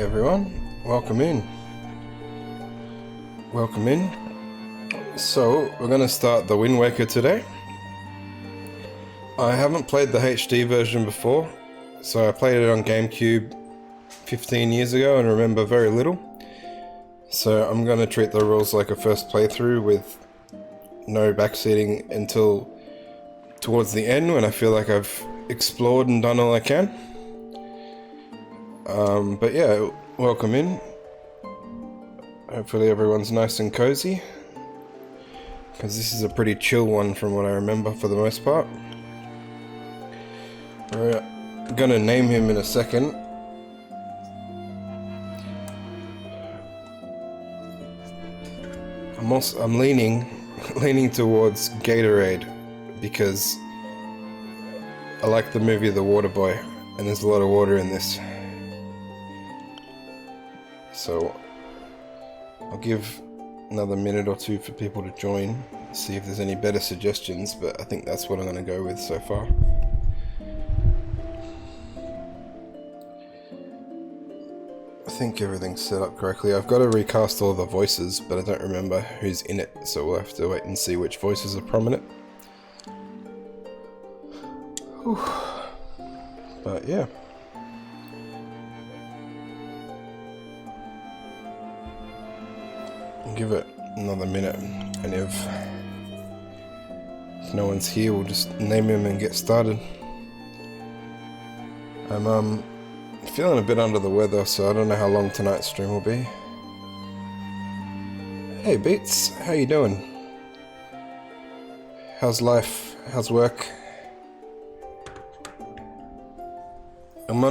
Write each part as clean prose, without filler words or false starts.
everyone, welcome in. Welcome in. So, we're going to start the Wind Waker today. I haven't played the HD version before, so I played it on GameCube 15 years ago and remember very little. So I'm going to treat the rules like a first playthrough with no backseating until towards the end when I feel like I've explored and done all I can. But yeah, welcome in. Hopefully everyone's nice and cozy, because this is a pretty chill one from what I remember for the most part. We're gonna name him in a second. I'm leaning towards Gatorade because I like the movie The Water Boy, and there's a lot of water in this. So I'll give another minute or two for people to join, see if there's any better suggestions, but I think that's what I'm going to go with so far. I think everything's set up correctly. I've got to recast all the voices, but I don't remember who's in it, so we'll have to wait and see which voices are prominent. Whew. But yeah. Give it another minute, and if no one's here, we'll just name him and get started. I'm feeling a bit under the weather, so I don't know how long tonight's stream will be. Hey Beats, how you doing? How's life? How's work? I'm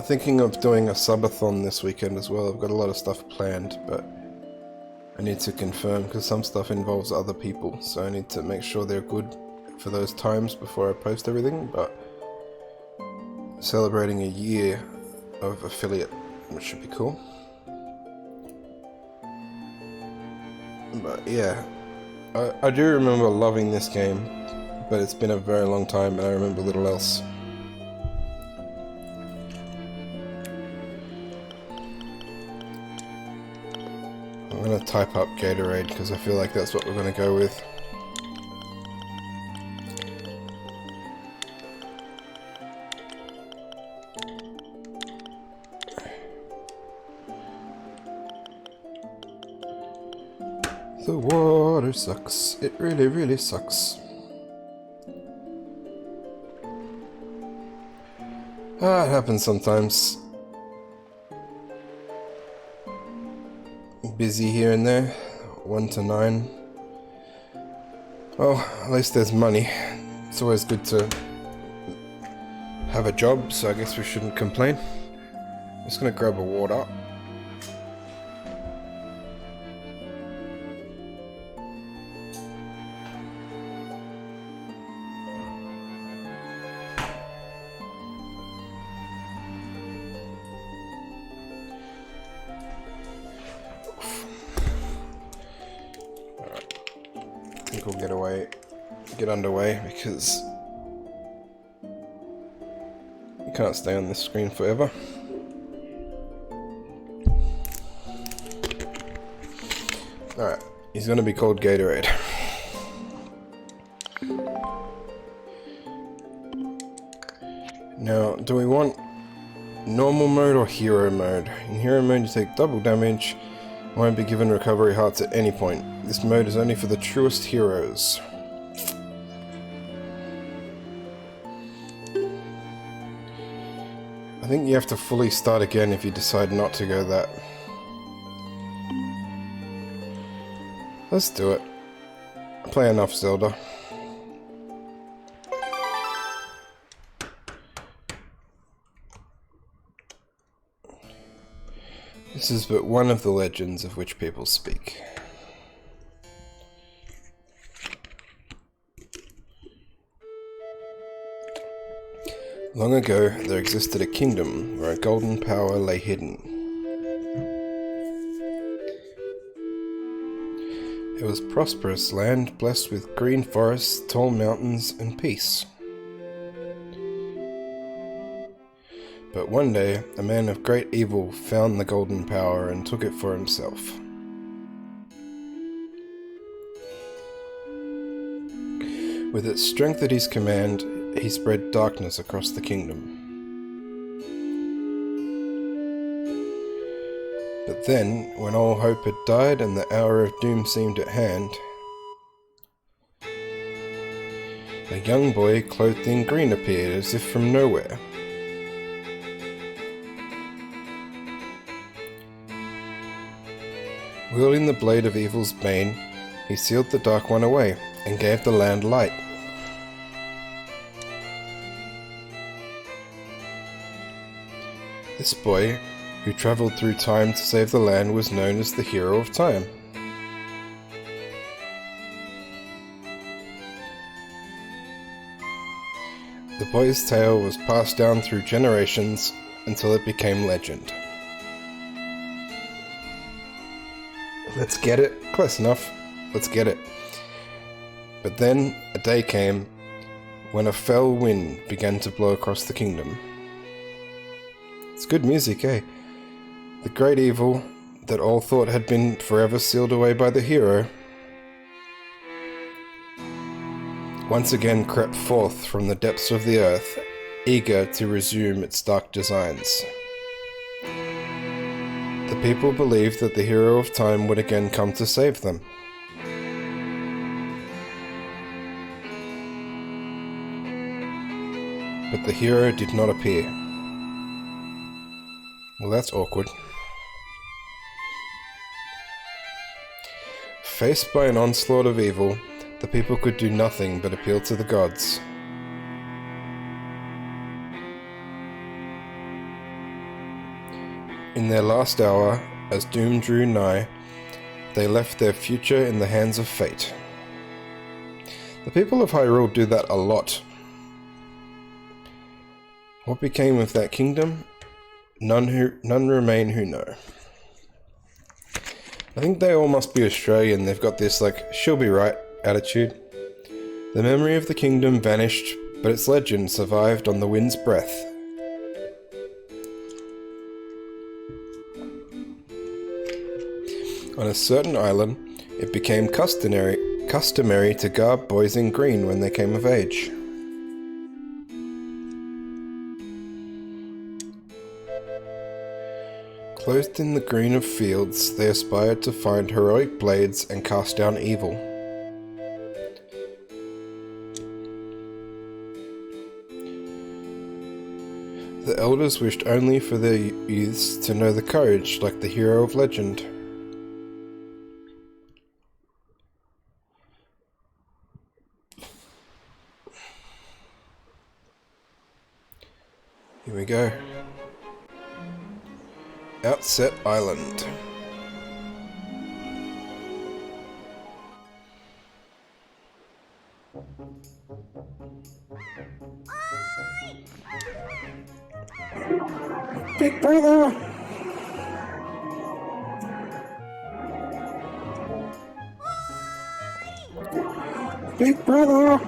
thinking of doing a subathon this weekend as well. I've got a lot of stuff planned, but I need to confirm because some stuff involves other people, so I need to make sure they're good for those times before I post everything. But celebrating a year of affiliate, which should be cool. But yeah, I do remember loving this game, but it's been a very long time and I remember little else. I'm going to type up Gatorade because I feel like that's what we're going to go with. The water sucks. It really, really sucks. It happens sometimes. Busy here and there, 1 to 9. Well, at least there's money. It's always good to have a job, so I guess we shouldn't complain. I'm just gonna grab a water. We'll get underway because you can't stay on this screen forever. Alright, he's gonna be called Gatorade. Now, do we want normal mode or hero mode? In hero mode you take double damage, won't be given recovery hearts at any point. This mode is only for the truest heroes. I think you have to fully start again if you decide not to go that. Let's do it. I play enough Zelda. This is but one of the legends of which people speak. Long ago, there existed a kingdom where a golden power lay hidden. It was a prosperous land blessed with green forests, tall mountains, and peace. But one day, a man of great evil found the golden power and took it for himself. With its strength at his command, he spread darkness across the kingdom. But then, when all hope had died and the hour of doom seemed at hand, a young boy clothed in green appeared as if from nowhere. Wielding the blade of evil's bane, he sealed the Dark One away and gave the land light. This boy, who travelled through time to save the land, was known as the Hero of Time. The boy's tale was passed down through generations until it became legend. Let's get it? Close enough. Let's get it. But then a day came when a fell wind began to blow across the kingdom. It's good music, eh? The great evil that all thought had been forever sealed away by the hero once again crept forth from the depths of the earth, eager to resume its dark designs. The people believed that the Hero of Time would again come to save them. But the hero did not appear. Well, that's awkward. Faced by an onslaught of evil, the people could do nothing but appeal to the gods. In their last hour, as doom drew nigh, they left their future in the hands of fate. The people of Hyrule do that a lot. What became of that kingdom? None remain who know. I think they all must be Australian. They've got this, like, she'll be right attitude. The memory of the kingdom vanished, but its legend survived on the wind's breath. On a certain island, it became customary to garb boys in green when they came of age. Clothed in the green of fields, they aspired to find heroic blades and cast down evil. The elders wished only for their youths to know the courage like the hero of legend. Here we go. Outset Island. Big brother! Big brother!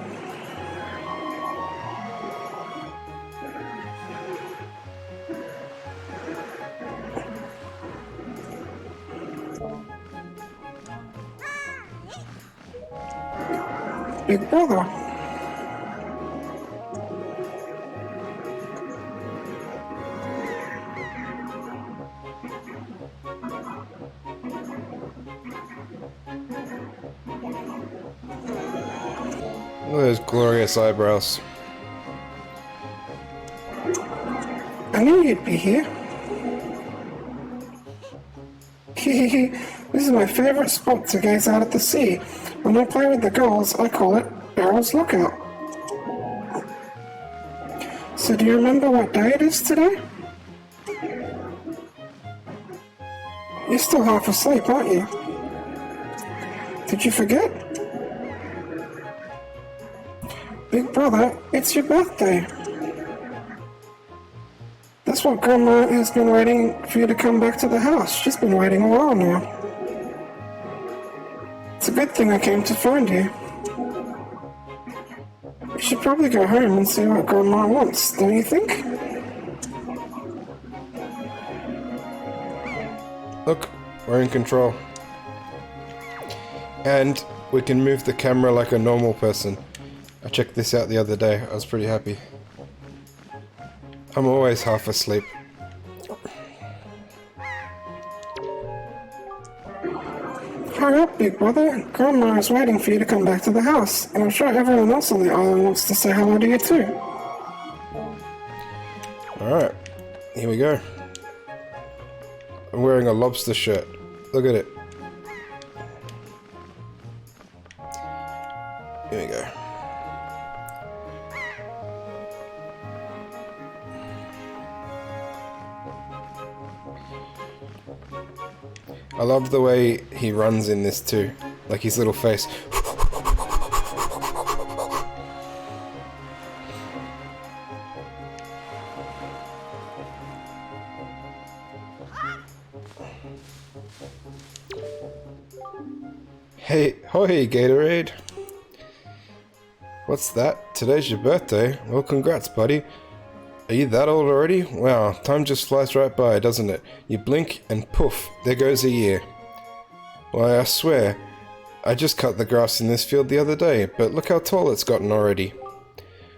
Big brother. Look at those glorious eyebrows. I knew you'd be here. This is my favorite spot to gaze out at the sea. When I play with the girls, I call it Barrel's Lookout. So do you remember what day it is today? You're still half asleep, aren't you? Did you forget? Big brother, it's your birthday. That's what Grandma has been waiting for you to come back to the house. She's been waiting a while now. It's a good thing I came to find you. You should probably go home and see what Grandma wants, don't you think? we're in control. And we can move the camera like a normal person. I checked this out the other day. I was pretty happy. I'm always half asleep. Hurry up, big brother. Grandma is waiting for you to come back to the house, and I'm sure everyone else on the island wants to say hello to you too. Alright, here we go. I'm wearing a lobster shirt. Look at it. Here we go. I love the way he runs in this too. Like his little face. Hey, hoy, Gatorade. What's that? Today's your birthday? Well, congrats, buddy. Are you that old already? Wow, time just flies right by, doesn't it? You blink and poof, there goes a year. Why, I swear, I just cut the grass in this field the other day, but look how tall it's gotten already.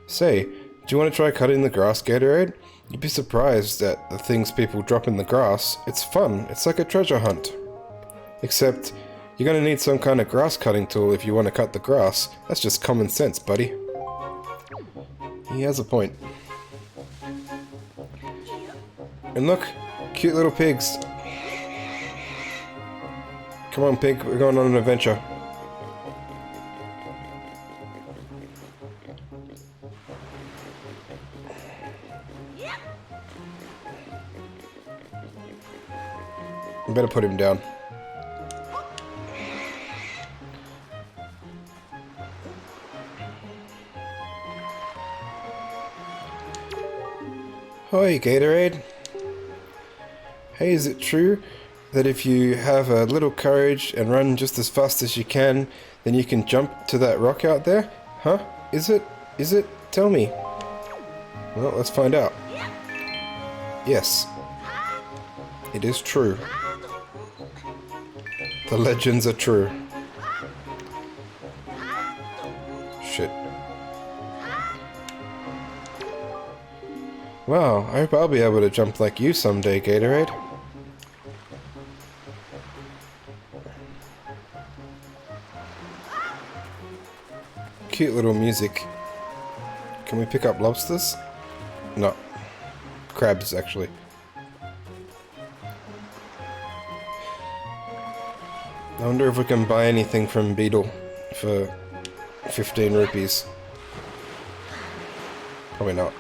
Say, do you want to try cutting the grass, Gatorade? You'd be surprised at the things people drop in the grass. It's fun, it's like a treasure hunt. Except, you're gonna need some kind of grass cutting tool if you want to cut the grass. That's just common sense, buddy. He has a point. And look, cute little pigs. Come on, pig, we're going on an adventure. I better put him down. Hoi, Gatorade. Hey, is it true that if you have a little courage and run just as fast as you can, then you can jump to that rock out there? Huh? Is it? Is it? Tell me. Well, let's find out. Yes. It is true. The legends are true. Shit. Wow, I hope I'll be able to jump like you someday, Gatorade. Cute little music. Can we pick up lobsters? No. Crabs, actually. I wonder if we can buy anything from Beetle for 15 rupees. Probably not.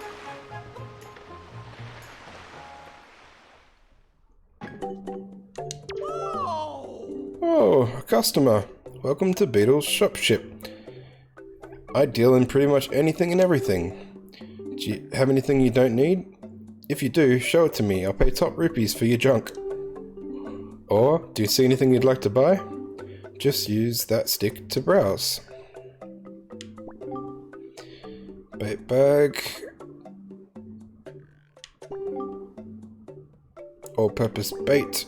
Oh, a customer. Welcome to Beetle's Shop Ship. I deal in pretty much anything and everything. Do you have anything you don't need? If you do, show it to me. I'll pay top rupees for your junk. Or, do you see anything you'd like to buy? Just use that stick to browse. Bait bag. All-purpose bait.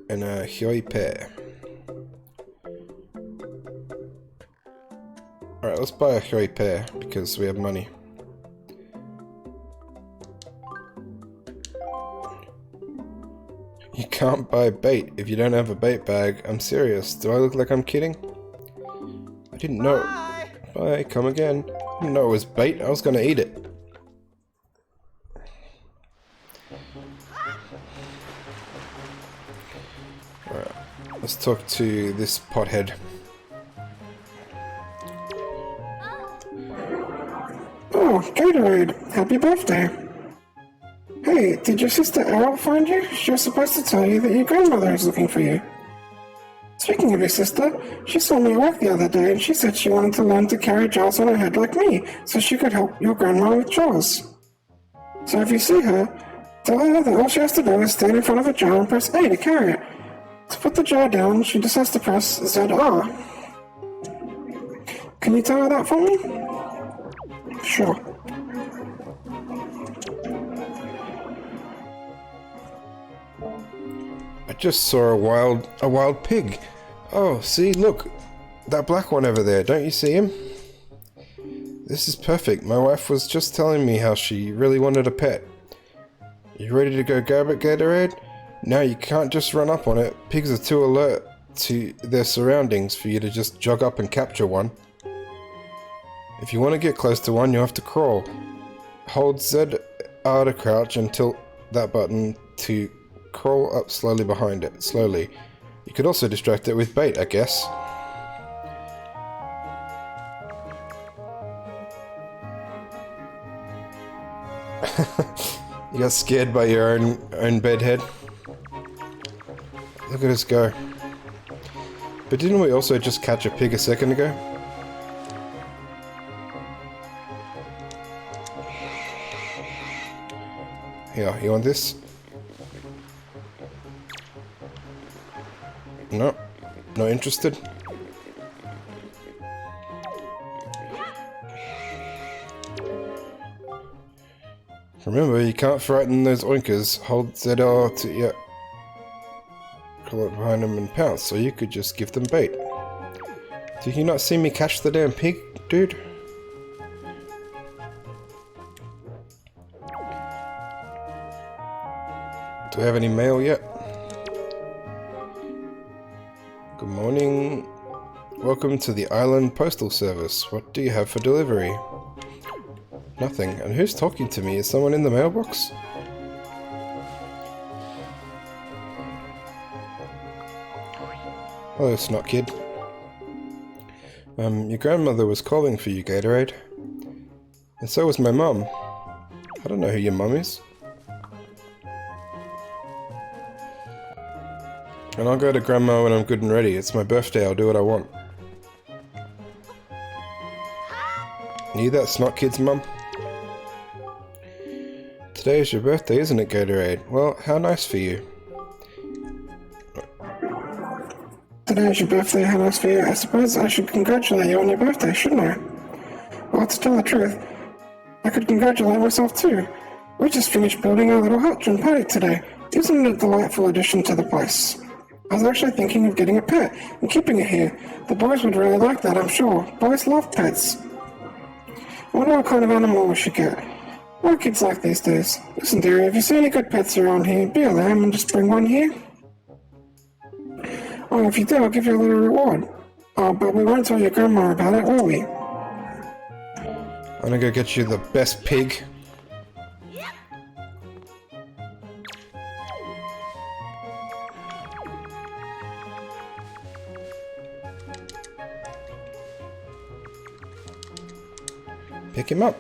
And a Hyoi pear. Alright, let's buy a Hyoi pear because we have money. You can't buy bait if you don't have a bait bag. I'm serious. Do I look like I'm kidding? I didn't know. Bye, come again. I didn't know it was bait. I was gonna eat it. Alright, let's talk to this pothead. Oh, Gatorade, happy birthday. Hey, did your sister Errol find you? She was supposed to tell you that your grandmother is looking for you. Speaking of your sister, she saw me at work the other day and she said she wanted to learn to carry jars on her head like me, so she could help your grandma with chores. So if you see her, tell her that all she has to do is stand in front of a jar and press A to carry it. To put the jar down, she just has to press ZR. Can you tell her that for me? Sure. just saw a wild pig. Oh, see, look. That black one over there, don't you see him? This is perfect. My wife was just telling me how she really wanted a pet. You ready to go grab it, Gatorade? No, you can't just run up on it. Pigs are too alert to their surroundings for you to just jog up and capture one. If you want to get close to one, you have to crawl. Hold Z R to crouch and tilt that button to crawl up slowly behind it. Slowly. You could also distract it with bait, I guess. You got scared by your own bedhead? Look at us go. But didn't we also just catch a pig a second ago? Here, you want this? No, not interested. Remember, you can't frighten those oinkers. Hold ZR to, yeah. Crawl up behind them and pounce, so you could just give them bait. Did you not see me catch the damn pig, dude? Do we have any mail yet? Good morning. Welcome to the Island Postal Service. What do you have for delivery? Nothing. And who's talking to me? Is someone in the mailbox? Hello, Snot Kid. Your grandmother was calling for you, Gatorade. And so was my mum. I don't know who your mum is. And I'll go to Grandma when I'm good and ready. It's my birthday, I'll do what I want. You that Snot Kid's mum? Today is your birthday, isn't it, Gatorade? Well, how nice for you. Today is your birthday, how nice for you. I suppose I should congratulate you on your birthday, shouldn't I? Well, to tell the truth, I could congratulate myself too. We just finished building our little hutch and paddock today. Isn't it a delightful addition to the place? I was actually thinking of getting a pet and keeping it here. The boys would really like that, I'm sure. Boys love pets. I wonder what kind of animal we should get. What are kids like these days? Listen, dearie, if you see any good pets around here, be a lamb and just bring one here. Oh, if you do, I'll give you a little reward. Oh, but we won't tell your grandma about it, will we? I'm gonna go get you the best pig. Pick him up.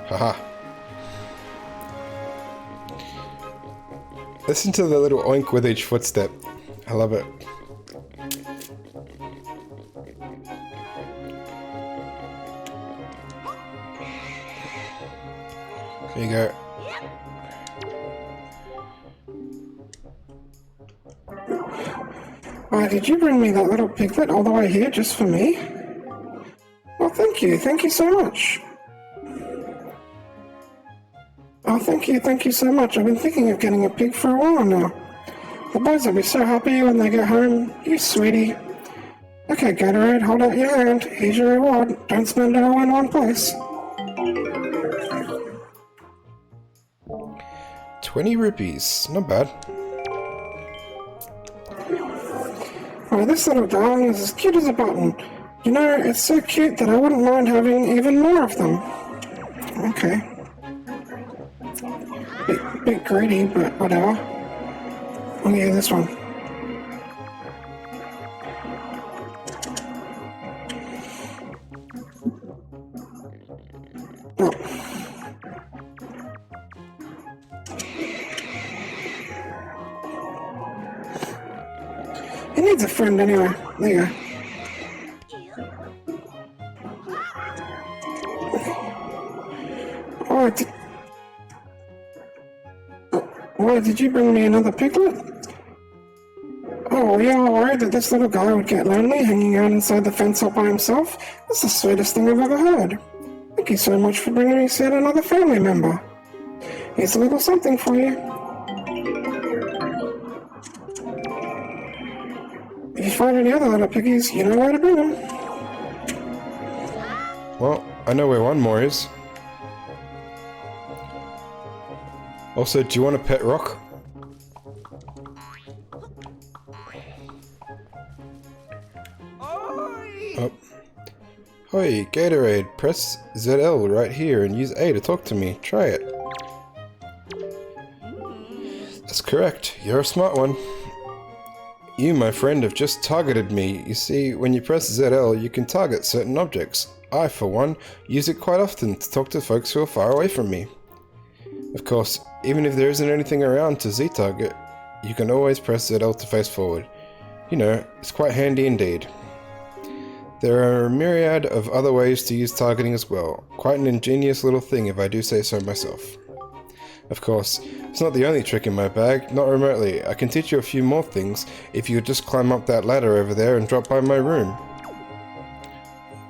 Haha. Listen to the little oink with each footstep. I love it. There you go. Why, did you bring me that little piglet all the way here just for me? Well, thank you so much. Oh, thank you so much. I've been thinking of getting a pig for a while now. The boys will be so happy when they get home. You sweetie. Okay, Gatorade, hold out your hand. Here's your reward. Don't spend it all in one place. 20 rupees. Not bad. Oh, this little darling is as cute as a button. You know, it's so cute that I wouldn't mind having even more of them. Okay. Bit greedy, but whatever. I'll get this one. Oh. He needs a friend anyway. There you go. Why, did you bring me another piglet? Oh, yeah, I worried that this little guy would get lonely hanging out inside the fence all by himself. That's the sweetest thing I've ever heard. Thank you so much for bringing me yet another family member. Here's a little something for you. If you find any other little piggies, you know where to bring them. Well, I know where one more is. Also, do you want a pet rock? Oh. Hoi, Gatorade. Press ZL right here and use A to talk to me. Try it. That's correct. You're a smart one. You, my friend, have just targeted me. You see, when you press ZL, you can target certain objects. I, for one, use it quite often to talk to folks who are far away from me. Of course, even if there isn't anything around to Z-target, you can always press ZL to face forward. You know, it's quite handy indeed. There are a myriad of other ways to use targeting as well. Quite an ingenious little thing if I do say so myself. Of course, it's not the only trick in my bag, not remotely. I can teach you a few more things if you could just climb up that ladder over there and drop by my room.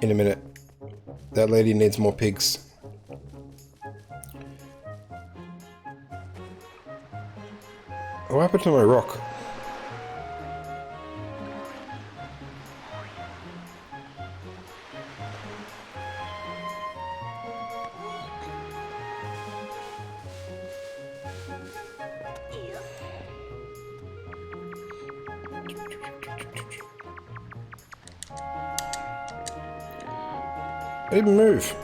In a minute. That lady needs more pigs. What happened to my rock? I didn't move.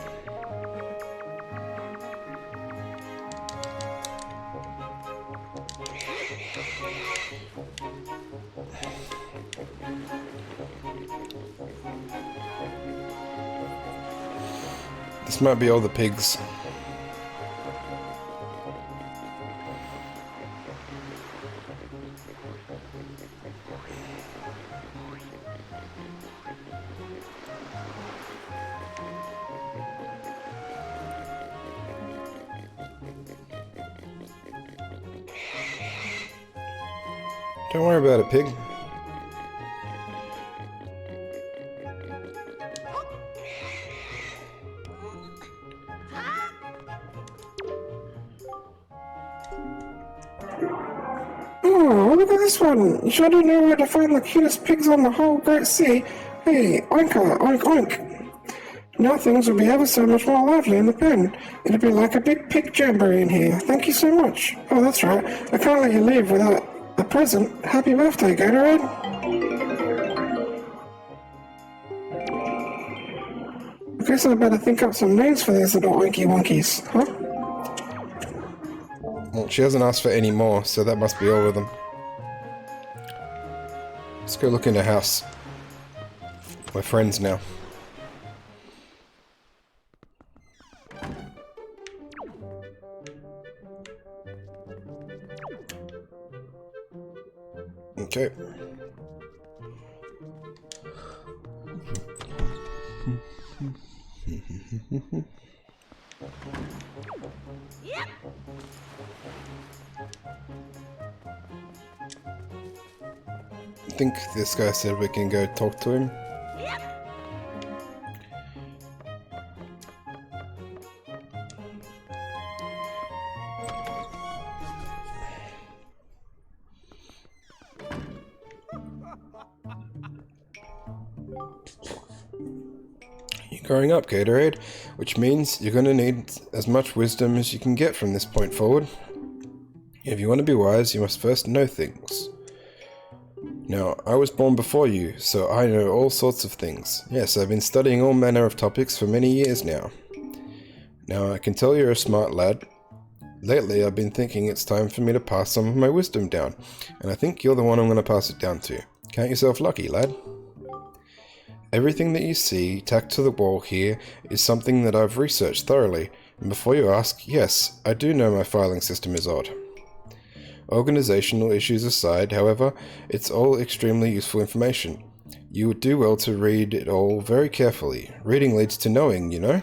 This might be all the pigs. Don't worry about it, pig. Oh, look at this one. You sure do know where to find the cutest pigs on the whole Great Sea. Hey, oinka, oink, oink. Now things will be ever so much more lively in the pen. It'll be like a big pig jamboree in here. Thank you so much. Oh, that's right. I can't let you leave without a present. Happy birthday, Gatorade. I guess I better think up some names for these little oinky wonkies, huh? Well, she hasn't asked for any more, so that must be all of them. Let's go look in her house. We're friends now. Okay. I think this guy said we can go talk to him. You're growing up, Gatorade, which means you're going to need as much wisdom as you can get from this point forward. If you want to be wise, you must first know things. Now, I was born before you, so I know all sorts of things. Yes, I've been studying all manner of topics for many years now. Now, I can tell you're a smart lad. Lately, I've been thinking it's time for me to pass some of my wisdom down, and I think you're the one I'm going to pass it down to. Count yourself lucky, lad. Everything that you see tacked to the wall here is something that I've researched thoroughly, and before you ask, yes, I do know my filing system is odd. Organizational issues aside, however, it's all extremely useful information. You would do well to read it all very carefully. Reading leads to knowing, you know?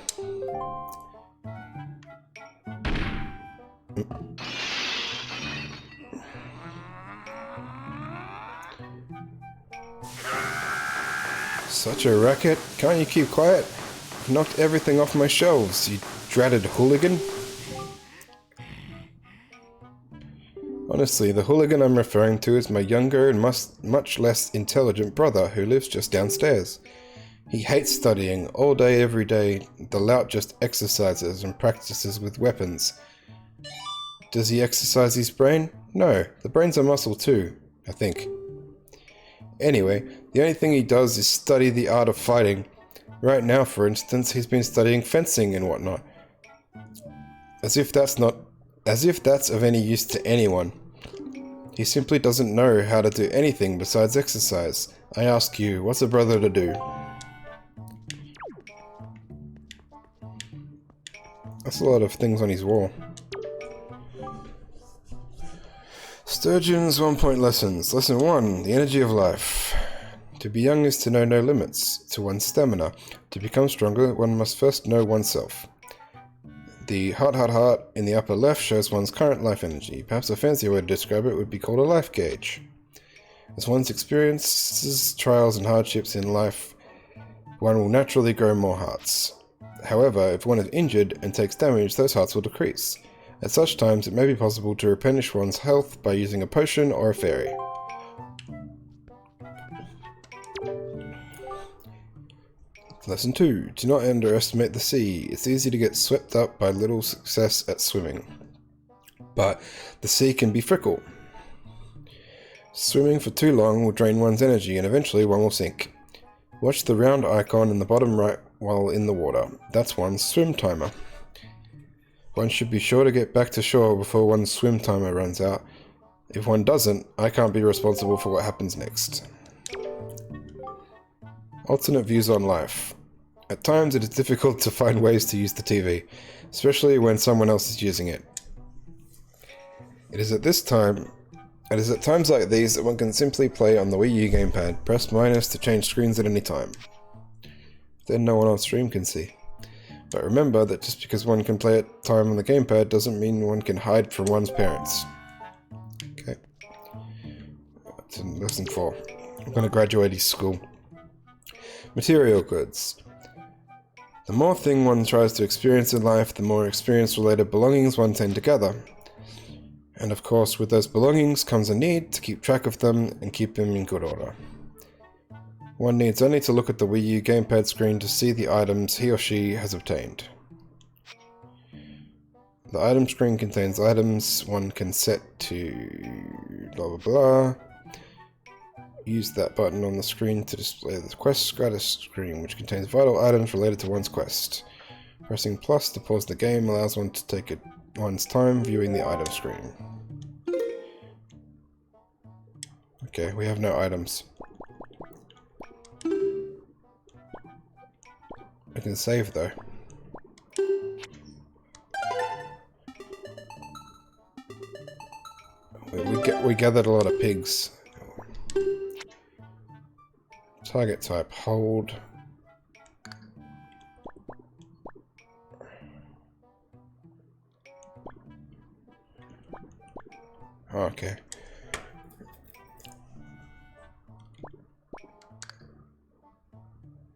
Such a racket. Can't you keep quiet? knocked everything off my shelves, you dratted hooligan. Honestly, the hooligan I'm referring to is my younger and much less intelligent brother who lives just downstairs. He hates studying, all day every day. The lout just exercises and practices with weapons. Does he exercise his brain? No, the brain's a muscle too, I think. Anyway, the only thing he does is study the art of fighting. Right now, for instance, he's been studying fencing and whatnot. As if that's of any use to anyone. He simply doesn't know how to do anything besides exercise. I ask you, what's a brother to do? That's a lot of things on his wall. Sturgeon's 1-point lessons. Lesson 1, the energy of life. To be young is to know no limits to one's stamina. To become stronger, one must first know oneself. The heart in the upper left shows one's current life energy. Perhaps a fancier way to describe it would be called a life gauge. As one's experiences, trials and hardships in life, one will naturally grow more hearts. However, if one is injured and takes damage, those hearts will decrease. At such times, it may be possible to replenish one's health by using a potion or a fairy. Lesson 2. Do not underestimate the sea. It's easy to get swept up by little success at swimming. But the sea can be fickle. Swimming for too long will drain one's energy and eventually one will sink. Watch the round icon in the bottom right while in the water. That's one's swim timer. One should be sure to get back to shore before one's swim timer runs out. If one doesn't, I can't be responsible for what happens next. Alternate views on life. At times it is difficult to find ways to use the TV, especially when someone else is using it. It is at times like these that one can simply play on the Wii U gamepad, press minus to change screens at any time. Then no one on stream can see. But remember that just because one can play at time on the gamepad doesn't mean one can hide from one's parents. Okay. That's in lesson 4. I'm going to graduate his school. Material goods. The more thing one tries to experience in life, the more experience-related belongings one tend to gather. And of course, with those belongings comes a need to keep track of them and keep them in good order. One needs only to look at the Wii U gamepad screen to see the items he or she has obtained. The item screen contains items one can set to blah blah blah. Use that button on the screen to display the quest status screen, which contains vital items related to one's quest. Pressing plus to pause the game allows one to take one's time viewing the item screen. Okay, we have no items. I can save though. We gathered a lot of pigs. Target type, hold. Okay.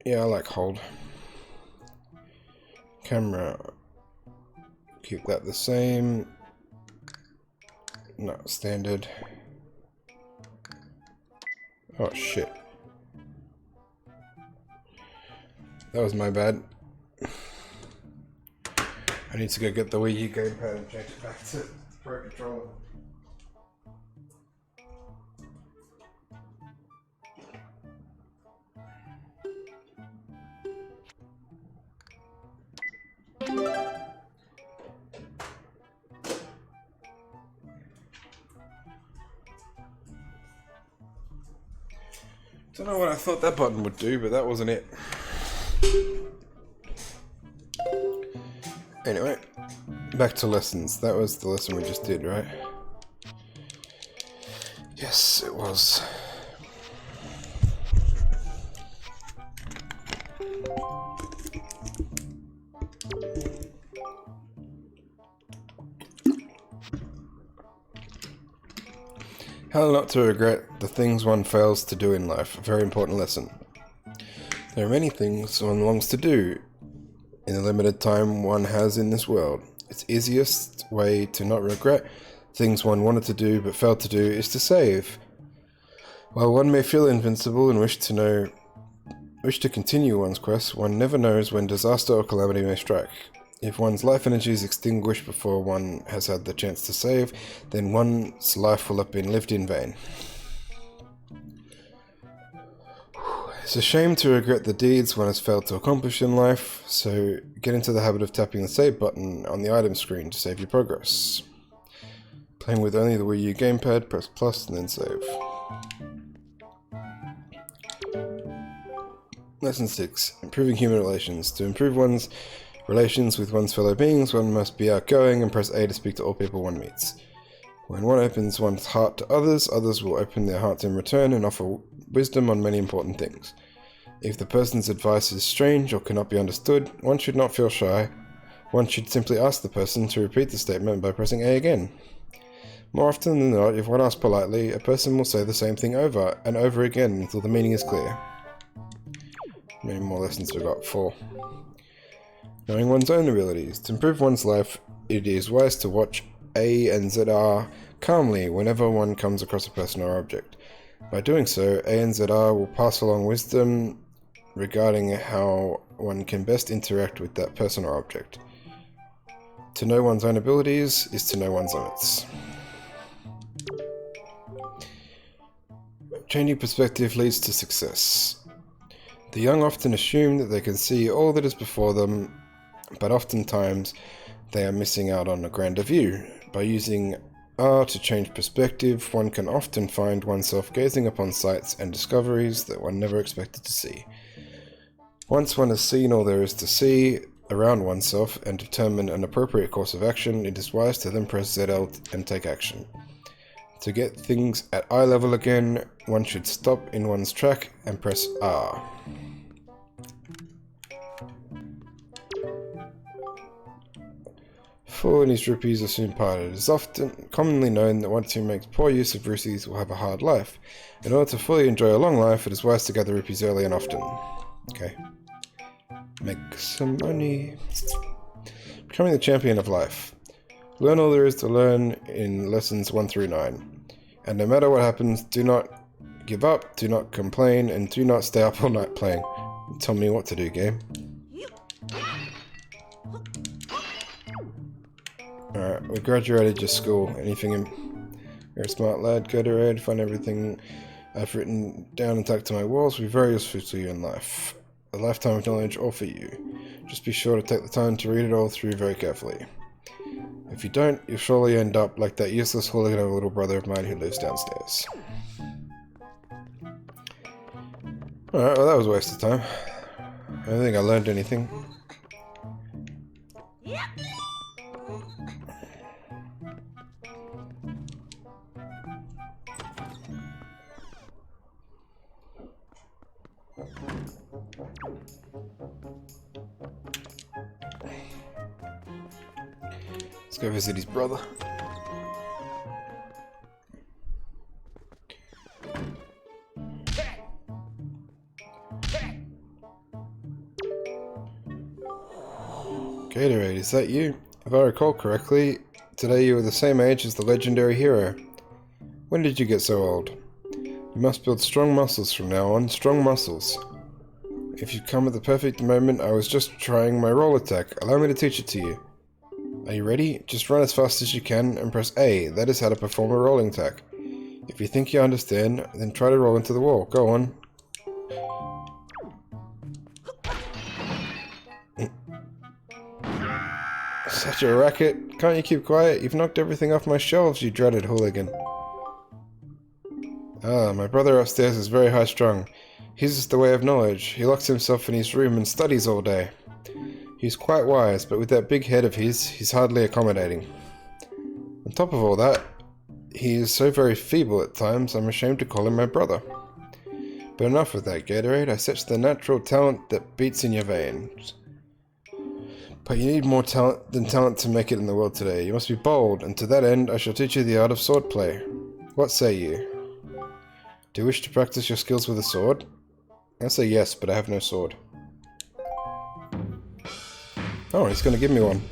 Yeah, I like hold. Camera. Keep that the same. No, standard. Oh shit. That was my bad. I need to go get the Wii U gamepad and change it back to Pro Controller. Don't know what I thought that button would do, but that wasn't it. Anyway, back to lessons. That was the lesson we just did, right? Yes, it was. How not to regret the things one fails to do in life. A very important lesson. There are many things one longs to do, in the limited time one has in this world. Its easiest way to not regret things one wanted to do but failed to do is to save. While one may feel invincible and wish to continue one's quest, one never knows when disaster or calamity may strike. If one's life energy is extinguished before one has had the chance to save, then one's life will have been lived in vain. It's a shame to regret the deeds one has failed to accomplish in life, so get into the habit of tapping the save button on the item screen to save your progress. Playing with only the Wii U gamepad, press plus and then save. Lesson 6. Improving human relations. To improve one's relations with one's fellow beings, one must be outgoing and press A to speak to all people one meets. When one opens one's heart to others, others will open their hearts in return and offer wisdom on many important things. If the person's advice is strange or cannot be understood, one should not feel shy. One should simply ask the person to repeat the statement by pressing A again. More often than not, if one asks politely, a person will say the same thing over and over again until the meaning is clear. How many more lessons we've got? 4. Knowing one's own abilities. To improve one's life, it is wise to watch A and ZR calmly whenever one comes across a person or object. By doing so, A and ZR will pass along wisdom regarding how one can best interact with that person or object. To know one's own abilities is to know one's limits. Changing perspective leads to success. The young often assume that they can see all that is before them, but oftentimes they are missing out on a grander view. By using R to change perspective, one can often find oneself gazing upon sights and discoveries that one never expected to see. Once one has seen all there is to see around oneself and determined an appropriate course of action, it is wise to then press ZL and take action. To get things at eye level again, one should stop in one's track and press R. Fool and his rupees are soon parted. It is often commonly known that one who makes poor use of rupees will have a hard life. In order to fully enjoy a long life, it is wise to gather rupees early and often. Okay. Make some money. Becoming the champion of life. Learn all there is to learn in lessons 1 through 9. And no matter what happens, do not give up, do not complain, and do not stay up all night playing. Tell me what to do, game. Alright, we graduated your school. Anything you're a smart lad, go to read, find everything I've written down and tacked to my walls will be very useful to you in life. A lifetime of knowledge all for you. Just be sure to take the time to read it all through very carefully. If you don't, you'll surely end up like that useless hooligan of a little brother of mine who lives downstairs. Alright, well that was a waste of time. I don't think I learned anything. Let's go visit his brother. Gatorade, is that you? If I recall correctly, today you were the same age as the legendary hero. When did you get so old? You must build strong muscles from now on, strong muscles. If you come at the perfect moment, I was just trying my roll attack. Allow me to teach it to you. Are you ready? Just run as fast as you can and press A. That is how to perform a rolling attack. If you think you understand, then try to roll into the wall. Go on. Such a racket. Can't you keep quiet? You've knocked everything off my shelves, you dreaded hooligan. Ah, my brother upstairs is very high-strung. His is the way of knowledge. He locks himself in his room and studies all day. He's quite wise, but with that big head of his, he's hardly accommodating. On top of all that, he is so very feeble at times, I'm ashamed to call him my brother. But enough of that, Gatorade. I sense the natural talent that beats in your veins. But you need more talent than talent to make it in the world today. You must be bold, and to that end, I shall teach you the art of swordplay. What say you? Do you wish to practice your skills with a sword? I say yes, but I have no sword. Oh, he's gonna give me one.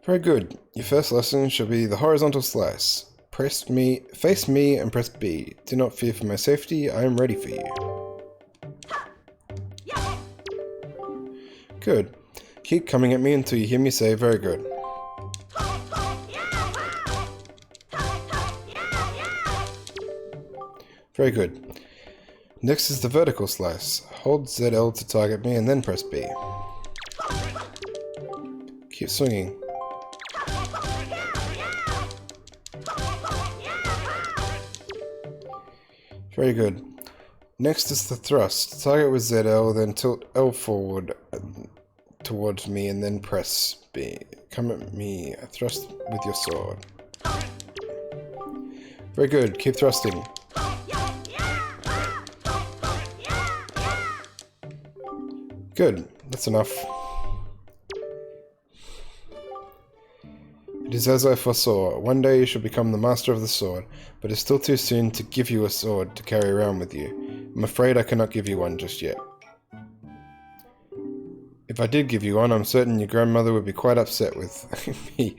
Very good. Your first lesson shall be the horizontal slice. Face me and press B. Do not fear for my safety, I am ready for you. Good. Keep coming at me until you hear me say very good. Very good. Next is the vertical slice. Hold ZL to target me and then press B. Keep swinging. Very good. Next is the thrust. Target with ZL, then tilt L forward towards me and then press B. Come at me. Thrust with your sword. Very good. Keep thrusting. Good. That's enough. It is as I foresaw. One day you shall become the master of the sword, but it's still too soon to give you a sword to carry around with you. I'm afraid I cannot give you one just yet. If I did give you one, I'm certain your grandmother would be quite upset with me.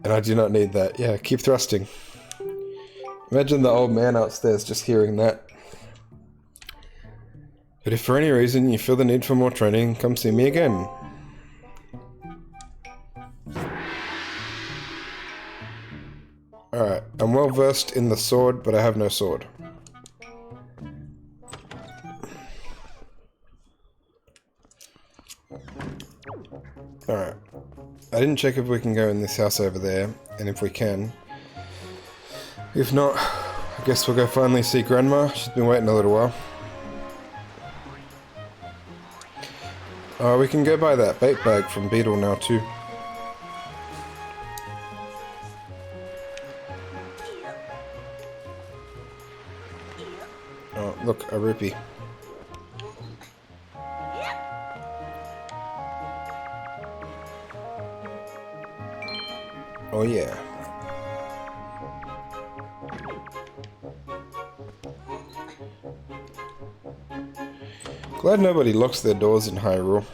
And I do not need that. Yeah, keep thrusting. Imagine the old man upstairs just hearing that. But if for any reason you feel the need for more training, come see me again. Alright, I'm well versed in the sword, but I have no sword. Alright. I didn't check if we can go in this house over there, and if we can. If not, I guess we'll go finally see Grandma. She's been waiting a little while. We can go buy that bait bag from Beetle now too. Oh, look, a rupee. Oh yeah. Glad nobody locks their doors in Hyrule.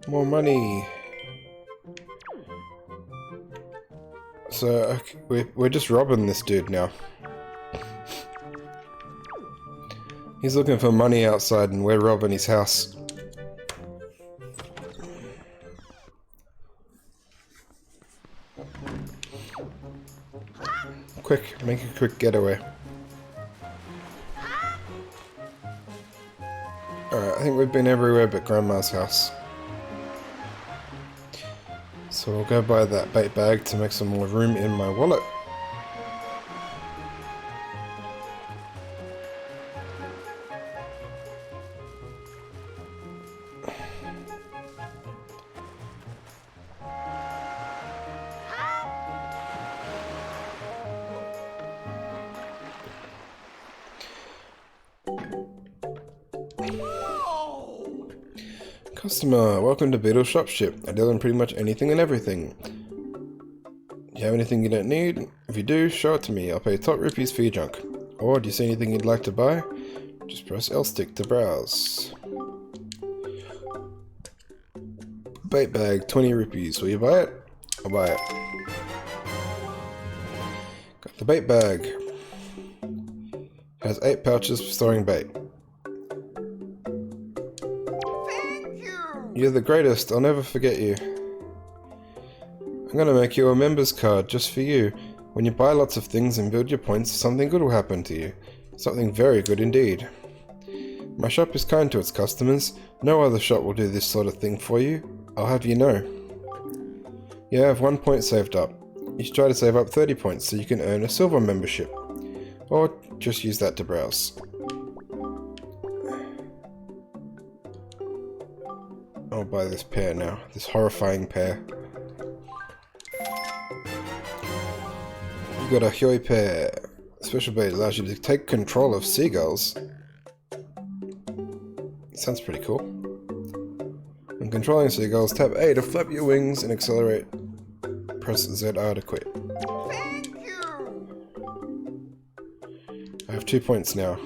More money. So, okay, we're just robbing this dude now. He's looking for money outside and we're robbing his house. Quick, make a quick getaway. Alright, I think we've been everywhere but Grandma's house. So we'll go buy that bait bag to make some more room in my wallet. Customer, welcome to Beetle's Shopship. I deal in pretty much anything and everything. You have anything you don't need? If you do, show it to me. I'll pay top rupees for your junk. Or do you see anything you'd like to buy? Just press L stick to browse. Bait bag, 20 rupees. Will you buy it? I'll buy it. Got the bait bag. Has 8 pouches for storing bait. You're the greatest, I'll never forget you. I'm gonna make you a member's card just for you. When you buy lots of things and build your points, something good will happen to you. Something very good indeed. My shop is kind to its customers. No other shop will do this sort of thing for you. I'll have you know. You have 1 point saved up. You should try to save up 30 points so you can earn a silver membership. Or just use that to browse. I'll buy this pear now. This horrifying pear. You got a Hyoi pair. Special blade allows you to take control of seagulls. Sounds pretty cool. When controlling seagulls, tap A to flap your wings and accelerate. Press ZR to quit. Thank you. I have 2 points now.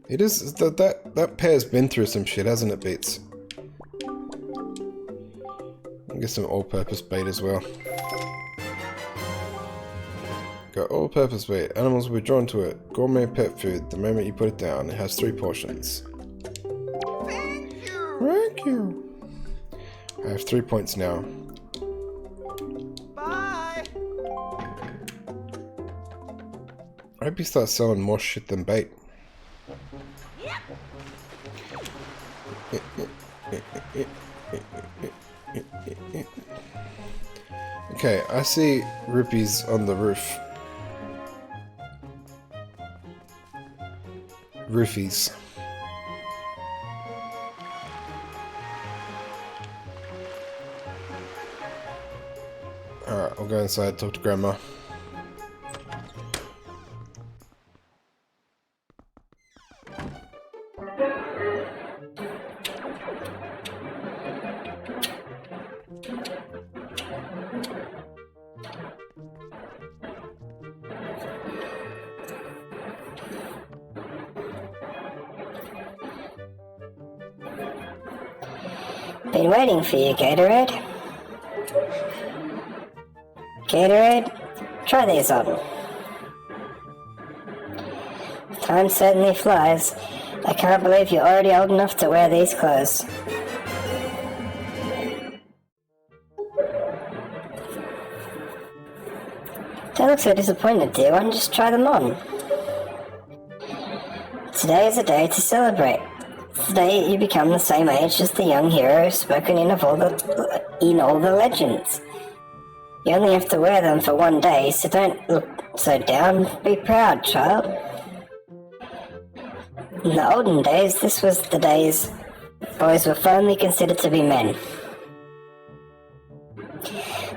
It is that pair's been through some shit, hasn't it, Beats? I'll get some all-purpose bait as well. Got all-purpose bait. Animals will be drawn to it. Gourmet pet food. The moment you put it down, it has 3 portions. Thank you. Thank you. I have 3 points now. Bye. I hope you start selling more shit than bait. Okay, I see rupees on the roof. Roofies. Alright, I'll go inside, talk to Grandma. Been waiting for you, Gatorade. Gatorade, try these on. Time certainly flies. I can't believe you're already old enough to wear these clothes. Don't look so disappointed, dear one. Just try them on. Today is a day to celebrate. Today you become the same age as the young hero spoken in all the legends. You only have to wear them for one day, so don't look so down. Be proud, child. In the olden days, this was the days boys were finally considered to be men.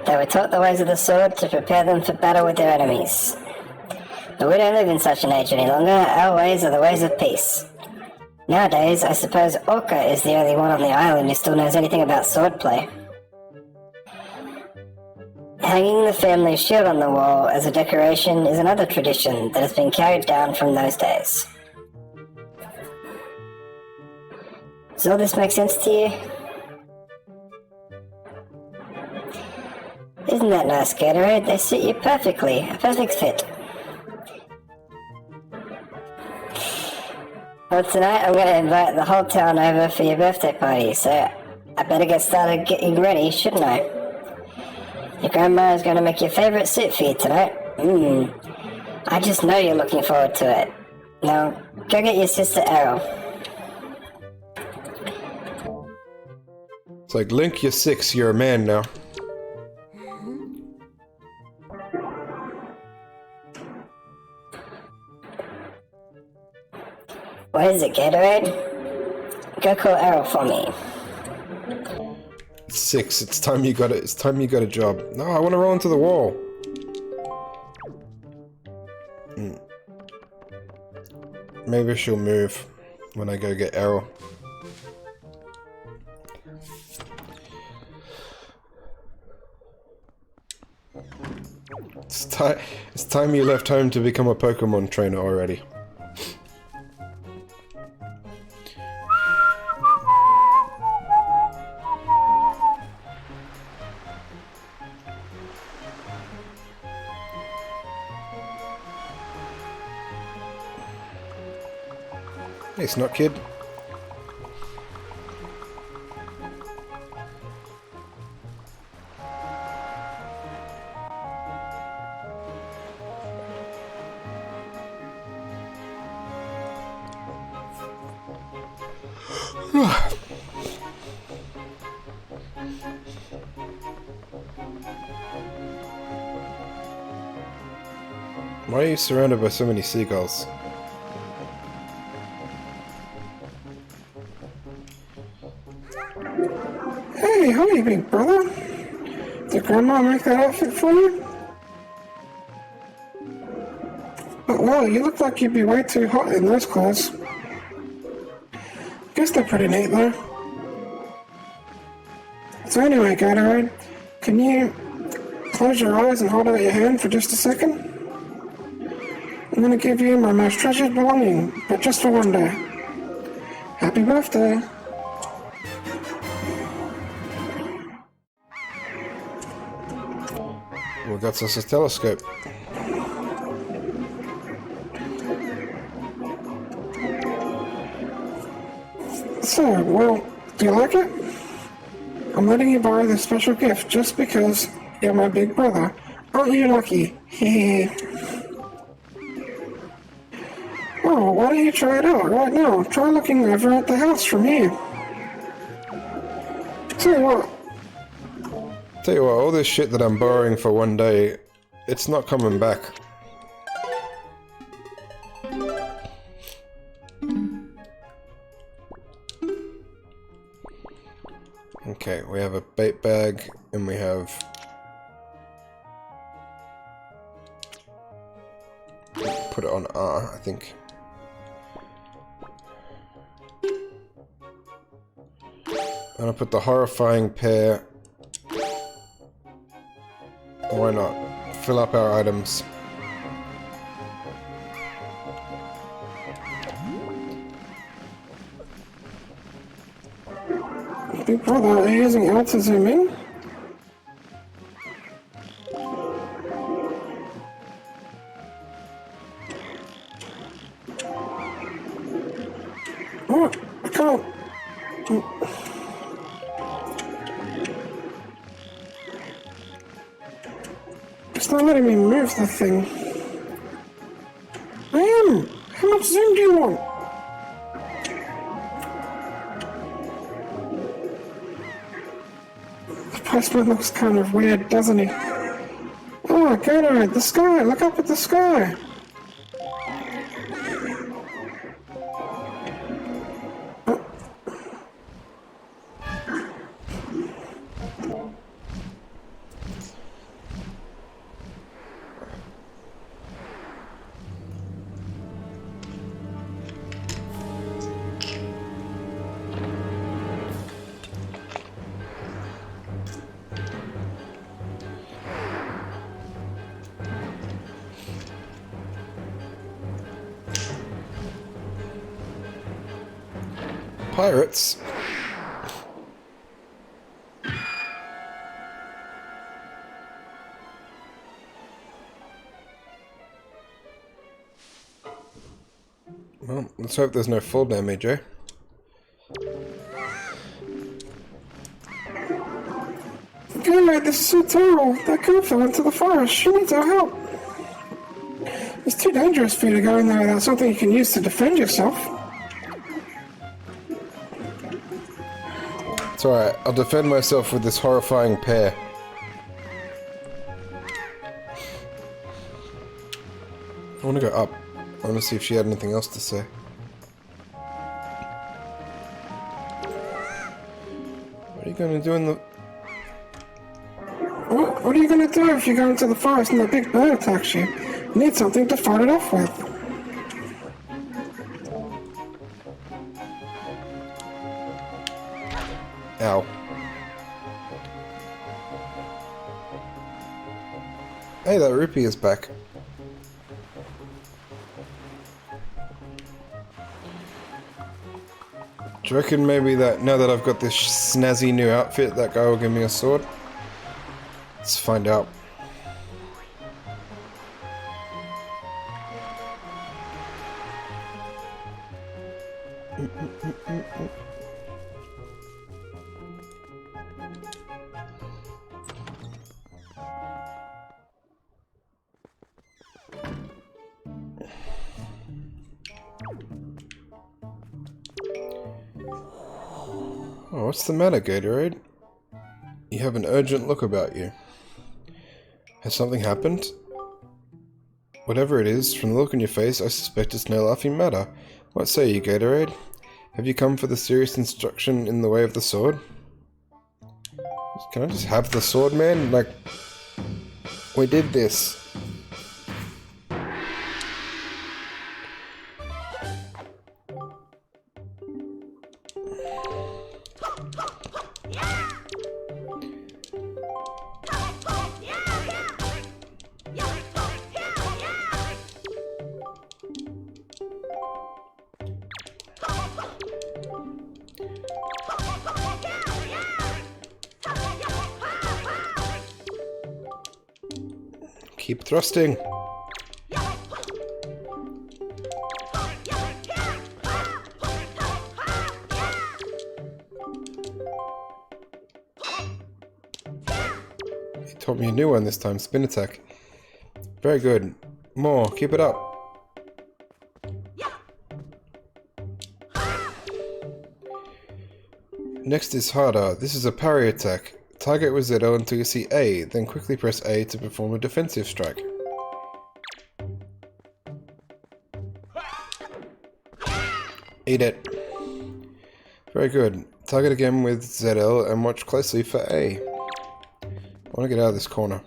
They were taught the ways of the sword to prepare them for battle with their enemies. But we don't live in such an age any longer. Our ways are the ways of peace. Nowadays, I suppose Orca is the only one on the island who still knows anything about swordplay. Hanging the family shield on the wall as a decoration is another tradition that has been carried down from those days. Does all this make sense to you? Isn't that nice, Gatorade? They suit you perfectly. A perfect fit. Well, tonight I'm going to invite the whole town over for your birthday party, so I better get started getting ready, shouldn't I? Your grandma is going to make your favorite soup for you tonight. I just know you're looking forward to it. Now, go get your sister Errol. It's like, Link, you're 6, you're a man now. What is it, Gatorade? Go call Errol for me. 6, it's time you got it. It's time you got a job. No, I want to roll into the wall. Maybe she'll move when I go get Errol. It's time you left home to become a Pokemon trainer already. Hey, Snot Kid. Why are you surrounded by so many seagulls? Hey, how are you, big brother? Did Grandma make that outfit for you? Well, you look like you'd be way too hot in those clothes. Guess they're pretty neat, though. So anyway, Gatorade, can you close your eyes and hold out your hand for just a second? I'm gonna give you my most treasured belonging, but just for one day. Happy birthday! We got us a telescope. So, well, do you like it? I'm letting you borrow this special gift just because you're my big brother. Aren't you lucky? Hehe. Oh, why don't you try it out right now? Try looking over at the house from here. Tell you what, all this shit that I'm borrowing for one day, it's not coming back. Okay, we have a bait bag, and we have... put it on R, I think. I'm gonna put the horrifying pear... Why not? Fill up our items. Big brother, are you using L to zoom in? What? I can't... It's not letting me move the thing. I am! How much zoom do you want? The postman looks kind of weird, doesn't he? Oh, Gatorade, the sky! Look up at the sky! Pirates? Well, let's hope there's no fall damage, eh? Gatorade, this is so terrible. That girl fell into the forest. She needs our help. It's too dangerous for you to go in there without something you can use to defend yourself. It's alright, I'll defend myself with this horrifying pear. I want to go up. I want to see if she had anything else to say. What are you going to do in the... What are you going to do if you go into the forest and that big bird attacks you? You need something to fight it off with. Ow. Hey, that rupee is back. Do you reckon maybe that now that I've got this snazzy new outfit, that guy will give me a sword? Let's find out. Oh, what's the matter, Gatorade? You have an urgent look about you. Has something happened? Whatever it is, from the look on your face, I suspect it's no laughing matter. What say you, Gatorade? Have you come for the serious instruction in the way of the sword? Can I just have the sword, man? Like, we did this. Keep thrusting. He taught me a new one this time, spin attack. Very good. More, keep it up. Next is harder. This is a parry attack. Target with ZL until you see A, then quickly press A to perform a defensive strike. Eat it. Very good. Target again with ZL and watch closely for A. I want to get out of this corner.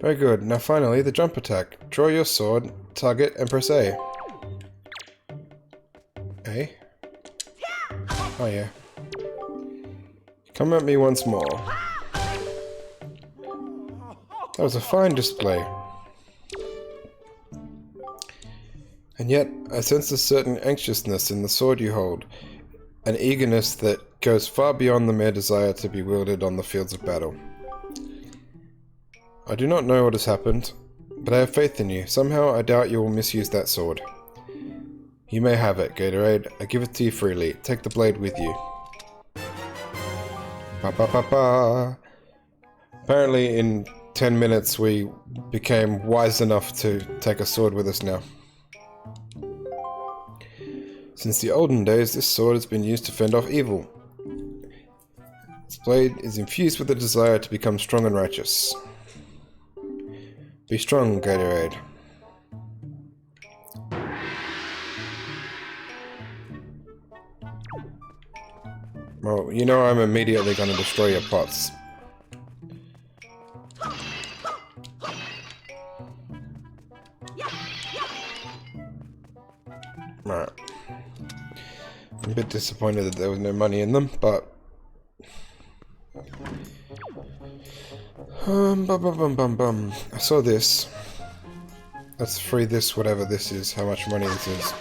Very good. Now finally, the jump attack. Draw your sword, target, and press A. A? Oh yeah. Come at me once more. That was a fine display. And yet, I sense a certain anxiousness in the sword you hold, an eagerness that goes far beyond the mere desire to be wielded on the fields of battle. I do not know what has happened, but I have faith in you. Somehow I doubt you will misuse that sword. You may have it, Gatorade. I give it to you freely. Take the blade with you. Ba ba ba ba. Apparently in 10 minutes we became wise enough to take a sword with us now. Since the olden days, this sword has been used to fend off evil. Its blade is infused with the desire to become strong and righteous. Be strong, Gatorade. Well, you know I'm immediately going to destroy your pots. Right. I'm a bit disappointed that there was no money in them, but... I saw this. Let's free this, whatever this is, how much money this is.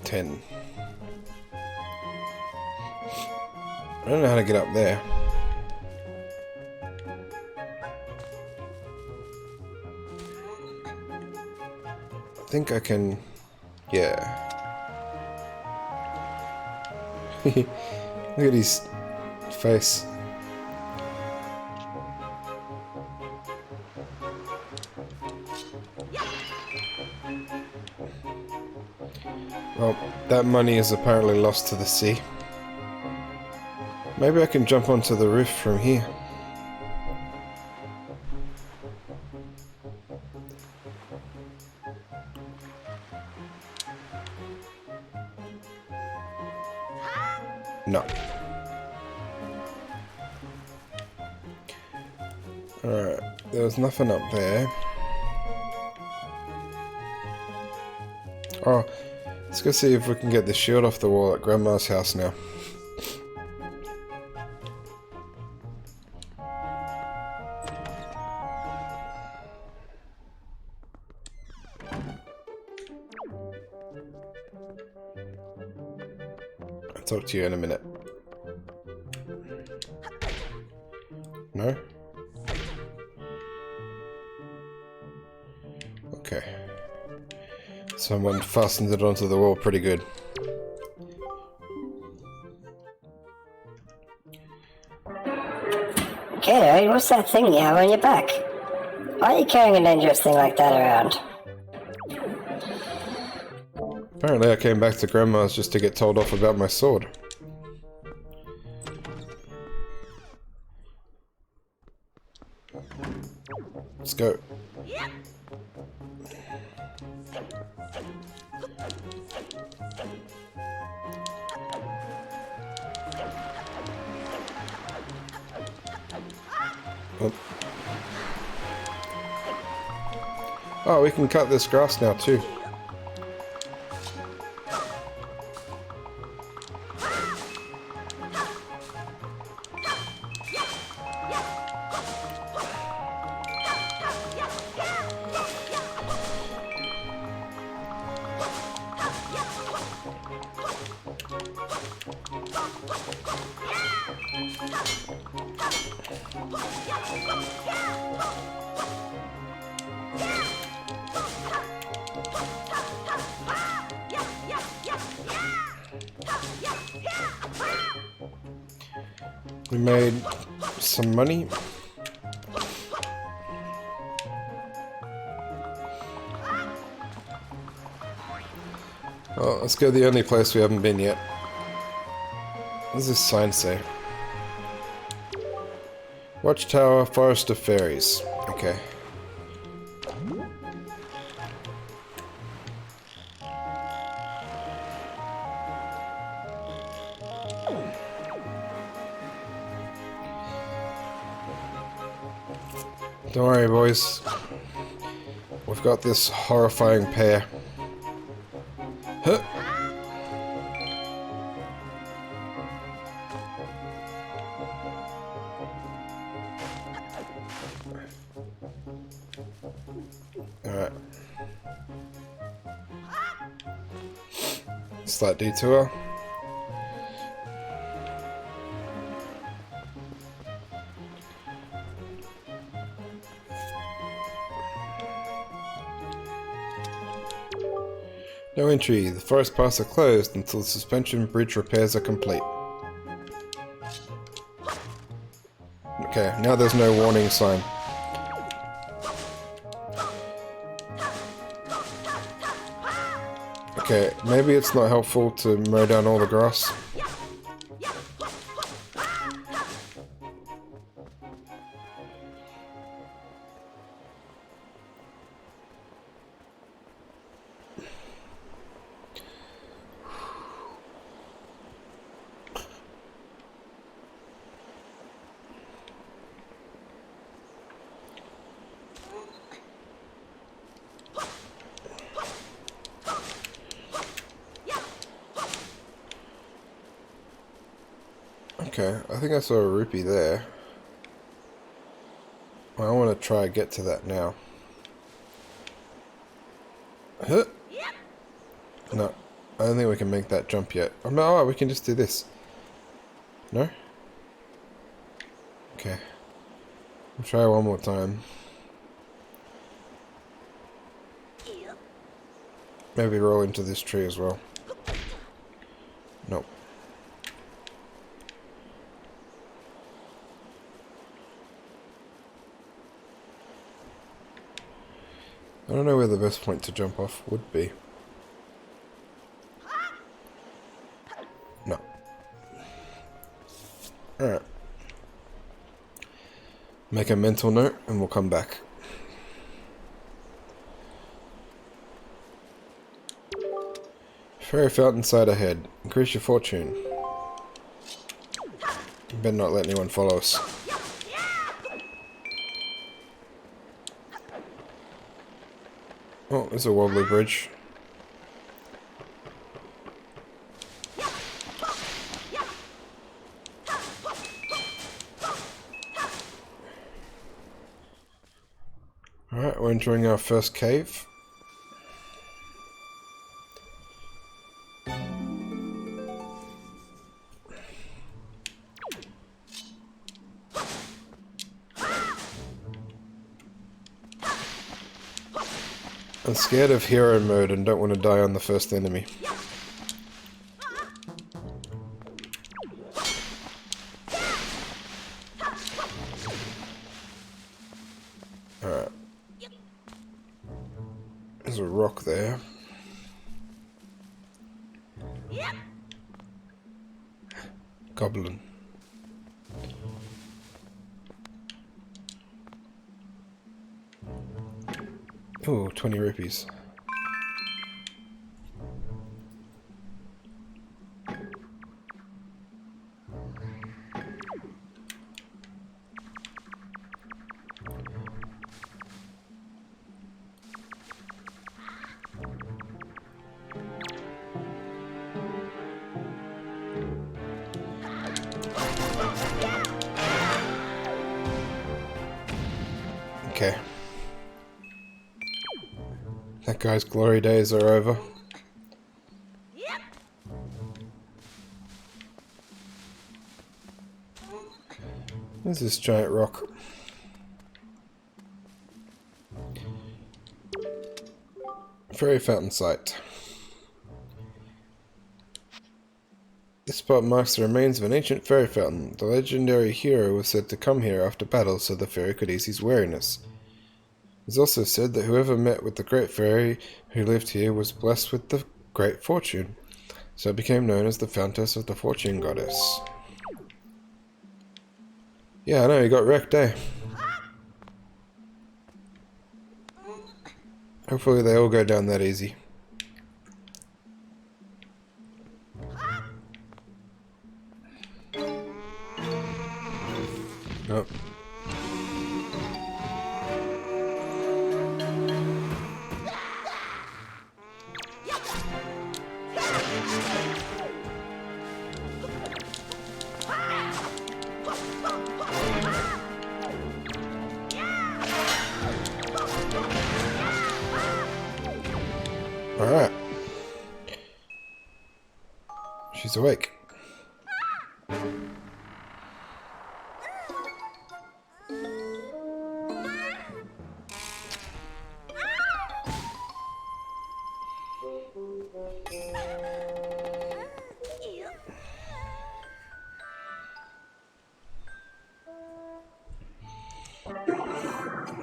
$10. I don't know how to get up there. I think I can... yeah. Look at his face. Well, that money is apparently lost to the sea. Maybe I can jump onto the roof from here. No. Alright, there was nothing up there. Oh, let's go see if we can get the shield off the wall at Grandma's house now. I'll talk to you in a minute. No? Okay. Someone fastened it onto the wall pretty good. Gatorade, what's that thing you have on your back? Why are you carrying a dangerous thing like that around? Apparently I came back to Grandma's just to get told off about my sword. Let's go. Oh, we can cut this grass now too. We made some money. Well, let's go to the only place we haven't been yet. What does this sign say? Watchtower, Forest of Fairies. Okay. Don't worry, boys. We've got this horrifying pair. Huh. Alright. Slight detour. No entry. The forest paths are closed until the suspension bridge repairs are complete. Okay, now there's no warning sign. Okay, maybe it's not helpful to mow down all the grass. Okay, I think I saw a rupee there. I want to try and get to that now. Huh? No, I don't think we can make that jump yet. Oh no, we can just do this. No? Okay. I'll try one more time. Maybe roll into this tree as well. Nope. I don't know where the best point to jump off would be. No. Alright. Make a mental note and we'll come back. Fairy fountain side ahead. Increase your fortune. You better not let anyone follow us. Oh, there's a wobbly bridge. Alright, we're entering our first cave. I'm scared of hero mode and don't want to die on the first enemy. Alright. There's a rock there. Goblin. Ooh, 20 rupees. Okay. That guy's glory days are over. There's this giant rock. Fairy fountain site. This spot marks the remains of an ancient fairy fountain. The legendary hero was said to come here after battle so the fairy could ease his weariness. It is also said that whoever met with the great fairy who lived here was blessed with the great fortune, so it became known as the Fountainess of the Fortune Goddess. Yeah, I know, he got wrecked, eh? Hopefully they all go down that easy. Nope. Alright. She's awake.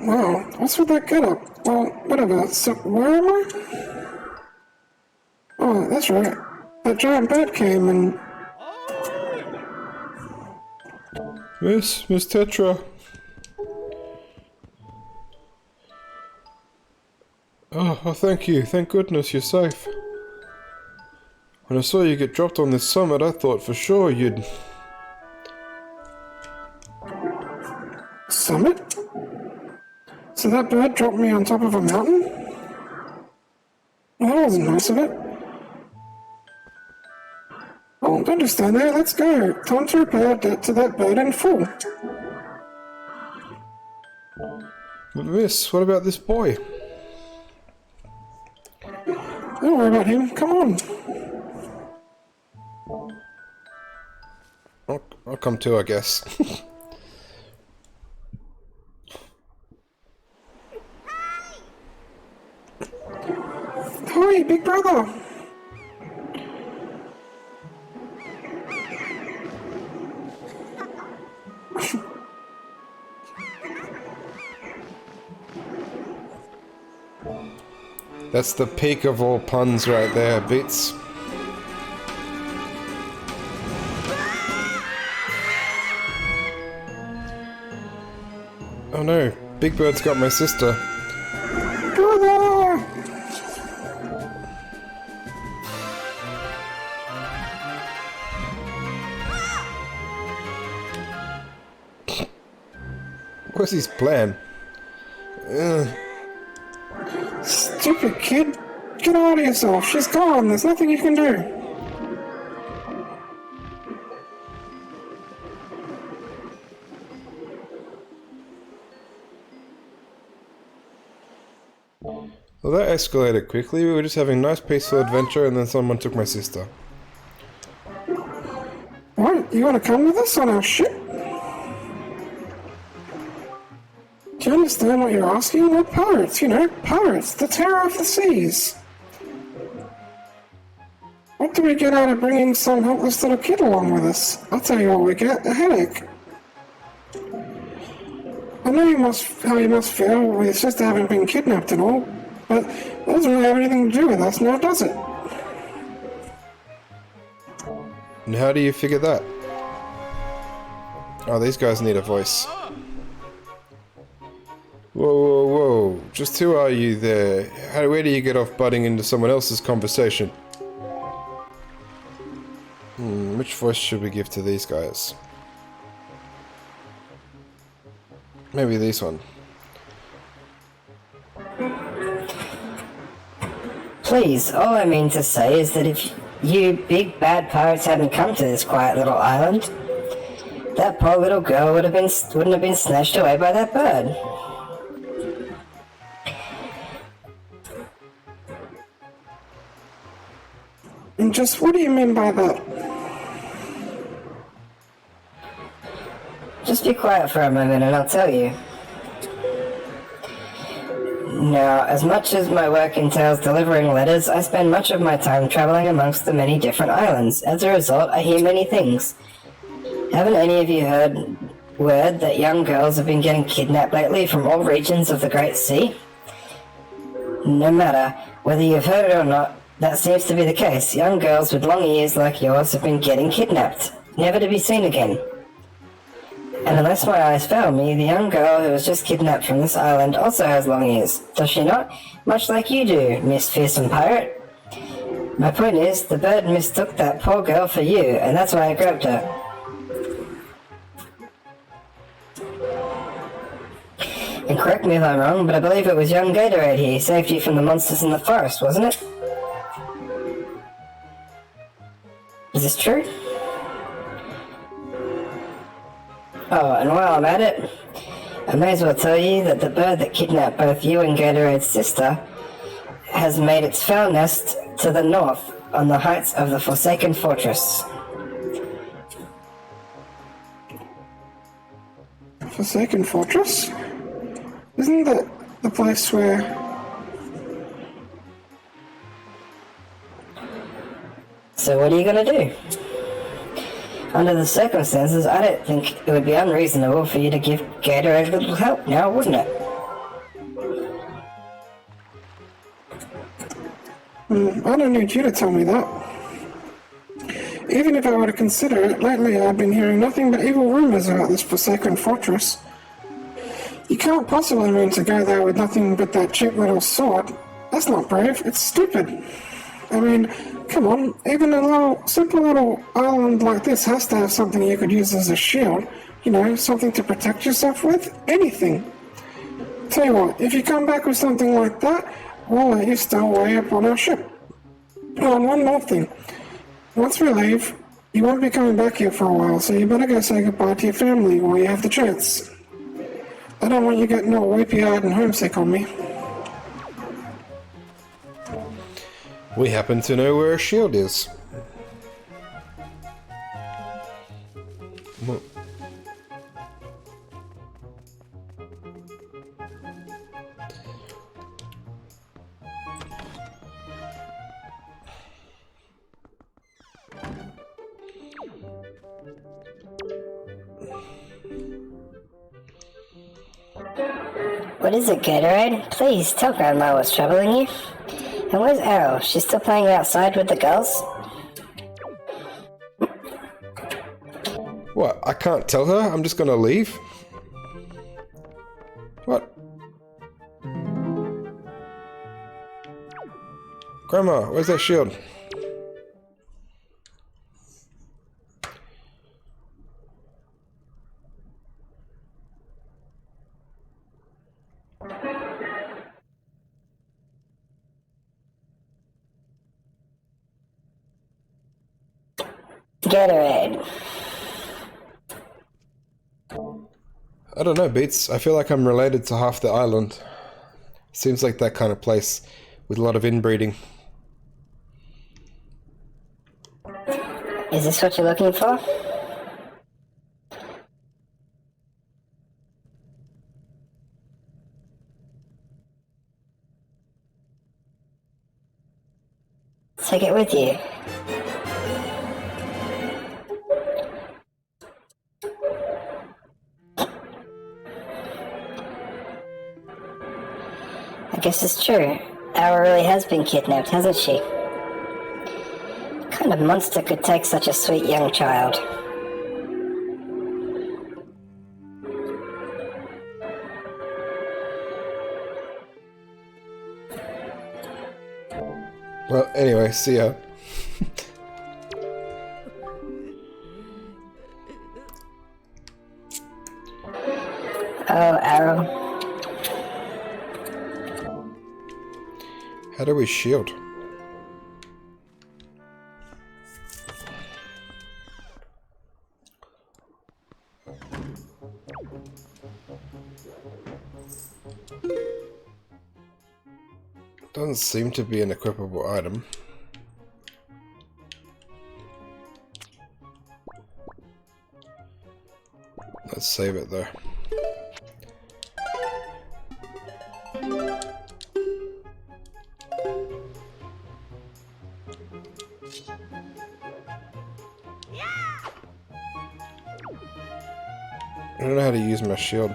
Wow, what's with that getup? Well, whatever. So, where am I? Oh, that's right. That giant bird came and... Miss Tetra. Oh, thank you. Thank goodness you're safe. When I saw you get dropped on this summit, I thought for sure you'd... Summit? So that bird dropped me on top of a mountain? Well, that wasn't nice of it. Oh, don't just stand there, let's go. Time to repay our debt to that bird in full. But miss, what about this boy? Don't worry about him, come on. I'll come too, I guess. Hi, big brother. That's the peak of all puns right there, Beats. Oh no, Big Bird's got my sister. Brother! What's his plan? Stupid kid. Get out of yourself. She's gone. There's nothing you can do. Well, that escalated quickly. We were just having a nice peaceful adventure and then someone took my sister. What? You want to come with us on our ship? Do you understand what you're asking? We're pirates, you know, pirates, the terror of the seas. What do we get out of bringing some helpless little kid along with us? I'll tell you what we get, a headache. I know how you must feel with your sister having been kidnapped and all, but that doesn't really have anything to do with us now, does it? And how do you figure that? Oh, these guys need a voice. Whoa, whoa, whoa. Just who are you there? Where do you get off butting into someone else's conversation? Which voice should we give to these guys? Maybe this one. Please, all I mean to say is that if you big bad pirates hadn't come to this quiet little island, that poor little girl wouldn't have been snatched away by that bird. And just what do you mean by that? Just be quiet for a moment and I'll tell you. Now, as much as my work entails delivering letters, I spend much of my time traveling amongst the many different islands. As a result, I hear many things. Haven't any of you heard word that young girls have been getting kidnapped lately from all regions of the Great Sea? No matter whether you've heard it or not, that seems to be the case. Young girls with long ears like yours have been getting kidnapped, never to be seen again. And unless my eyes fail me, the young girl who was just kidnapped from this island also has long ears, does she not? Much like you do, Miss Fearsome Pirate. My point is, the bird mistook that poor girl for you, and that's why I grabbed her. And correct me if I'm wrong, but I believe it was young Gatorade here who saved you from the monsters in the forest, wasn't it? Is this true? Oh, and while I'm at it, I may as well tell you that the bird that kidnapped both you and Gatorade's sister has made its foul nest to the north on the heights of the Forsaken Fortress. Forsaken Fortress? Isn't that the place where... So what are you gonna do? Under the circumstances, I don't think it would be unreasonable for you to give Gatorade a little help now, wouldn't it? I don't need you to tell me that. Even if I were to consider it, lately I've been hearing nothing but evil rumors about this Forsaken Fortress. You can't possibly mean to go there with nothing but that cheap little sword. That's not brave, it's stupid. I mean, come on, even a simple little island like this has to have something you could use as a shield. You know, something to protect yourself with, anything. Tell you what, if you come back with something like that, we'll let you stow away up on our ship. Oh, and one more thing. Once we leave, you won't be coming back here for a while, so you better go say goodbye to your family while you have the chance. I don't want you getting all weepy-eyed and homesick on me. We happen to know where a shield is. What? What is it, Gatorade? Please, tell Grandma what's troubling you. And where's Arrow? She's still playing outside with the girls? What? I can't tell her? I'm just gonna leave? What? Grandma, where's that shield? Gatorade. I don't know, Beats. I feel like I'm related to half the island. Seems like that kind of place with a lot of inbreeding. Is this what you're looking for? Take it with you. I guess it's true. Aura really has been kidnapped, hasn't she? What kind of monster could take such a sweet young child? Well, anyway, see ya. Oh, Arrow. How do we shield? Doesn't seem to be an equipable item. Let's save it though. don't know how to use my shield.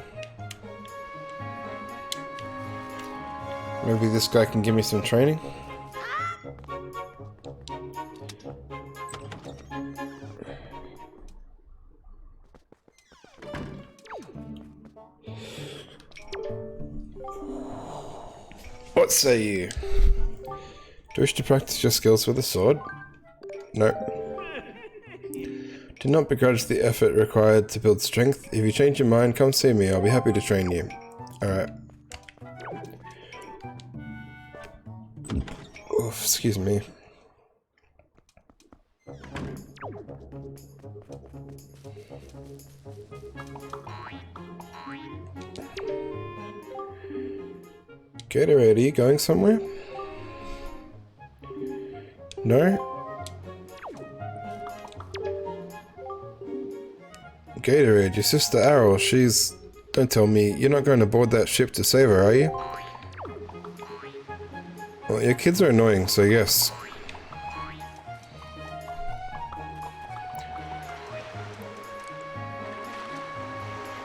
Maybe this guy can give me some training? What say you? Do you wish to practice your skills with a sword? No. Do not begrudge the effort required to build strength. If you change your mind, come see me. I'll be happy to train you. Alright. Oof, excuse me. Gatorade, are you going somewhere? No? Gatorade, your sister Arrow, she's... Don't tell me, you're not going to board that ship to save her, are you? Well, your kids are annoying, so yes.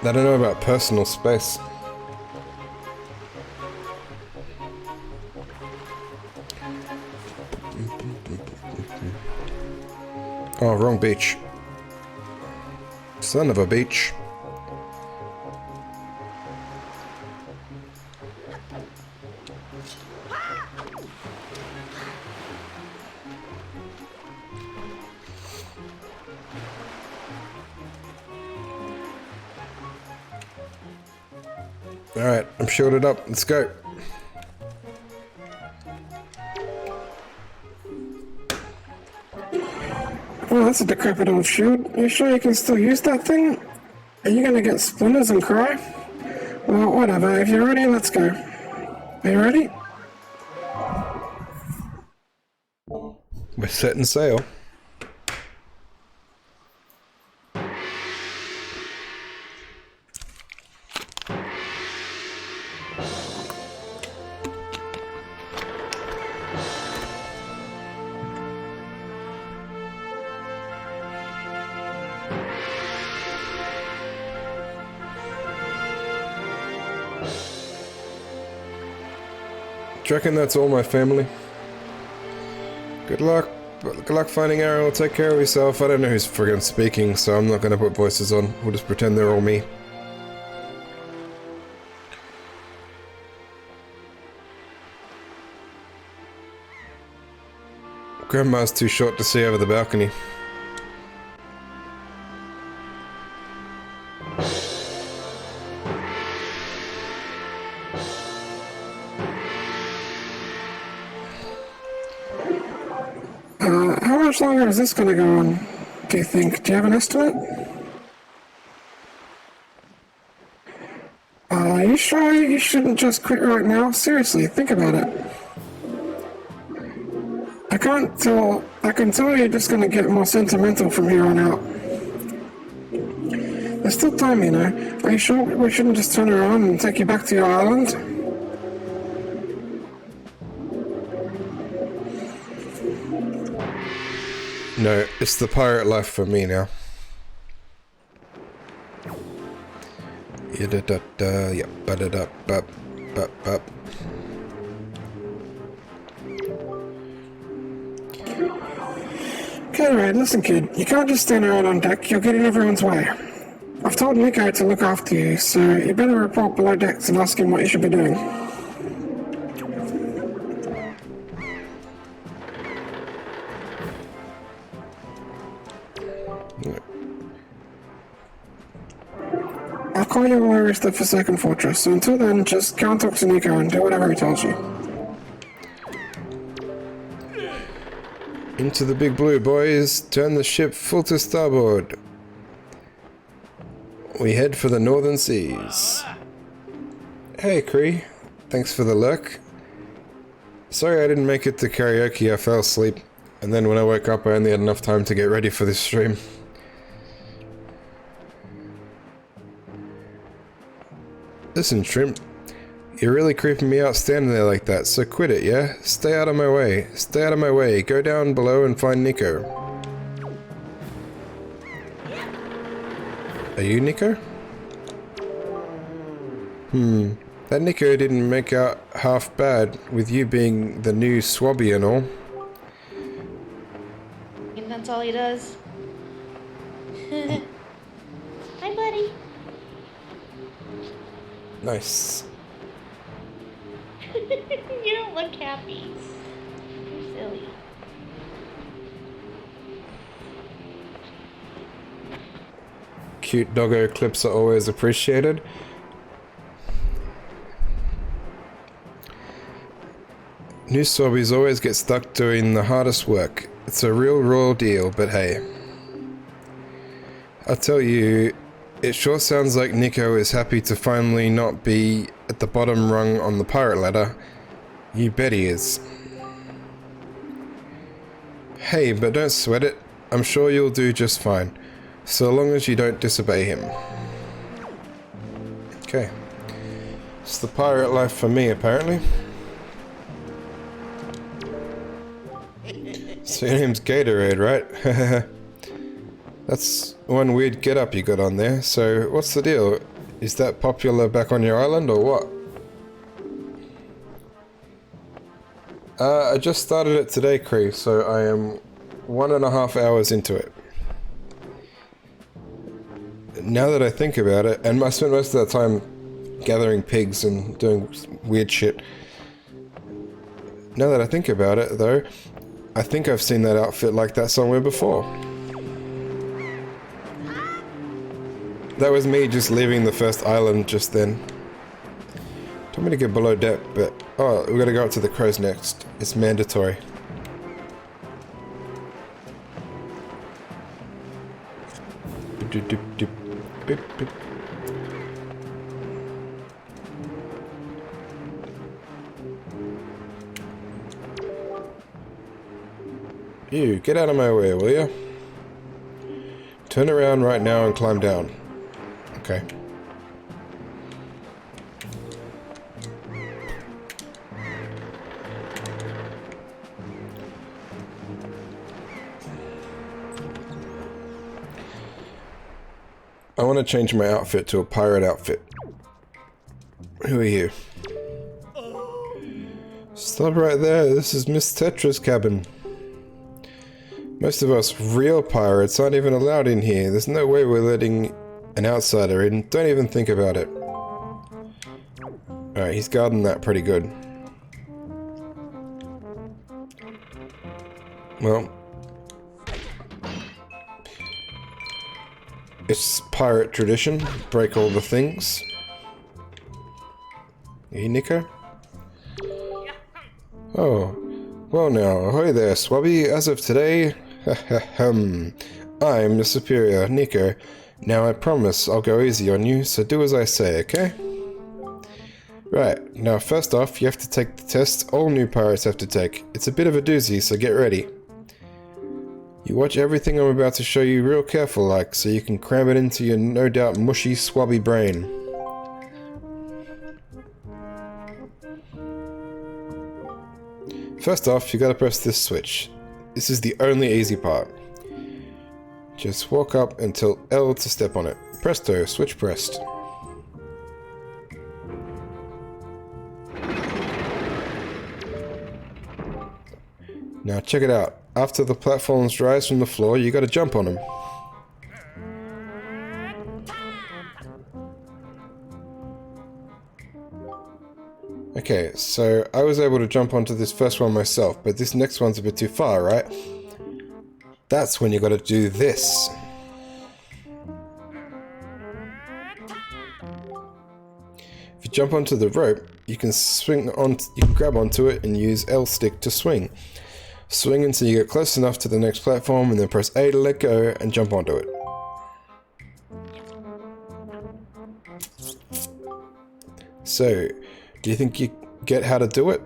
I don't know about personal space. Oh, wrong beach. Son of a beach. Alright, I'm shielded up. Let's go. Oh, that's a decrepit old shield. You sure you can still use that thing? Are you gonna get splinters and cry? Well, whatever. If you're ready, let's go. Are you ready? We're setting sail. Do you reckon that's all my family? Good luck. Good luck finding Arrow. Take care of yourself. I don't know who's friggin' speaking, so I'm not gonna put voices on. We'll just pretend they're all me. Grandma's too short to see over the balcony. How much longer is this gonna go on, do you think? Do you have an estimate? Are you sure you shouldn't just quit right now? Seriously, think about it. I can tell you're just gonna get more sentimental from here on out. There's still time, you know. Are you sure we shouldn't just turn around and take you back to your island? No, it's the pirate life for me now. Yeah, ba-da-da-bup, bup. Okay, right, listen kid, you can't just stand around on deck, you'll get in everyone's way. I've told Nico to look after you, so you better report below decks and ask him what you should be doing. I'll call you when we reach the Forsaken Fortress, so until then, just go and talk to Nico and do whatever he tells you. Into the big blue, boys. Turn the ship full to starboard. We head for the northern seas. Hey, Cree. Thanks for the lurk. Sorry I didn't make it to karaoke, I fell asleep. And then when I woke up, I only had enough time to get ready for this stream. Listen, Shrimp. You're really creeping me out standing there like that, so quit it, yeah? Stay out of my way. Stay out of my way. Go down below and find Nico. Are you Nico? That Nico didn't make out half bad with you being the new swabby and all. And that's all he does. Hi, buddy. Nice. You don't look happy. You're silly. Cute doggo clips are always appreciated. New swabbies always get stuck doing the hardest work. It's a real raw deal, but hey. I'll tell you, it sure sounds like Nico is happy to finally not be at the bottom rung on the pirate ladder. You bet he is. Hey, but don't sweat it. I'm sure you'll do just fine. So long as you don't disobey him. Okay. It's the pirate life for me, apparently. So your name's Gatorade, right? That's one weird get-up you got on there. So, what's the deal? Is that popular back on your island, or what? I just started it today, Cree, so I am 1.5 hours into it. Now that I think about it, and I spent most of that time gathering pigs and doing weird shit. Now that I think about it, though, I think I've seen that outfit like that somewhere before. That was me just leaving the first island just then. Told me to get below deck, but... Oh, we gotta go up to the crows next. It's mandatory. You, get out of my way, will you? Turn around right now and climb down. Okay. I want to change my outfit to a pirate outfit. Who are you? Stop right there. This is Miss Tetra's cabin. Most of us real pirates aren't even allowed in here. There's no way we're letting an outsider in. Don't even think about it. Alright, he's guarding that pretty good. Well. It's pirate tradition. Break all the things. Hey, Nico? Oh. Well now, ahoy there, Swabby. As of today... I'm the superior, Nico. Now I promise I'll go easy on you, so do as I say, okay? Right, now first off, you have to take the test all new pirates have to take. It's a bit of a doozy, so get ready. You watch everything I'm about to show you real careful like, so you can cram it into your no doubt mushy, swabby brain. First off, you gotta press this switch. This is the only easy part. Just walk up and tilt L to step on it. Presto, switch pressed. Now check it out. After the platforms rise from the floor, you gotta jump on them. Okay, so I was able to jump onto this first one myself, but this next one's a bit too far, right? That's when you gotta do this. If you jump onto the rope, you can grab onto it and use L stick to swing. Swing until you get close enough to the next platform and then press A to let go and jump onto it. So, do you think you get how to do it?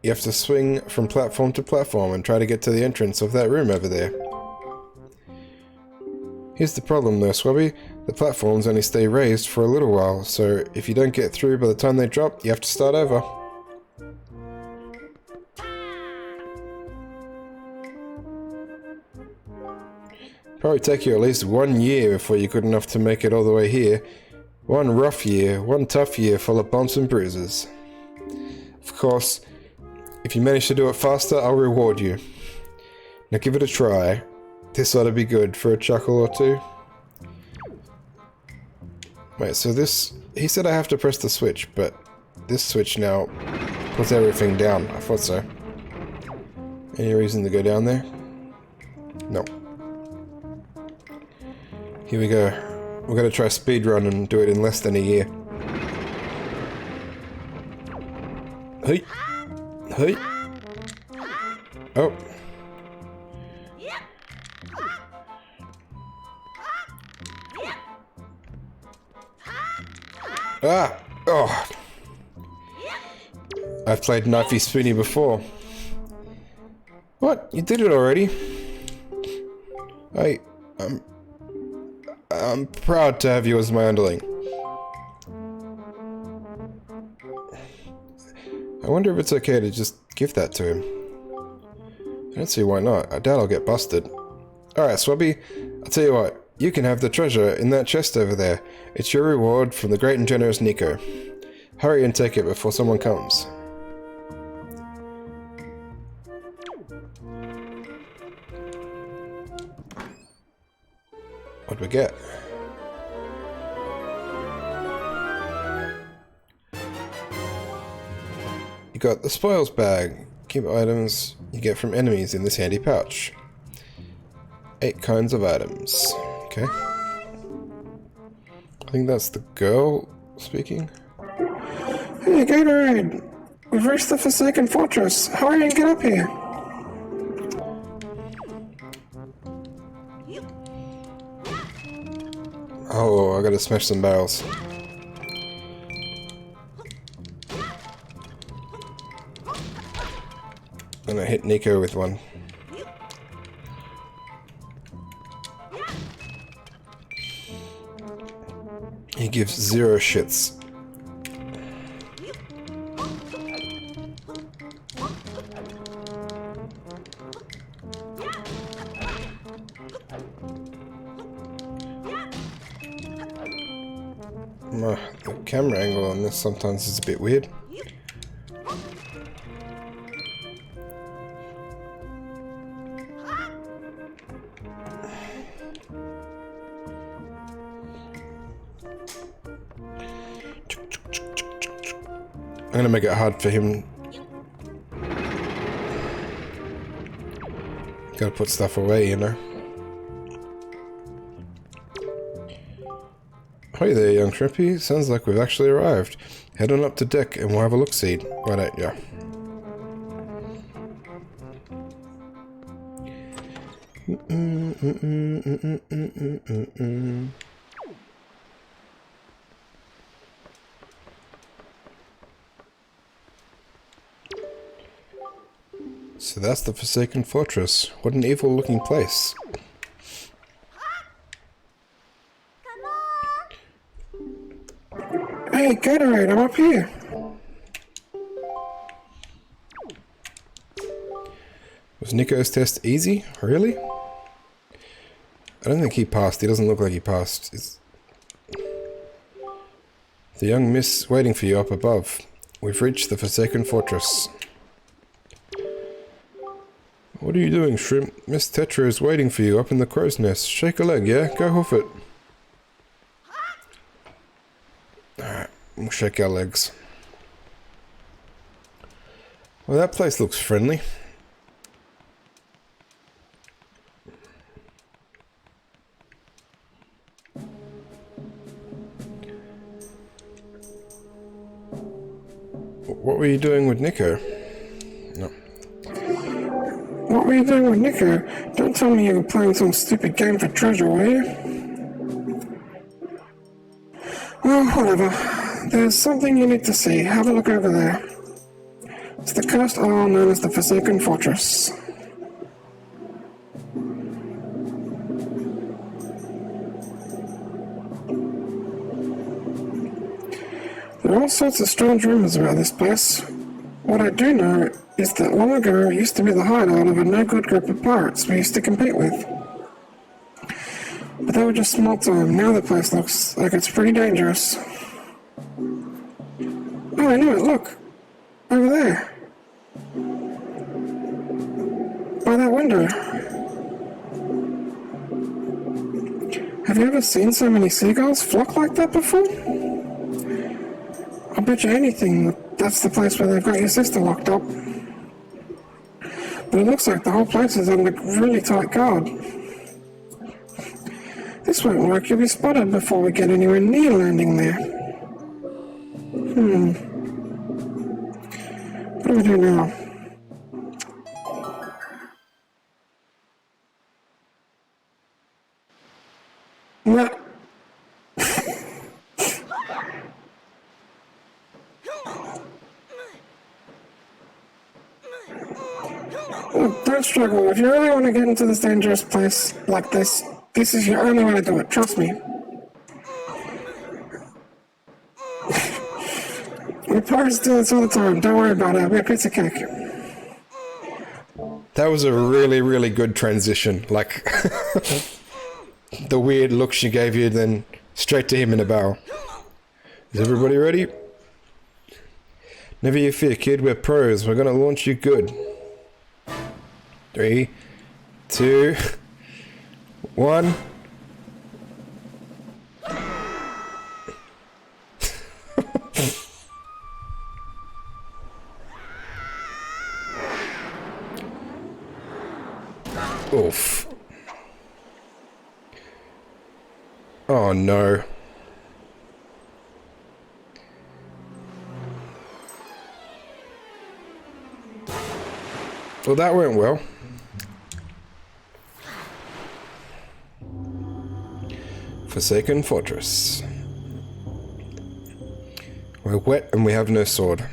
You have to swing from platform to platform and try to get to the entrance of that room over there. Here's the problem though, Swabby. The platforms only stay raised for a little while, so if you don't get through by the time they drop, you have to start over. Probably take you at least 1 year before you're good enough to make it all the way here. One rough year, one tough year full of bumps and bruises. Of course, if you manage to do it faster, I'll reward you. Now give it a try. This ought to be good for a chuckle or two. Wait, so this... He said I have to press the switch, but this switch now puts everything down. I thought so. Any reason to go down there? No. Here we go. We're gonna try speedrun and do it in less than a year. Hey! Hey! Oh! Ah! Oh! I've played Knifey Spoony before. What? You did it already? I'm proud to have you as my underling. I wonder if it's okay to just give that to him. I don't see why not. I doubt I'll get busted. Alright, Swabby, I'll tell you what. You can have the treasure in that chest over there. It's your reward from the great and generous Nico. Hurry and take it before someone comes. What'd we get? You got the spoils bag. Keep items you get from enemies in this handy pouch. 8 kinds of items. Okay. I think that's the girl speaking. Hey, Gatorade! We've reached the Forsaken Fortress. Hurry and get up here. Oh, I gotta smash some barrels. And I hit Nico with one. He gives 0 shits. The camera angle on this sometimes is a bit weird. I'm gonna make it hard for him. Gotta put stuff away, you know. Hi there, young shrimpy. Sounds like we've actually arrived. Head on up to deck and we'll have a look-see. Why don't you? So that's the Forsaken Fortress. What an evil-looking place. Hey, Gatorade, I'm up here. Was Nico's test easy? Really? I don't think he passed. He doesn't look like he passed. The young miss waiting for you up above. We've reached the Forsaken Fortress. What are you doing, Shrimp? Miss Tetra is waiting for you up in the crow's nest. Shake a leg, yeah? Go hoof it. Alright, we'll shake our legs. Well, that place looks friendly. What were you doing with Nico? No. What were you doing with Nico? Don't tell me you were playing some stupid game for treasure, were you? Well, whatever. There's something you need to see. Have a look over there. It's the cursed isle known as the Forsaken Fortress. There are all sorts of strange rumors about this place. What I do know is that long ago it used to be the hideout of a no-good group of pirates we used to compete with. But But they were just small time. Now the place looks like it's pretty dangerous. Oh, I know it. Look. Over there. By that window. Have you ever seen so many seagulls flock like that before? I'll bet you anything that's the place where they've got your sister locked up. But it looks like the whole place is under really tight guard. This won't work. You'll be spotted before we get anywhere near landing there. What do we do now? No. Look, don't struggle. If you really want to get into this dangerous place like this, this is your only way to do it. Trust me. My parents do this all the time. Don't worry about it. I'll be a piece of cake. That was a really, really good transition. Like, the weird look she gave you, then straight to him in a barrel. Is everybody ready? Never you fear, kid. We're pros. We're gonna launch you good. 3, 2, 1. Oof. Oh no. Well, that went well. Forsaken Fortress. We're wet and we have no sword.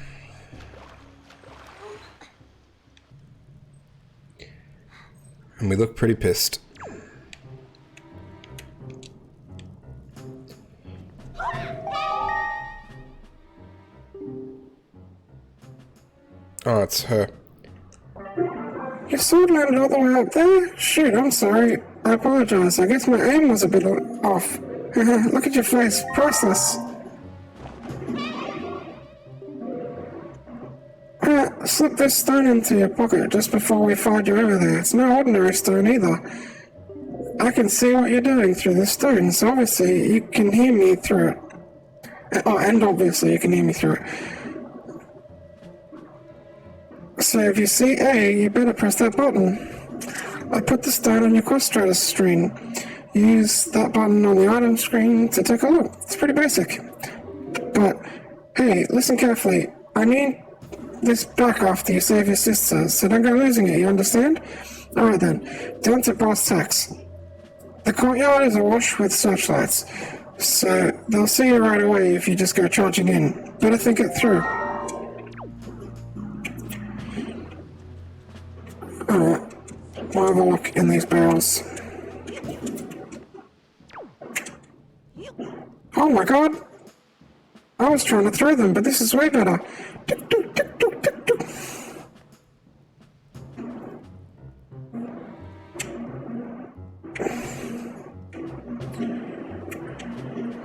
And we look pretty pissed. Oh, it's her. Your sword landed all the way up there? Shoot, I'm sorry. I apologize. I guess my aim was a bit off. Look at your face. Priceless. Slip this stone into your pocket just before we fired you over there. It's no ordinary stone either. I can see what you're doing through the stone, so obviously you can hear me through it. Oh, and obviously you can hear me through it. So if you see A, you better press that button. I put the stone on your quest status screen. Use that button on the item screen to take a look. It's pretty basic. But, hey, listen carefully. I need this back after you save your sister, so don't go losing it, you understand? Alright then, down to brass tacks. The courtyard is awash with searchlights, so they'll see you right away if you just go charging in. Better think it through. Alright, we'll have a look in these barrels. Oh my god! I was trying to throw them, but this is way better. Tick, tick, tick, tick, tick, tick.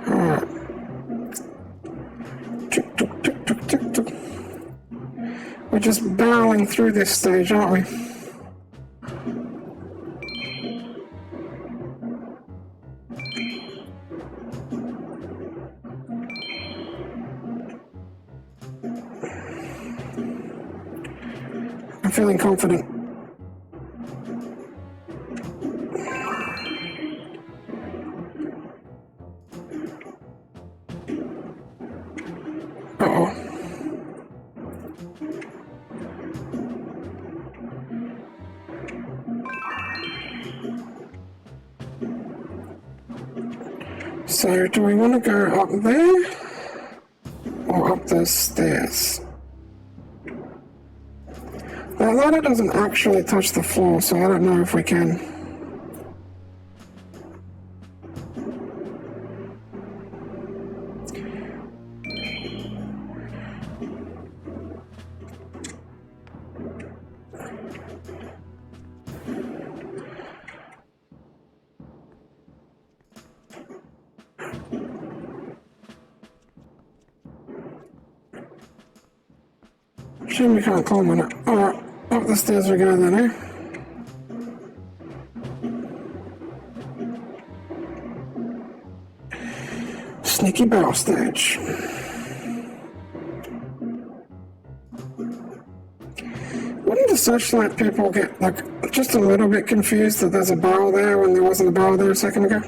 Alright. Tick, tick, tick, tick, tick, tick. We're just barreling through this stage, aren't we? I'm feeling confident. Uh-oh. So, do we want to go up there? Or up those stairs? That ladder doesn't actually touch the floor, so I don't know if we can. Shame we can't climb on it. Alright, up the stairs we go then, eh? Sneaky barrel stage. Wouldn't the searchlight people get, like, just a little bit confused that there's a barrel there when there wasn't a barrel there a second ago?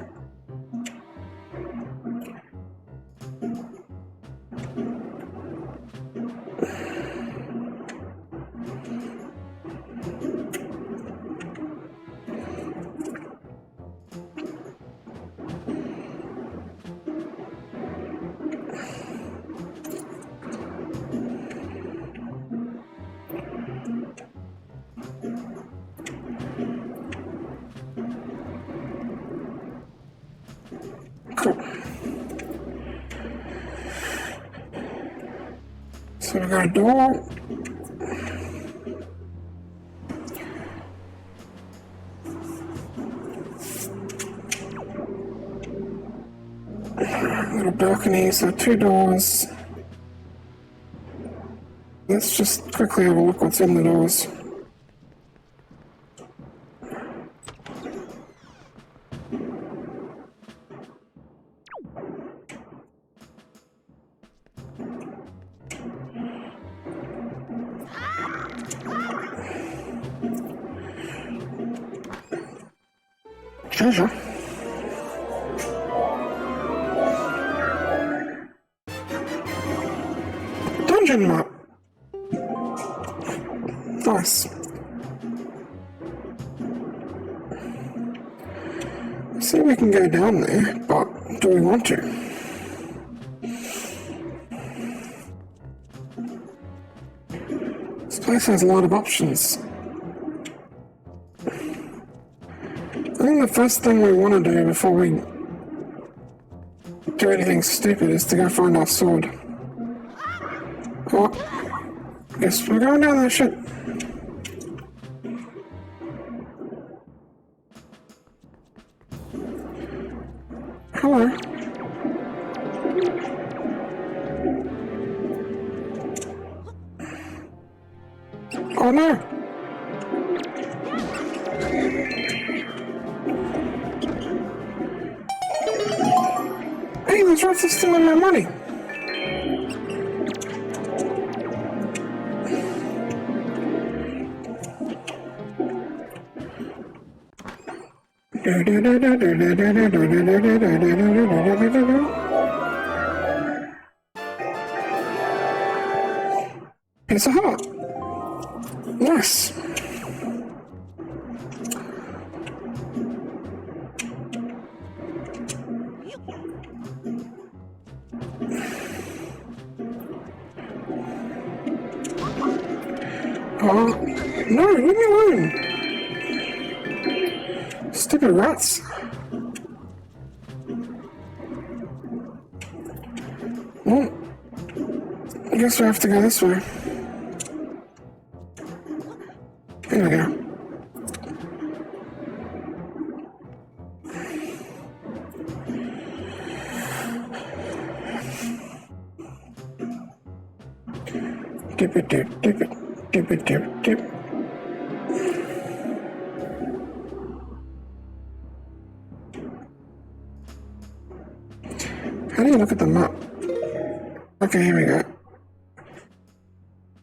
Cool. So we got a door. Little balcony, so 2 doors. Let's just quickly have a look what's in the doors. Treasure. Dungeon map. Nice. See, we can go down there, but do we want to? This place has a lot of options. I think the first thing we want to do before we do anything stupid is to go find our sword. Oh, guess we're going down that shit. Hello. Oh no! Hey, those rats are stealing my money. It's a heart. Nice. Oh, no, leave me alone. Stupid rats. Well, I guess we have to go this way. Here we go. Dip it, dip, dip it, dip it, dip, dip. How do you look at the map? Okay, here we go.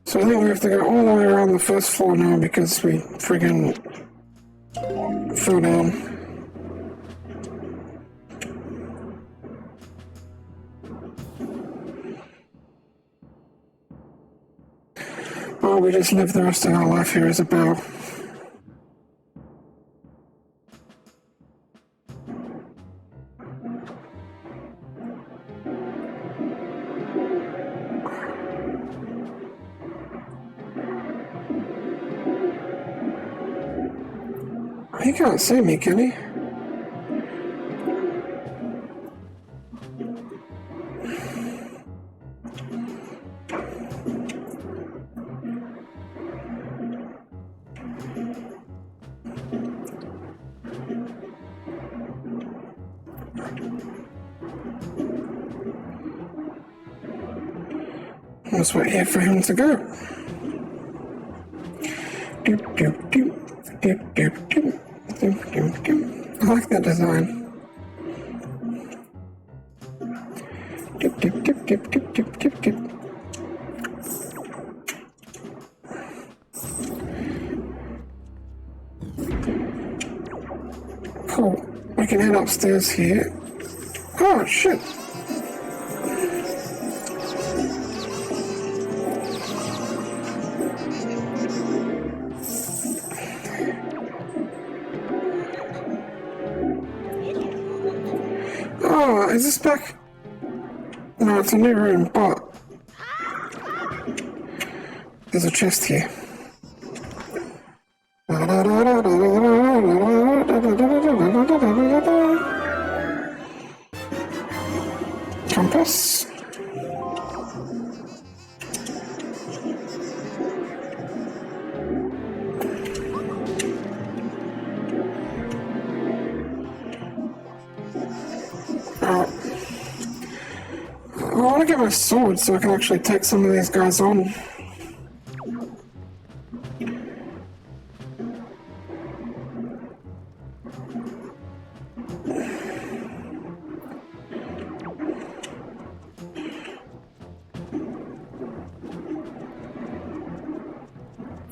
So I think we have to go all the way around the first floor now because we friggin' fell down. Or we just live the rest of our life here as a barrel. He can't see me, can he? Let's wait here for him to go. I like that design. Cool. We can head upstairs here. Oh, shit. Oh, is this back? No, it's a new room, but there's a chest here. Compass. I want to get my sword so I can actually take some of these guys on.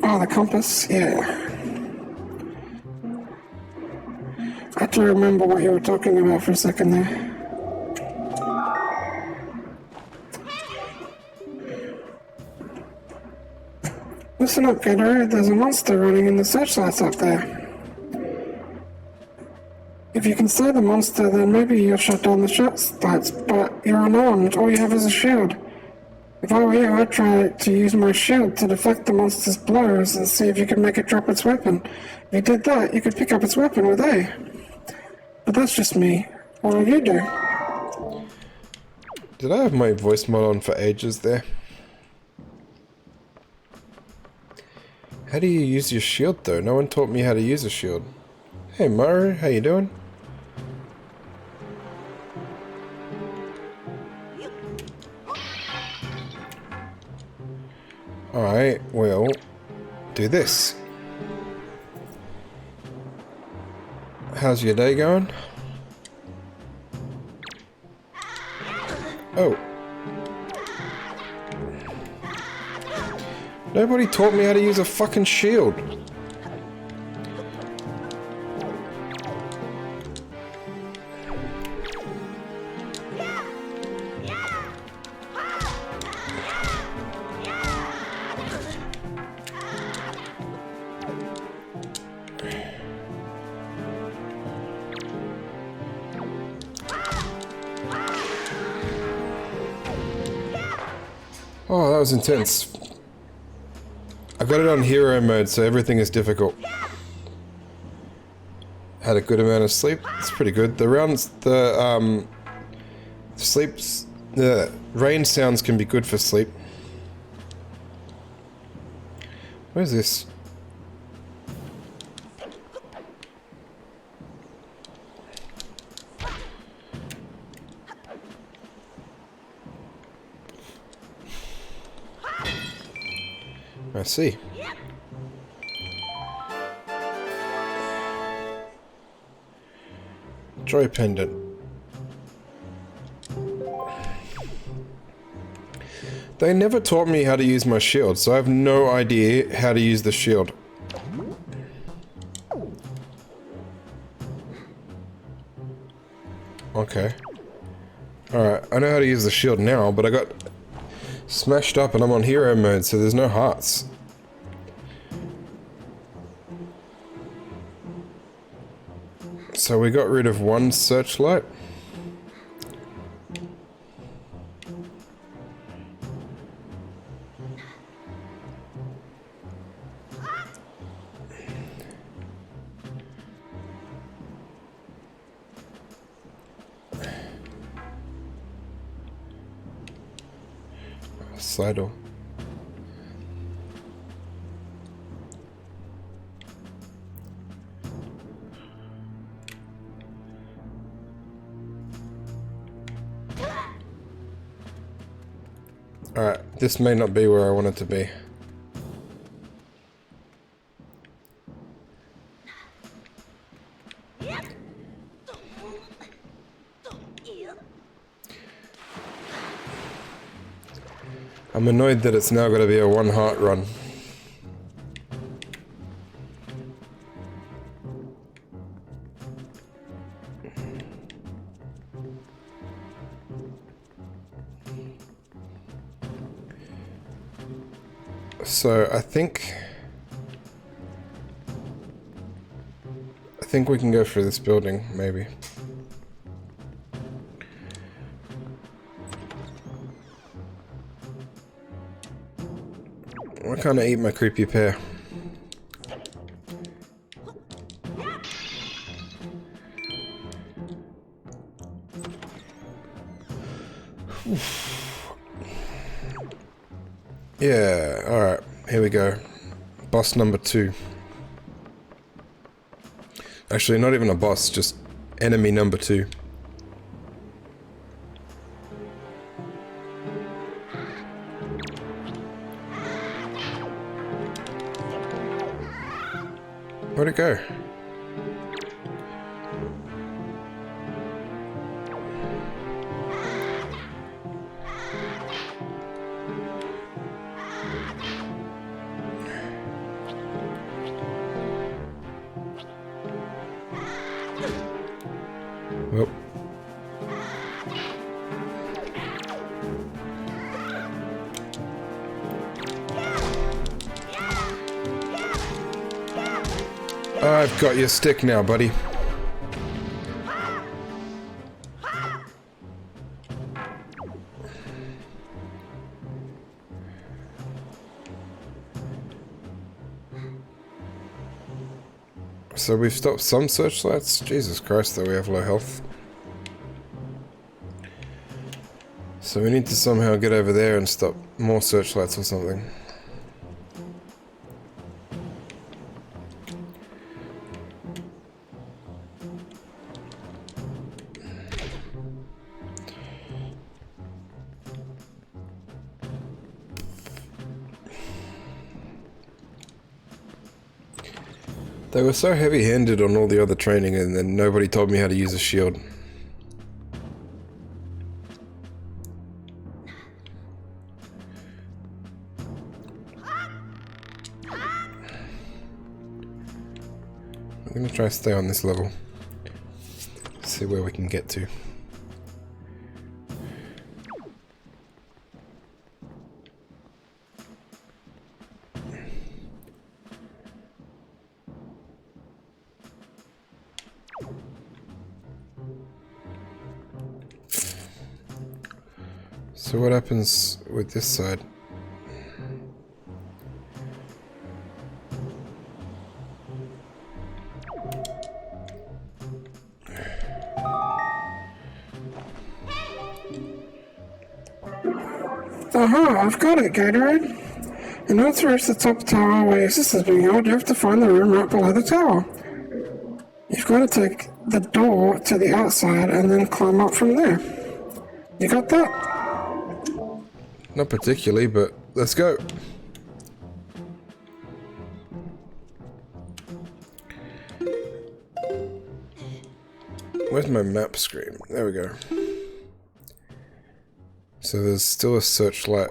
Oh, the compass, yeah. I have to remember what you were talking about for a second there. Listen up, Gatorade, there's a monster running in the searchlights up there. If you can see the monster, then maybe you'll shut down the searchlights, but you're unarmed, all you have is a shield. If I were you, I'd try to use my shield to deflect the monster's blows and see if you can make it drop its weapon. If you did that, you could pick up its weapon with A. But that's just me. What will you do? Did I have my voice mod on for ages there? How do you use your shield though? No one taught me how to use a shield. Hey Maru, how you doing? Alright, we'll do this. How's your day going? Oh. Nobody taught me how to use a fucking shield. Oh, that was intense. I got it on hero mode, so everything is difficult. Had a good amount of sleep. It's pretty good. The rain sounds can be good for sleep. Where's this? I see. Joy pendant. They never taught me how to use my shield, so I have no idea how to use the shield. Okay. Alright, I know how to use the shield now, but I got smashed up and I'm on hero mode, so there's no hearts. So we got rid of one searchlight. Slide door. Alright, this may not be where I want it to be. I'm annoyed that it's now got to be a one heart run. So I think we can go through this building, maybe. Why can't I eat my creepy pear? Yeah, alright, here we go. Boss number 2. Actually, not even a boss, just enemy number 2. Where'd it go? Well. I've got your stick now, buddy. So we've stopped some searchlights? Jesus Christ, though we have low health. So we need to somehow get over there and stop more searchlights or something. They were so heavy-handed on all the other training, and then nobody told me how to use a shield. I'm gonna try to stay on this level. See where we can get to. So what happens with this side? Aha, I've got it, Gatorade. In order to reach the top tower where your sister's being held, you have to find the room right below the tower. You've got to take the door to the outside and then climb up from there. You got that? Not particularly, but let's go. Where's my map screen? There we go. So there's still a searchlight.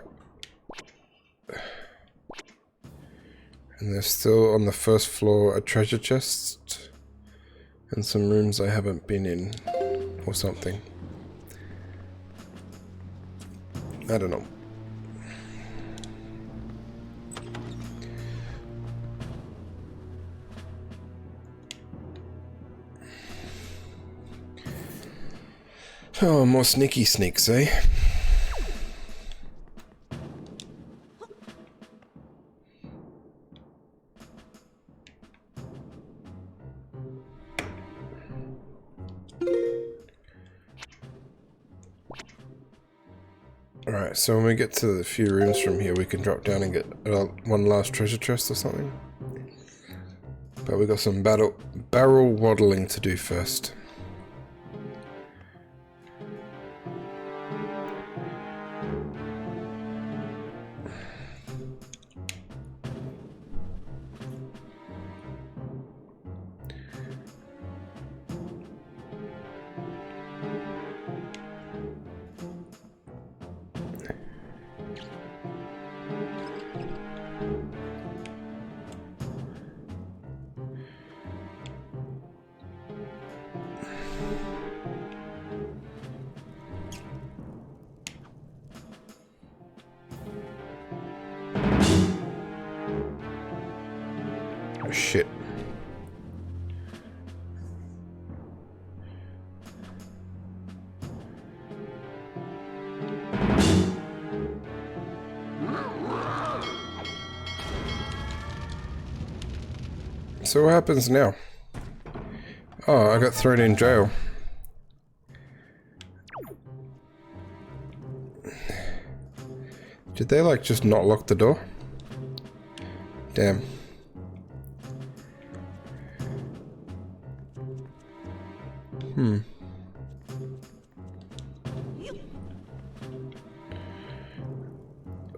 And there's still on the first floor a treasure chest. And some rooms I haven't been in. Or something. I don't know. Oh, more sneaky sneaks, eh? Alright, so when we get to the few rooms from here, we can drop down and get one last treasure chest or something. But we got some barrel waddling to do first. Shit. So what happens now? Oh, I got thrown in jail. Did they like just not lock the door? Damn.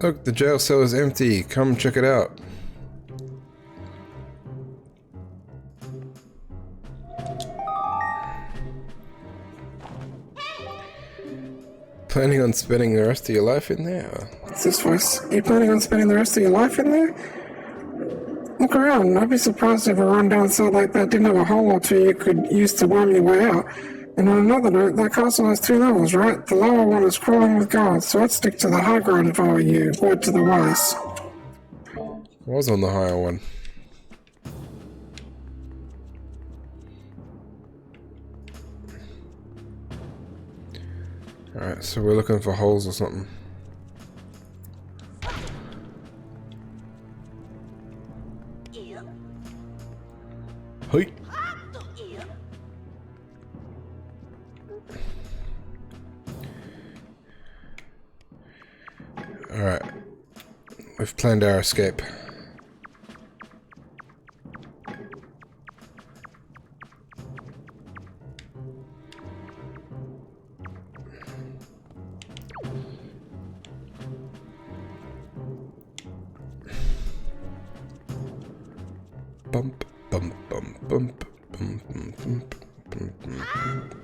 Look, the jail cell is empty. Come check it out. Planning on spending the rest of your life in there? What's this voice? Are you planning on spending the rest of your life in there? Look around. I'd be surprised if a rundown cell like that didn't have a hole or two you could use to worm your way out. And on another note, that castle has 2 levels, right? The lower one is crawling with guards, so I'd stick to the high ground if I were you. Word to the wise. I was on the higher one. Alright, so we're looking for holes or something. Hey! Alright. We've planned our escape. Bump, bump, bump, bump, bump, bump, bump, bump.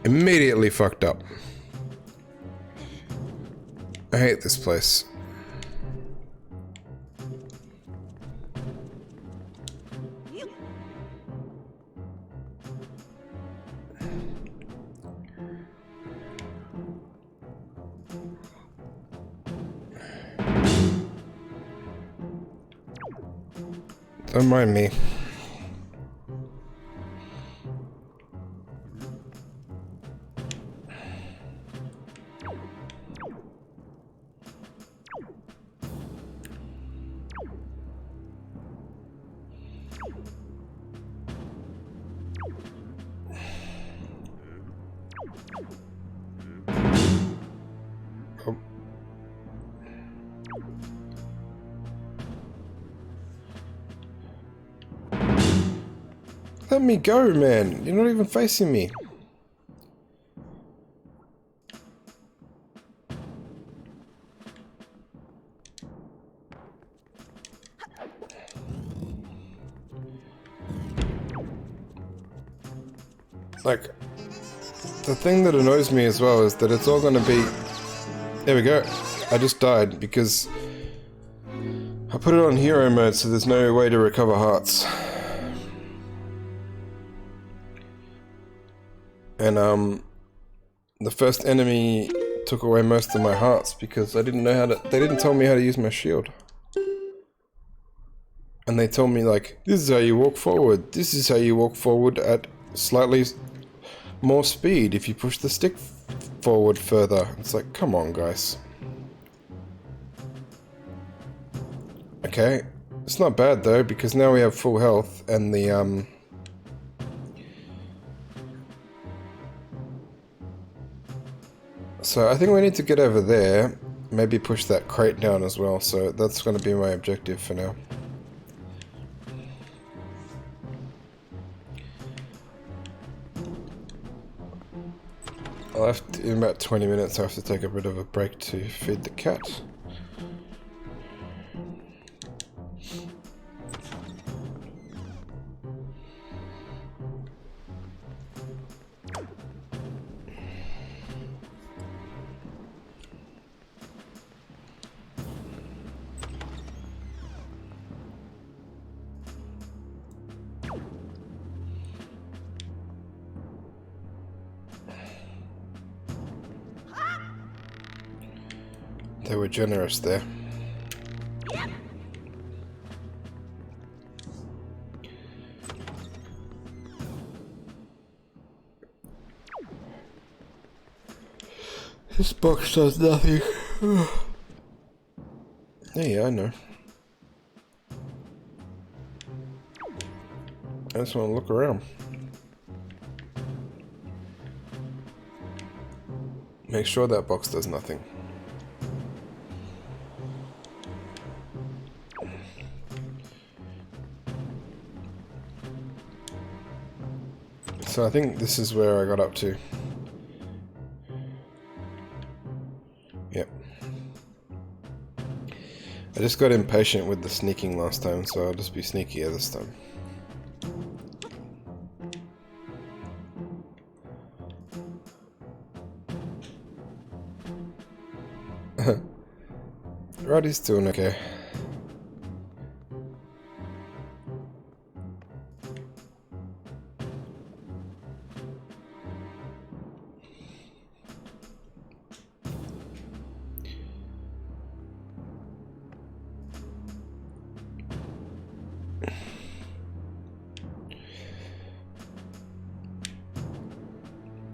Immediately fucked up. I hate this place. Don't mind me. Oh. Let me go, man. You're not even facing me. Like, the thing that annoys me as well is that it's all gonna be... There we go. I just died because I put it on hero mode, so there's no way to recover hearts. And the first enemy took away most of my hearts because I didn't know how to... They didn't tell me how to use my shield. And they told me like, this is how you walk forward. This is how you walk forward at slightly more speed if you push the stick forward further. It's like, come on, guys. Okay, it's not bad though, because now we have full health and the so I think we need to get over there, maybe push that crate down as well, so that's going to be my objective for now. I'll have to, in about 20 minutes I have to take a bit of a break to feed the cat. They were generous there. This box does nothing. Yeah, I know. I just want to look around. Make sure that box does nothing. So I think this is where I got up to. Yep. I just got impatient with the sneaking last time, so I'll just be sneakier this time. Roddy's doing okay.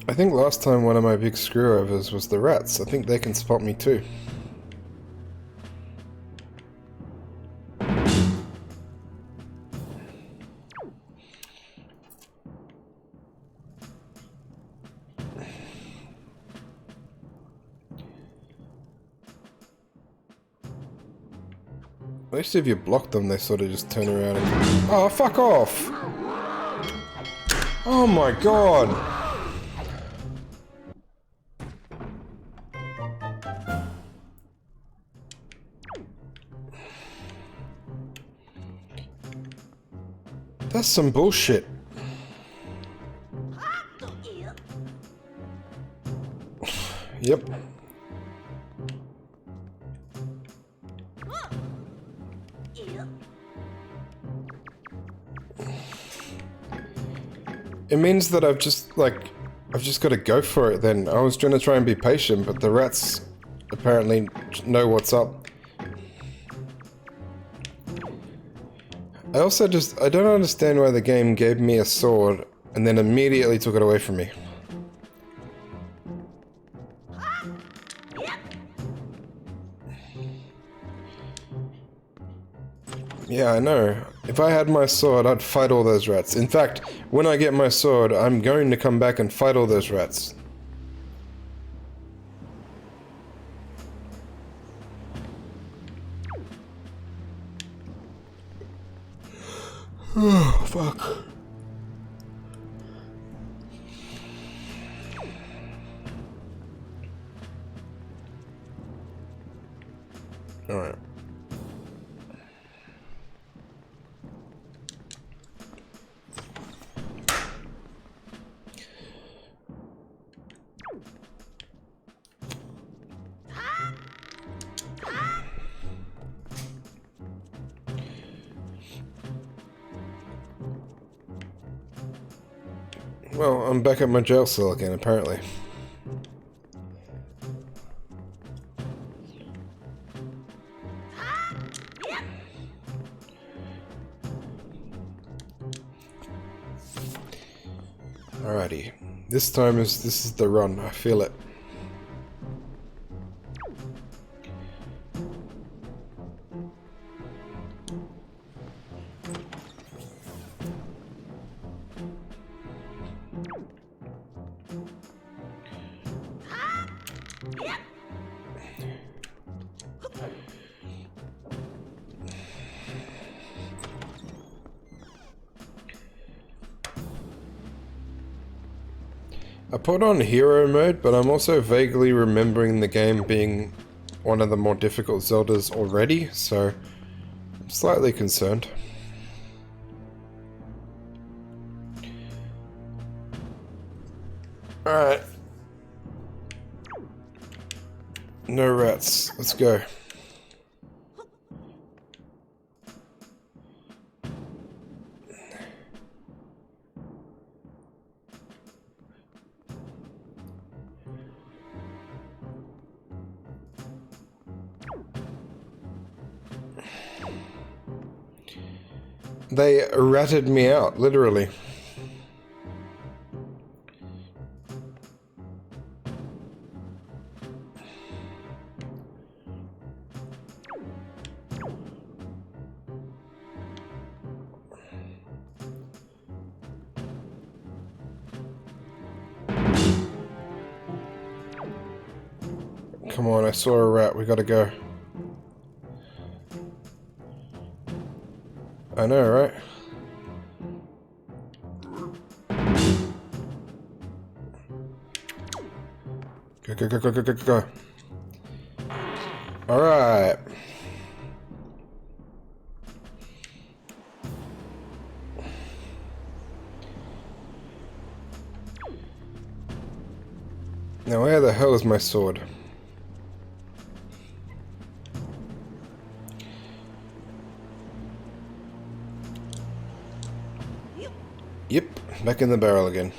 I think last time one of my big screw-overs was the rats. I think they can spot me too. At least if you block them, they sort of just turn around and... Oh, fuck off! Oh my god! That's some bullshit. Yep. It means that I've just got to go for it then. I was trying to try and be patient, but the rats apparently know what's up. I don't understand why the game gave me a sword and then immediately took it away from me. Yeah, I know. If I had my sword, I'd fight all those rats. In fact, when I get my sword, I'm going to come back and fight all those rats. Oh, fuck. Alright. Well, I'm back at my jail cell again, apparently. Alrighty. This is the run. I feel it. I put on hero mode, but I'm also vaguely remembering the game being one of the more difficult Zeldas already, so I'm slightly concerned. Alright. No rats. Let's go. They ratted me out, literally. Come on, I saw a rat. We gotta go. I know, right? Go, go, go, go, go, go, go. Alright. Now where the hell is my sword? Yep, back in the barrel again.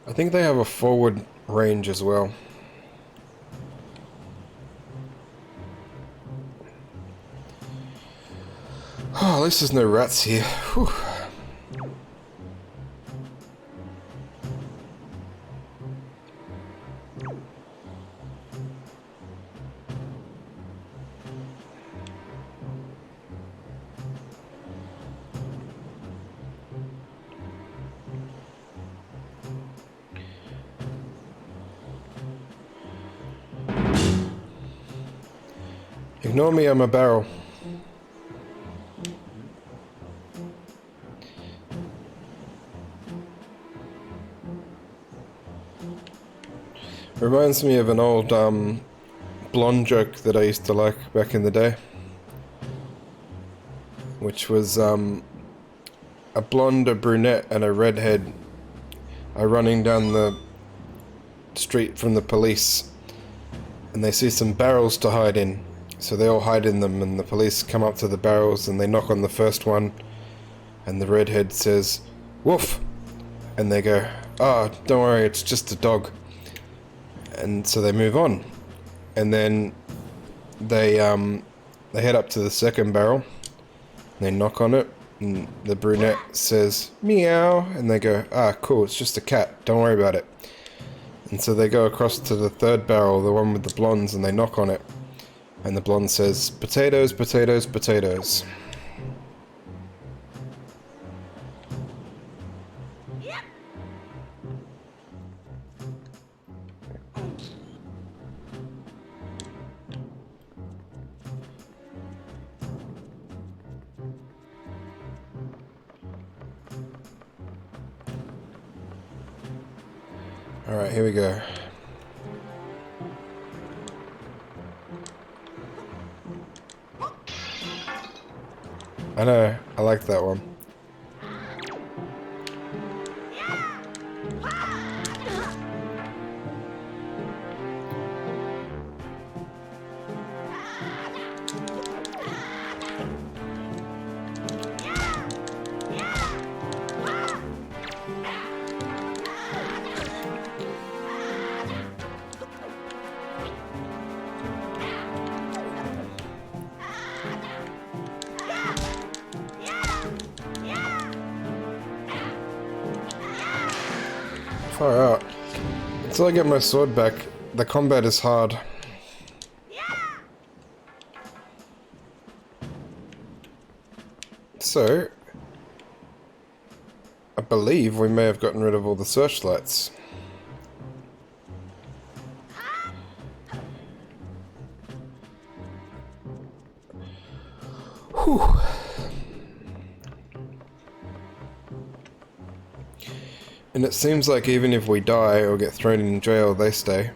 I think they have a forward range as well. Oh, at least there's no rats here. Whew. Ignore me, I'm a barrel. Reminds me of an old blonde joke that I used to like back in the day, which was a blonde, a brunette, and a redhead are running down the street from the police, and they see some barrels to hide in, so they all hide in them, and the police come up to the barrels and they knock on the first one, and the redhead says, "Woof," and they go, "Ah, oh, don't worry, it's just a dog." And so they move on, and then they head up to the second barrel. They knock on it, and the brunette says meow, and they go, "Ah, cool, it's just a cat. Don't worry about it." And so they go across to the third barrel, the one with the blondes, and they knock on it, and the blonde says, "Potatoes, potatoes, potatoes." Alright, here we go. I know, I like that one. Far out. Until I get my sword back, the combat is hard. So, I believe we may have gotten rid of all the searchlights. Whew. And it seems like even if we die or get thrown in jail, they stay.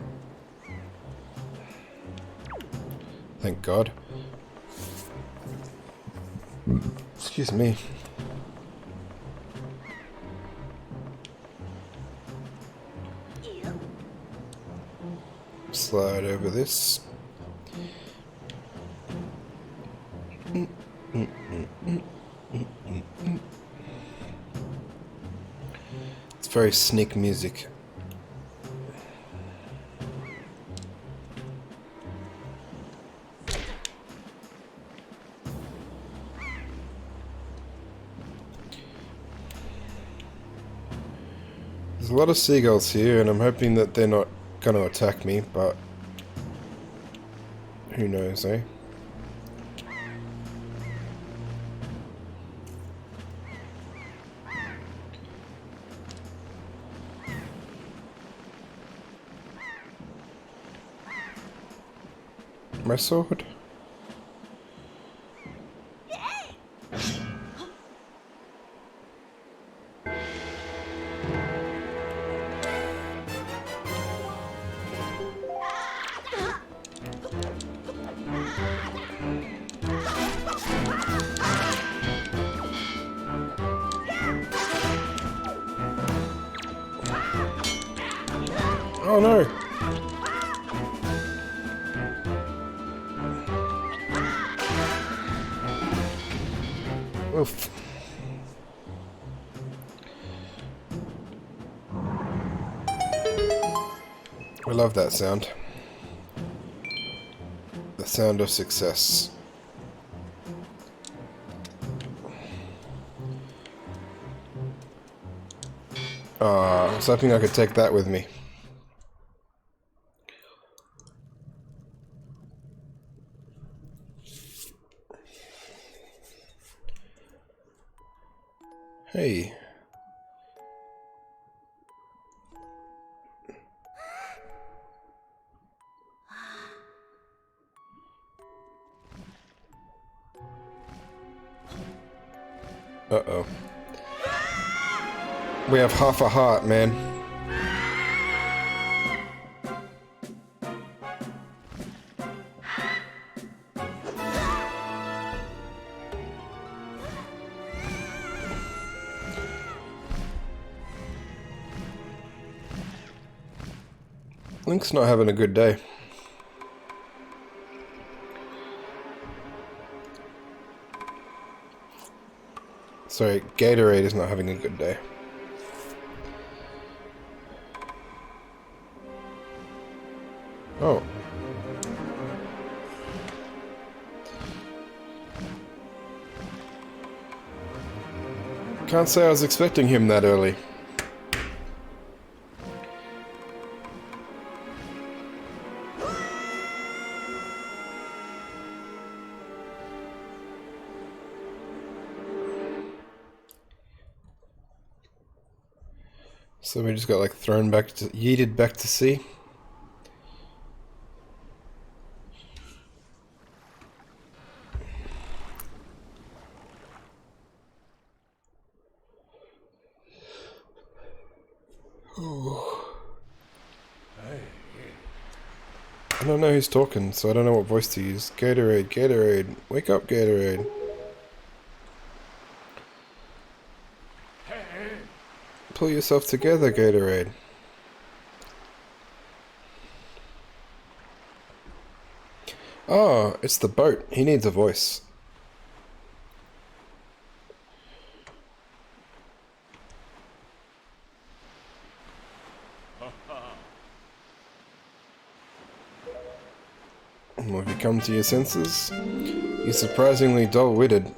Thank God. Excuse me. Slide over this. It's very sneak music. There's a lot of seagulls here, and I'm hoping that they're not going to attack me, but who knows, eh? my sword. Oh no! Oof. I love that sound. The sound of success. I was hoping I could take that with me. Hey. Uh-oh. We have half a heart, man. Link's not having a good day. Sorry, Gatorade is not having a good day. Oh. Can't say I was expecting him that early. So we just got like thrown back to, yeeted back to sea. I don't know who's talking, so I don't know what voice to use. Gatorade, Gatorade, wake up, Gatorade. Pull yourself together, Gatorade. Oh, it's the boat. He needs a voice. Well, have you come to your senses? You're surprisingly dull-witted.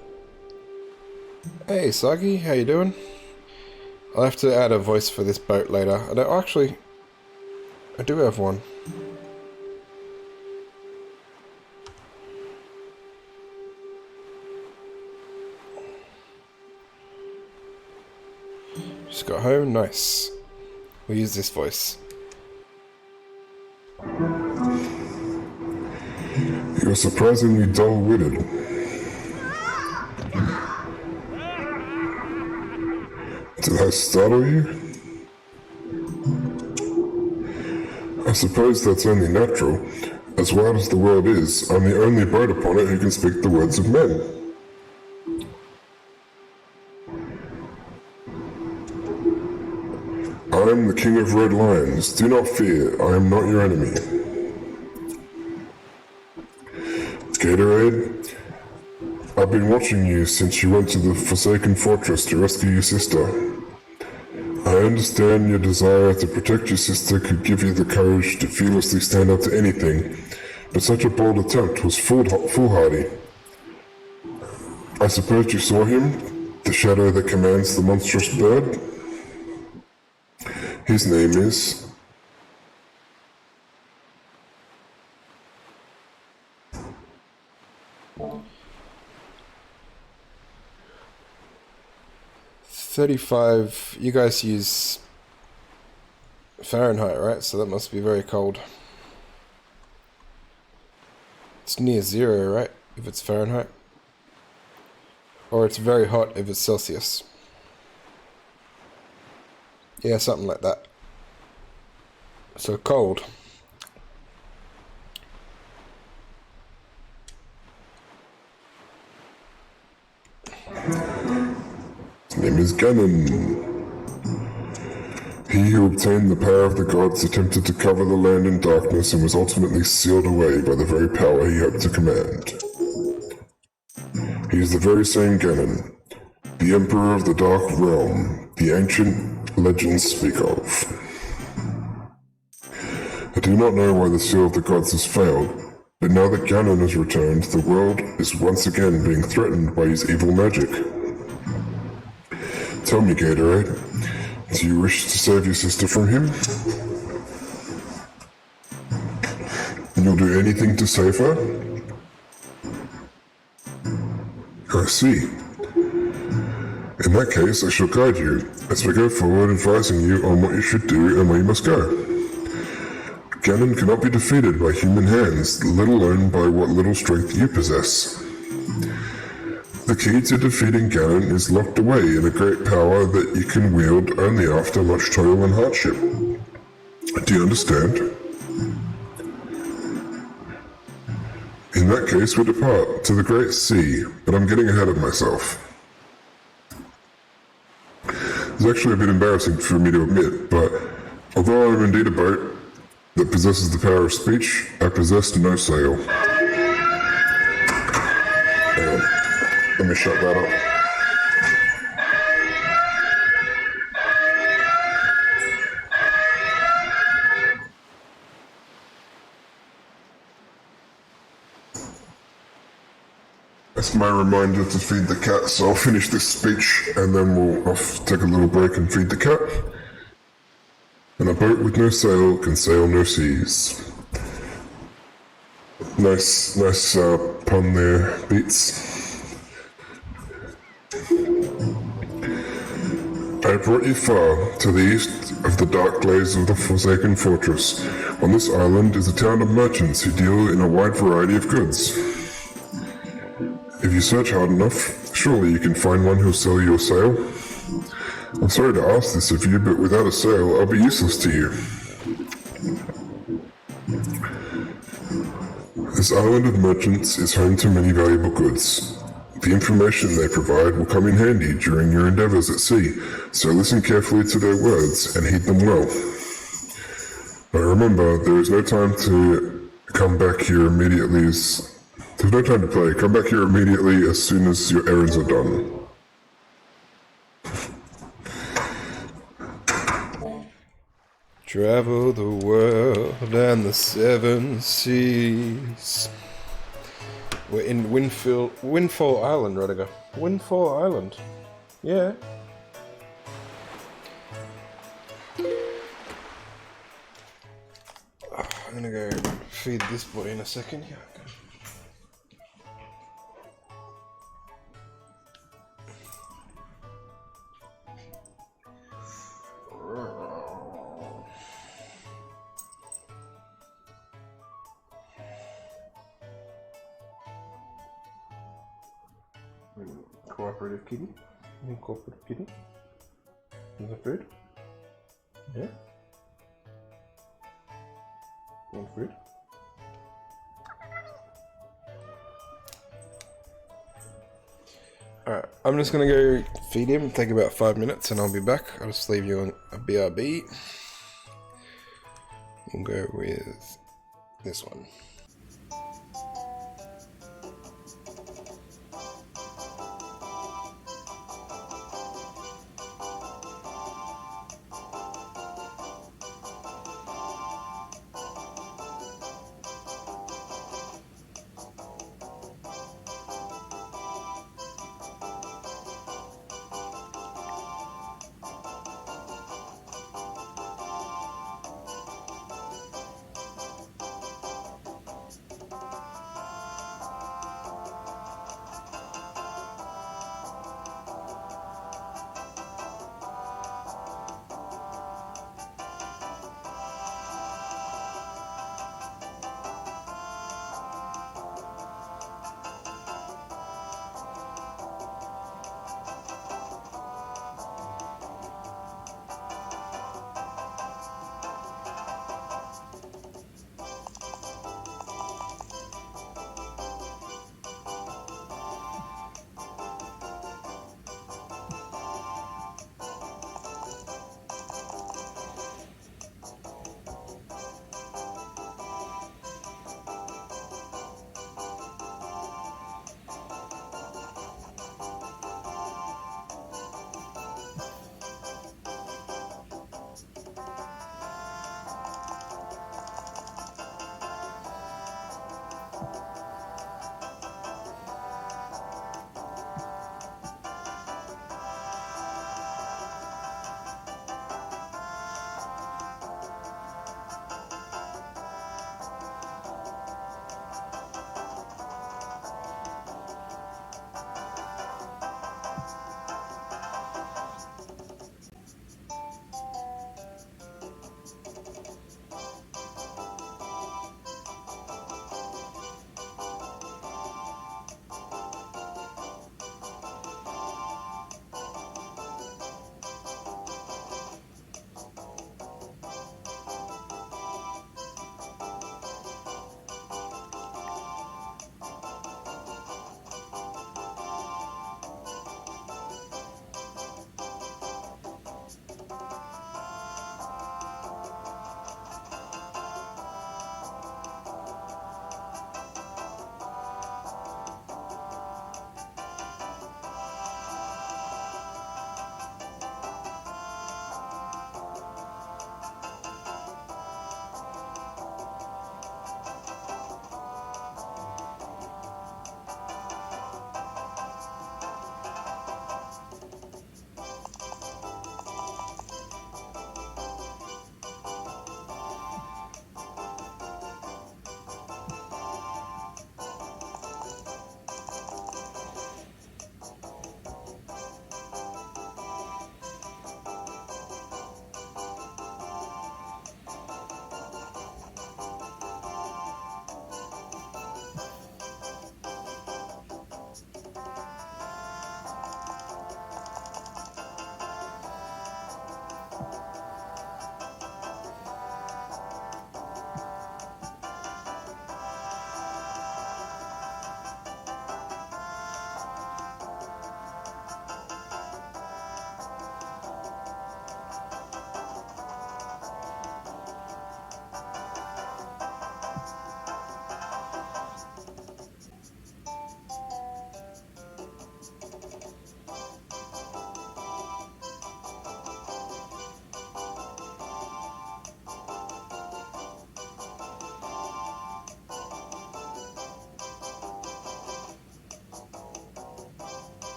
Hey, Sagi, how you doing? I'll have to add a voice for this boat later. I do have one. Just got home, nice. We'll use this voice. You're surprisingly dull-witted. Did I startle you? I suppose that's only natural. As wild as the world is, I'm the only boat upon it who can speak the words of men. I am the King of Red Lions. Do not fear, I am not your enemy. Gatorade, I've been watching you since you went to the Forsaken Fortress to rescue your sister. I understand your desire to protect your sister could give you the courage to fearlessly stand up to anything, but such a bold attempt was foolhardy. I suppose you saw him, the shadow that commands the monstrous bird? His name is... $35. You guys use Fahrenheit, right? So that must be very cold. It's near zero, right? If it's Fahrenheit. Or it's very hot if it's Celsius. Yeah, something like that. So cold. His name is Ganon. He who obtained the power of the gods attempted to cover the land in darkness and was ultimately sealed away by the very power he hoped to command. He is the very same Ganon, the Emperor of the Dark Realm the ancient legends speak of. I do not know why the seal of the gods has failed, but now that Ganon has returned, the world is once again being threatened by his evil magic. Tell me, Gatorade, do you wish to save your sister from him? And you'll do anything to save her? I see. In that case, I shall guide you, as we go forward advising you on what you should do and where you must go. Ganon cannot be defeated by human hands, let alone by what little strength you possess. The key to defeating Ganon is locked away in a great power that you can wield only after much toil and hardship. Do you understand? In that case, we depart to the Great Sea, but I'm getting ahead of myself. It's actually a bit embarrassing for me to admit, but although I'm indeed a boat that possesses the power of speech, I possess no sail. Hang on. Let me shut that up. That's my reminder to feed the cat, so I'll finish this speech and then we'll take a little break and feed the cat. And a boat with no sail can sail no seas. Nice pun there, Beats. I have brought you far to the east of the dark glades of the Forsaken Fortress. On this island is a town of merchants who deal in a wide variety of goods. If you search hard enough, surely you can find one who'll sell you a sail. I'm sorry to ask this of you, but without a sail, I'll be useless to you. This island of merchants is home to many valuable goods. The information they provide will come in handy during your endeavors at sea, so listen carefully to their words and heed them well. But remember, there is no time to come back here immediately There's no time to play. Come back here immediately as soon as your errands are done. Travel the world and the seven seas. We're in Windfall Island, Rodiger. Windfall Island. Yeah. I'm gonna go feed this boy in a second. Yeah. Cooperative kitty? Cooperative kitty? Is that food? Yeah? You want food? Alright, I'm just gonna go feed him, take about 5 minutes and I'll be back. I'll just leave you on a BRB. We'll go with this one.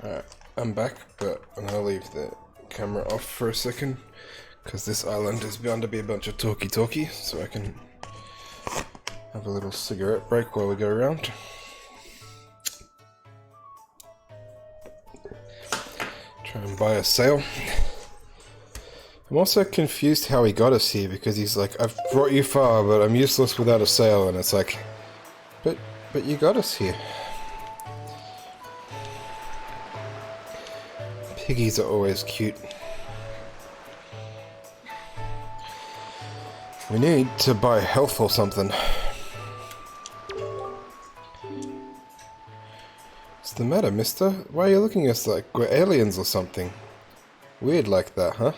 Alright, I'm back, but I'm gonna leave the camera off for a second, because this island is bound to be a bunch of talkie-talkie, so I can have a little cigarette break while we go around. Try and buy a sail. I'm also confused how he got us here, because he's like, I've brought you far, but I'm useless without a sail, and it's like, but you got us here. Piggies are always cute. We need to buy health or something. What's the matter, mister? Why are you looking at us like we're aliens or something? Weird like that, huh?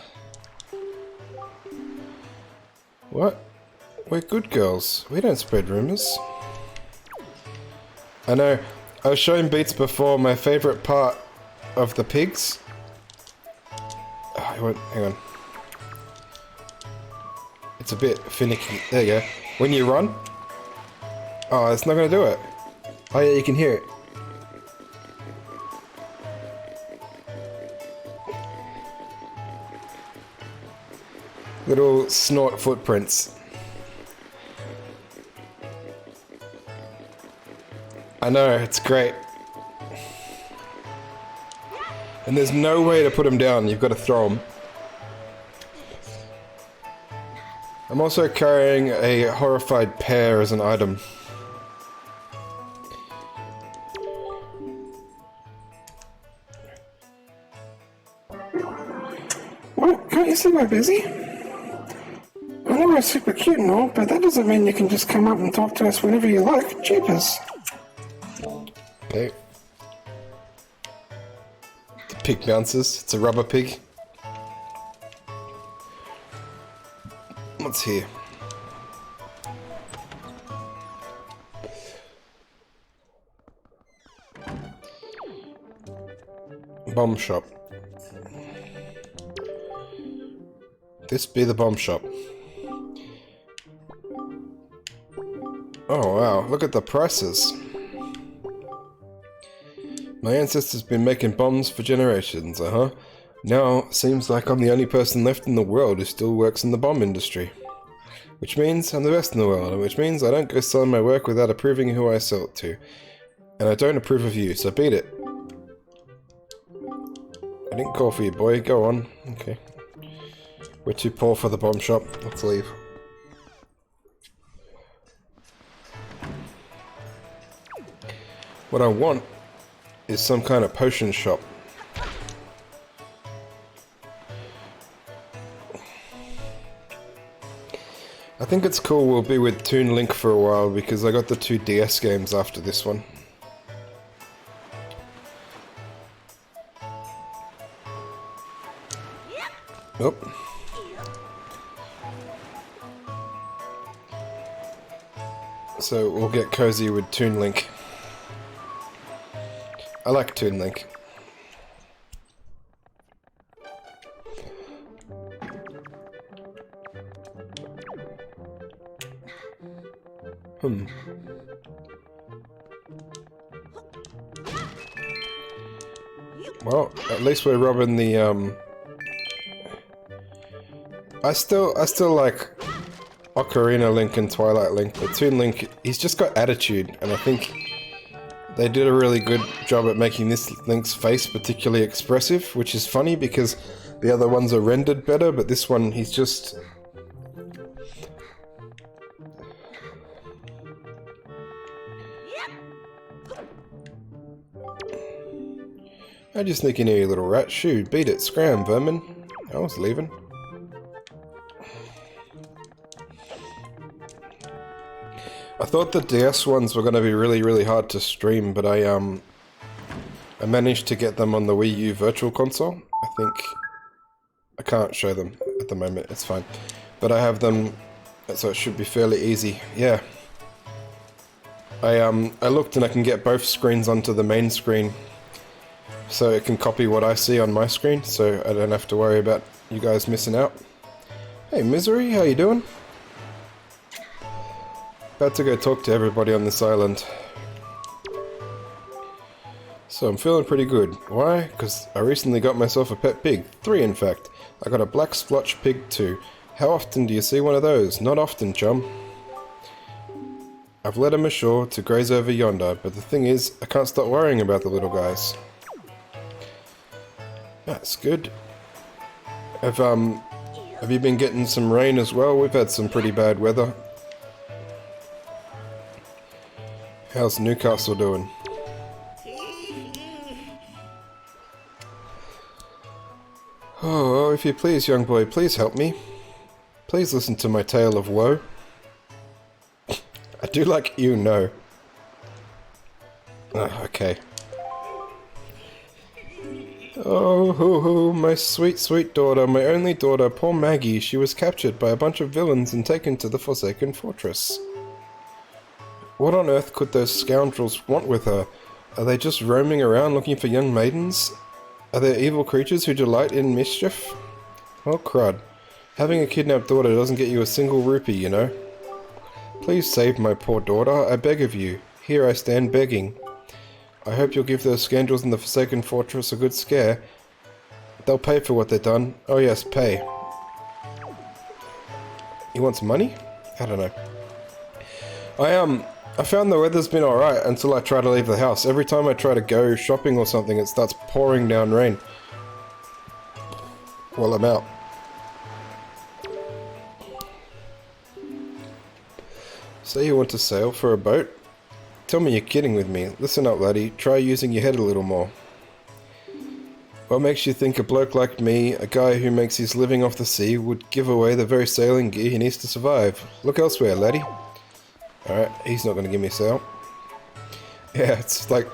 What? We're good girls. We don't spread rumors. I know. I was showing Beats before my favorite part of the pigs. Oh, hang on. It's a bit finicky. There you go. When you run. Oh, it's not gonna do it. Oh yeah, you can hear it. Little snort footprints. I know, it's great. And there's no way to put them down, you've got to throw them. I'm also carrying a horrified pear as an item. What? Can't you see we're busy? I know we're super cute and all, but that doesn't mean you can just come up and talk to us whenever you like. Jeepers. Okay. The pig bounces. It's a rubber pig. What's here? Bomb shop. This be the bomb shop. Oh wow, look at the prices. My ancestors been making bombs for generations, Now, seems like I'm the only person left in the world who still works in the bomb industry. Which means I'm the best in the world, and which means I don't go selling my work without approving who I sell it to. And I don't approve of you, so beat it. I didn't call for you, boy. Go on. Okay. We're too poor for the bomb shop. Let's leave. What I want is some kind of potion shop. I think it's cool we'll be with Toon Link for a while because I got the 2 DS games after this one. Oh. So we'll get cozy with Toon Link. I like Toon Link. Well, at least we're robbing the I still like Ocarina Link and Twilight Link, but Toon Link, he's just got attitude, and I think they did a really good job at making this Link's face particularly expressive, which is funny because the other ones are rendered better, but this one, he's just... I just sneak in here, you little rat. Shoo, beat it, scram, vermin. I was leaving. I thought the DS ones were going to be really hard to stream, but I managed to get them on the Wii U Virtual Console. I think I can't show them at the moment. It's fine, but I have them, so it should be fairly easy. Yeah. I looked and I can get both screens onto the main screen, so it can copy what I see on my screen, so I don't have to worry about you guys missing out. Hey, Misery, how you doing? About to go talk to everybody on this island. So I'm feeling pretty good. Why? Because I recently got myself a pet pig. 3 in fact. I got a black splotch pig too. How often do you see one of those? Not often, chum. I've led him ashore to graze over yonder, but the thing is, I can't stop worrying about the little guys. That's good. Have you been getting some rain as well? We've had some pretty bad weather. How's Newcastle doing? Oh, if you please, young boy, please help me. Please listen to my tale of woe. I do like you know. Okay. Oh, my sweet, sweet daughter, my only daughter, poor Maggie. She was captured by a bunch of villains and taken to the Forsaken Fortress. What on earth could those scoundrels want with her? Are they just roaming around looking for young maidens? Are there evil creatures who delight in mischief? Well, crud. Having a kidnapped daughter doesn't get you a single rupee, you know. Please save my poor daughter, I beg of you. Here I stand begging. I hope you'll give those scoundrels in the Forsaken Fortress a good scare. They'll pay for what they've done. Oh yes, pay. You want some money? I don't know. I found the weather's been alright until I try to leave the house. Every time I try to go shopping or something, it starts pouring down rain. Well, I'm out. Say you want to sail for a boat? Tell me you're kidding with me. Listen up, laddie. Try using your head a little more. What makes you think a bloke like me, a guy who makes his living off the sea, would give away the very sailing gear he needs to survive? Look elsewhere, laddie. Alright, he's not going to give me a sail. Yeah, it's like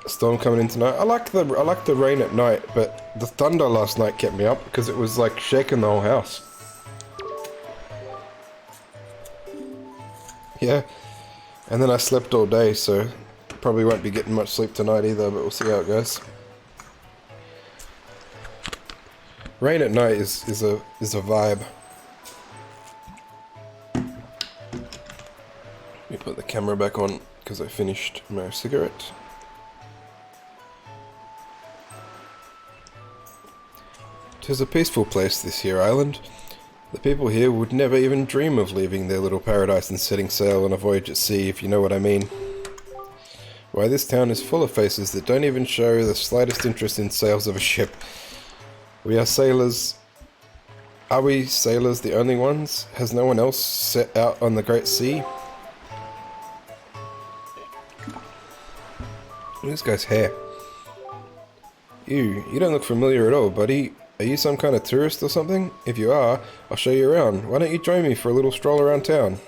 a storm coming in tonight. I like the rain at night, but the thunder last night kept me up because it was like shaking the whole house. Yeah, and then I slept all day, so probably won't be getting much sleep tonight either, but we'll see how it goes. Rain at night is a vibe. Let me put the camera back on because I finished my cigarette. Tis a peaceful place, this here island. The people here would never even dream of leaving their little paradise and setting sail on a voyage at sea, if you know what I mean. Why, this town is full of faces that don't even show the slightest interest in sails of a ship. We are sailors. Are we sailors the only ones? Has no one else set out on the great sea? Look at this guy's hair. You don't look familiar at all, buddy. Are you some kind of tourist or something? If you are, I'll show you around. Why don't you join me for a little stroll around town?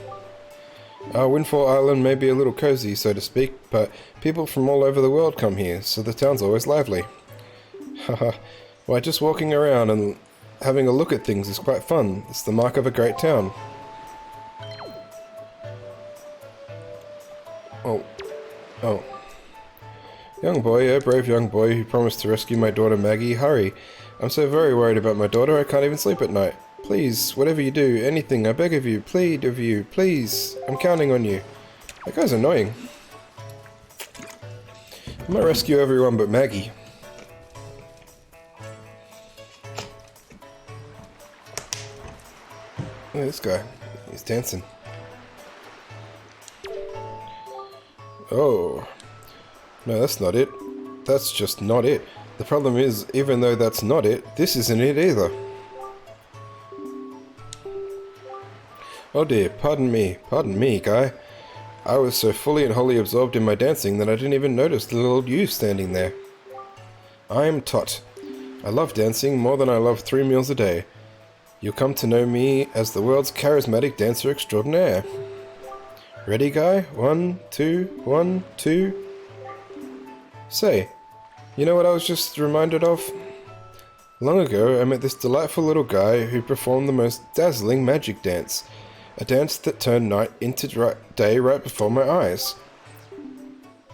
Our Windfall Island may be a little cozy, so to speak, but people from all over the world come here, so the town's always lively. Haha, why, just walking around and having a look at things is quite fun. It's the mark of a great town. Oh. Young boy, oh brave young boy who promised to rescue my daughter Maggie, hurry. I'm so very worried about my daughter I can't even sleep at night. Please, whatever you do, anything, I beg of you, plead of you, please. I'm counting on you. That guy's annoying. I might rescue everyone but Maggie. Look at this guy. He's dancing. Oh. No, that's not it. That's just not it. The problem is, even though that's not it, this isn't it either. Oh dear, pardon me, guy. I was so fully and wholly absorbed in my dancing that I didn't even notice the little you standing there. I am Tot. I love dancing more than I love 3 meals a day. You'll come to know me as the world's charismatic dancer extraordinaire. Ready, guy? 1, 2, 1, 2... Say, you know what I was just reminded of? Long ago, I met this delightful little guy who performed the most dazzling magic dance. A dance that turned night into day right before my eyes.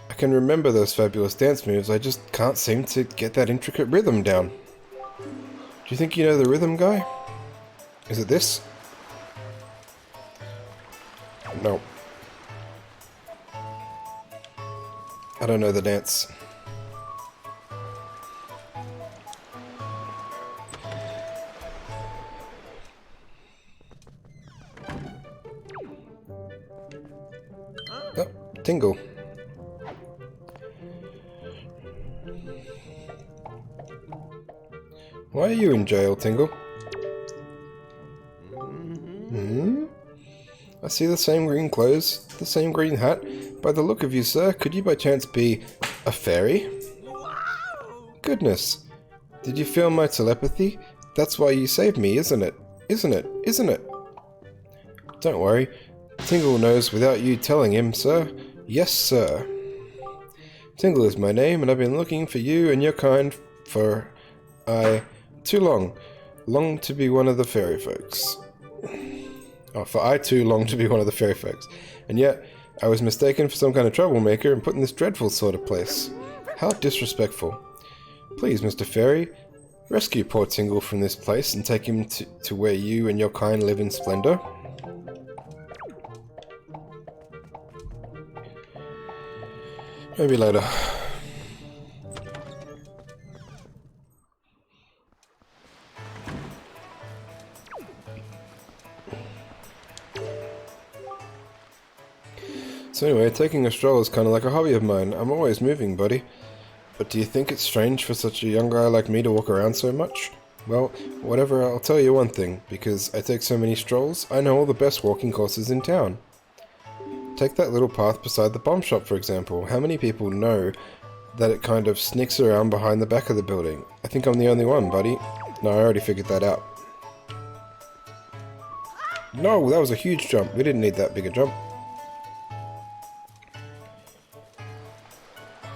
I can remember those fabulous dance moves, I just can't seem to get that intricate rhythm down. Do you think you know the rhythm, guy? Is it this? No. I don't know the dance. Tingle. Why are you in jail, Tingle? Hmm? I see the same green clothes, the same green hat. By the look of you, sir, could you by chance be a fairy? Goodness. Did you feel my telepathy? That's why you saved me, isn't it? Isn't it? Isn't it? Don't worry. Tingle knows without you telling him, sir. Yes, sir. Tingle is my name, and I've been looking for you and your kind for... too long. Long to be one of the fairy folks. Oh, for I too long to be one of the fairy folks. And yet, I was mistaken for some kind of troublemaker and put in this dreadful sort of place. How disrespectful. Please, Mr. Fairy, rescue poor Tingle from this place and take him to where you and your kind live in splendor. Maybe later. So anyway, taking a stroll is kind of like a hobby of mine. I'm always moving, buddy. But do you think it's strange for such a young guy like me to walk around so much? Well, whatever, I'll tell you one thing. Because I take so many strolls, I know all the best walking courses in town. Take that little path beside the bomb shop, for example. How many people know that it kind of sneaks around behind the back of the building? I think I'm the only one, buddy. No, I already figured that out. No, that was a huge jump. We didn't need that big a jump.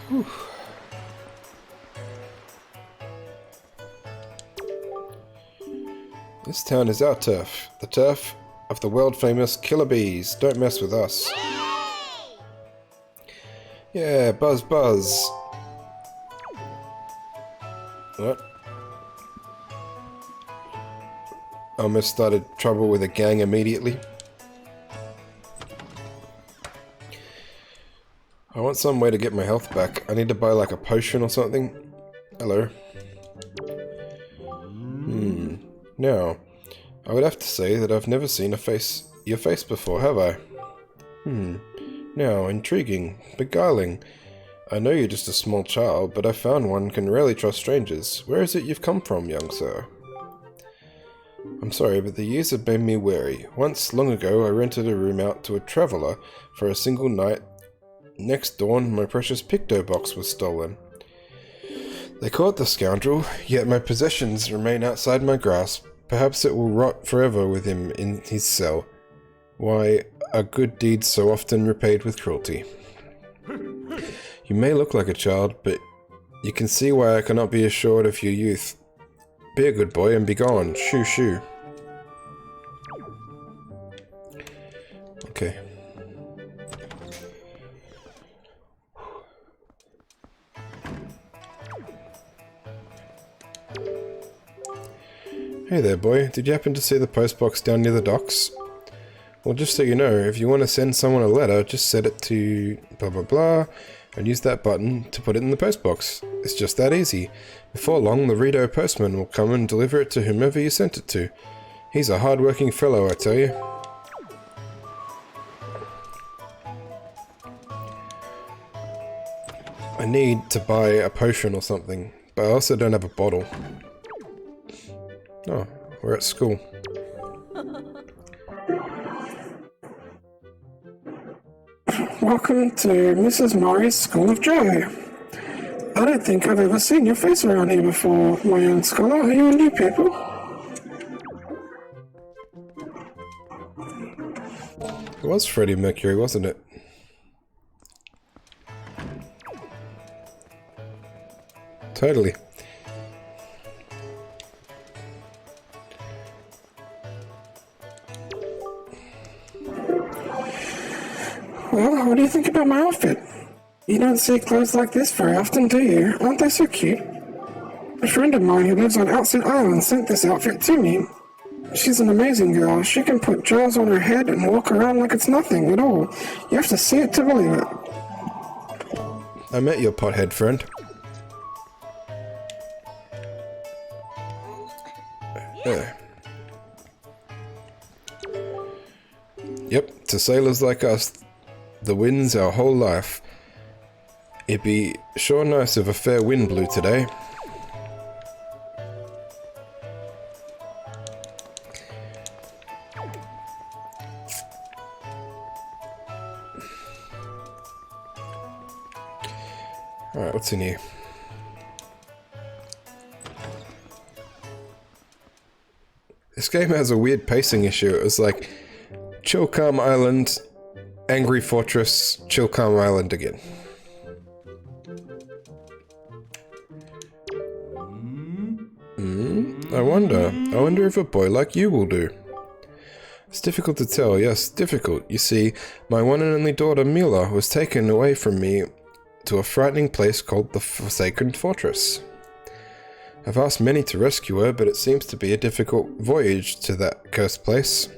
Whew. This town is our turf. The turf of the world-famous killer bees. Don't mess with us. Yeah, buzz buzz. What? Almost started trouble with a gang immediately. I want some way to get my health back. I need to buy like a potion or something. Hello. Now, I would have to say that I've never seen your face before, have I? Now, intriguing, beguiling. I know you're just a small child, but I found one can rarely trust strangers. Where is it you've come from, young sir? I'm sorry, but the years have made me wary. Once, long ago, I rented a room out to a traveller for a single night. Next dawn, my precious Picto box was stolen. They caught the scoundrel, yet my possessions remain outside my grasp. Perhaps it will rot forever with him in his cell. Why, are good deeds so often repaid with cruelty? You may look like a child, but you can see why I cannot be assured of your youth. Be a good boy and be gone. Shoo shoo. Okay. Hey there, boy. Did you happen to see the postbox down near the docks? Well, just so you know, if you want to send someone a letter, just set it to blah blah blah, and use that button to put it in the postbox. It's just that easy. Before long, the Rito postman will come and deliver it to whomever you sent it to. He's a hard-working fellow, I tell you. I need to buy a potion or something, but I also don't have a bottle. Oh, we're at school. Welcome to Mrs. Murray's School of Joy. I don't think I've ever seen your face around here before, my young scholar. Are you a new pupil? It was Freddie Mercury, wasn't it? Totally. Well, what do you think about my outfit? You don't see clothes like this very often, do you? Aren't they so cute? A friend of mine who lives on Outside Island sent this outfit to me. She's an amazing girl. She can put jewels on her head and walk around like it's nothing at all. You have to see it to believe it. I met your pothead friend. Yep, to sailors like us, the winds our whole life. It'd be sure nice if a fair wind blew today. Alright, what's in here? This game has a weird pacing issue. It was like, Chill Calm Island, Angry Fortress, Chill Calm Island again. I wonder if a boy like you will do. It's difficult to tell, yes, difficult. You see, my one and only daughter Mila was taken away from me to a frightening place called the Forsaken Fortress. I've asked many to rescue her, but it seems to be a difficult voyage to that cursed place.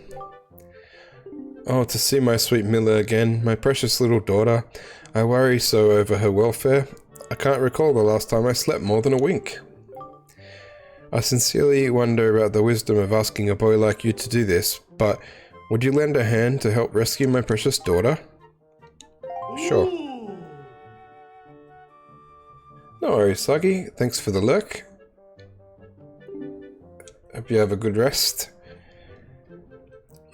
Oh, to see my sweet Mila again, my precious little daughter. I worry so over her welfare. I can't recall the last time I slept more than a wink. I sincerely wonder about the wisdom of asking a boy like you to do this, but would you lend a hand to help rescue my precious daughter? Sure. No worries, Soggy. Thanks for the lurk. Hope you have a good rest.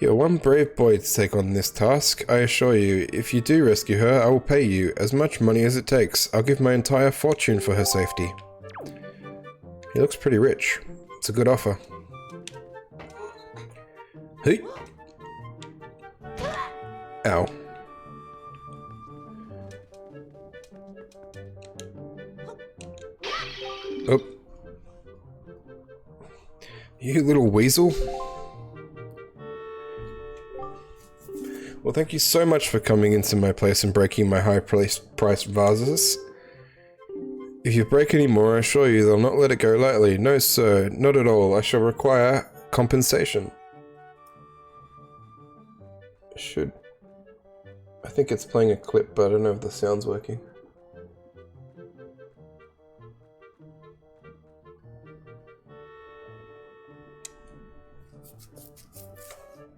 You're one brave boy to take on this task. I assure you, if you do rescue her, I will pay you as much money as it takes. I'll give my entire fortune for her safety. He looks pretty rich. It's a good offer. Hey! Ow. Oh. You little weasel. Well, thank you so much for coming into my place and breaking my high-priced vases. If you break any more, I assure you they'll not let it go lightly. No, sir, not at all. I shall require compensation. I think it's playing a clip, but I don't know if the sound's working.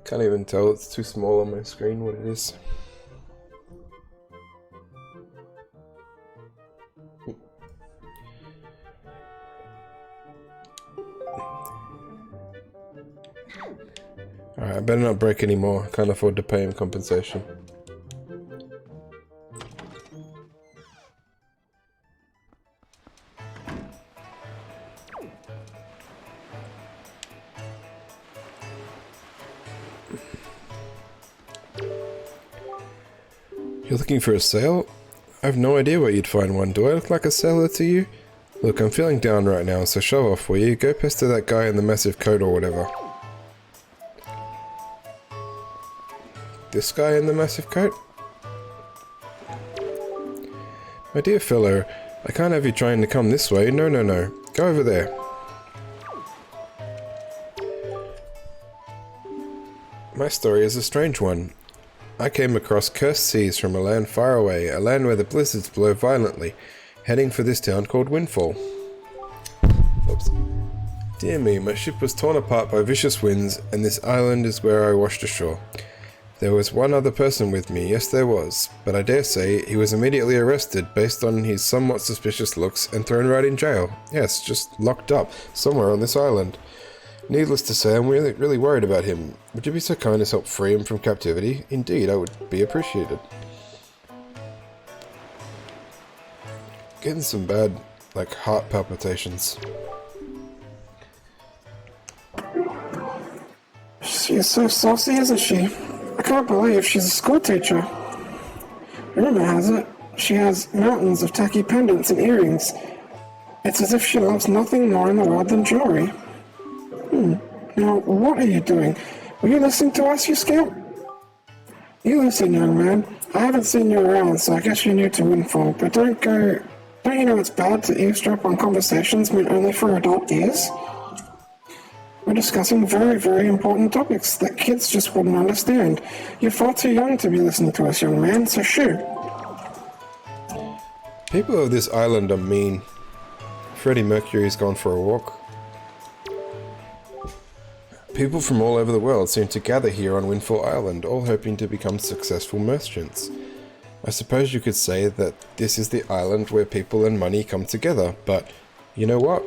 Can't even tell, it's too small on my screen what it is. Alright, I better not break any more. I can't afford to pay him compensation. You're looking for a sale? I have no idea where you'd find one. Do I look like a sailor to you? Look, I'm feeling down right now, so show off, will you? Go pester that guy in the massive coat or whatever. This guy in the massive coat? My dear fellow, I can't have you trying to come this way. No, no, no. Go over there. My story is a strange one. I came across cursed seas from a land far away, a land where the blizzards blow violently, heading for this town called Windfall. Oops. Dear me, my ship was torn apart by vicious winds, and this island is where I washed ashore. There was one other person with me, yes there was, but I dare say he was immediately arrested based on his somewhat suspicious looks and thrown right in jail. Yes, just locked up, somewhere on this island. Needless to say, I'm really worried about him. Would you be so kind as help free him from captivity? Indeed, I would be appreciated. Getting some bad, like, heart palpitations. She is so saucy, isn't she? I can't believe she's a school teacher. Rumor has it, she has mountains of tacky pendants and earrings. It's as if she loves nothing more in the world than jewelry. Now, what are you doing? Were you listening to us, you scamp? You listen, young man. I haven't seen you around, so I guess you're new to Windfall, but don't you know it's bad to eavesdrop on conversations meant only for adult ears? We're discussing very, very important topics that kids just wouldn't understand. You're far too young to be listening to us, young man, so shoo. People of this island are mean. Freddie Mercury's gone for a walk. People from all over the world seem to gather here on Windfall Island, all hoping to become successful merchants. I suppose you could say that this is the island where people and money come together, but you know what?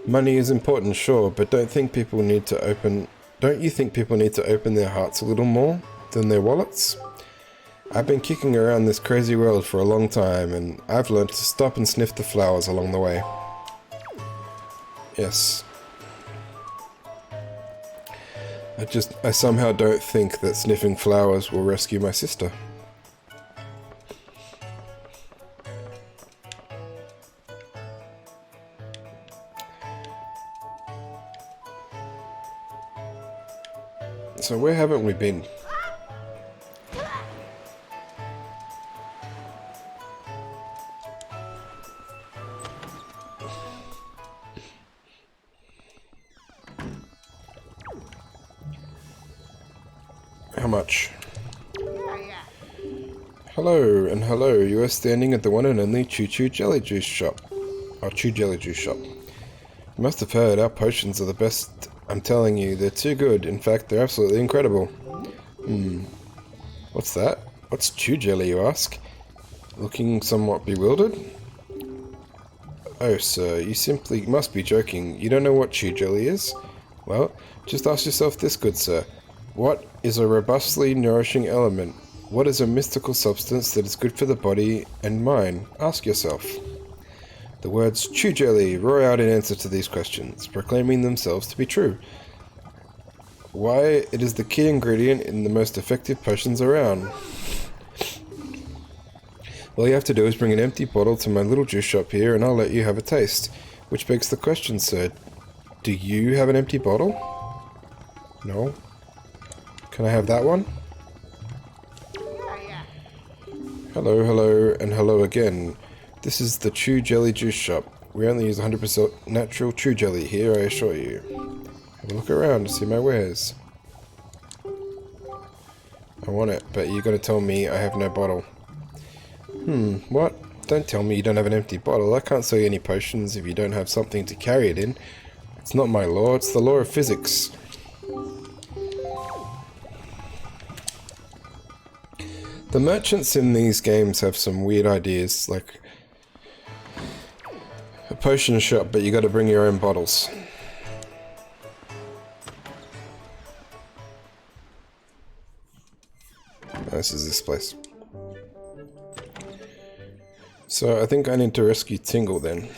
Money is important, sure, but don't you think people need to open their hearts a little more than their wallets? I've been kicking around this crazy world for a long time, and I've learned to stop and sniff the flowers along the way. Yes. I somehow don't think that sniffing flowers will rescue my sister. So where haven't we been? How much? Hello, and hello. You are standing at the one and only Choo Choo Jelly Juice shop. Or Chew Jelly Juice shop. You must have heard our potions are the best. I'm telling you, they're too good. In fact, they're absolutely incredible. What's that? What's Chew Jelly, you ask? Looking somewhat bewildered? Oh, sir, you simply must be joking. You don't know what Chew Jelly is? Well, just ask yourself this, good sir. What is a robustly nourishing element? What is a mystical substance that is good for the body and mind? Ask yourself. The words Chew Jelly roar out in answer to these questions, proclaiming themselves to be true. Why, it is the key ingredient in the most effective potions around. All you have to do is bring an empty bottle to my little juice shop here and I'll let you have a taste. Which begs the question, sir, do you have an empty bottle? No? Can I have that one? Hello, hello, and hello again. This is the Chew Jelly Juice Shop. We only use 100% natural Chew Jelly here, I assure you. Have a look around to see my wares. I want it, but you're gonna tell me I have no bottle. What? Don't tell me you don't have an empty bottle. I can't sell you any potions if you don't have something to carry it in. It's not my law, it's the law of physics. The merchants in these games have some weird ideas, like a potion shop, but you gotta bring your own bottles. This is this place. So I think I need to rescue Tingle then.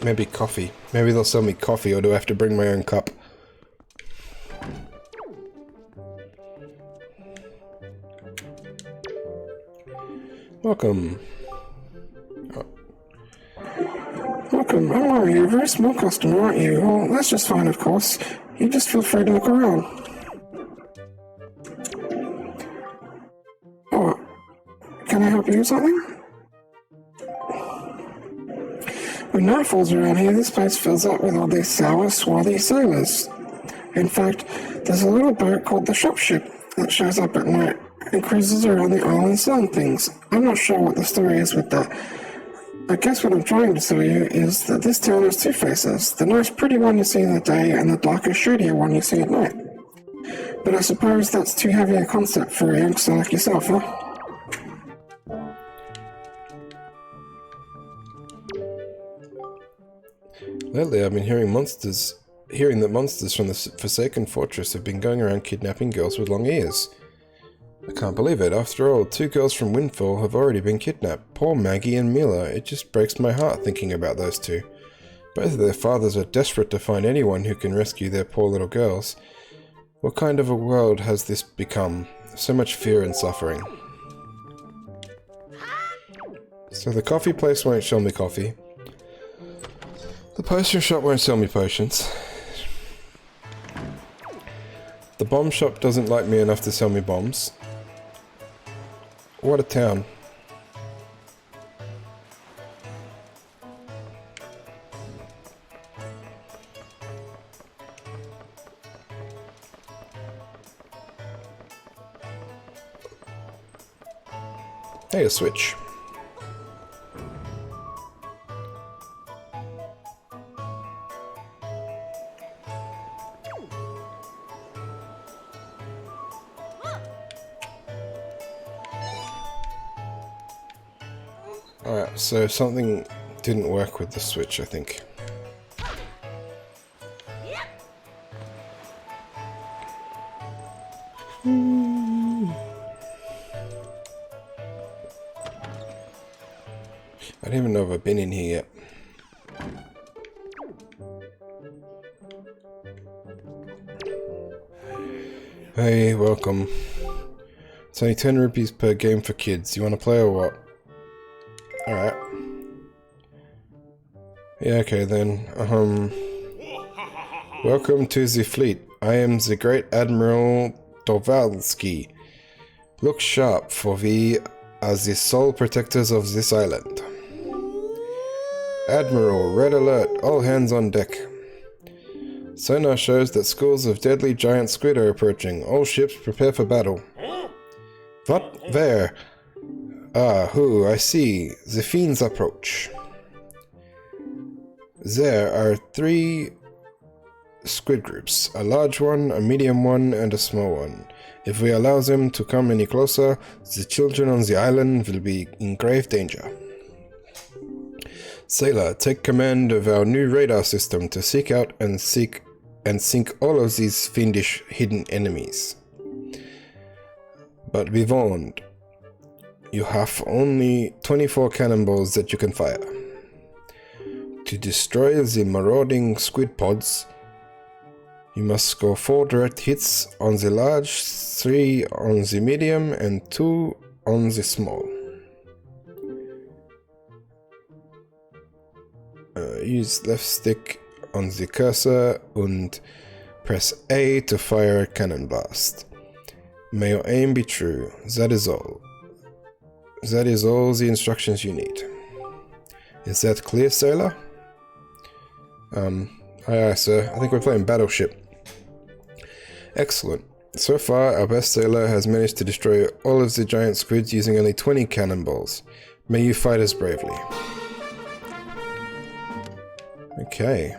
Maybe coffee. Maybe they'll sell me coffee, or do I have to bring my own cup? Welcome. Welcome. Oh, you're a very small customer, aren't you? Well, that's just fine, of course. You just feel free to look around. Oh, can I help you with something? When night falls around here, this place fills up with all these sour, swarthy sailors. In fact, there's a little boat called the Shop Ship that shows up at night and cruises around the island selling things. I'm not sure what the story is with that. I guess what I'm trying to tell you is that this town has two faces, the nice pretty one you see in the day and the darker, shadier one you see at night. But I suppose that's too heavy a concept for a youngster like yourself, huh? Lately I've been hearing that monsters from the Forsaken Fortress have been going around kidnapping girls with long ears. I can't believe it. After all, 2 girls from Windfall have already been kidnapped. Poor Maggie and Mila. It just breaks my heart thinking about those two. Both of their fathers are desperate to find anyone who can rescue their poor little girls. What kind of a world has this become? So much fear and suffering. So the coffee place won't sell me coffee. The potion shop won't sell me potions. The bomb shop doesn't like me enough to sell me bombs. What a town. Hey, a switch. Alright, so something didn't work with the switch, I think. I don't even know if I've been in here yet. Hey, welcome. It's only 10 rupees per game for kids. You want to play or what? Alright. Yeah, okay then. Welcome to the fleet. I am the Great Admiral Dovalsky. Look sharp, for we are the sole protectors of this island. Admiral, red alert, all hands on deck. Sonar shows that schools of deadly giant squid are approaching. All ships prepare for battle. What? Where? Ah, who, I see. The fiends approach. There are 3 squid groups. A large one, a medium one, and a small one. If we allow them to come any closer, the children on the island will be in grave danger. Sailor, take command of our new radar system to seek out and sink all of these fiendish hidden enemies. But be warned, you have only 24 cannonballs that you can fire. To destroy the marauding squid pods, you must score 4 direct hits on the large, 3 on the medium, and 2 on the small. Use left stick on the cursor and press A to fire a cannon blast. May your aim be true. That is all. That is all the instructions you need. Is that clear, sailor? Aye, sir. I think we're playing Battleship. Excellent. So far, our best sailor has managed to destroy all of the giant squids using only 20 cannonballs. May you fight as bravely. Okay.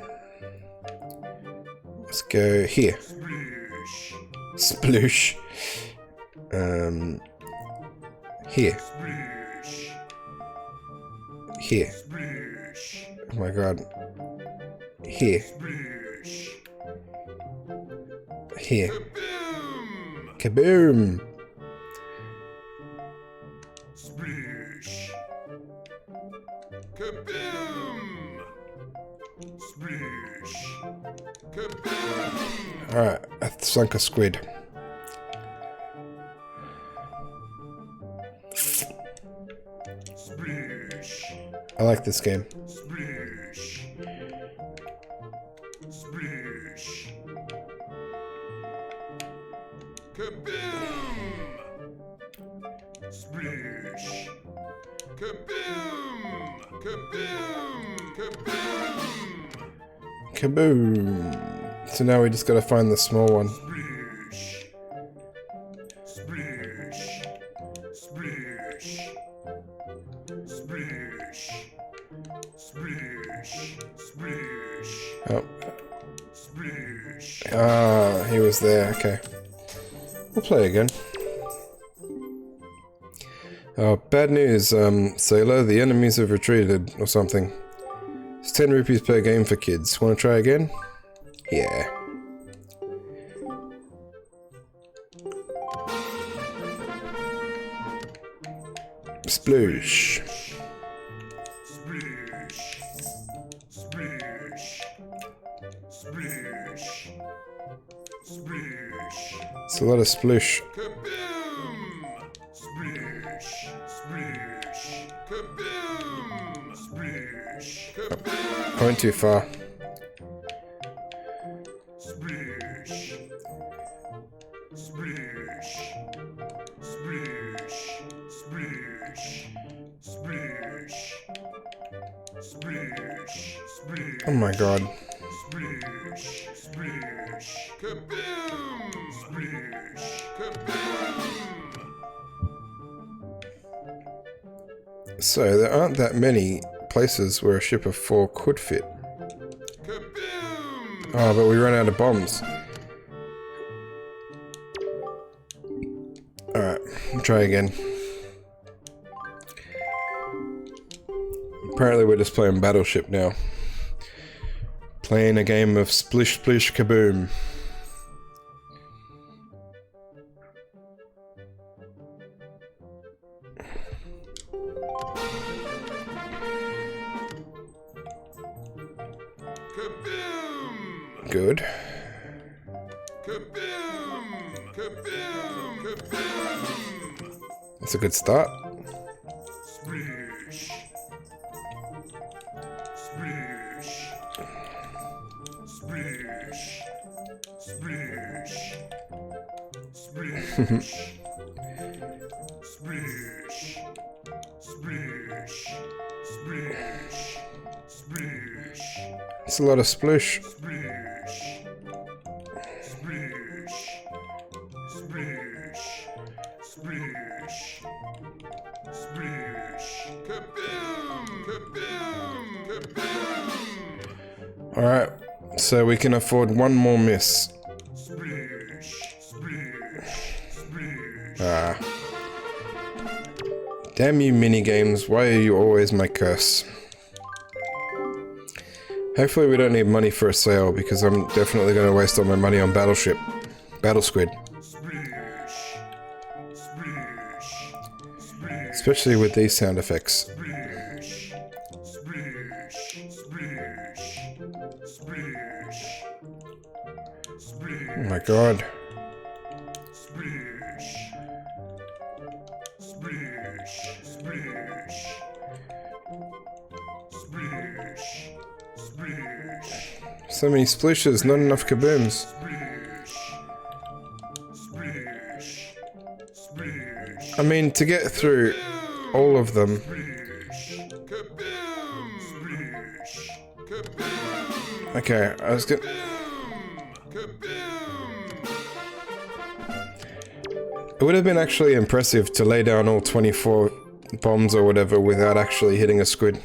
Let's go here. Sploosh. Here. Here. Oh my god. Here. Here. Kaboom! Splish. Kaboom! Splish. Kaboom! Alright, I sunk a squid. Splish. I like this game. Splish. Splish. Kaboom! Splish. Kaboom! Kaboom! Kaboom! Kaboom! So now we just gotta find the small one. Splish. Splish. Splish. Splish. Splish. Splish. Oh. Splish. Ah, he was there, okay. We'll play again. Oh, bad news, sailor. The enemies have retreated, or something. It's 10 rupees per game for kids. Wanna try again? Yeah. Sploosh. Splish. Splish. Splish. Splish. It's a lot of sploosh. Kaboom! Splish. Splish. Kaboom! Splish. Kaboom! I went too far. Splish. Splish. Splish. Splish. Splish. Splish. Splish. Oh my god. Splish. Splish. Kaboom! Splish. Kaboom! So, there aren't that many places where a ship of 4 could fit. Kaboom! Oh, but we ran out of bombs. Alright, try again. Apparently we're just playing Battleship now. Playing a game of Splish Splish Kaboom. Kaboom! Good. Kaboom! Kaboom! Kaboom! That's a good start. Splish! Splish! Splish! Splish! Splish! Splish! Splish! Splish! Splish! It's a lot of splish. Splish! Splish! Splish! Splish! Splish! Kaboom! Kaboom! Kaboom! Alright, so we can afford one more miss. Splish! Splish! Splish! Ah. Damn you minigames, why are you always my curse? Hopefully we don't need money for a sale, because I'm definitely going to waste all my money on Battleship. Battle Squid. Splish! Splish! Splish! Especially with these sound effects. Splish! Splish! Splish! Splish! Splish! Oh my god. Splish! Splish! Splish! Splish! Splish! So many splishes, not enough kabooms. Splish! Splish! I mean, to get through all of them, Splish! Kaboom! Splish! Kaboom! okay, I was gonna... Kaboom! It would have been actually impressive to lay down all 24 bombs or whatever without actually hitting a squid.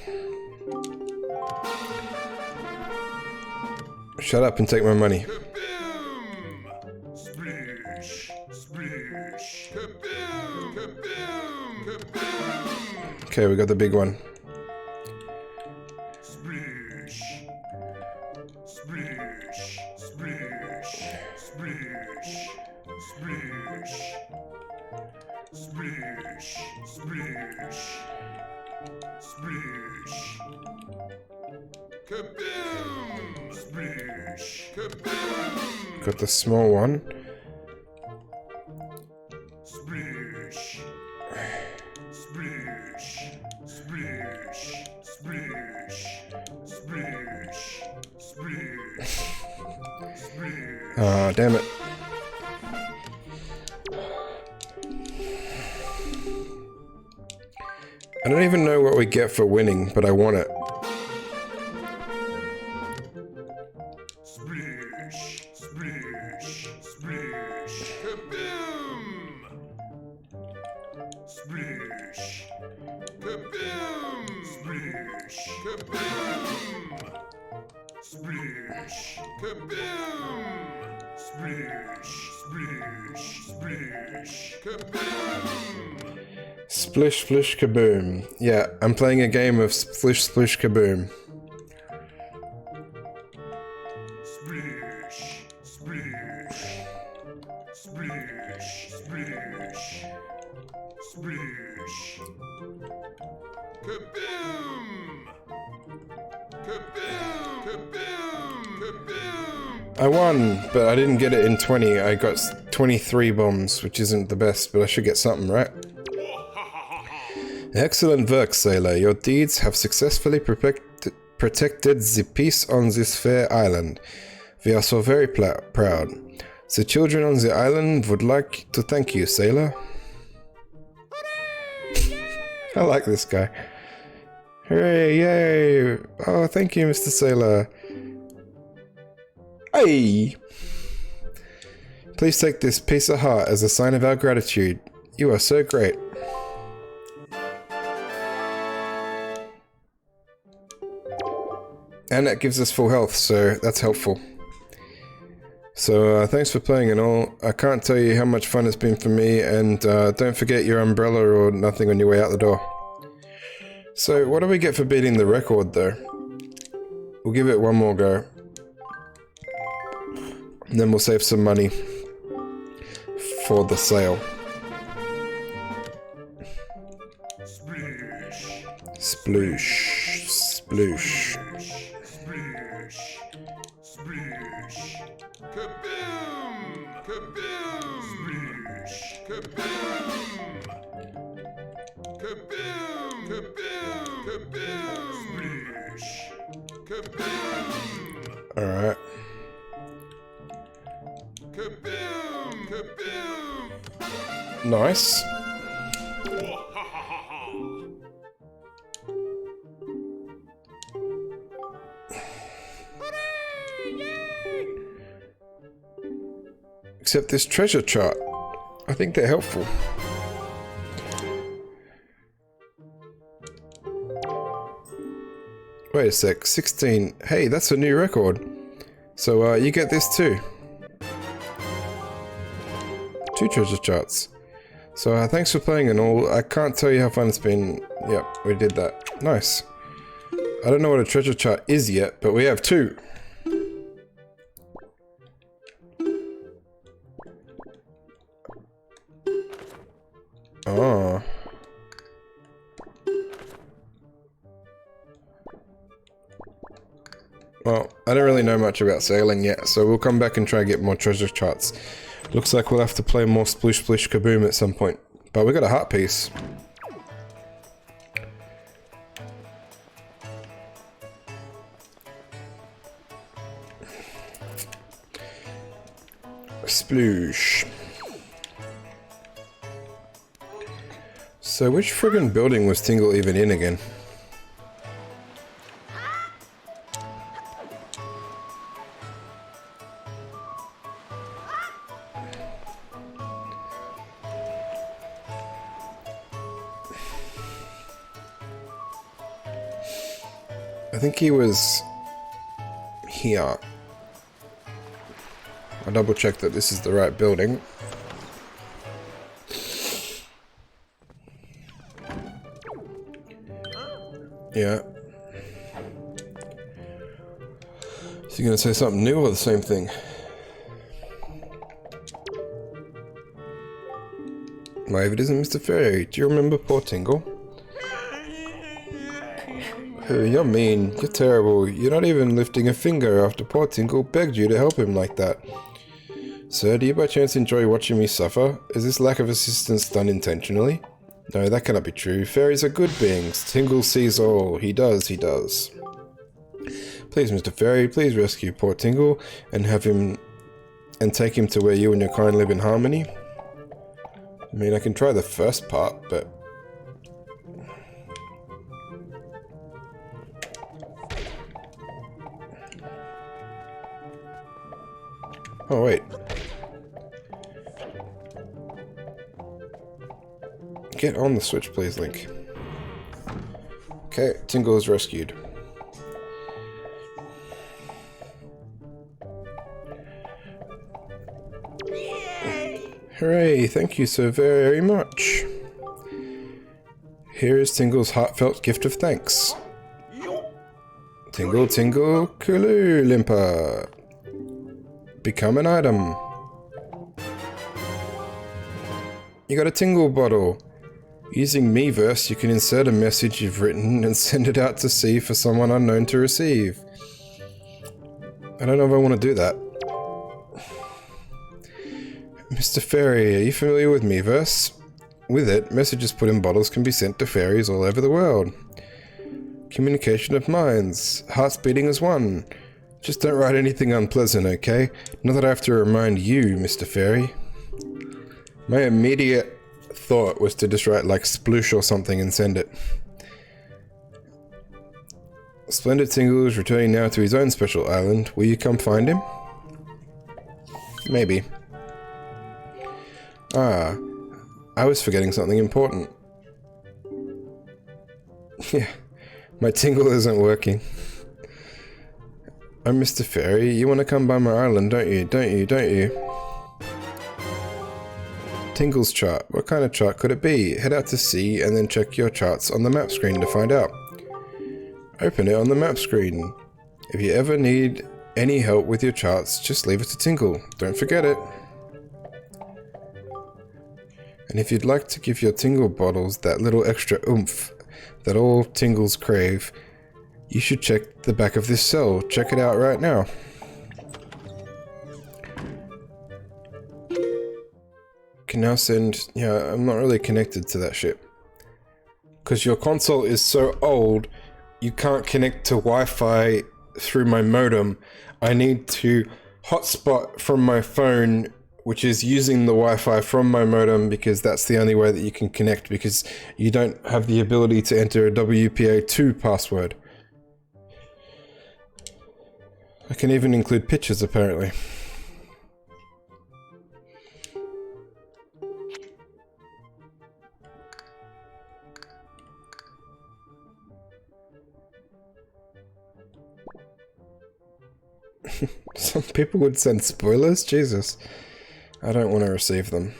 Shut up and take my money. Kaboom! Splish! Splish! Kaboom! Kaboom! Kaboom! Okay, we got the big one. Splish! Splish! Splish! Splish! Splish! Splish! Splish! Splish! Kaboom! Splish! Kaboom! Got the small one. Splish! Splish! Splish! Splish! Splish! Splish! Splish! Ah, damn it. I don't even know what we get for winning, but I want it. Splish! Splish! Splish! Kaboom! Splish! Kaboom! Splish! Kaboom! Splish! Kaboom! Splish! Splish! Splish! Kaboom! Splish Splish Kaboom. Yeah, I'm playing a game of Splish Splish Kaboom. Splish! Splish! Splish! Splish! Splish! Kaboom! Kaboom! Kaboom! Kaboom! I won, but I didn't get it in 20. I got 23 bombs, which isn't the best, but I should get something, right? Excellent work, sailor. Your deeds have successfully protected the peace on this fair island. We are so very proud. The children on the island would like to thank you, sailor. I like this guy. Hooray, yay! Oh, thank you, Mr. Sailor. Hey! Please take this piece of heart as a sign of our gratitude. You are so great. And that gives us full health, so that's helpful. So thanks for playing and all. I can't tell you how much fun it's been for me, and don't forget your umbrella or nothing on your way out the door. So, what do we get for beating the record, though? We'll give it one more go. And then we'll save some money for the sale. Sploosh. Sploosh. Sploosh. Sploosh. Kaboom! Kaboom! Sploosh. Kaboom! Kaboom! Kaboom! Kaboom! Sploosh. Kaboom! Alright. Kaboom! Kaboom! Nice. Except this treasure chart. I think they're helpful. Wait a sec, 16. Hey, that's a new record. So, you get this too. 2 treasure charts. So, thanks for playing and all. I can't tell you how fun it's been. Yep, we did that. Nice. I don't know what a treasure chart is yet, but we have 2. Oh. Well, I don't really know much about sailing yet, so we'll come back and try and get more treasure charts. Looks like we'll have to play more Sploosh Splish Kaboom at some point. But we got a heart piece. Sploosh. So which friggin' building was Tingle even in again? I think he was here. I'll double check that this is the right building. Yeah. Is he gonna say something new or the same thing? Wave, it isn't Mr. Fairy. Do you remember poor Tingle? Oh, you're mean. You're terrible. You're not even lifting a finger after poor Tingle begged you to help him like that. Sir, do you by chance enjoy watching me suffer? Is this lack of assistance done intentionally? No, that cannot be true. Fairies are good beings. Tingle sees all. He does, he does. Please, Mr. Fairy, please rescue poor Tingle and have him and take him to where you and your kind live in harmony. I mean, I can try the first part, but... Oh, wait. Get on the switch, please, Link. Okay, Tingle is rescued. Hooray, thank you so very much. Here is Tingle's heartfelt gift of thanks. Tingle, Tingle, Kulu, Limper. Become an item. You got a Tingle Bottle. Using Miiverse, you can insert a message you've written and send it out to sea for someone unknown to receive. I don't know if I want to do that. Mr. Fairy, are you familiar with Miiverse? With it, messages put in bottles can be sent to fairies all over the world. Communication of minds. Hearts beating as one. Just don't write anything unpleasant, okay? Not that I have to remind you, Mr. Fairy. My immediate thought was to just write like sploosh or something and send it. Splendid Tingle is returning now to his own special island. Will you come find him? Maybe. Ah, I was forgetting something important. Yeah, my Tingle isn't working. Oh, Mr. Fairy, you want to come by my island, don't you? Don't you? Tingle's chart. What kind of chart could it be? Head out to sea and then check your charts on the map screen to find out. Open it on the map screen. If you ever need any help with your charts, just leave it to Tingle. Don't forget it. And if you'd like to give your Tingle bottles that little extra oomph that all Tingles crave, you should check the back of this cell. Check it out right now. Can now send... Yeah, I'm not really connected to that shit. Because your console is so old, you can't connect to Wi-Fi through my modem. I need to hotspot from my phone, which is using the Wi-Fi from my modem, because that's the only way that you can connect, because you don't have the ability to enter a WPA2 password. I can even include pictures, apparently. Some people would send spoilers? Jesus. I don't want to receive them.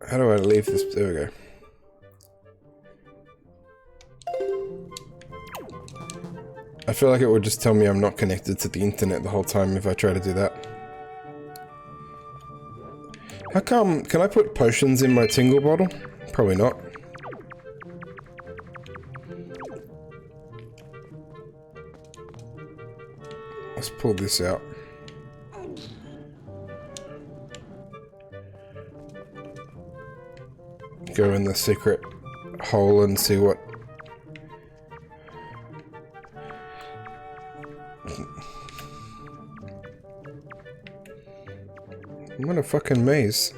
How do I leave this? There we go. I feel like it would just tell me I'm not connected to the internet the whole time if I try to do that. How come... Can I put potions in my Tingle bottle? Probably not. Let's pull this out. Go in the secret hole and see what... What a fucking maze.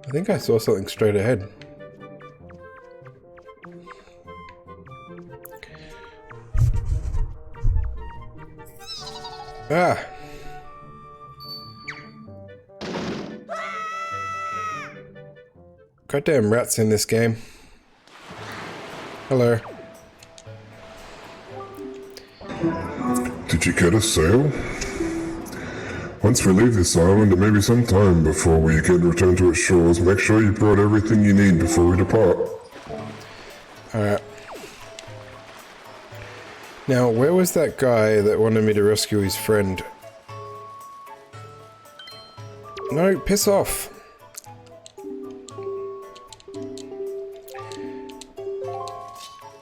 I think I saw something straight ahead. Ah! Goddamn rats in this game. Hello. Did you get a sail? Once we leave this island, and maybe some time before we again return to its shores, make sure you brought everything you need before we depart. Alright. Now, where was that guy that wanted me to rescue his friend? No, piss off.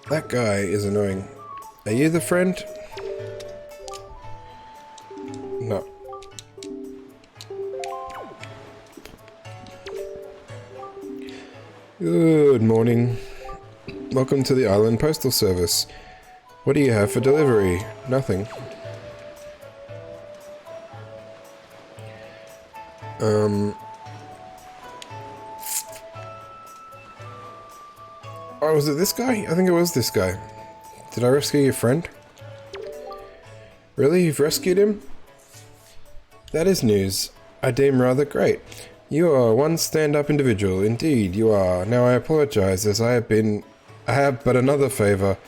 That guy is annoying. Are you the friend? No. Good morning. Welcome to the Island Postal Service. What do you have for delivery? Nothing. Oh, was it this guy? I think it was this guy. Did I rescue your friend? Really? You've rescued him? That is news. I deem rather great. You are one stand-up individual. Indeed, you are. Now I apologize, as I have but another favor.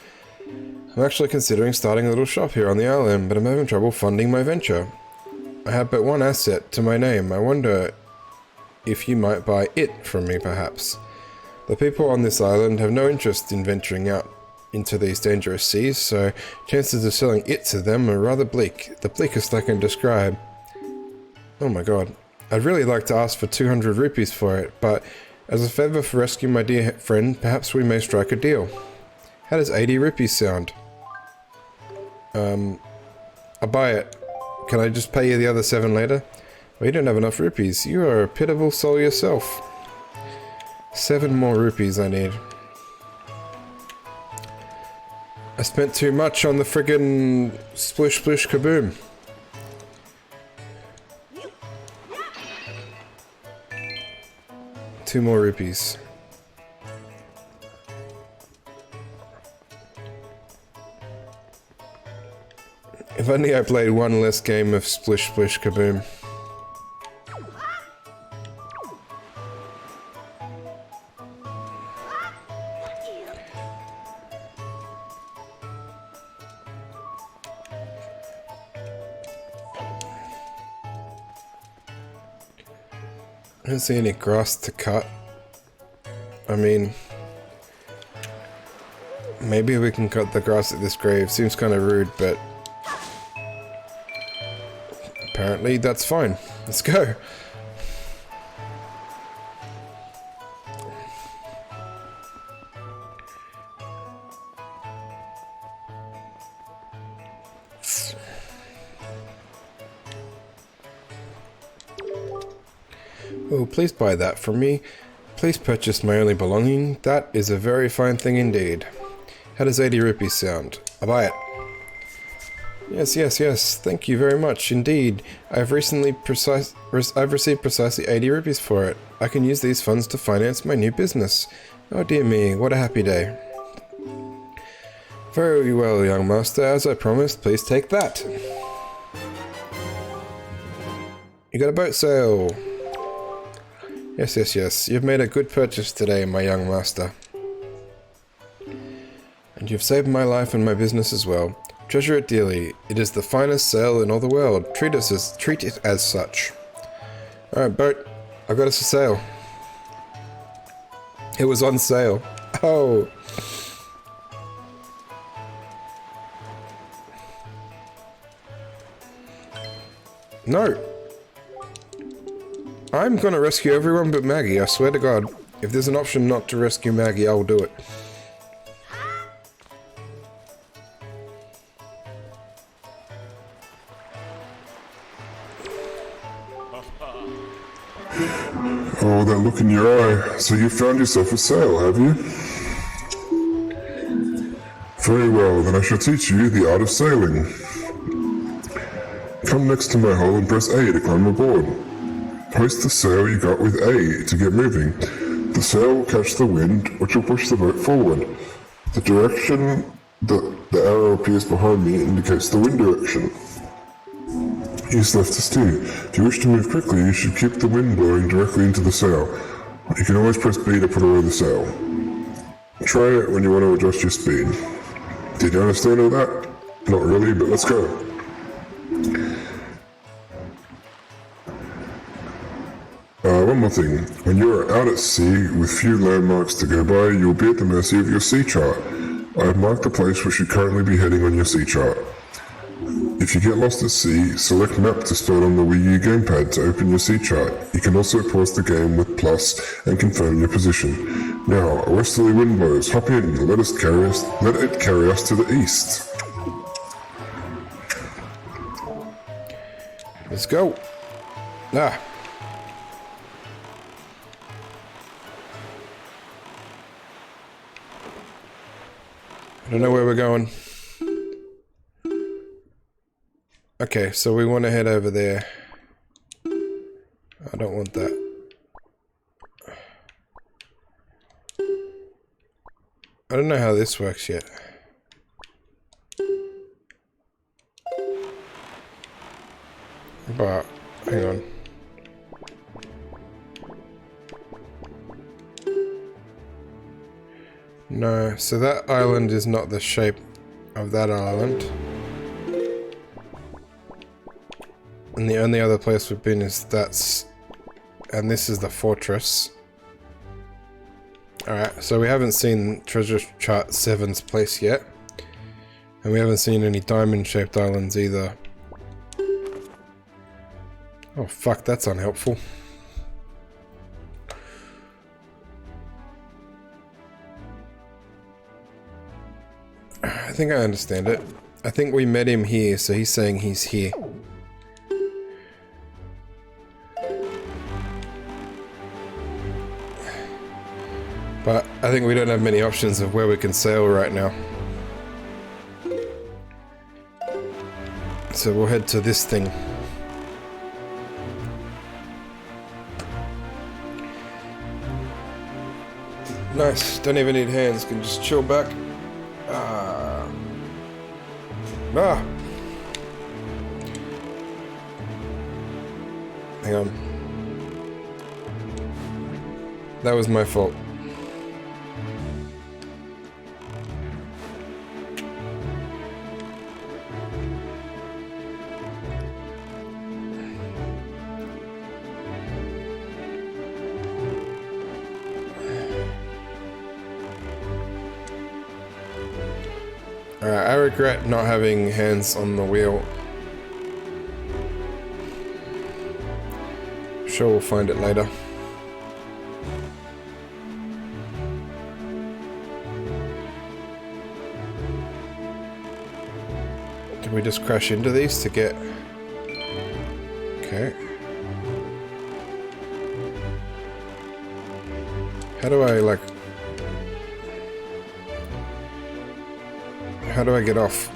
I'm actually considering starting a little shop here on the island, but I'm having trouble funding my venture. I have but one asset to my name. I wonder if you might buy it from me, perhaps. The people on this island have no interest in venturing out into these dangerous seas, so chances of selling it to them are rather bleak. The bleakest I can describe. Oh my god. I'd really like to ask for 200 rupees for it, but as a favor for rescuing my dear friend, perhaps we may strike a deal. How does 80 rupees sound? I'll buy it. Can I just pay you the other 7 later? Well, you don't have enough rupees. You are a pitiable soul yourself. 7 more rupees I need. I spent too much on the friggin' splish splish kaboom. Two more rupees. If only I played one less game of Splish Splish Kaboom. I don't see any grass to cut. I mean, maybe we can cut the grass at this grave. Seems kind of rude, but apparently that's fine. Let's go. Oh, please buy that for me. Please purchase my only belonging. That is a very fine thing indeed. How does 80 rupees sound? I'll buy it. Yes, yes, yes. Thank you very much indeed. I've received precisely 80 rupees for it. I can use these funds to finance my new business. Oh dear me, what a happy day. Very well, young master. As I promised, please take that. You got a boat sail. Yes, yes, yes. You've made a good purchase today, my young master. And you've saved my life and my business as well. Treasure it dearly. It is the finest sail in all the world. Treat it as such. Alright, boat. I got us a sail. It was on sale. Oh. No. I'm gonna rescue everyone but Maggie, I swear to God. If there's an option not to rescue Maggie, I'll do it. Oh, that look in your eye. So you found yourself a sail, have you? Very well, then I shall teach you the art of sailing. Come next to my hull and press A to climb aboard. Hoist the sail you got with A to get moving. The sail will catch the wind, which will push the boat forward. The direction that the arrow appears behind me indicates the wind direction. Use left to steer. If you wish to move quickly, you should keep the wind blowing directly into the sail. You can always press B to put away the sail. Try it when you want to adjust your speed. Did you understand all that? Not really, but let's go. One more thing. When you're out at sea with few landmarks to go by, you'll be at the mercy of your sea chart. I have marked the place where you should currently be heading on your sea chart. If you get lost at sea, select Map to start on the Wii U gamepad to open your sea chart. You can also pause the game with plus and confirm your position. Now, a westerly wind blows. Hop in. Let it carry us to the east. Let's go. Ah. I don't know where we're going. Okay, so we want to head over there. I don't want that. I don't know how this works yet. But, hang on. No, so that island is not the shape of that island. And the only other place we've been is that's... And this is the fortress. Alright, so we haven't seen Treasure Chart 7's place yet. And we haven't seen any diamond-shaped islands either. Oh fuck, that's unhelpful. I think I understand it. I think we met him here, so he's saying he's here. But I think we don't have many options of where we can sail right now. So we'll head to this thing. Nice, don't even need hands, can just chill back. Hang on. That was my fault. Alright, I regret not having hands on the wheel. Sure, we'll find it later. Did we just crash into these to get... Okay. How do I, like... How do I get off?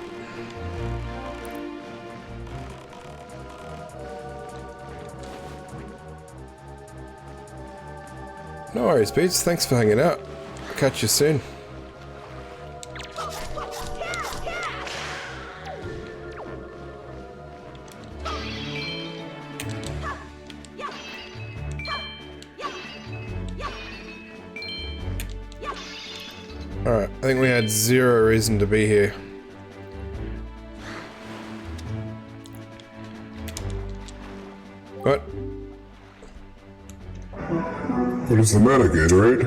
No worries, Beats. Thanks for hanging out. Catch you soon. Alright, I think we had zero reason to be here. What? What is the matter, Gatorade?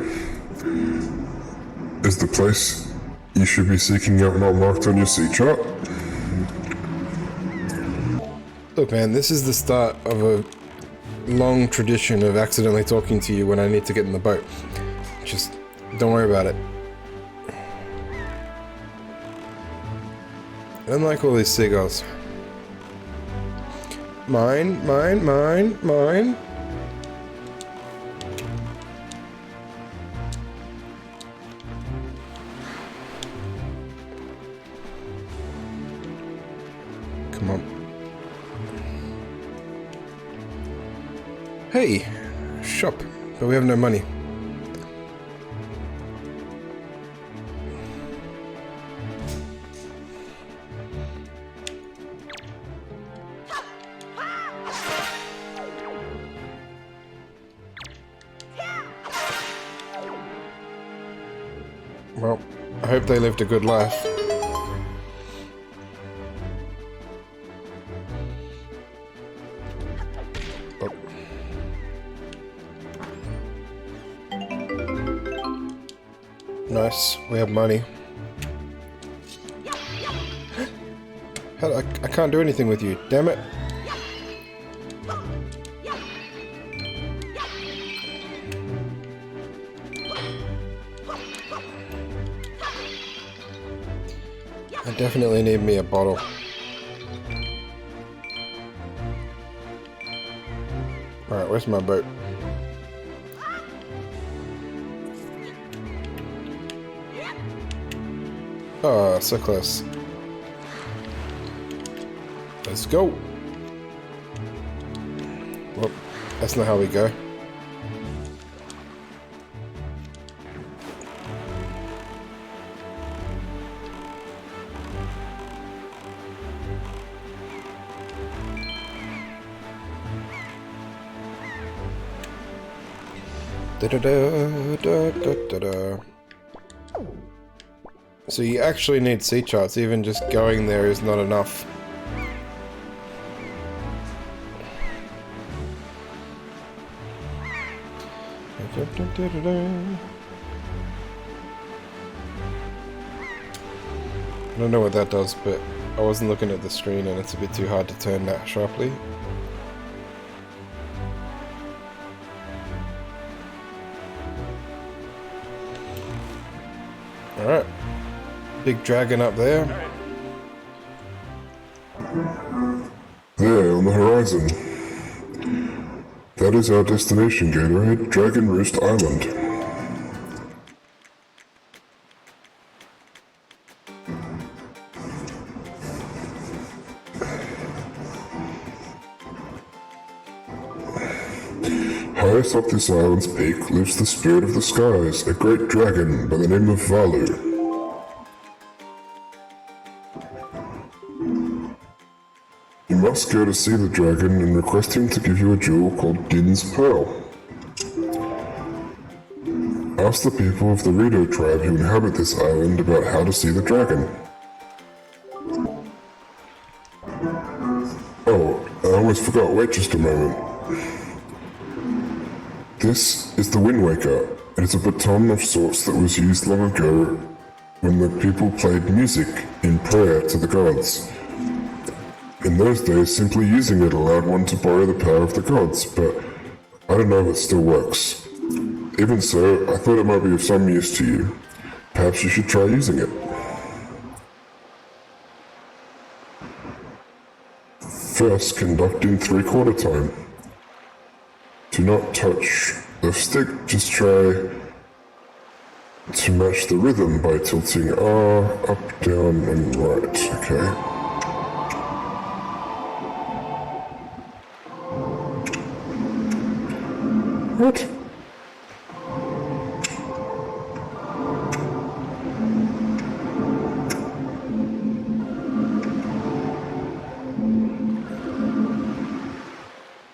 Is the place you should be seeking out not marked on your sea chart? Look, man, this is the start of a long tradition of accidentally talking to you when I need to get in the boat. Just don't worry about it. I don't like all these seagulls. Mine, mine, mine, mine. Come on. Hey, shop, but we have no money. Well, I hope they lived a good life. Oh. Nice, we have money. I can't do anything with you, damn it. I definitely need me a bottle. Alright, where's my boat? Oh, so close. Let's go. Well, that's not how we go. Da-da-da-da-da-da-da. So you actually need sea charts, even just going there is not enough. I don't know what that does, but I wasn't looking at the screen and it's a bit too hard to turn that sharply. Alright. Big dragon up there. There, on the horizon. That is our destination, Gatorade. Dragon Roost Island. Highest up this island's peak lives the spirit of the skies, a great dragon by the name of Valu. You must go to see the dragon and request him to give you a jewel called Din's Pearl. Ask the people of the Rito tribe who inhabit this island about how to see the dragon. Oh, I almost forgot, wait just a moment. This is the Wind Waker. It is a baton of sorts that was used long ago when the people played music in prayer to the gods. In those days, simply using it allowed one to borrow the power of the gods, but I don't know if it still works. Even so, I thought it might be of some use to you. Perhaps you should try using it. First, conduct in 3/4 time. Do not touch the stick, just try to match the rhythm by tilting R, up, down, and right. Okay. What?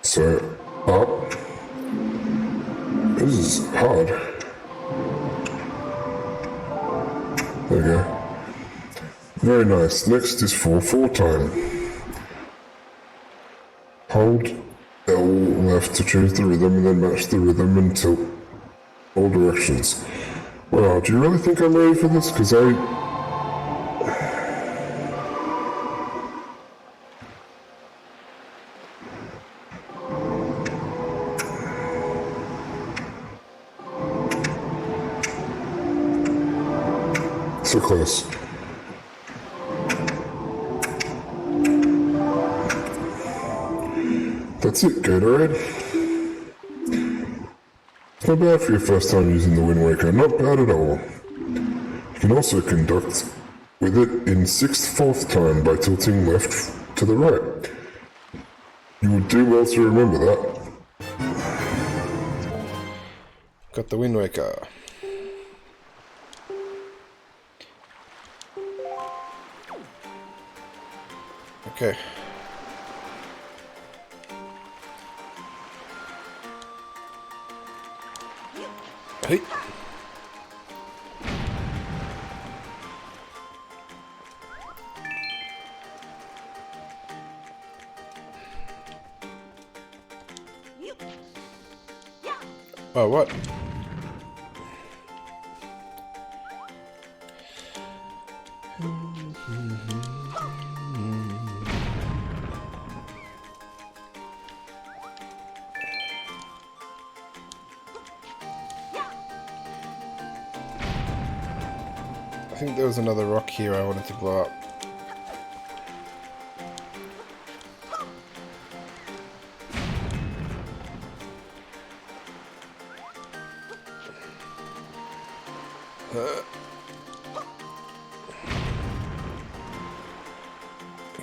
So, up. This is hard. There we go. Very nice. Next is for 4 time. Hold L left to choose the rhythm and then match the rhythm and tilt all directions. Wow, do you really think I'm ready for this? Because so close. That's it, Gatorade. It's not bad for your first time using the Wind Waker, not bad at all. You can also conduct with it in 6/4 time by tilting left to the right. You would do well to remember that. Got the Wind Waker. Okay. Hey. Oh, what? I think there was another rock here I wanted to blow up.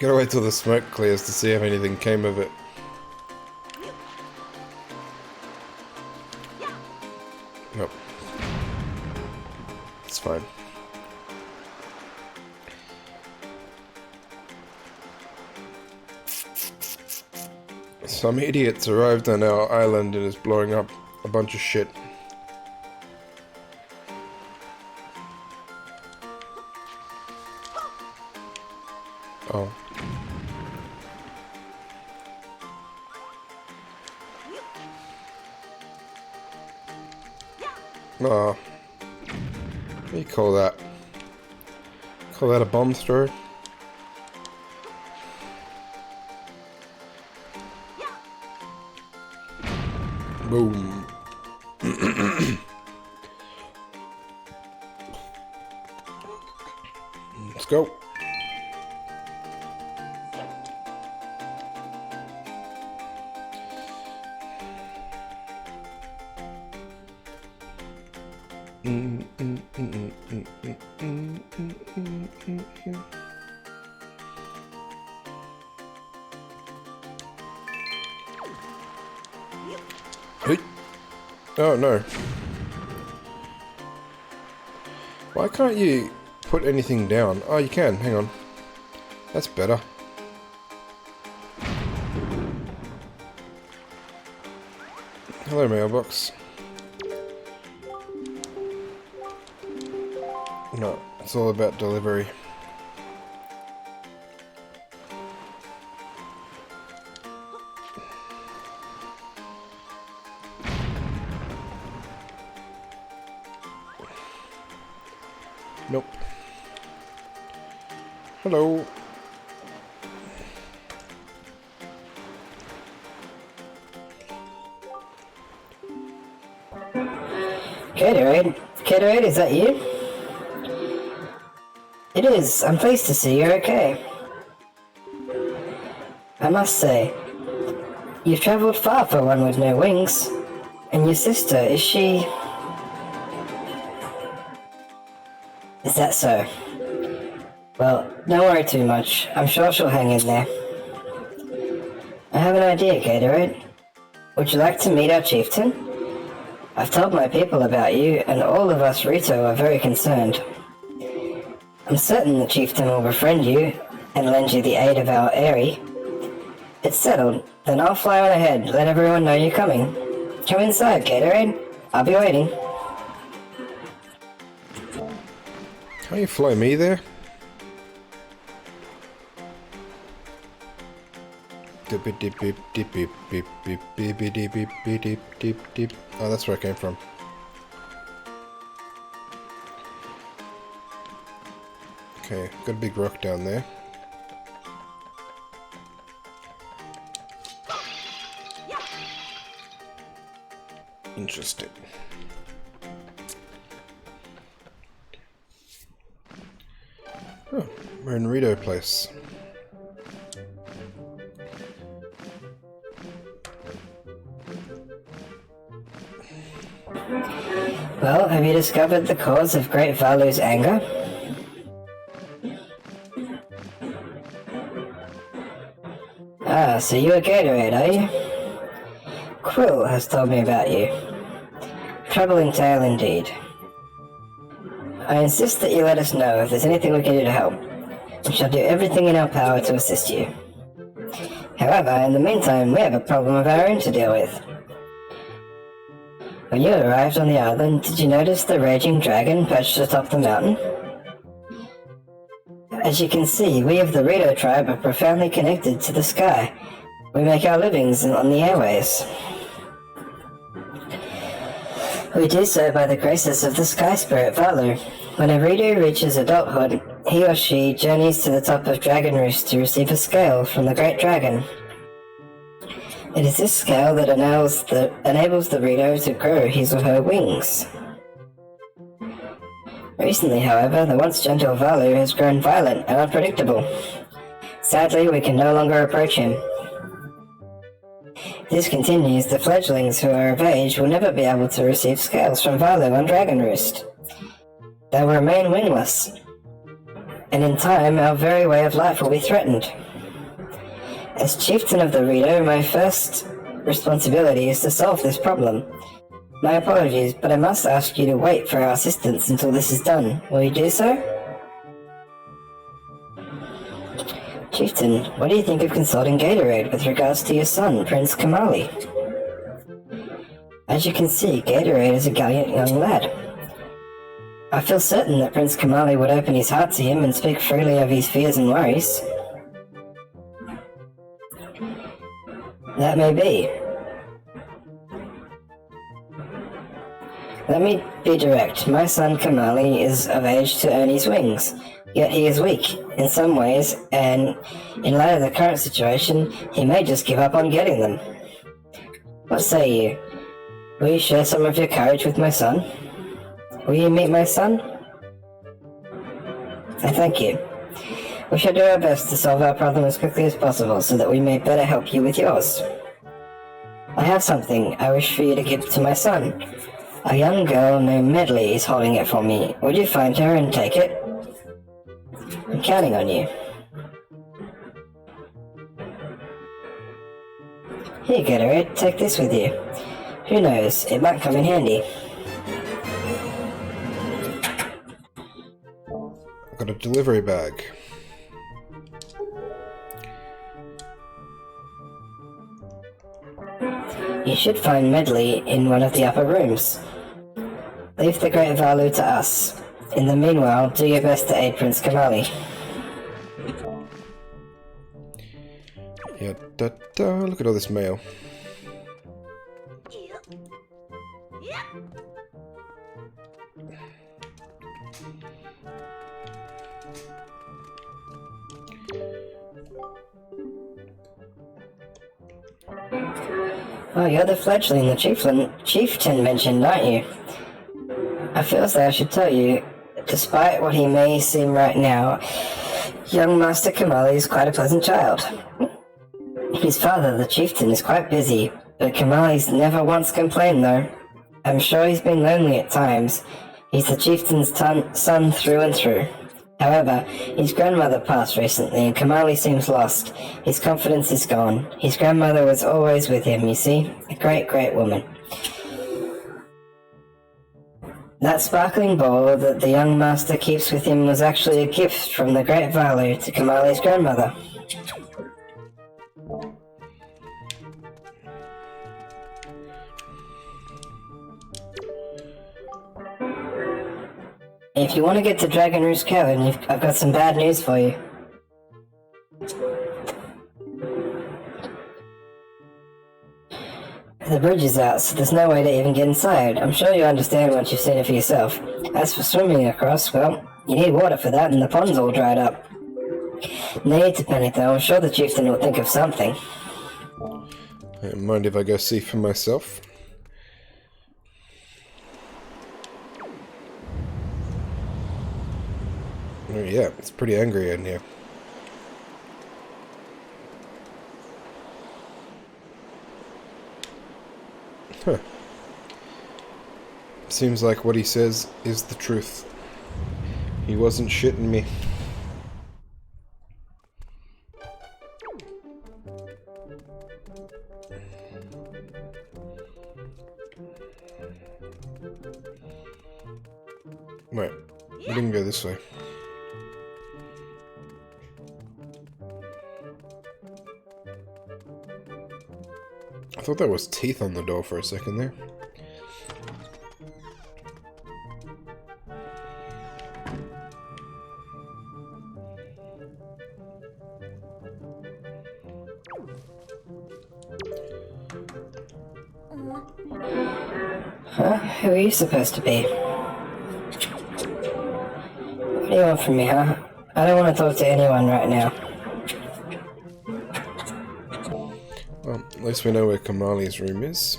Gotta wait till the smoke clears to see if anything came of it. Nope. It's fine. Some idiots arrived on our island and is blowing up a bunch of shit. Oh. Oh. What do you call that? Call that a bomb throw? Boom. Let's go. Oh no. Why can't you put anything down? Oh, you can. Hang on. That's better. Hello, mailbox. No, it's all about delivery. Nope. Hello. Gatorade? Gatorade, is that you? It is. I'm pleased to see you're okay. I must say, you've travelled far for one with no wings. And your sister, is she... Is that so? Well, don't worry too much. I'm sure she'll hang in there. I have an idea, Gatorade. Would you like to meet our chieftain? I've told my people about you, and all of us Rito are very concerned. I'm certain the chieftain will befriend you and lend you the aid of our Airy. It's settled. Then I'll fly on ahead, let everyone know you're coming. Come inside, Gatorade. I'll be waiting. Can't you fly me there? Oh, that's where I came from. Okay, got a big rock down there. Interesting. Oh, we're in Rito Place. Well, have you discovered the cause of Great Valu's anger? Ah, so you're Gatorade, are you? Quill has told me about you. Troubling tale indeed. I insist that you let us know if there's anything we can do to help. We shall do everything in our power to assist you. However, in the meantime, we have a problem of our own to deal with. When you arrived on the island, did you notice the raging dragon perched atop the mountain? As you can see, we of the Rito tribe are profoundly connected to the sky. We make our livings on the airways. We do so by the graces of the sky spirit Valu. When a Rito reaches adulthood, he or she journeys to the top of Dragon Roost to receive a scale from the Great Dragon. It is this scale that enables the Rito to grow his or her wings. Recently, however, the once gentle Valu has grown violent and unpredictable. Sadly, we can no longer approach him. If this continues, the fledglings who are of age will never be able to receive scales from Valu on Dragon Roost. They will remain wingless, and in time our very way of life will be threatened. As chieftain of the Rito, my first responsibility is to solve this problem. My apologies, but I must ask you to wait for our assistance until this is done. Will you do so? Chieftain, what do you think of consulting Gatorade with regards to your son, Prince Kamali? As you can see, Gatorade is a gallant young lad. I feel certain that Prince Kamali would open his heart to him and speak freely of his fears and worries. That may be. Let me be direct. My son Kamali is of age to earn his wings, yet he is weak in some ways, and in light of the current situation, he may just give up on getting them. What say you? Will you share some of your courage with my son? Will you meet my son? I thank you. We shall do our best to solve our problem as quickly as possible so that we may better help you with yours. I have something I wish for you to give to my son. A young girl named Medley is holding it for me. Would you find her and take it? I'm counting on you. Here, Gatorade, take this with you. Who knows, it might come in handy. I've got a delivery bag. You should find Medley in one of the upper rooms. Leave the Great Valu to us. In the meanwhile, do your best to aid Prince Kamali. Yeah, look at all this mail. Oh, you're the fledgling the chieftain mentioned, aren't you? I feel as though I should tell you, despite what he may seem right now, young Master Kamali is quite a pleasant child. His father, the chieftain, is quite busy, but Kamali's never once complained though. I'm sure he's been lonely at times. He's the chieftain's son through and through. However, his grandmother passed recently and Kamali seems lost. His confidence is gone. His grandmother was always with him, you see. A great, great woman. That sparkling ball that the young master keeps with him was actually a gift from the great Valu to Kamali's grandmother. If you want to get to Dragon Roost Cavern, I've got some bad news for you. The bridge is out, so there's no way to even get inside. I'm sure you understand once you've seen it for yourself. As for swimming across, well, you need water for that, and the pond's all dried up. No need to panic though, I'm sure the chieftain will think of something. Mind if I go see for myself? Oh yeah, it's pretty angry in here. Huh. Seems like what he says is the truth. He wasn't shitting me. Wait, we didn't go this way. I thought there was teeth on the door for a second there. Huh? Who are you supposed to be? What do you want from me, huh? I don't want to talk to anyone right now. Well, at least we know where Kamali's room is.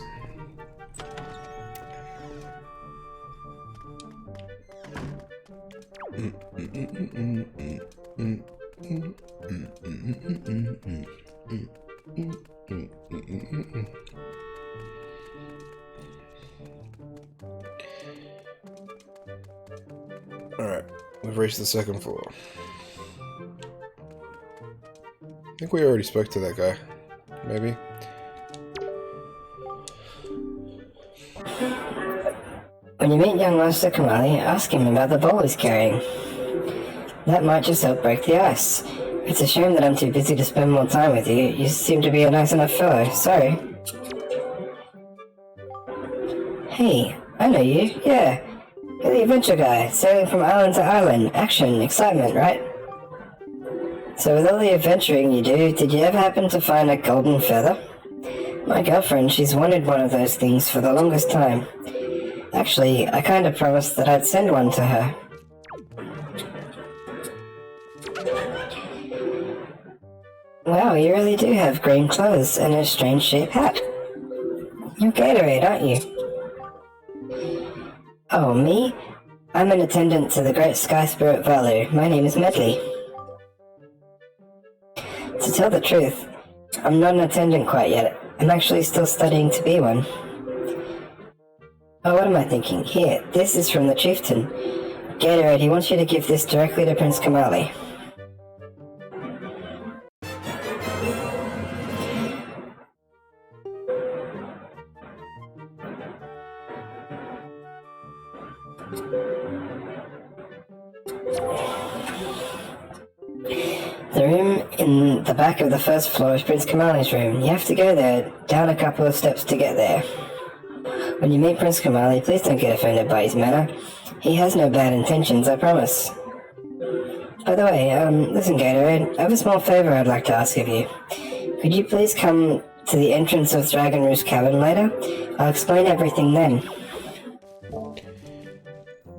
Alright, we've reached the second floor. I think we already spoke to that guy. Maybe. When you meet young Master Kamali, ask him about the ball he's carrying. That might just help break the ice. It's a shame that I'm too busy to spend more time with you. You seem to be a nice enough fellow. Sorry. Hey, I know you. Yeah. You're the adventure guy, sailing from island to island. Action, excitement, right? So with all the adventuring you do, did you ever happen to find a golden feather? My girlfriend, she's wanted one of those things for the longest time. Actually, I kind of promised that I'd send one to her. Wow, you really do have green clothes and a strange shaped hat. You're Gatorade, aren't you? Oh, me? I'm an attendant to the Great Sky Spirit Valu. My name is Medley. To tell the truth, I'm not an attendant quite yet. I'm actually still studying to be one. Oh, what am I thinking? Here, this is from the chieftain. Gatorade, he wants you to give this directly to Prince Kamali. The room in the back of the first floor is Prince Kamali's room. You have to go there, down a couple of steps to get there. When you meet Prince Kamali, please don't get offended by his manner. He has no bad intentions, I promise. By the way, listen Gatorade, I have a small favor I'd like to ask of you. Could you please come to the entrance of Dragon Roost Cavern later? I'll explain everything then.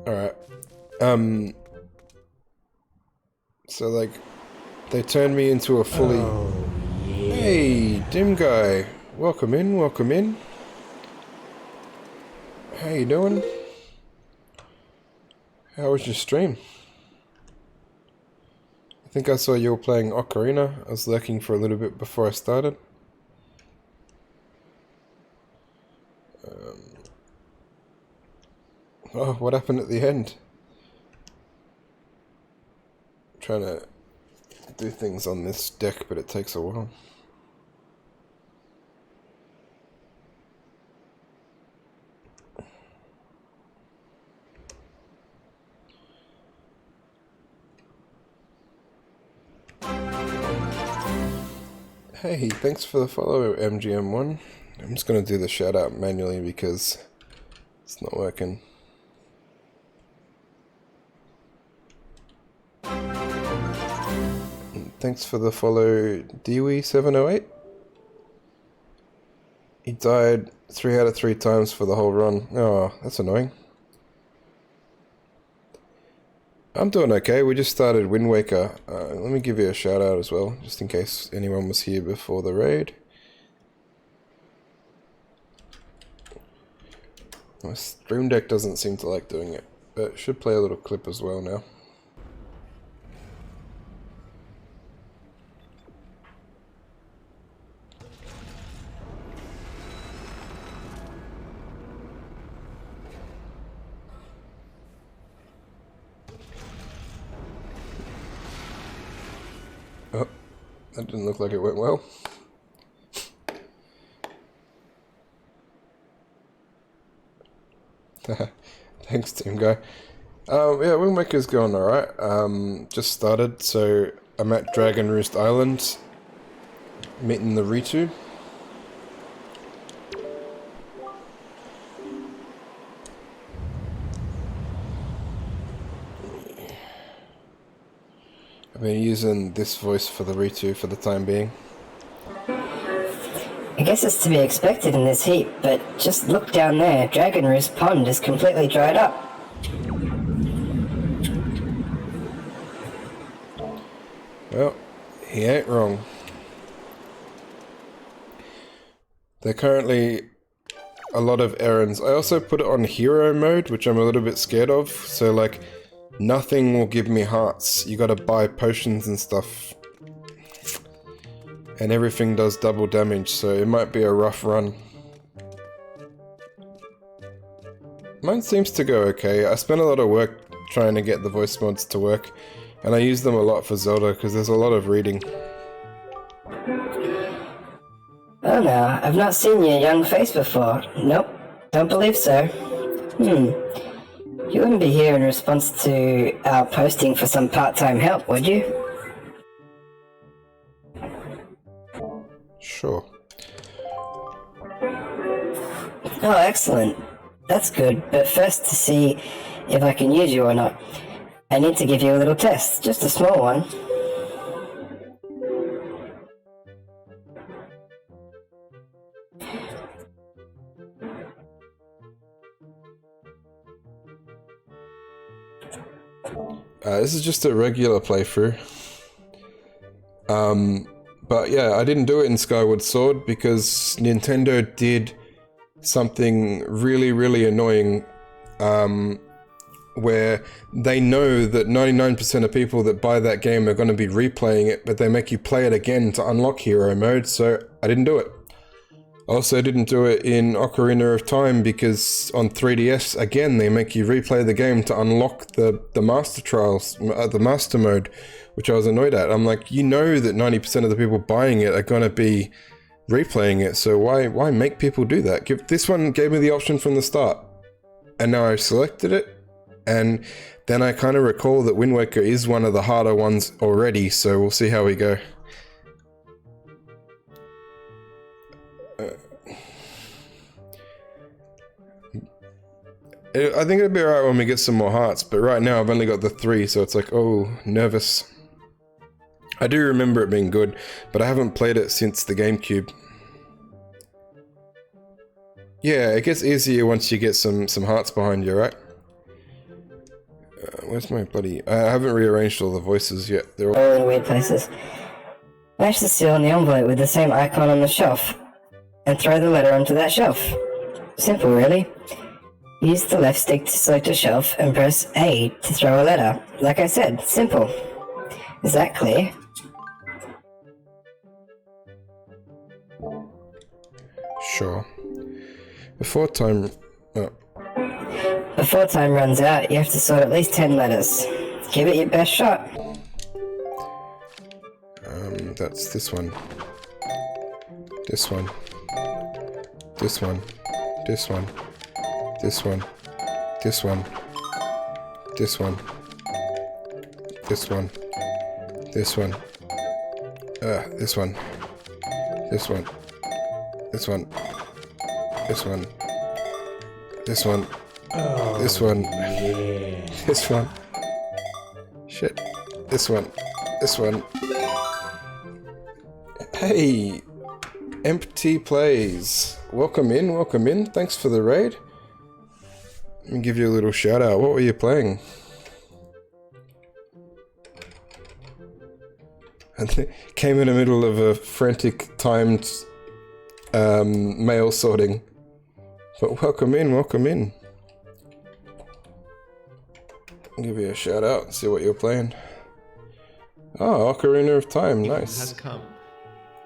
Alright. So, like, they turned me into a fully... Hey, Dim Guy. welcome in, welcome in. How you doing? How was your stream? I think I saw you were playing Ocarina. I was lurking for a little bit before I started. Oh, what happened at the end? I'm trying to do things on this deck, but it takes a while. Hey, thanks for the follow, MGM1. I'm just gonna do the shout out manually because it's not working. And thanks for the follow, Dewey708. He died 3 out of 3 times for the whole run. Oh, that's annoying. I'm doing okay. We just started Wind Waker. Let me give you a shout out as well, just in case anyone was here before the raid. My stream deck doesn't seem to like doing it, but it should play a little clip as well now. Oh, that didn't look like it went well. Thanks, team guy. Yeah, Wind Waker's going alright. Just started, so I'm at Dragon Roost Island, meeting the Ritu. I've been using this voice for the Ritu for the time being. I guess it's to be expected in this heat, but just look down there. Dragon Roost Pond is completely dried up. Well, he ain't wrong. There are currently a lot of errands. I also put it on hero mode, which I'm a little bit scared of. So like, nothing will give me hearts. You gotta buy potions and stuff. And everything does double damage, so it might be a rough run. Mine seems to go okay. I spent a lot of work trying to get the voice mods to work, and I use them a lot for Zelda because there's a lot of reading. Oh no, I've not seen your young face before. Nope, don't believe so. You wouldn't be here in response to our posting for some part-time help, would you? Sure. Oh, excellent. That's good, but first to see if I can use you or not, I need to give you a little test, just a small one. This is just a regular playthrough. But yeah, I didn't do it in Skyward Sword because Nintendo did something really, really annoying, where they know that 99% of people that buy that game are going to be replaying it, but they make you play it again to unlock hero mode, so I didn't do it. I also didn't do it in Ocarina of Time because on 3DS, again, they make you replay the game to unlock the Master Trials, the Master Mode, which I was annoyed at. I'm like, you know that 90% of the people buying it are going to be replaying it, so why make people do that? This one gave me the option from the start, and now I've selected it, and then I kind of recall that Wind Waker is one of the harder ones already, so we'll see how we go. I think it'll be alright when we get some more hearts, but right now I've only got the 3, so it's like, oh, nervous. I do remember it being good, but I haven't played it since the GameCube. Yeah, it gets easier once you get some hearts behind you, right? Where's my bloody... I haven't rearranged all the voices yet. They're all in weird places. Match the seal on the envelope with the same icon on the shelf. and throw the letter onto that shelf. Simple, really. Use the left stick to select a shelf and press A to throw a letter. Like I said, simple. Is that clear? Sure. Before time runs out, you have to sort at least 10 letters. Give it your best shot. That's this one. This one. This one. This one. This one. This one. This one. This one. This one. This one. This one. This one. This one. This one. This one. This one. Shit. This one. This one. Hey! Empty Plays. Welcome in, welcome in. Thanks for the raid. Let me give you a little shout out. What were you playing? And came in the middle of a frantic timed mail sorting. But welcome in, welcome in. I'll give you a shout out and see what you're playing. Oh, Ocarina of Time, nice. Has come.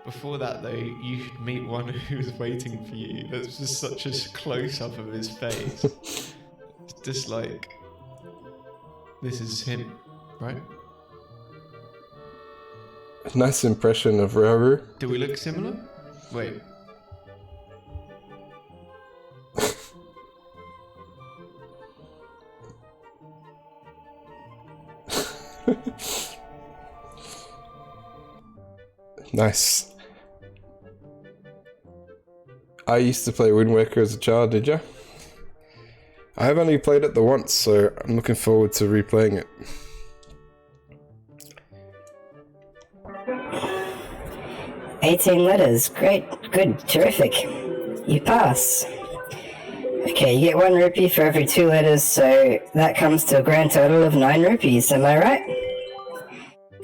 Before that, though, you should meet one who was waiting for you. That's just such a close-up of his face. It's just like, this is him, right? Nice impression of Rauru. Do we look similar? Wait. Nice. I used to play Wind Waker as a child, did ya? I have only played it the once, so I'm looking forward to replaying it. "18 letters. Great. Good. Terrific. You pass. Okay, you get 1 rupee for every 2 letters, so that comes to a grand total of 9 rupees. Am I right?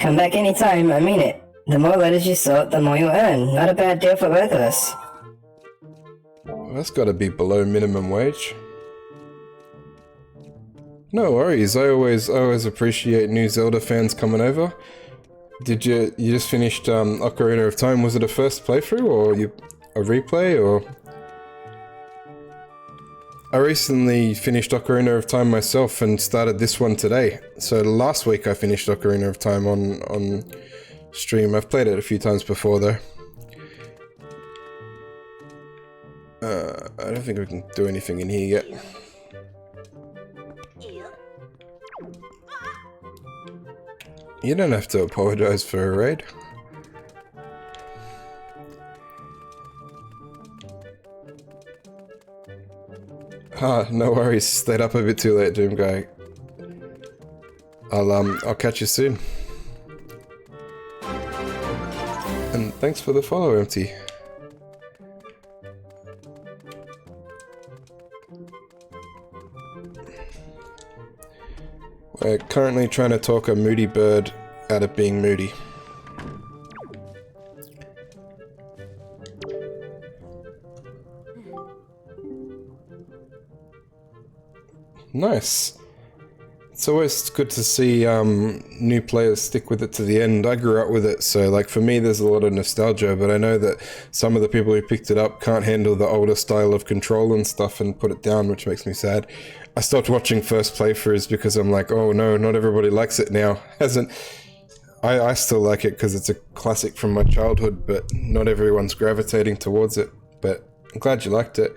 Come back anytime, I mean it. The more letters you sort, the more you earn. Not a bad deal for both of us." Well, that's gotta be below minimum wage. No worries, I always appreciate new Zelda fans coming over. Did you just finished Ocarina of Time? Was it a first playthrough or a replay or? I recently finished Ocarina of Time myself and started this one today. So last week I finished Ocarina of Time on stream. I've played it a few times before though. I don't think we can do anything in here yet. You don't have to apologize for a raid. No worries. Stayed up a bit too late, Doom Guy. I'll catch you soon. And thanks for the follow, Empty. We're currently trying to talk a moody bird out of being moody. Nice. It's always good to see new players stick with it to the end. I grew up with it, so like for me there's a lot of nostalgia, but I know that some of the people who picked it up can't handle the older style of control and stuff and put it down, which makes me sad. I stopped watching first playthroughs because I'm like, oh no, not everybody likes it now. I still like it because it's a classic from my childhood, but not everyone's gravitating towards it. But I'm glad you liked it.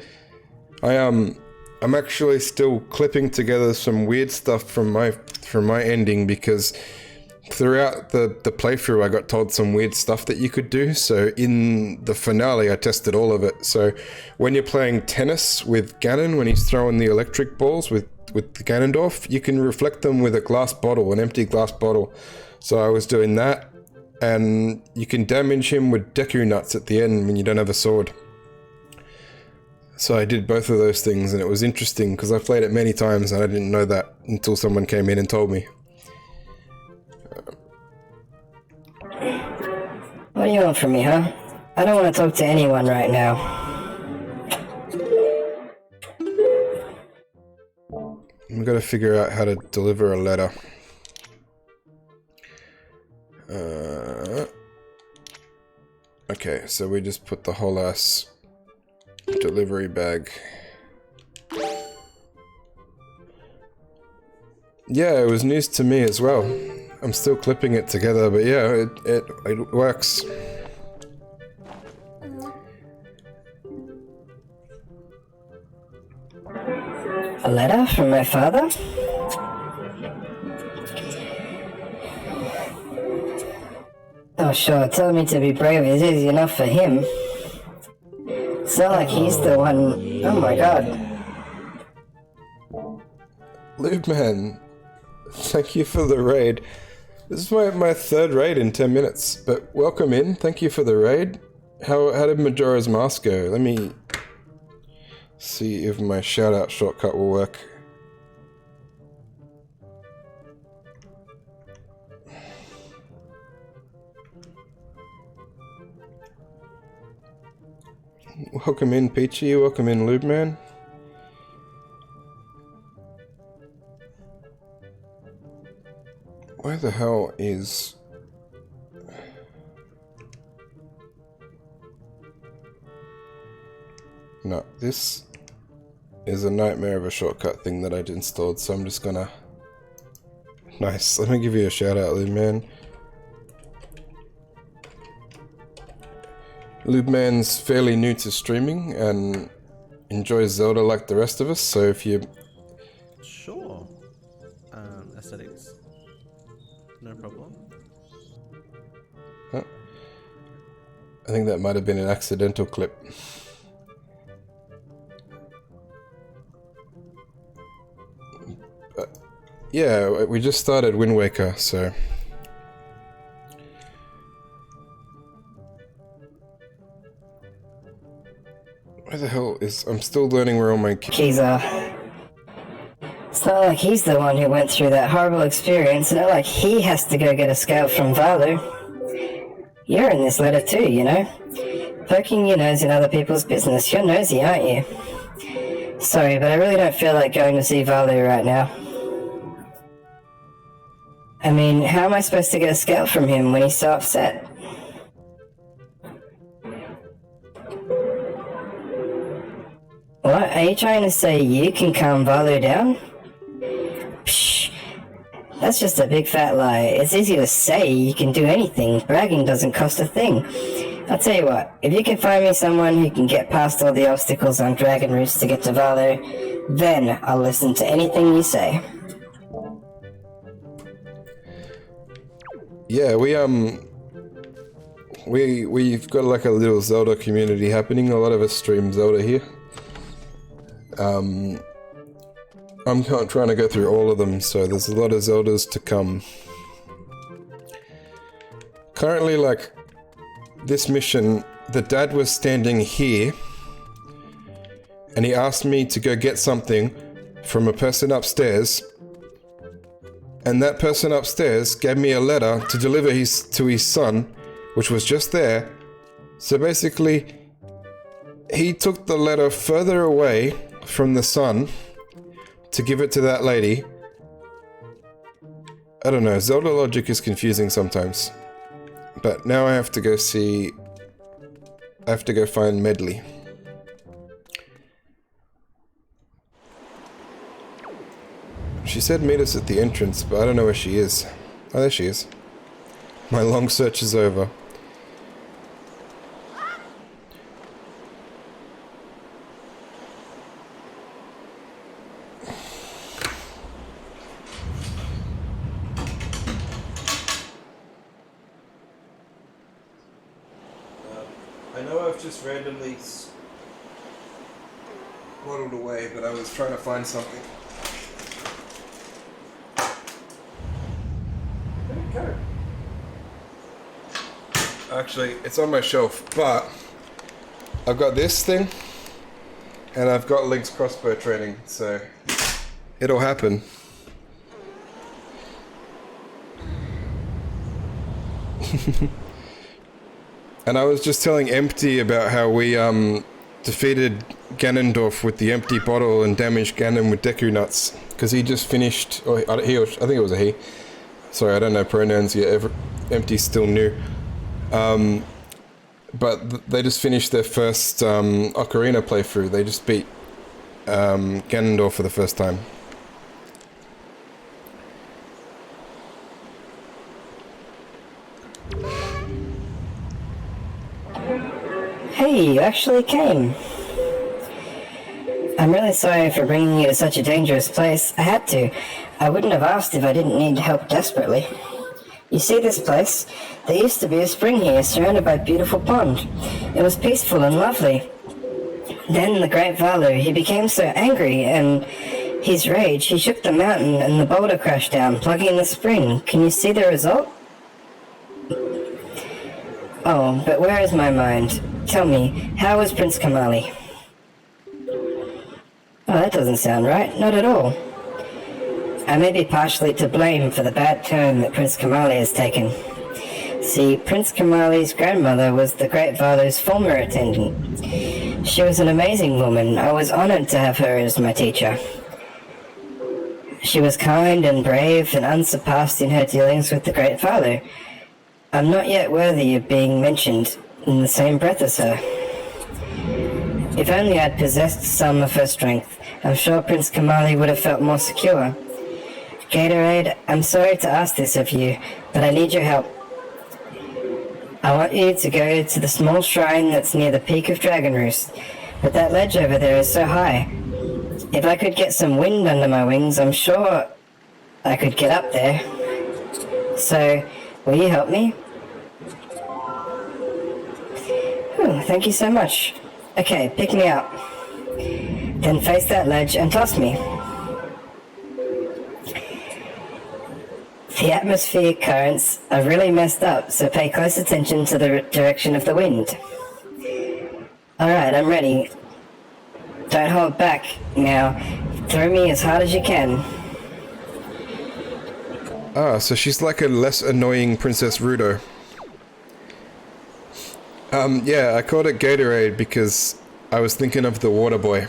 I'm actually still clipping together some weird stuff from my ending because throughout the playthrough I got told some weird stuff that you could do. So in the finale I tested all of it. So when you're playing tennis with Ganon, when he's throwing the electric balls with the Ganondorf, you can reflect them with a glass bottle, an empty glass bottle. So I was doing that, and you can damage him with Deku Nuts at the end when you don't have a sword. So I did both of those things, and it was interesting because I played it many times and I didn't know that until someone came in and told me. What do you want from me, huh? I don't want to talk to anyone right now. We've got to figure out how to deliver a letter. Okay, so we just put the whole ass delivery bag. Yeah, it was news to me as well. I'm still clipping it together, but yeah, it works. A letter from my father? Oh sure, telling me to be brave is easy enough for him. It's not like he's the one... Oh my god. Lubeman, thank you for the raid. This is my third raid in 10 minutes, but welcome in. Thank you for the raid. How did Majora's Mask go? Let me see if my shout-out shortcut will work. Welcome in, Peachy. Welcome in, Lubeman. Where the hell is... No, this is a nightmare of a shortcut thing that I'd installed, so I'm just gonna... Nice, let me give you a shout out, Lubeman. Lubeman's fairly new to streaming and enjoys Zelda like the rest of us, so if you... Sure. Aesthetics. No problem. Huh? I think that might have been an accidental clip. Yeah, we just started Wind Waker, so... Where the hell is... I'm still learning where all my... Keys are. It's not like he's the one who went through that horrible experience. It's not like he has to go get a scalp from Valu. You're in this letter too, you know? Poking your nose in other people's business. You're nosy, aren't you? Sorry, but I really don't feel like going to see Valu right now. I mean, how am I supposed to get a scalp from him when he's so upset? What? Are you trying to say you can calm Valu down? Psh, that's just a big fat lie. It's easy to say you can do anything. Bragging doesn't cost a thing. I'll tell you what, if you can find me someone who can get past all the obstacles on Dragon Roost to get to Valu, then I'll listen to anything you say. Yeah, we've got like a little Zelda community happening. A lot of us stream Zelda here. I'm trying to go through all of them, so there's a lot of Zeldas to come. Currently, like, this mission, the dad was standing here, and he asked me to go get something from a person upstairs, and that person upstairs gave me a letter to deliver to his son, which was just there. So basically, he took the letter further away from the son to give it to that lady. I don't know, Zelda logic is confusing sometimes. But now I have to go see... I have to go find Medley. She said meet us at the entrance, but I don't know where she is. Oh, there she is. My long search is over. I know I've just randomly waddled away, but I was trying to find something. Where'd it go? Actually, it's on my shelf, but I've got this thing, and I've got Link's crossbow training, so it'll happen. And I was just telling Empty about how we defeated Ganondorf with the empty bottle and damaged Ganon with Deku Nuts, because he just finished, or I think it was a he. Sorry, I don't know pronouns yet. Empty's still new. But they just finished their first Ocarina playthrough. They just beat Ganondorf for the first time. Hey, you actually came. I'm really sorry for bringing you to such a dangerous place. I had to. I wouldn't have asked if I didn't need help desperately. You see this place? There used to be a spring here, surrounded by a beautiful pond. It was peaceful and lovely. Then the Great Valu, he became so angry, and his rage, he shook the mountain and the boulder crashed down, plugging the spring. Can you see the result? Oh, but where is my mind? Tell me, how was Prince Kamali? Oh, that doesn't sound right. Not at all. I may be partially to blame for the bad turn that Prince Kamali has taken. See, Prince Kamali's grandmother was the Great Valu's former attendant. She was an amazing woman. I was honored to have her as my teacher. She was kind and brave and unsurpassed in her dealings with the Great Valu. I'm not yet worthy of being mentioned in the same breath as her. If only I'd possessed some of her strength, I'm sure Prince Kamali would have felt more secure. Gatorade, I'm sorry to ask this of you, but I need your help. I want you to go to the small shrine that's near the peak of Dragon Roost, but that ledge over there is so high. If I could get some wind under my wings, I'm sure I could get up there. So, will you help me? Thank you so much. Okay, pick me up. Then face that ledge and toss me. The atmospheric currents are really messed up, so pay close attention to the direction of the wind. Alright, I'm ready. Don't hold back. Now, throw me as hard as you can. Ah, so she's like a less annoying Princess Rudo. Yeah, I called it Gatorade because I was thinking of the water boy.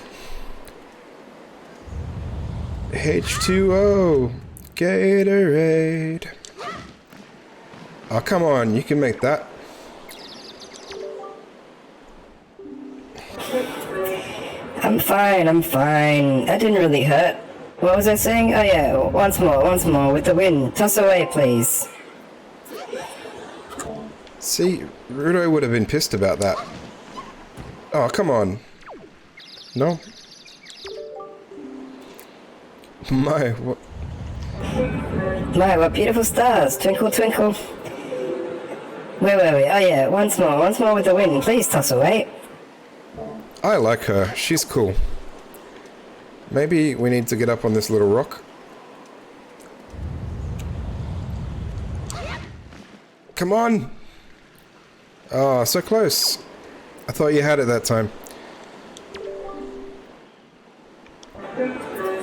H2O, Gatorade. Oh, come on, you can make that. I'm fine. That didn't really hurt. What was I saying? Oh yeah, once more, with the wind. Toss away, please. See, Rudo would have been pissed about that. Oh, come on. No? My, what? My, what beautiful stars. Twinkle, twinkle. Where were we? Oh yeah, once more with the wind. Please toss away. I like her. She's cool. Maybe we need to get up on this little rock. Come on! Oh, so close. I thought you had it that time.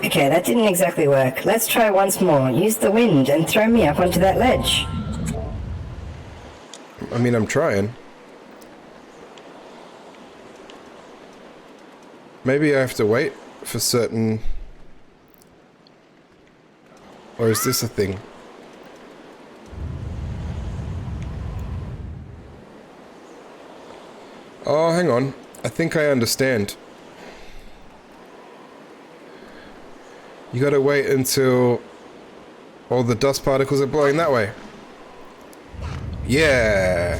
Okay, that didn't exactly work. Let's try once more. Use the wind and throw me up onto that ledge. I mean, I'm trying. Maybe I have to wait for certain... Or is this a thing? Oh, hang on. I think I understand. You gotta wait until all the dust particles are blowing that way. Yeah!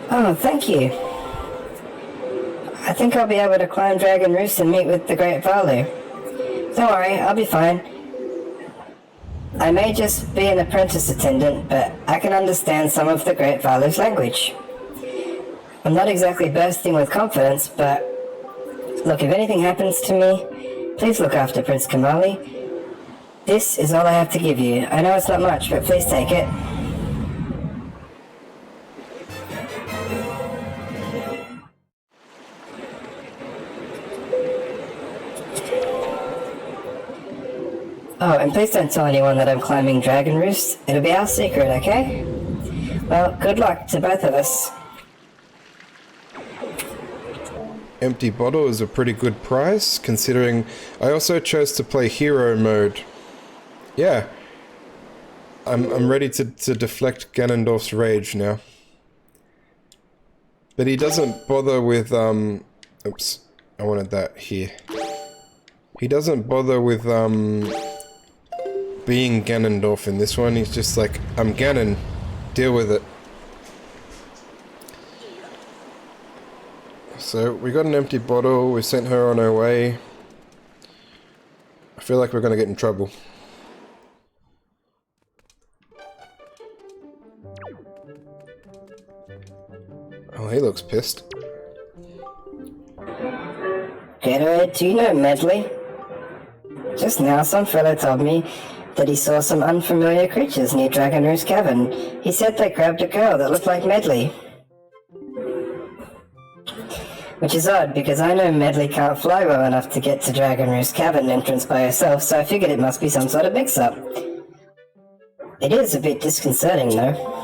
Oh, thank you. I think I'll be able to climb Dragon Roost and meet with the Great Valu. Don't worry, I'll be fine. I may just be an apprentice attendant, but I can understand some of the Great Valu's language. I'm not exactly bursting with confidence, but... Look, if anything happens to me, please look after Prince Kamali. This is all I have to give you. I know it's not much, but please take it. Oh, and please don't tell anyone that I'm climbing Dragon Roost. It'll be our secret, okay? Well, good luck to both of us. empty bottle is a pretty good prize, considering I also chose to play hero mode. Yeah. I'm ready to deflect Ganondorf's rage now. But he doesn't bother with, oops, I wanted that here. He doesn't bother with, being Ganondorf in this one. He's just like, I'm Ganon, deal with it. So, we got an empty bottle, we sent her on her way. I feel like we're gonna get in trouble. Oh, he looks pissed. Gatorade, do you know Medley? Just now, some fellow told me that he saw some unfamiliar creatures near Dragon Roost Cavern. He said they grabbed a girl that looked like Medley. Which is odd, because I know Medley can't fly well enough to get to Dragon Roost Cavern entrance by herself, so I figured it must be some sort of mix-up. It is a bit disconcerting, though.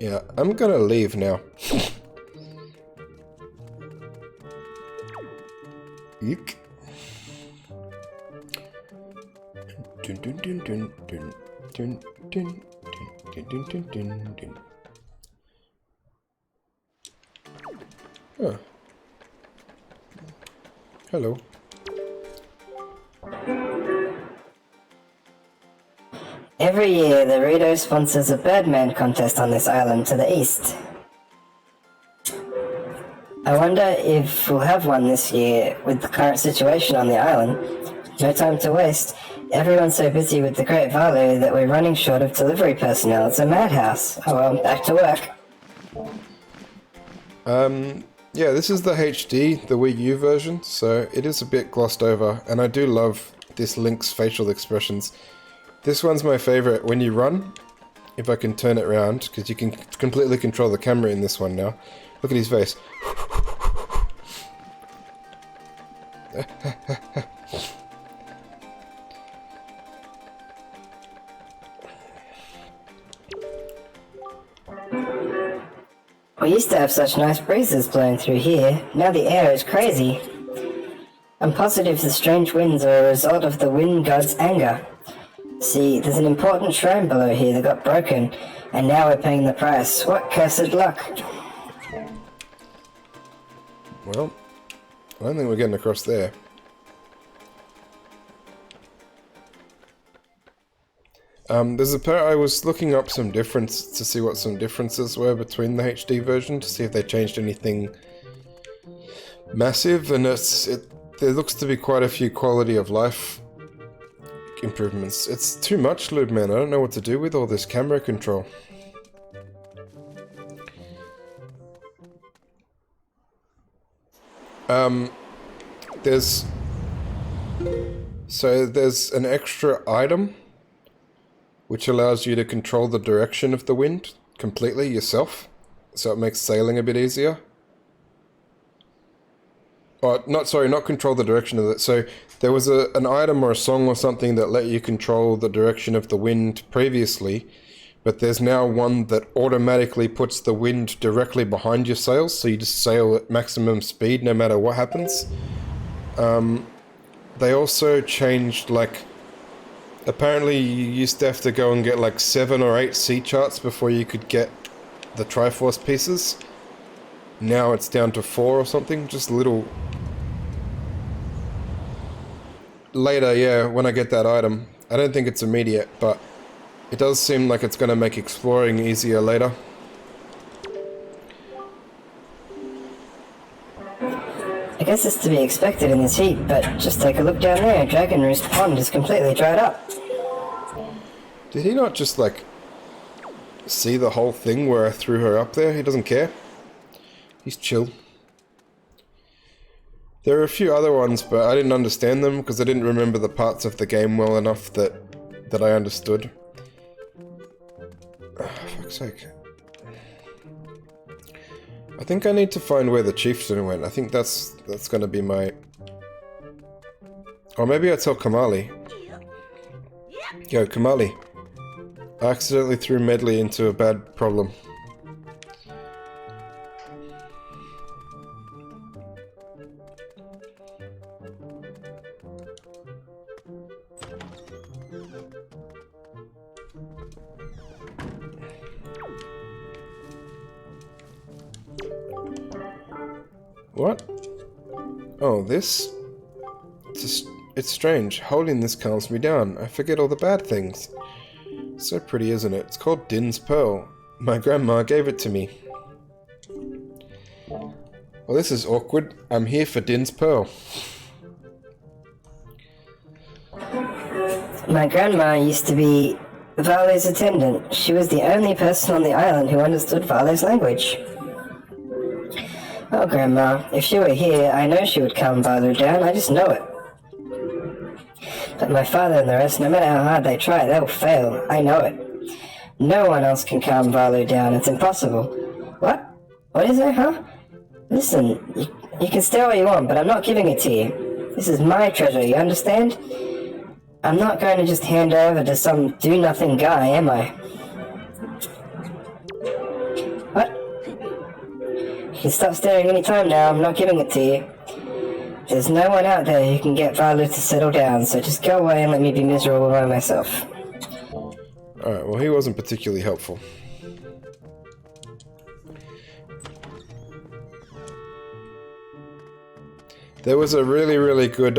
Yeah, I'm gonna leave now. Eek. Dun dun dun dun dun dun dun dun dun dun dun dun. Huh. Hello. Every year, the Rito sponsors a Birdman Contest on this island to the east. I wonder if we'll have one this year with the current situation on the island. No time to waste. Everyone's so busy with the Great Valu that we're running short of delivery personnel. It's a madhouse. Oh well, back to work. Yeah, this is the HD, the Wii U version, so it is a bit glossed over, and I do love this Link's facial expressions. This one's my favorite. When you run, if I can turn it around, because you can completely control the camera in this one now. Look at his face. We used to have such nice breezes blowing through here. Now the air is crazy. I'm positive the strange winds are a result of the wind god's anger. See, there's an important shrine below here that got broken, and now we're paying the price. What cursed luck. Well, I don't think we're getting across there. There's a part I was looking up some difference to see what some differences were between the HD version to see if they changed anything massive, and there looks to be quite a few quality of life improvements. It's too much, Lube Man. I don't know what to do with all this camera control. There's an extra item which allows you to control the direction of the wind completely yourself, so it makes sailing a bit easier. Oh, not control the direction of it. So there was an item or a song or something that let you control the direction of the wind previously, but there's now one that automatically puts the wind directly behind your sails, so you just sail at maximum speed no matter what happens. They also changed, like, apparently you used to have to go and get like 7 or 8 sea charts before you could get the Triforce pieces. Now it's down to 4 or something, just little... Later, yeah, when I get that item. I don't think it's immediate, but it does seem like it's going to make exploring easier later. I guess it's to be expected in this heat, but just take a look down there. Dragon Roost Pond is completely dried up. Did he not just, like, see the whole thing where I threw her up there? He doesn't care. He's chill. There are a few other ones, but I didn't understand them because I didn't remember the parts of the game well enough that I understood. Oh, fuck's sake. I think I need to find where the chieftain went. I think that's gonna be my... Or maybe I tell Kamali. Yo, Kamali. I accidentally threw Medley into a bad problem. What? Oh, this? It's strange. Holding this calms me down. I forget all the bad things. So pretty, isn't it? It's called Din's Pearl. My grandma gave it to me. Well, this is awkward. I'm here for Din's Pearl. My grandma used to be Vale's attendant. She was the only person on the island who understood Vale's language. Oh, Grandma, if she were here, I know she would calm Vale down. I just know it. But my father and the rest, no matter how hard they try, they'll fail. I know it. No one else can calm Vale down. It's impossible. What? What is it, huh? Listen, you can stay all you want, but I'm not giving it to you. This is my treasure, you understand? I'm not going to just hand it over to some do-nothing guy, am I? What? You can stop staring any time now. I'm not giving it to you. There's no one out there who can get Valu to settle down, so just go away and let me be miserable by myself. Alright, well, he wasn't particularly helpful. There was a really good,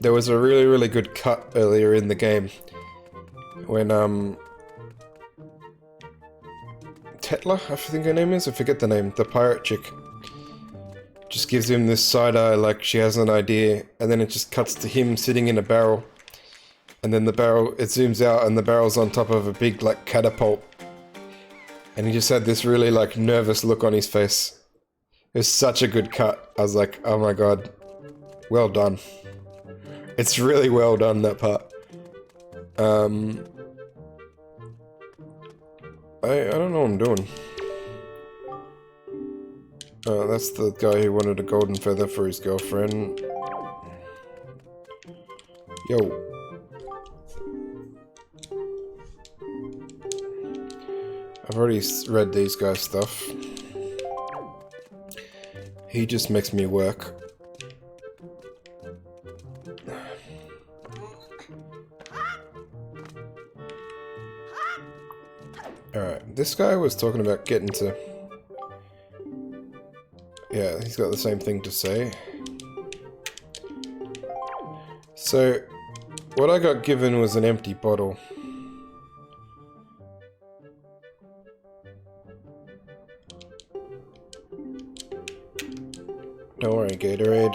there was a really good cut earlier in the game when, Tetla, I think her name is? I forget the name. The pirate chick. Just gives him this side eye like she has an idea, and then it just cuts to him sitting in a barrel. And then the barrel, it zooms out and the barrel's on top of a big, like, catapult. And he just had this really, like, nervous look on his face. It was such a good cut. I was like, oh my god. Well done. It's really well done, that part. I don't know what I'm doing. Oh, that's the guy who wanted a golden feather for his girlfriend. Yo. I've already read these guys' stuff. He just makes me work. Alright, this guy was talking about getting to... Yeah, he's got the same thing to say. So, what I got given was an empty bottle. Don't worry, Gatorade.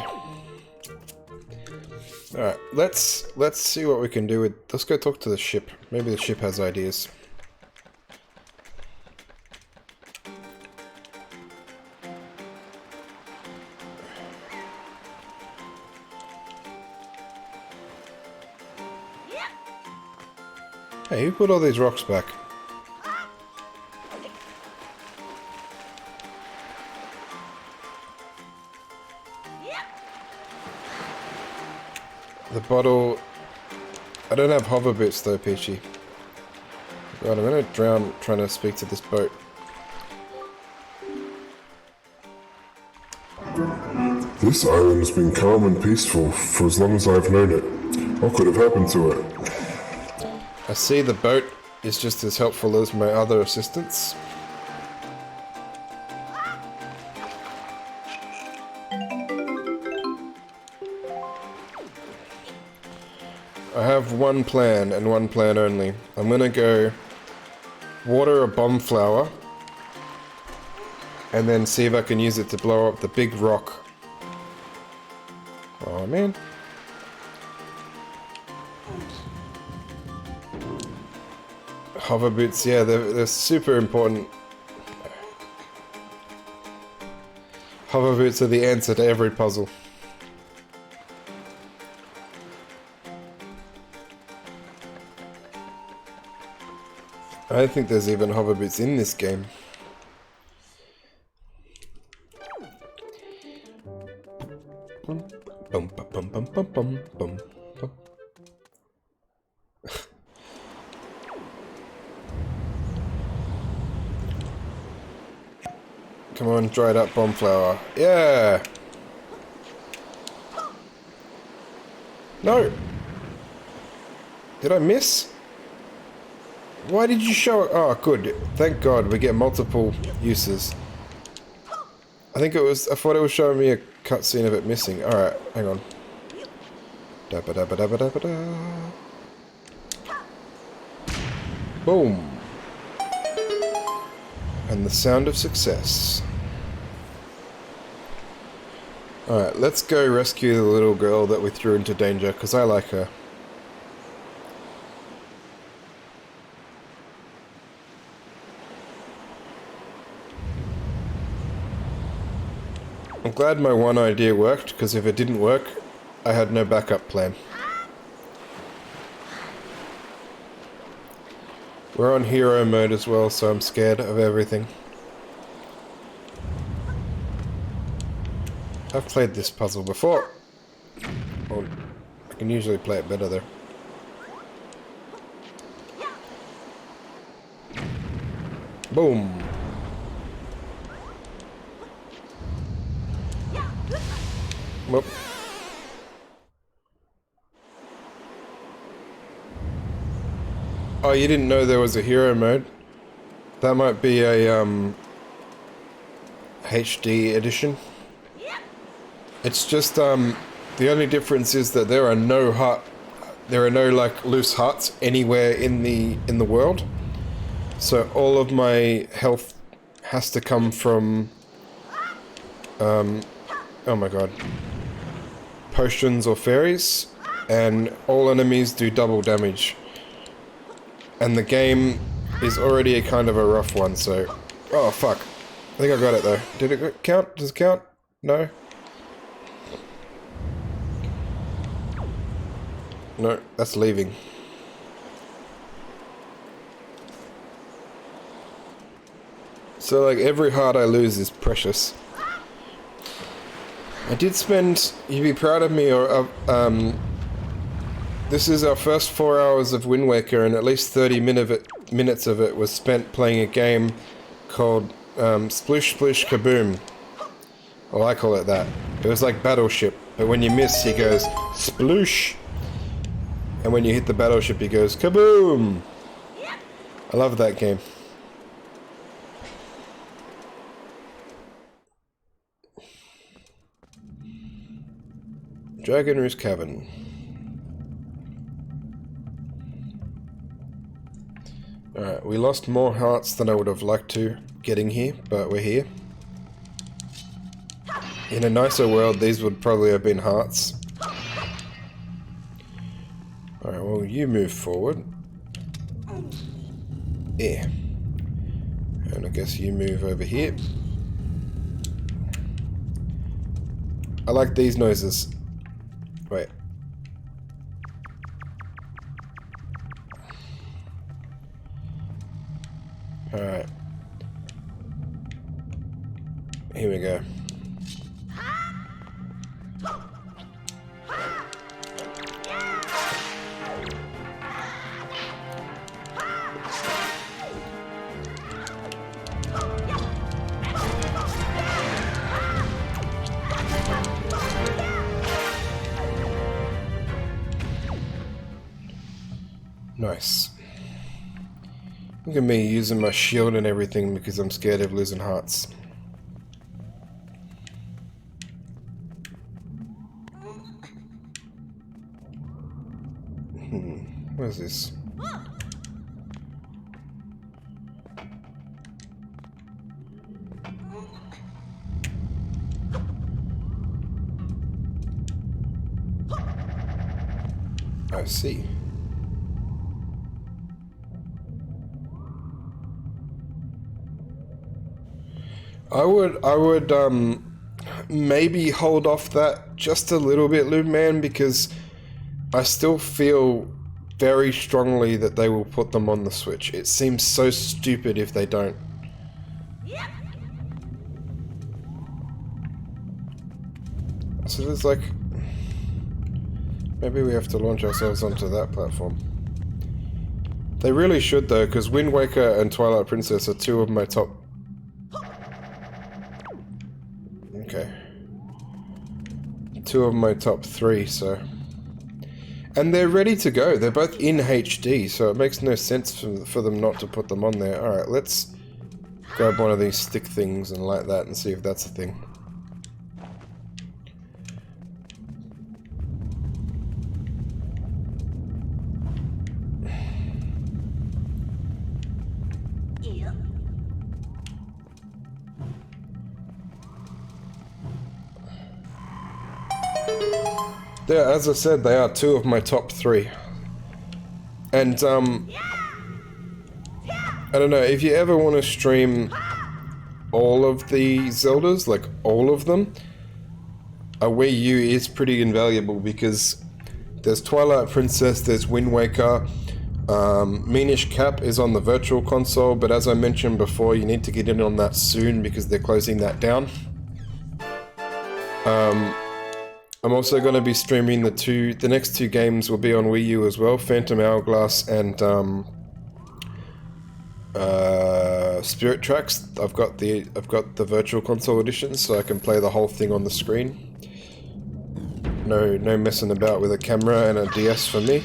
Alright, let's see what we can do with... Let's go talk to the ship. Maybe the ship has ideas. Hey, who put all these rocks back? The bottle... I don't have hover boots though, Peachy. God, I'm gonna drown trying to speak to this boat. This island has been calm and peaceful for as long as I've known it. What could have happened to it? I see the boat is just as helpful as my other assistants. I have one plan, and one plan only. I'm gonna go water a bomb flower, and then see if I can use it to blow up the big rock. Oh man. Hover boots, yeah, they're super important. Hover boots are the answer to every puzzle. I don't think there's even hover boots in this game. Bum, bum, bum, bum, bum, bum, bum. Come on, dried up bomb flower. Yeah! No! Did I miss? Why did you show it? Oh, good. Thank God we get multiple uses. I thought it was showing me a cutscene of it missing. Alright, hang on. Da-ba-da-ba-da-ba-da-ba-da. Boom. And the sound of success. Alright, let's go rescue the little girl that we threw into danger, because I like her. I'm glad my one idea worked, because if it didn't work, I had no backup plan. We're on hero mode as well, so I'm scared of everything. I've played this puzzle before. Well, I can usually play it better though. Boom. Whoop. Oh, you didn't know there was a hero mode? That might be a HD edition. It's just the only difference is that there are no like loose hearts anywhere in the world. So all of my health has to come from oh my god, potions or fairies, and all enemies do double damage. And the game is already a kind of a rough one, so... Oh, fuck. I think I got it, though. Did it count? Does it count? No? No, that's leaving. So, like, every heart I lose is precious. I did spend... You'd be proud of me, or... this is our first 4 hours of Wind Waker, and at least 30 minutes of it was spent playing a game called Splish Splish Kaboom. Well, I call it that. It was like Battleship, but when you miss, he goes sploosh, and when you hit the battleship, he goes kaboom. I love that game. Dragon Roost Cavern. Alright, we lost more hearts than I would have liked to getting here, but we're here. In a nicer world, these would probably have been hearts. Alright, well, you move forward. Yeah. And I guess you move over here. I like these noises. Wait. Alright. Here we go. Nice. Look at me using my shield and everything because I'm scared of losing hearts. What is this? I see. I would maybe hold off that just a little bit, Lube Man, because I still feel very strongly that they will put them on the Switch. It seems so stupid if they don't. So there's like... Maybe we have to launch ourselves onto that platform. They really should though, because Wind Waker and Twilight Princess are two of my top Two of my top 3, so... And they're ready to go. They're both in HD, so it makes no sense for them not to put them on there. Alright, let's grab one of these stick things and light that and see if that's a thing. Yeah, as I said, they are 2 of my top 3. And, I don't know, if you ever want to stream all of the Zeldas, like all of them, a Wii U is pretty invaluable because there's Twilight Princess, there's Wind Waker, Minish Cap is on the Virtual Console, but as I mentioned before, you need to get in on that soon because they're closing that down. I'm also going to be streaming the next 2 games will be on Wii U as well, Phantom Hourglass and Spirit Tracks. I've got the Virtual Console edition, so I can play the whole thing on the screen. No messing about with a camera and a DS for me.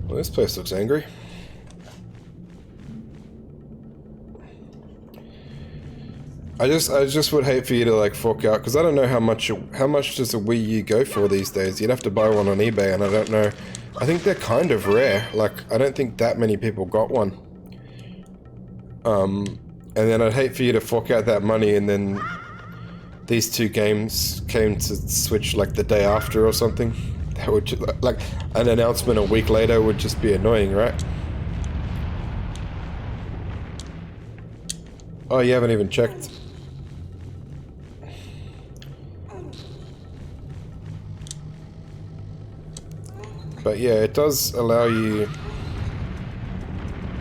Well, this place looks angry. I just would hate for you to like fork out, because I don't know how much does a Wii U go for these days. You'd have to buy one on eBay, and I don't know. I think they're kind of rare. Like, I don't think that many people got one. And then I'd hate for you to fork out that money, and then these 2 games came to Switch like the day after or something. That would just, like an announcement a week later would just be annoying, right? Oh, you haven't even checked. But yeah, it does allow you,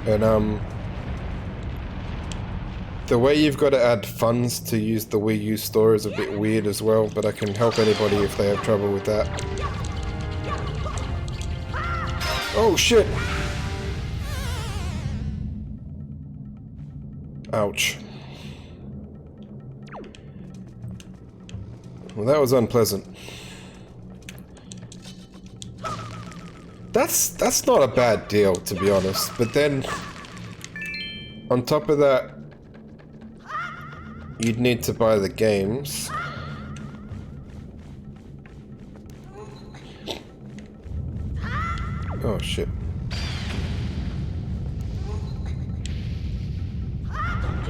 and the way you've got to add funds to use the Wii U store is a bit weird as well, but I can help anybody if they have trouble with that. Oh shit! Ouch. Well, that was unpleasant. That's not a bad deal, to be honest. But then, on top of that, you'd need to buy the games. Oh shit.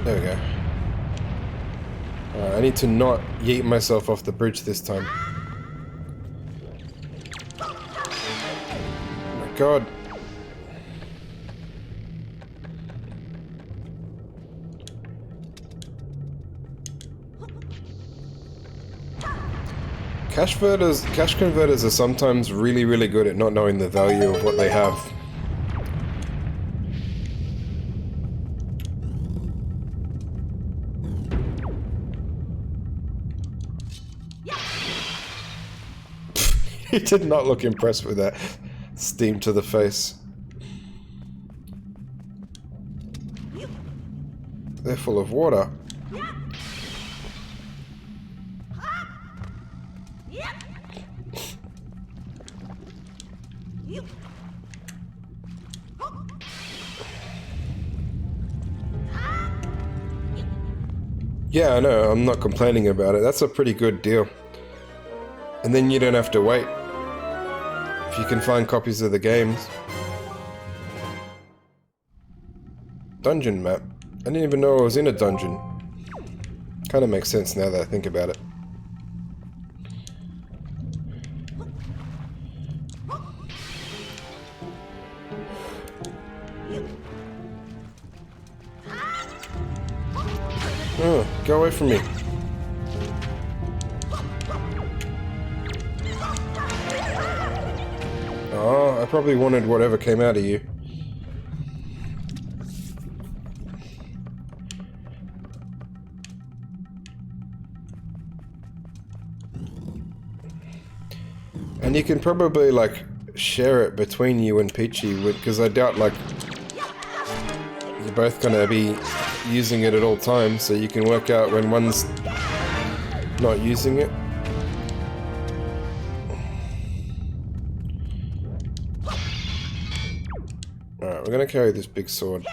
There we go. Alright, I need to not yeet myself off the bridge this time. Oh my god. Cash converters are sometimes really, really good at not knowing the value of what they have. He did not look impressed with that steam to the face. They're full of water. Yeah, I know, I'm not complaining about it. That's a pretty good deal. And then you don't have to wait. If you can find copies of the games. Dungeon map. I didn't even know I was in a dungeon. Kinda makes sense now that I think about it. Oh, go away from me. Oh, I probably wanted whatever came out of you. And you can probably, like, share it between you and Peachy, because I doubt, like, you're both gonna be using it at all times, so you can work out when one's not using it. Alright, we're gonna carry this big sword.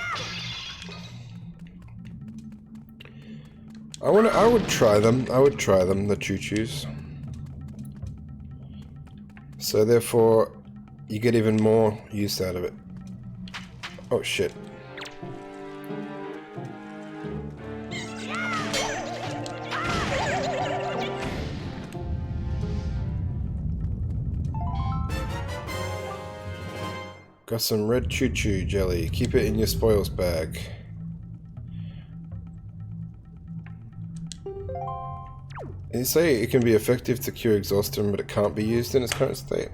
I would try them, the choo-choos. So therefore, you get even more use out of it. Oh shit. Got some red choo-choo jelly. Keep it in your spoils bag. You say it can be effective to cure exhaustion, but it can't be used in its current state.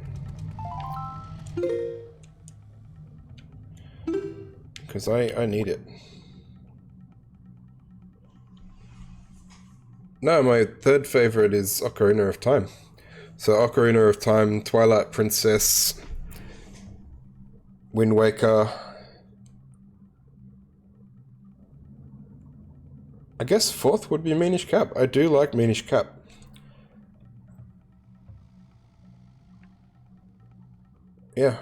Because I need it. No, my third favorite is Ocarina of Time. So Ocarina of Time, Twilight Princess, Wind Waker. I guess fourth would be Minish Cap. I do like Minish Cap. Yeah.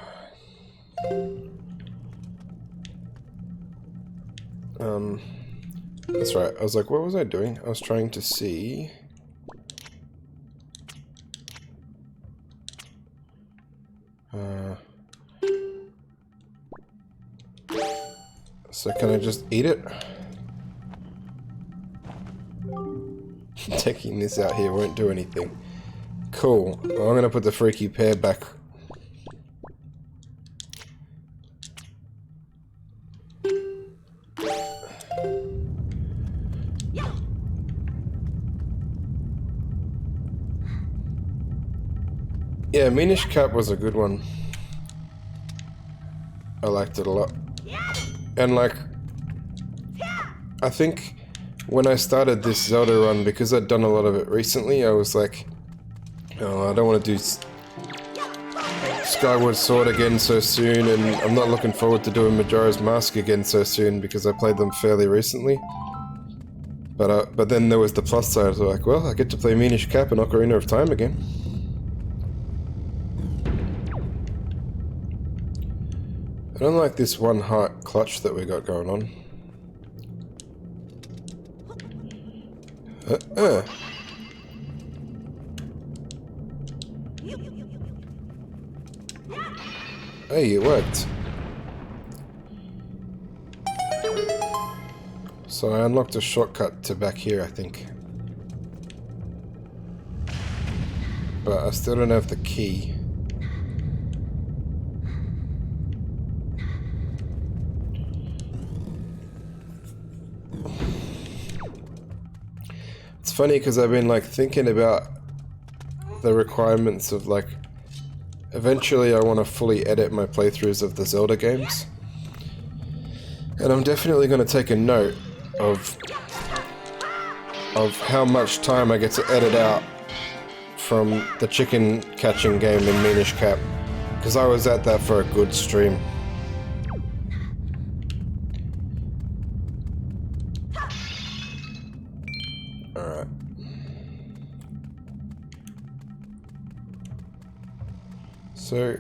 That's right. I was like, what was I doing? I was trying to see. So can I just eat it? Taking this out here won't do anything. Cool. Well, I'm gonna put the freaky pear back. Yeah, Minish Cap was a good one. I liked it a lot. And like, I think when I started this Zelda run, because I'd done a lot of it recently, I was like, oh, I don't want to do Skyward Sword again so soon, and I'm not looking forward to doing Majora's Mask again so soon, because I played them fairly recently. But then there was the plus side, I was like, well, I get to play Minish Cap and Ocarina of Time again. I don't like this one heart clutch that we got going on. Hey, it worked. So I unlocked a shortcut to back here, I think. But I still don't have the key. It's funny because I've been like thinking about the requirements of like, eventually I want to fully edit my playthroughs of the Zelda games. And I'm definitely going to take a note of how much time I get to edit out from the chicken catching game in Minish Cap, because I was at that for a good stream. Alright. So,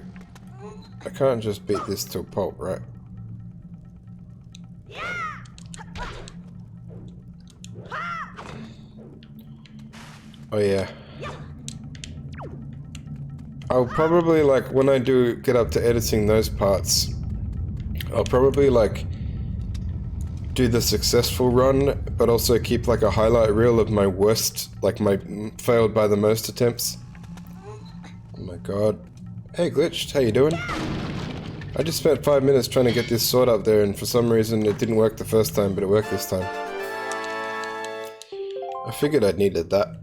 I can't just beat this to a pulp, right? Oh yeah. I'll probably, like, when I do get up to editing those parts, I'll probably, like, do the successful run, but also keep, like, a highlight reel of my worst, like, my failed by the most attempts. Oh my god. Hey, Glitched, how you doing? I just spent 5 minutes trying to get this sword up there, and for some reason it didn't work the first time, but it worked this time. I figured I'd needed that.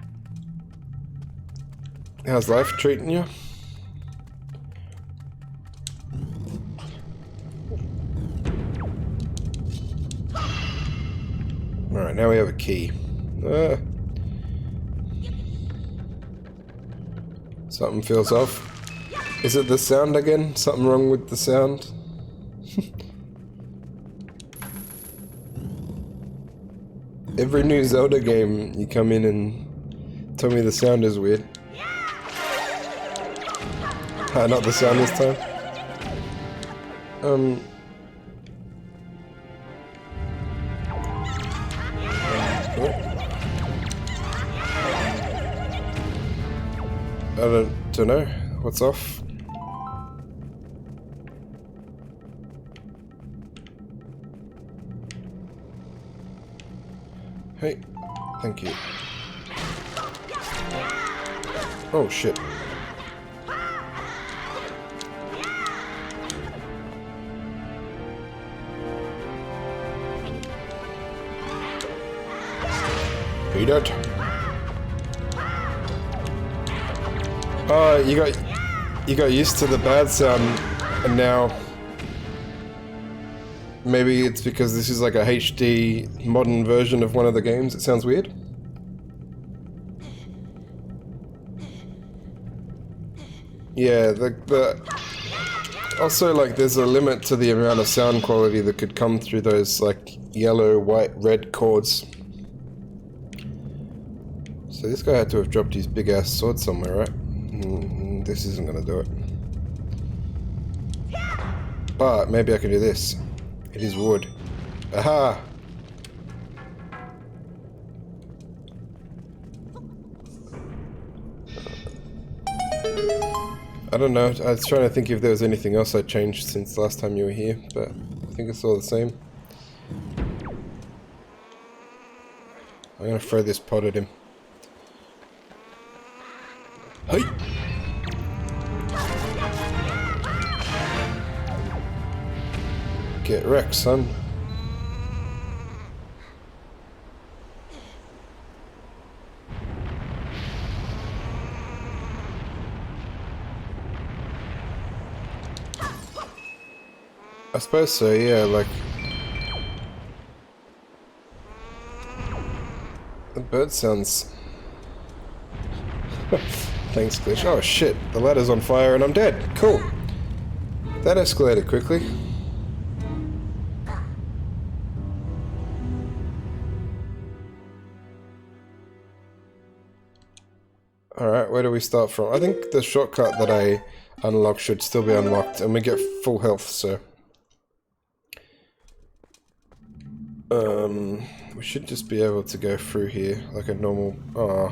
How's life treating you? Alright, now we have a key. Something feels off. Is it the sound again? Something wrong with the sound? Every new Zelda game, you come in and tell me the sound is weird. Not the sound this time. I don't know. What's off? Hey, thank you. Oh shit. Beat it. Oh, you got used to the bad sound, and now maybe it's because this is like a HD modern version of one of the games. It sounds weird. Yeah, also like there's a limit to the amount of sound quality that could come through those like yellow, white, red chords. So this guy had to have dropped his big ass sword somewhere, right? This isn't gonna do it. But maybe I can do this. It is wood. Aha! I don't know. I was trying to think if there was anything else I changed since last time you were here, but I think it's all the same. I'm gonna throw this pot at him. Hey! Get wrecked, son. I suppose so, yeah, like... The bird sounds... Thanks, Glitch. Oh shit, the ladder's on fire and I'm dead. Cool. That escalated quickly. Alright, where do we start from? I think the shortcut that I unlocked should still be unlocked, and we get full health, so... we should just be able to go through here like a normal... Oh.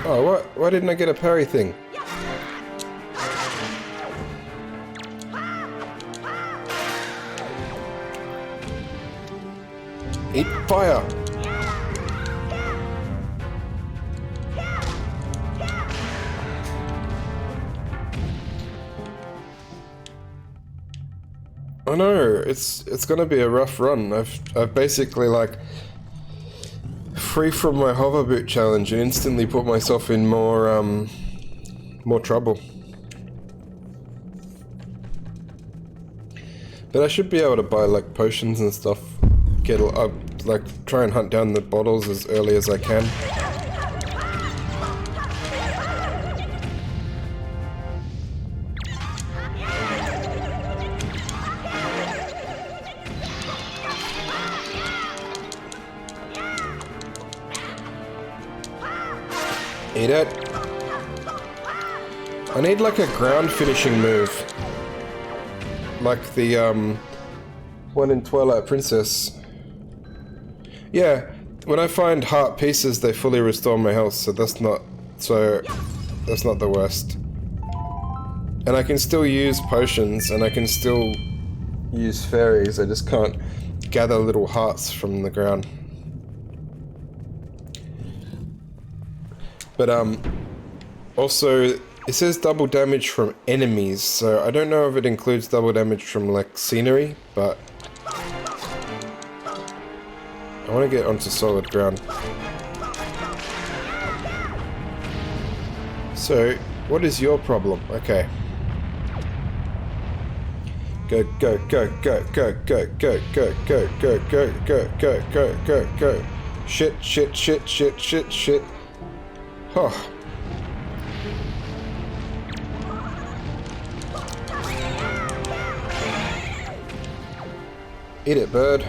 Oh, what? Why didn't I get a parry thing? Eat fire! I know, it's gonna be a rough run. I've basically like free from my hover boot challenge and instantly put myself in more trouble. But I should be able to buy like potions and stuff. Get like try and hunt down the bottles as early as I can. Eat it. I need like a ground finishing move. Like the one in Twilight Princess. Yeah, when I find heart pieces they fully restore my health, so that's not the worst. And I can still use potions and I can still use fairies, I just can't gather little hearts from the ground. But also it says double damage from enemies, so I don't know if it includes double damage from like scenery, but I want to get onto solid ground. So, what is your problem? Okay. Go, go, go, go, go, go, go, go, go, go, go, go, go, go, go, go. Shit, shit, shit, shit, shit, shit. Oh. Eat it, bird.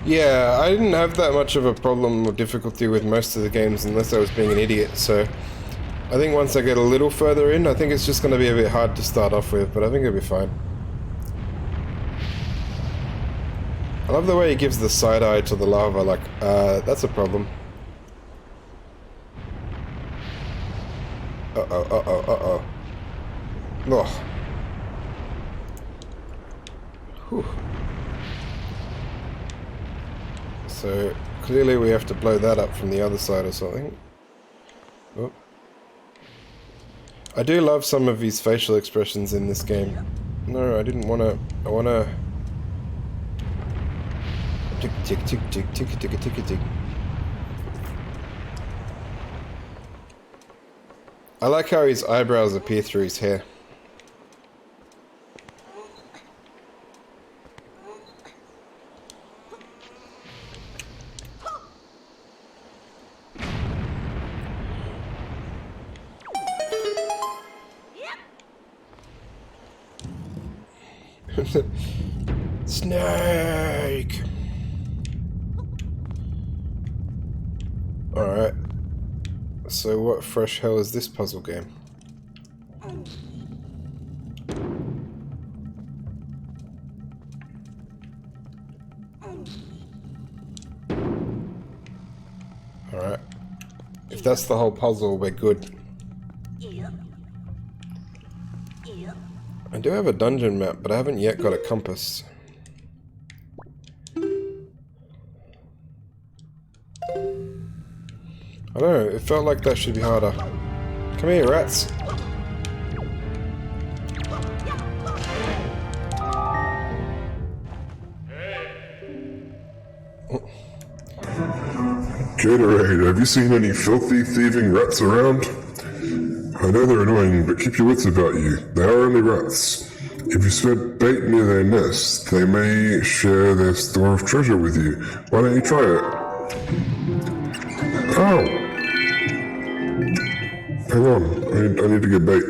Yeah, I didn't have that much of a problem or difficulty with most of the games unless I was being an idiot, so I think once I get a little further in, I think it's just going to be a bit hard to start off with, but I think it'll be fine. I love the way he gives the side eye to the lava, like, that's a problem. Uh-oh, uh-oh, uh-oh. Ugh. Whew. So, clearly we have to blow that up from the other side or something. Oh. I do love some of his facial expressions in this game. No, I didn't want to... I want to... Tick, tick, tick, tick, tick, tick, tick, tick, tick. I like how his eyebrows appear through his hair. Snake! Alright. So what fresh hell is this puzzle game? Alright. If that's the whole puzzle, we're good. I do have a dungeon map, but I haven't yet got a compass. I don't know, it felt like that should be harder. Come here, rats. Gatorade, have you seen any filthy, thieving rats around? I know they're annoying, but keep your wits about you. They are only rats. If you spread bait near their nest, they may share their store of treasure with you. Why don't you try it? Ow! Hang on, I need to get bait.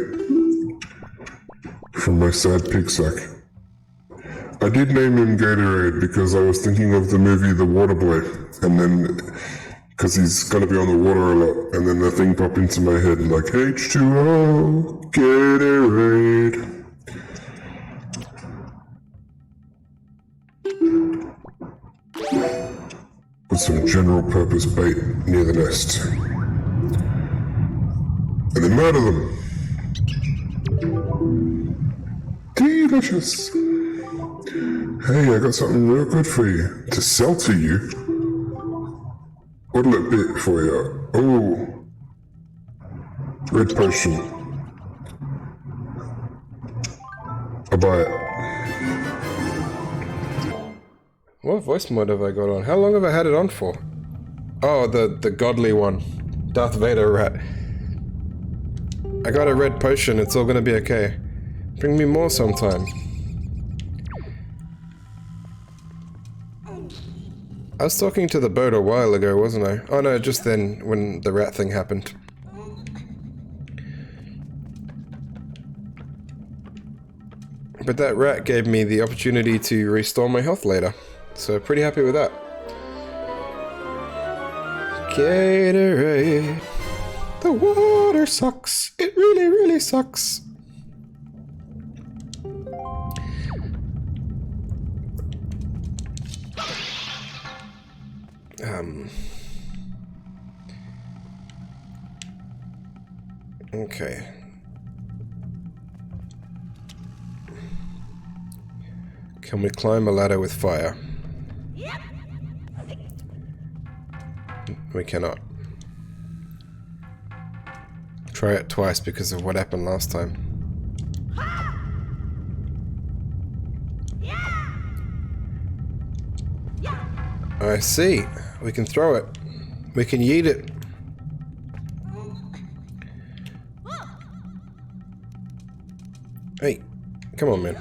From my sad pig sack. I did name him Gatorade because I was thinking of the movie The Waterboy, and then... because he's gonna be on the water a lot, and then the thing popped into my head like, H2O, Gatorade. With some general purpose bait near the nest. And then murder them. Delicious. Hey, I got something real good for you. To sell to you. What'll it be for you? Oh. Red potion. I'll buy it. What voice mod have I got on? How long have I had it on for? Oh, the godly one. Darth Vader rat. I got a red potion, it's all gonna be okay. Bring me more sometime. I was talking to the boat a while ago, wasn't I? Oh no, just then, when the rat thing happened. But that rat gave me the opportunity to restore my health later. So pretty happy with that. Gatorade. The water sucks. It really, really sucks. Okay. Can we climb a ladder with fire? We cannot. Try it twice because of what happened last time. I see. We can throw it. We can yeet it. Hey, come on, man.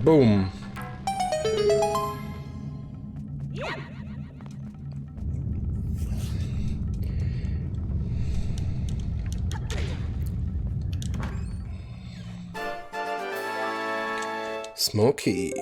Boom. Small key.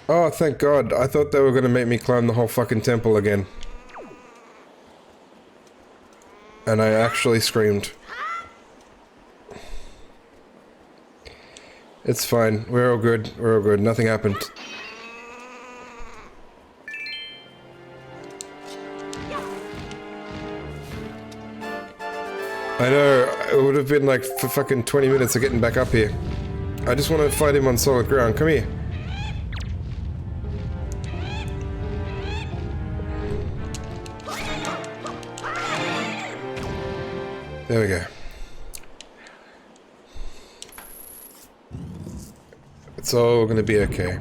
Oh, thank God. I thought they were going to make me climb the whole fucking temple again. And I actually screamed. It's fine. We're all good. We're all good. Nothing happened. I know. It would have been like for fucking 20 minutes of getting back up here. I just want to fight him on solid ground. Come here. There we go. It's all gonna be okay.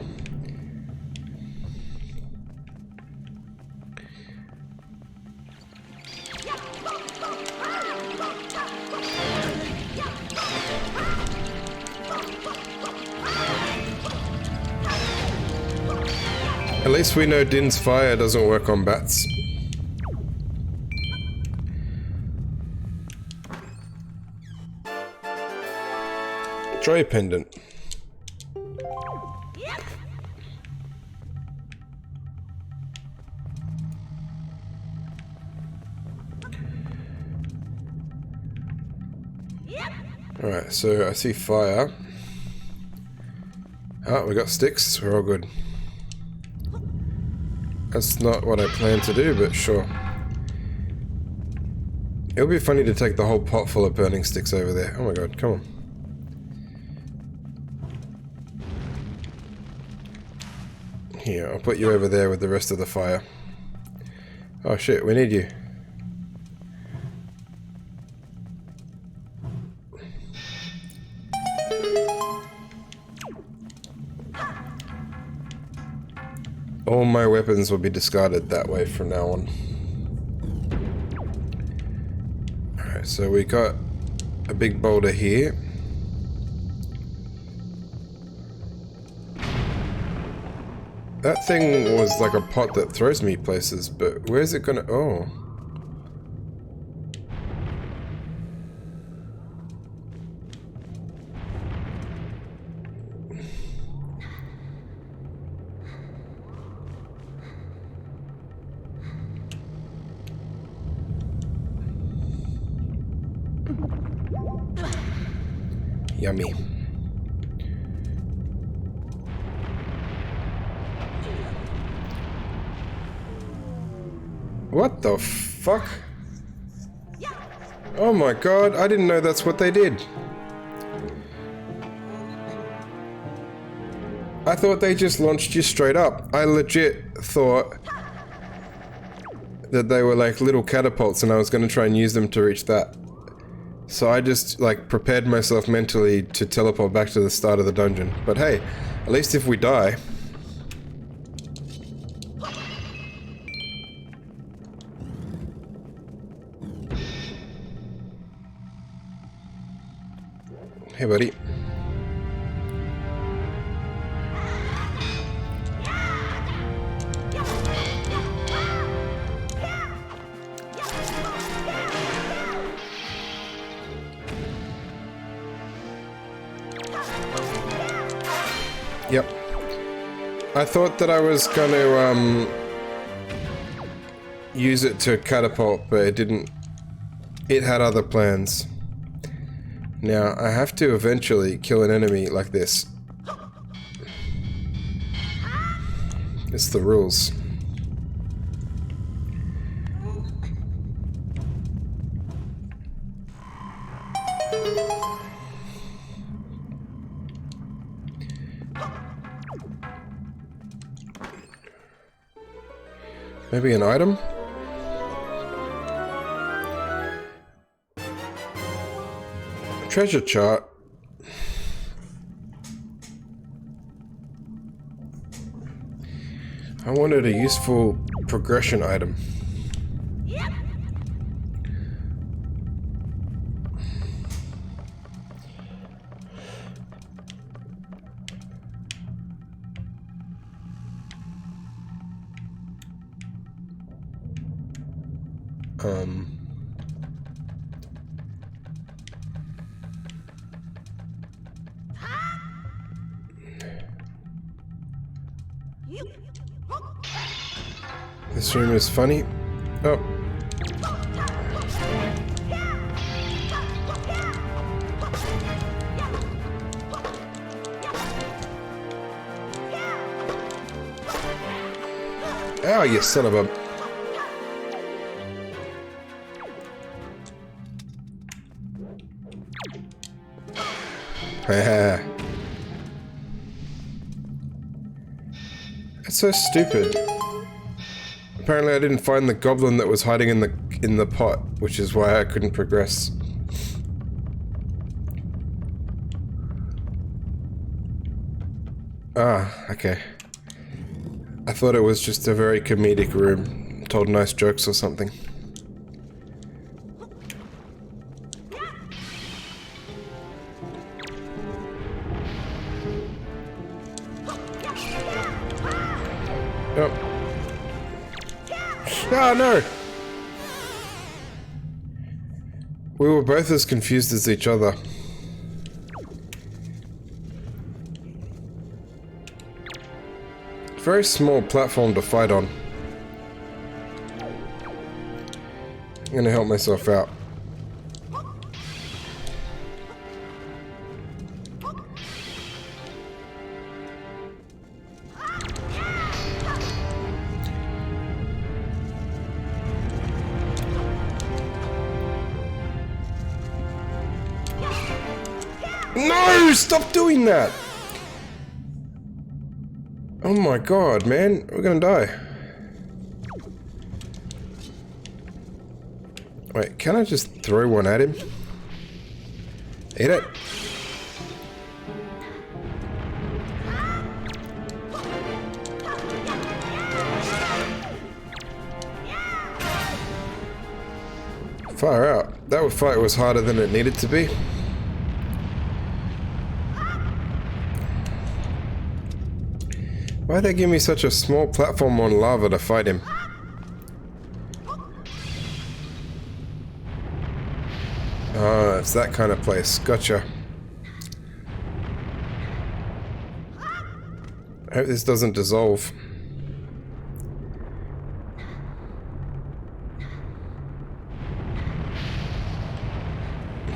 At least we know Din's fire doesn't work on bats. Joy pendant. Alright, so I see fire. Oh, we got sticks. We're all good. That's not what I planned to do, but sure. It would be funny to take the whole pot full of burning sticks over there. Oh my god, come on. Here, I'll put you over there with the rest of the fire. Oh shit, we need you. All my weapons will be discarded that way from now on. Alright, so we got a big boulder here. That thing was like a pot that throws me places, but where's it gonna... Oh. Yummy. What the fuck? Oh my god, I didn't know that's what they did. I thought they just launched you straight up. I legit thought that they were like little catapults and I was going to try and use them to reach that. So I just like prepared myself mentally to teleport back to the start of the dungeon. But hey, at least if we die... Hey, buddy. Yep. I thought that I was going to use it to catapult, but it didn't. It had other plans. Now, I have to eventually kill an enemy like this. It's the rules. Maybe an item? Treasure chart. I wanted a useful progression item. This room is funny. Oh. Oh, you son of a... That's so stupid. Apparently I didn't find the goblin that was hiding in the pot, which is why I couldn't progress. Ah, okay. I thought it was just a very comedic room, told nice jokes or something. Oh. Oh no! We were both as confused as each other. Very small platform to fight on. I'm gonna help myself out. No! Stop doing that! Oh my god, man. We're gonna die. Wait, can I just throw one at him? Eat it. Far out. That fight was harder than it needed to be. Why'd they give me such a small platform on lava to fight him? Oh, it's that kind of place. Gotcha. I hope this doesn't dissolve.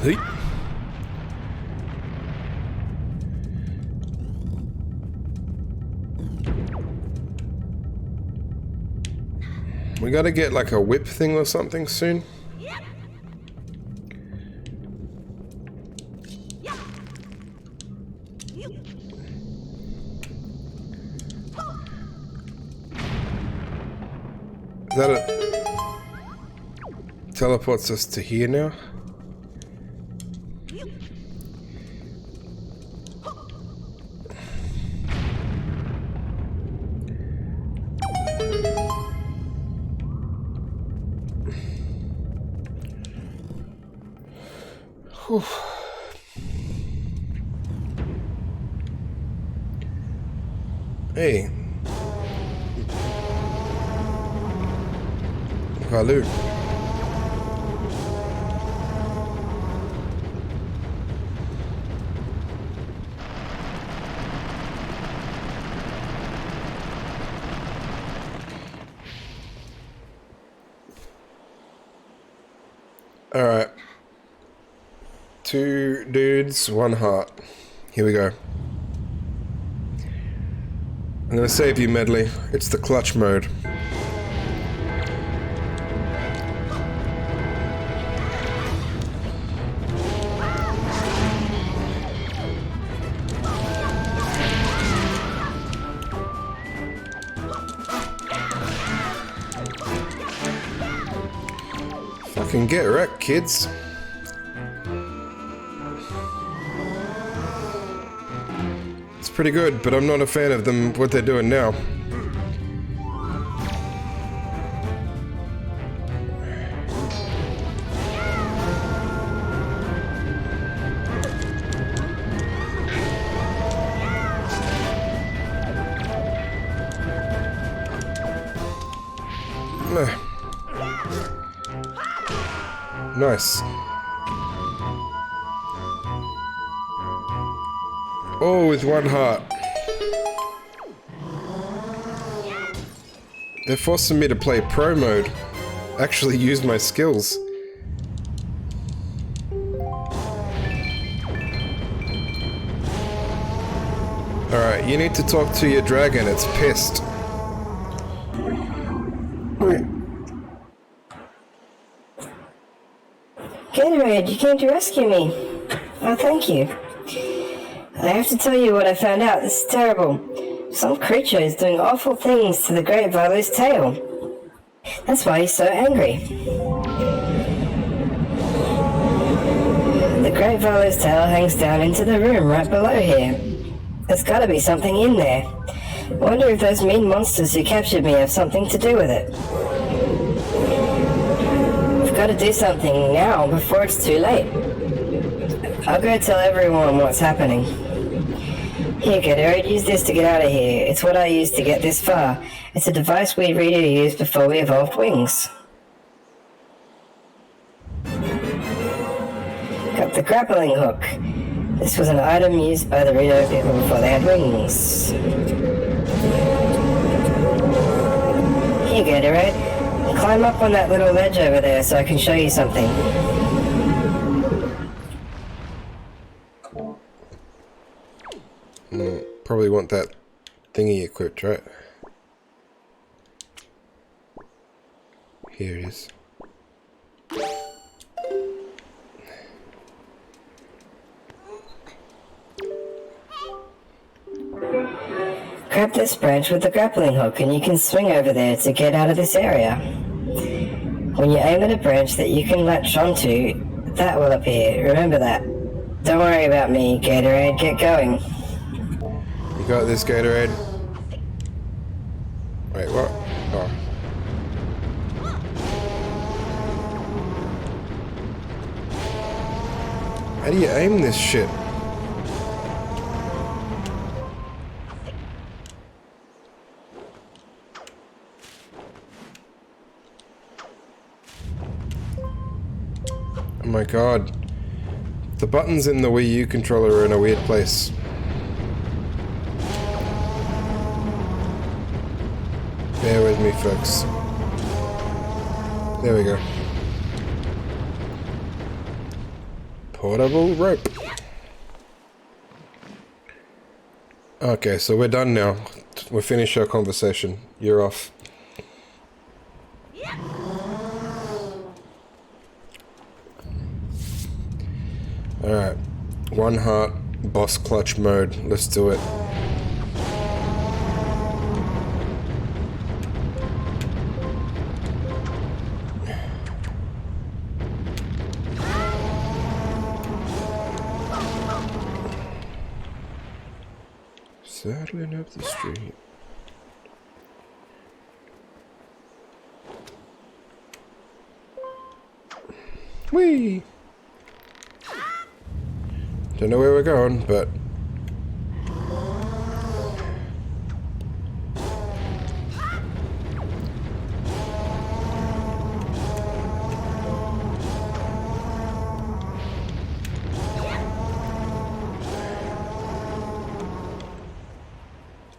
Hey. We gotta get like a whip thing or something soon. Is that it? Teleports us to here now? Whew. Hey. Valeu. All right. 2 dudes, 1 heart. Here we go. I'm gonna save you, Medley. It's the clutch mode. Fucking get wrecked, kids. pretty good, but I'm not a fan of them, what they're doing now. Nice. Oh, with one heart. They're forcing me to play pro mode. Actually use my skills. Alright, you need to talk to your dragon, it's pissed. Wait, Gatorade, you came to rescue me. Oh, thank you. I have to tell you what I found out. This is terrible. Some creature is doing awful things to the Great Valu's tail. That's why he's so angry. The Great Valu's tail hangs down into the room right below here. There's gotta be something in there. I wonder if those mean monsters who captured me have something to do with it. I've got to do something now before it's too late. I'll go tell everyone what's happening. Here, Gatorade, use this to get out of here. It's what I used to get this far. It's a device we Rito used before we evolved wings. Got the grappling hook. This was an item used by the Rito people before they had wings. Here, Gatorade. Climb up on that little ledge over there so I can show you something. Probably want that thingy equipped, right? Here it is. Grab this branch with the grappling hook and you can swing over there to get out of this area. When you aim at a branch that you can latch onto, that will appear. Remember that. Don't worry about me, Gatorade. Get going. You got this, Gatorade. Wait, what? Oh. How do you aim this shit? Oh my god. The buttons in the Wii U controller are in a weird place. Bear with me, folks. There we go. Portable rope. Okay, so we're done now. We'll finish our conversation. You're off. Alright. One heart, boss clutch mode. Let's do it. Saddling up the street. Whee! Don't know where we're going, but...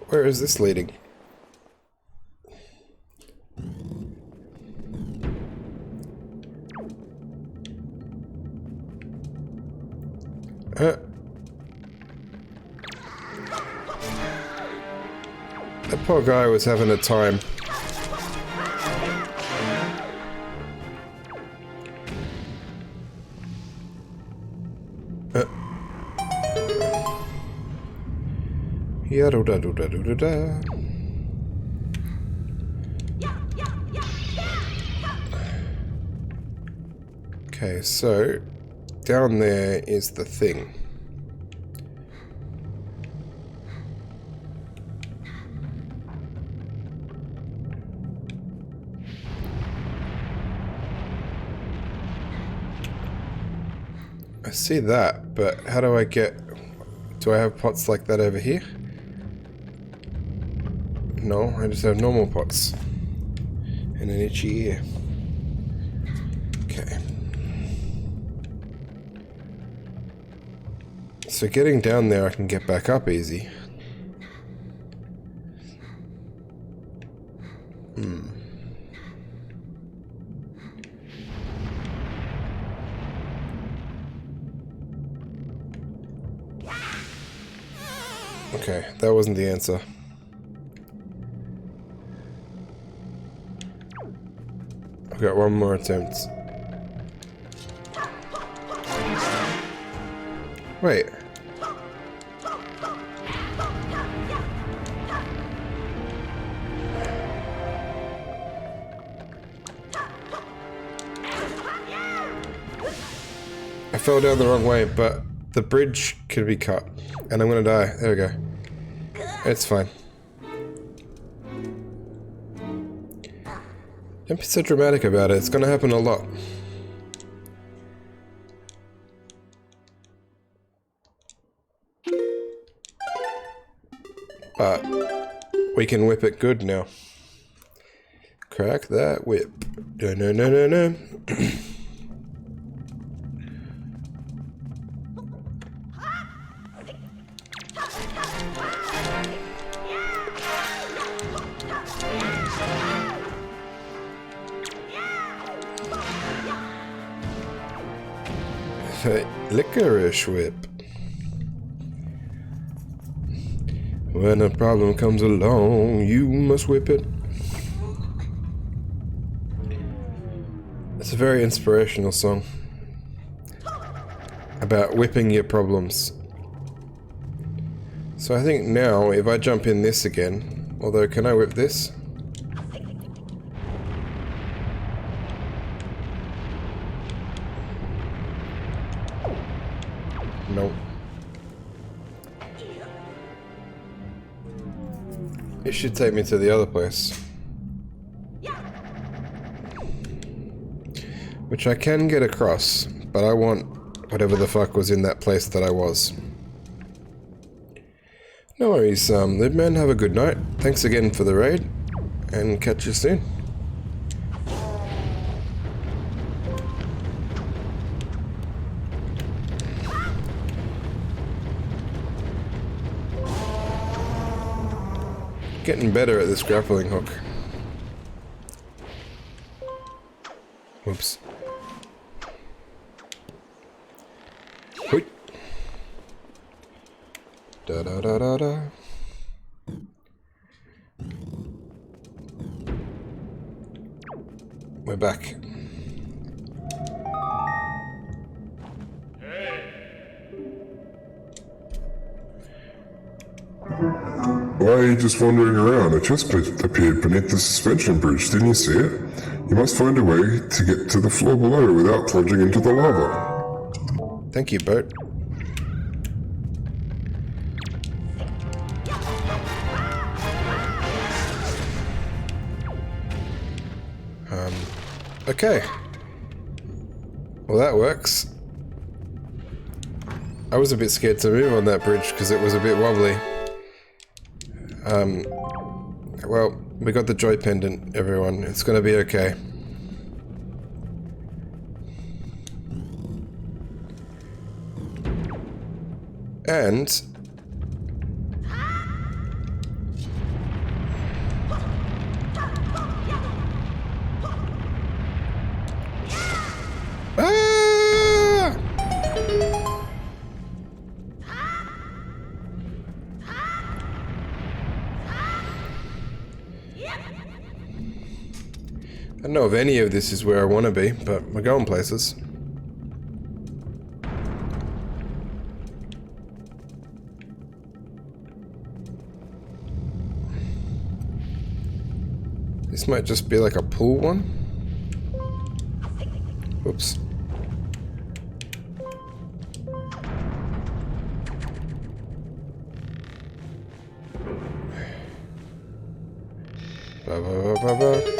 Where is this leading? That poor guy was having a time. Yaddle-daddle-daddle-da-da. Okay, so down there is the thing. I see that, but how do I get... Do I have pots like that over here? No, I just have normal pots. And an itchy ear. Okay. So getting down there I can get back up easy. Okay, that wasn't the answer. I've got one more attempt. Wait. I fell down the wrong way, but the bridge could be cut. And I'm gonna die. There we go. It's fine. Don't be so dramatic about it. It's gonna happen a lot. But we can whip it good now. Crack that whip. No, no, no, no, no. Licorice whip. When a problem comes along, you must whip it. It's a very inspirational song about whipping your problems. So I think now, if I jump in this again, although can I whip this? Nope. It should take me to the other place. Which I can get across, but I want whatever the fuck was in that place that I was. No worries, Libman, have a good night. Thanks again for the raid, and catch you soon. Getting better at this grappling hook. Whoops. Hoi. Da da da da da. We're back. Why are you just wandering around? A chest plate appeared beneath the suspension bridge. Didn't you see it? You must find a way to get to the floor below without plunging into the lava. Thank you, boat. Okay. Well, that works. I was a bit scared to move on that bridge because it was a bit wobbly. Well, we got the joy pendant, everyone. It's gonna be okay. And... Ah! I don't know if any of this is where I want to be, but we're going places. This might just be like a pool one. Oops. Ba, ba, ba, ba, ba.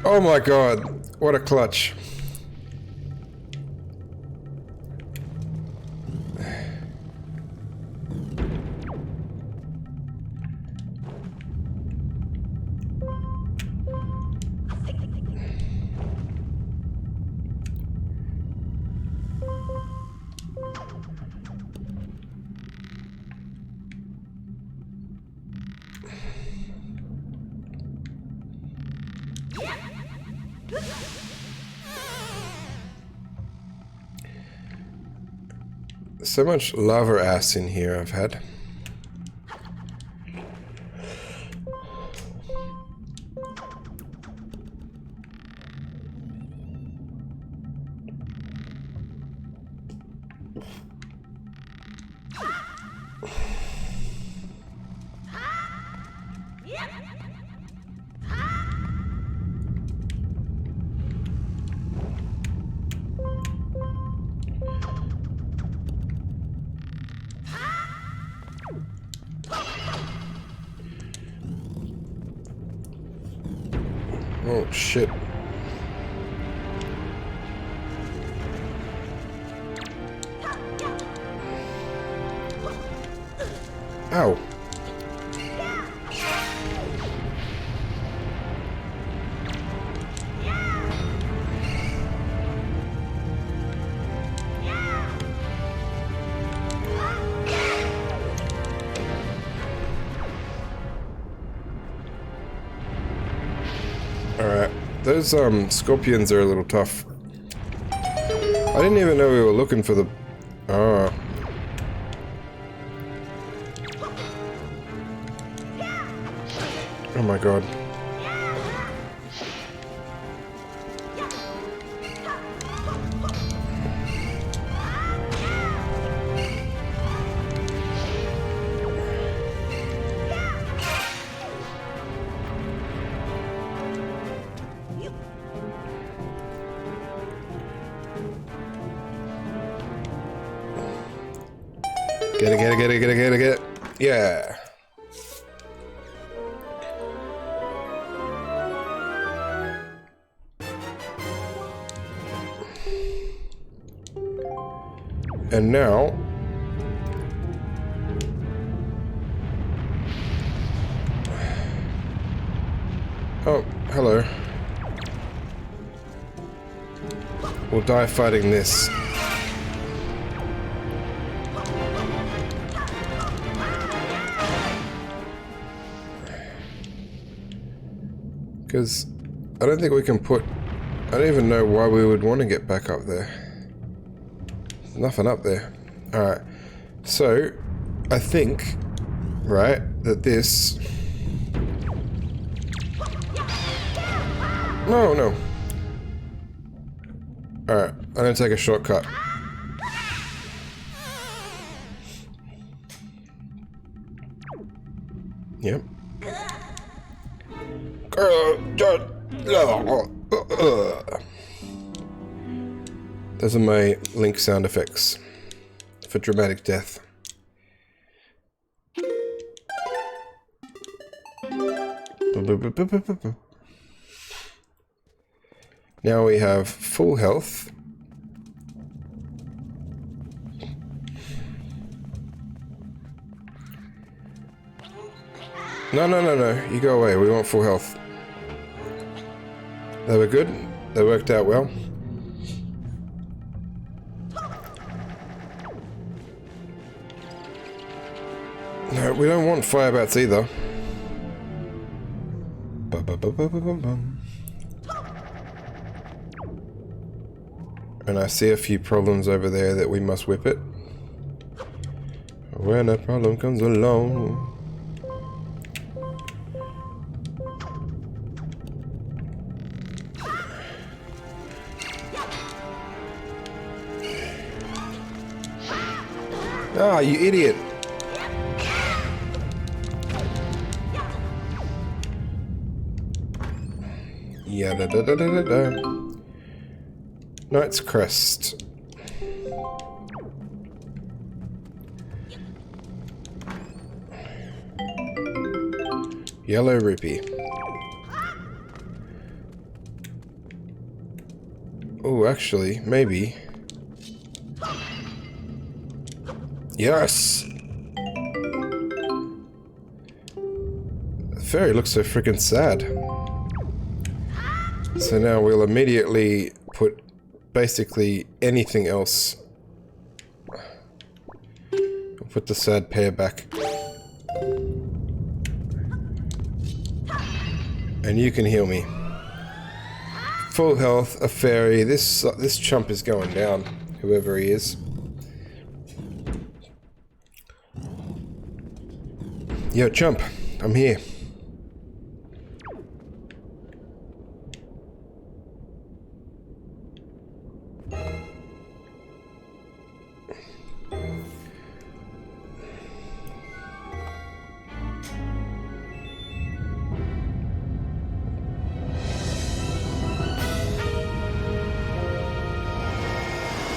Oh my god, what a clutch. So much lava ass in here I've had. Oh shit. Ow. Alright, those scorpions are a little tough. I didn't even know we were looking for the... Oh. Oh my god. Get it. Yeah. And now... Oh, hello. We'll die fighting this. Because I don't think we can put... I don't even know why we would want to get back up there. There's nothing up there. Alright. So, I think, right, that this... No. Alright, I'm going to take a shortcut. Yep. Those are my Link sound effects for dramatic death. Now we have full health. No. You go away. We want full health. They were good. They worked out well. No, we don't want fire bats either. And I see a few problems over there that we must whip it. When a problem comes along. Ah, you idiot! Yada-da-da-da-da-da. Knight's Crest. Yellow Rupee. Oh, actually, maybe. Yes! The fairy looks so freaking sad. So now we'll immediately put basically anything else. We'll put the sad pair back. And you can heal me. Full health, a fairy. This chump is going down, whoever he is. Yo, chump, I'm here.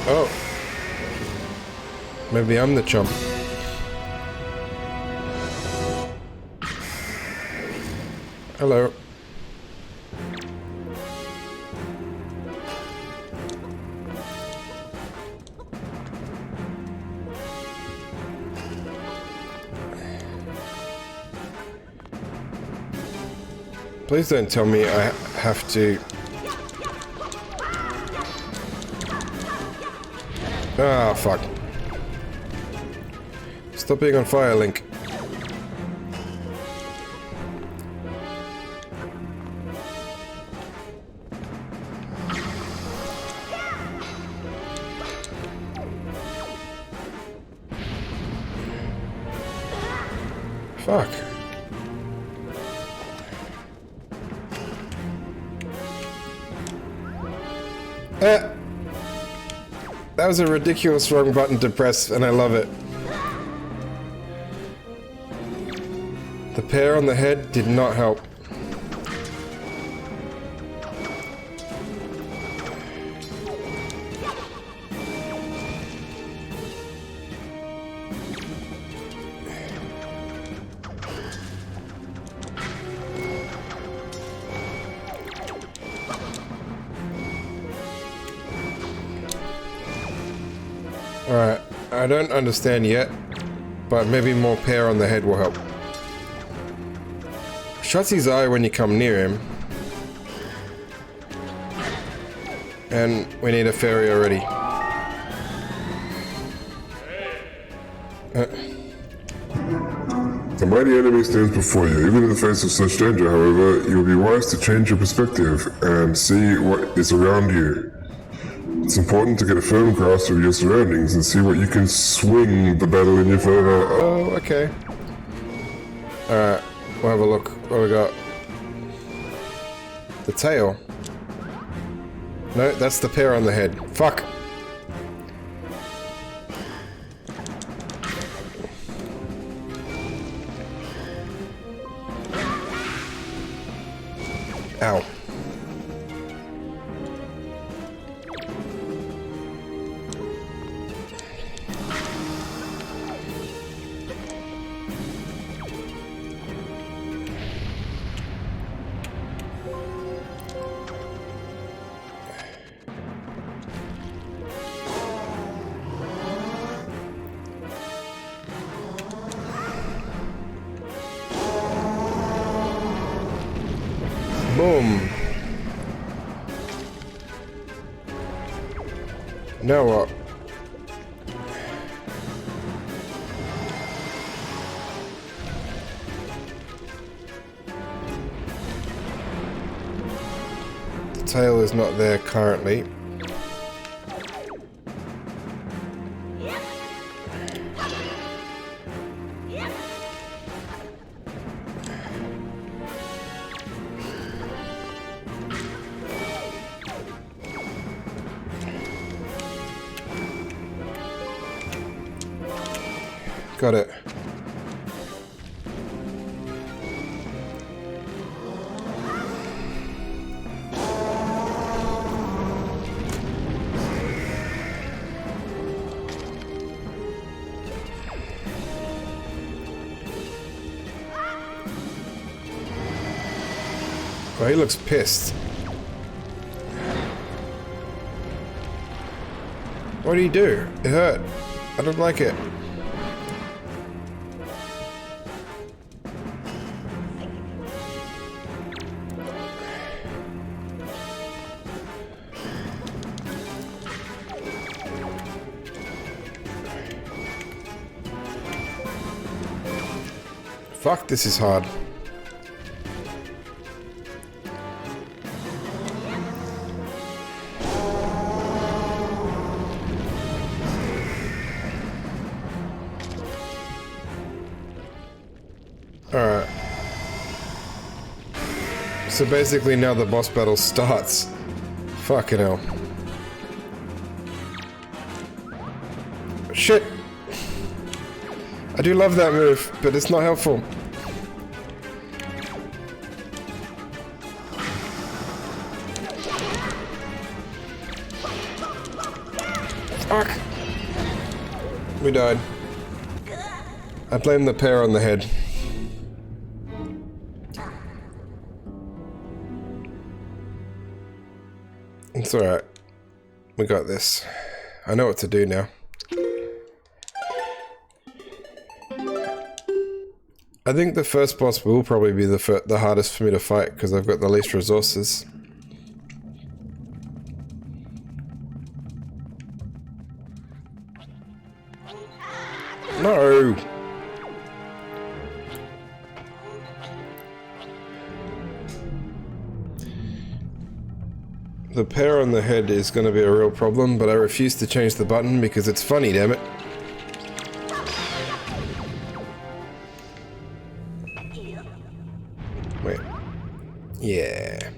Oh. Maybe I'm the chump. Hello. Please don't tell me I have to... Ah, fuck. Stop being on fire, Link. Fuck. That was a ridiculous wrong button to press, and I love it. The pear on the head did not help. Alright, I don't understand yet, but maybe more pear on the head will help. Shuts his eye when you come near him. And we need a fairy already. The mighty enemy stands before you. Even in the face of such danger, however, you will be wise to change your perspective and see what is around you. It's important to get a firm grasp of your surroundings and see what you can swing the battle in your favor. Oh, okay. Alright, we'll have a look. What we got? The tail. No, that's the pear on the head. Fuck! Ow. Boom. Now what? The tail is not there currently. Got it. Oh, he looks pissed. What do you do? It hurt. I don't like it. Fuck, this is hard. So basically now the boss battle starts. Fucking hell. Shit! I do love that move, but it's not helpful. Fuck! We died. I blame the pear on the head. It's alright. We got this. I know what to do now. I think the first boss will probably be the hardest for me to fight because I've got the least resources. No! The pear on the head is going to be a real problem, but I refuse to change the button because it's funny, damn it. Wait. Yeah.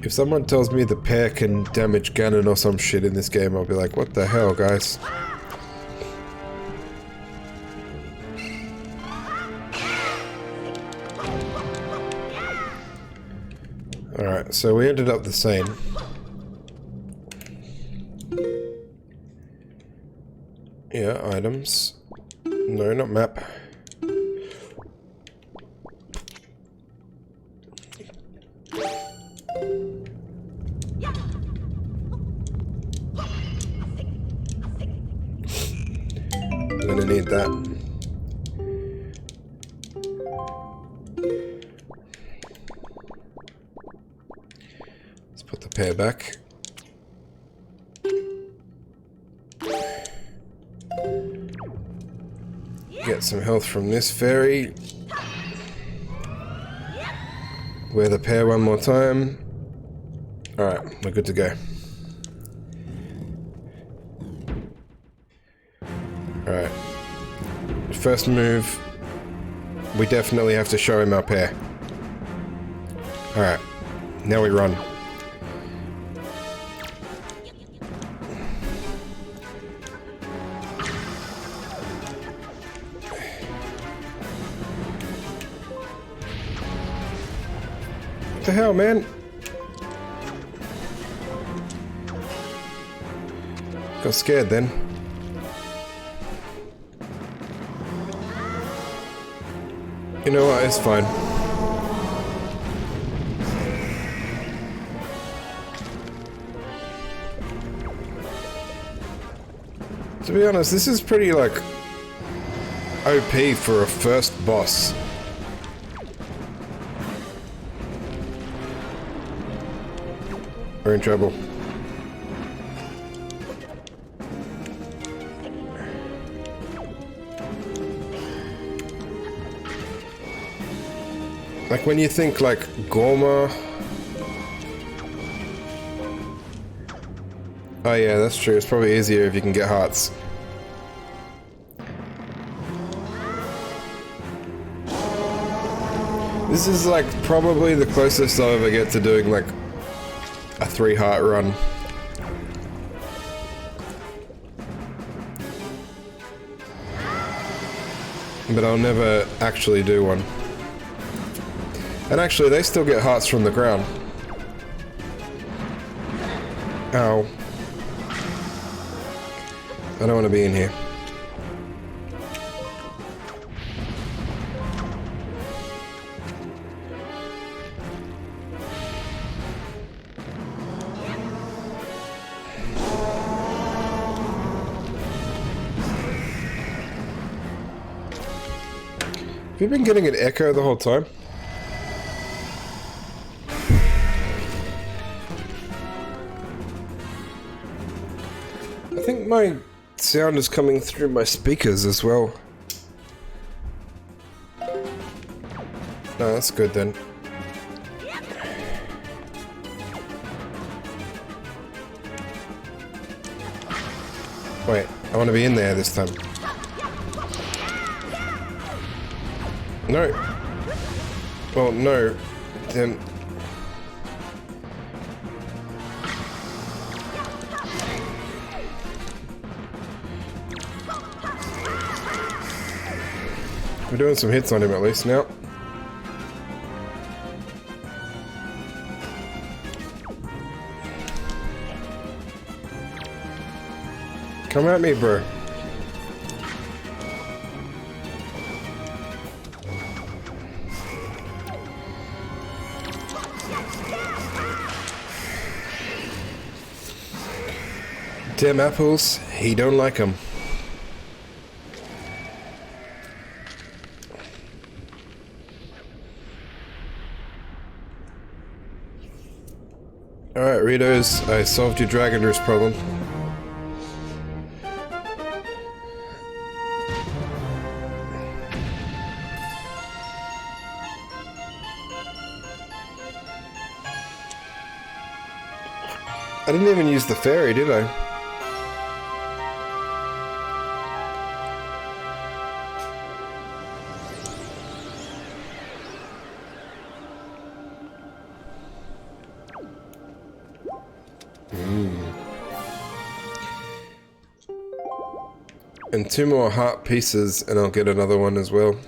If someone tells me the pear can damage Ganon or some shit in this game, I'll be like, what the hell, guys? Alright, so we ended up the same. Yeah, items. No, not map. I'm gonna need that. Let's put the pear back. Get some health from this fairy. Wear the pear one more time. Alright, we're good to go. Alright. First move, we definitely have to show him our pear. Alright, now we run. What the hell, man? Got scared then. You know what, it's fine. To be honest, this is pretty, like, OP for a first boss. We're in trouble. Like when you think like Gorma. Oh yeah, that's true. It's probably easier if you can get hearts. This is like probably the closest I'll ever get to doing like a 3-heart run. But I'll never actually do one. And actually, they still get hearts from the ground. Ow. I don't want to be in here. Have you been getting an echo the whole time? I think my sound is coming through my speakers as well. No, that's good then. Wait, I want to be in there this time. No. Well, no. Then... We're doing some hits on him at least now. Come at me, bro. Damn apples, he don't like them. Alright, Ritos, I solved your Dragon Roost problem. I didn't even use the fairy, did I? And 2 more heart pieces and I'll get another one as well.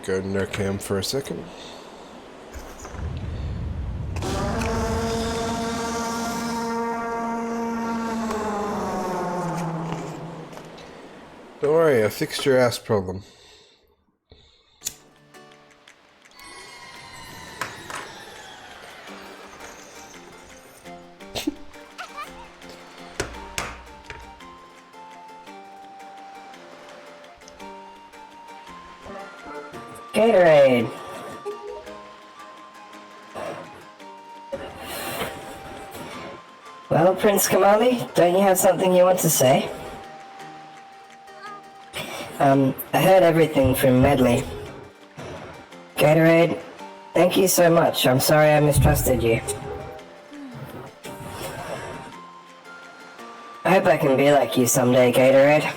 Go Nurcam for a second. Don't worry, I fixed your ass problem. Gatorade. Well, Prince Kamali, don't you have something you want to say? I heard everything from Medley. Gatorade, thank you so much. I'm sorry I mistrusted you. I hope I can be like you someday, Gatorade.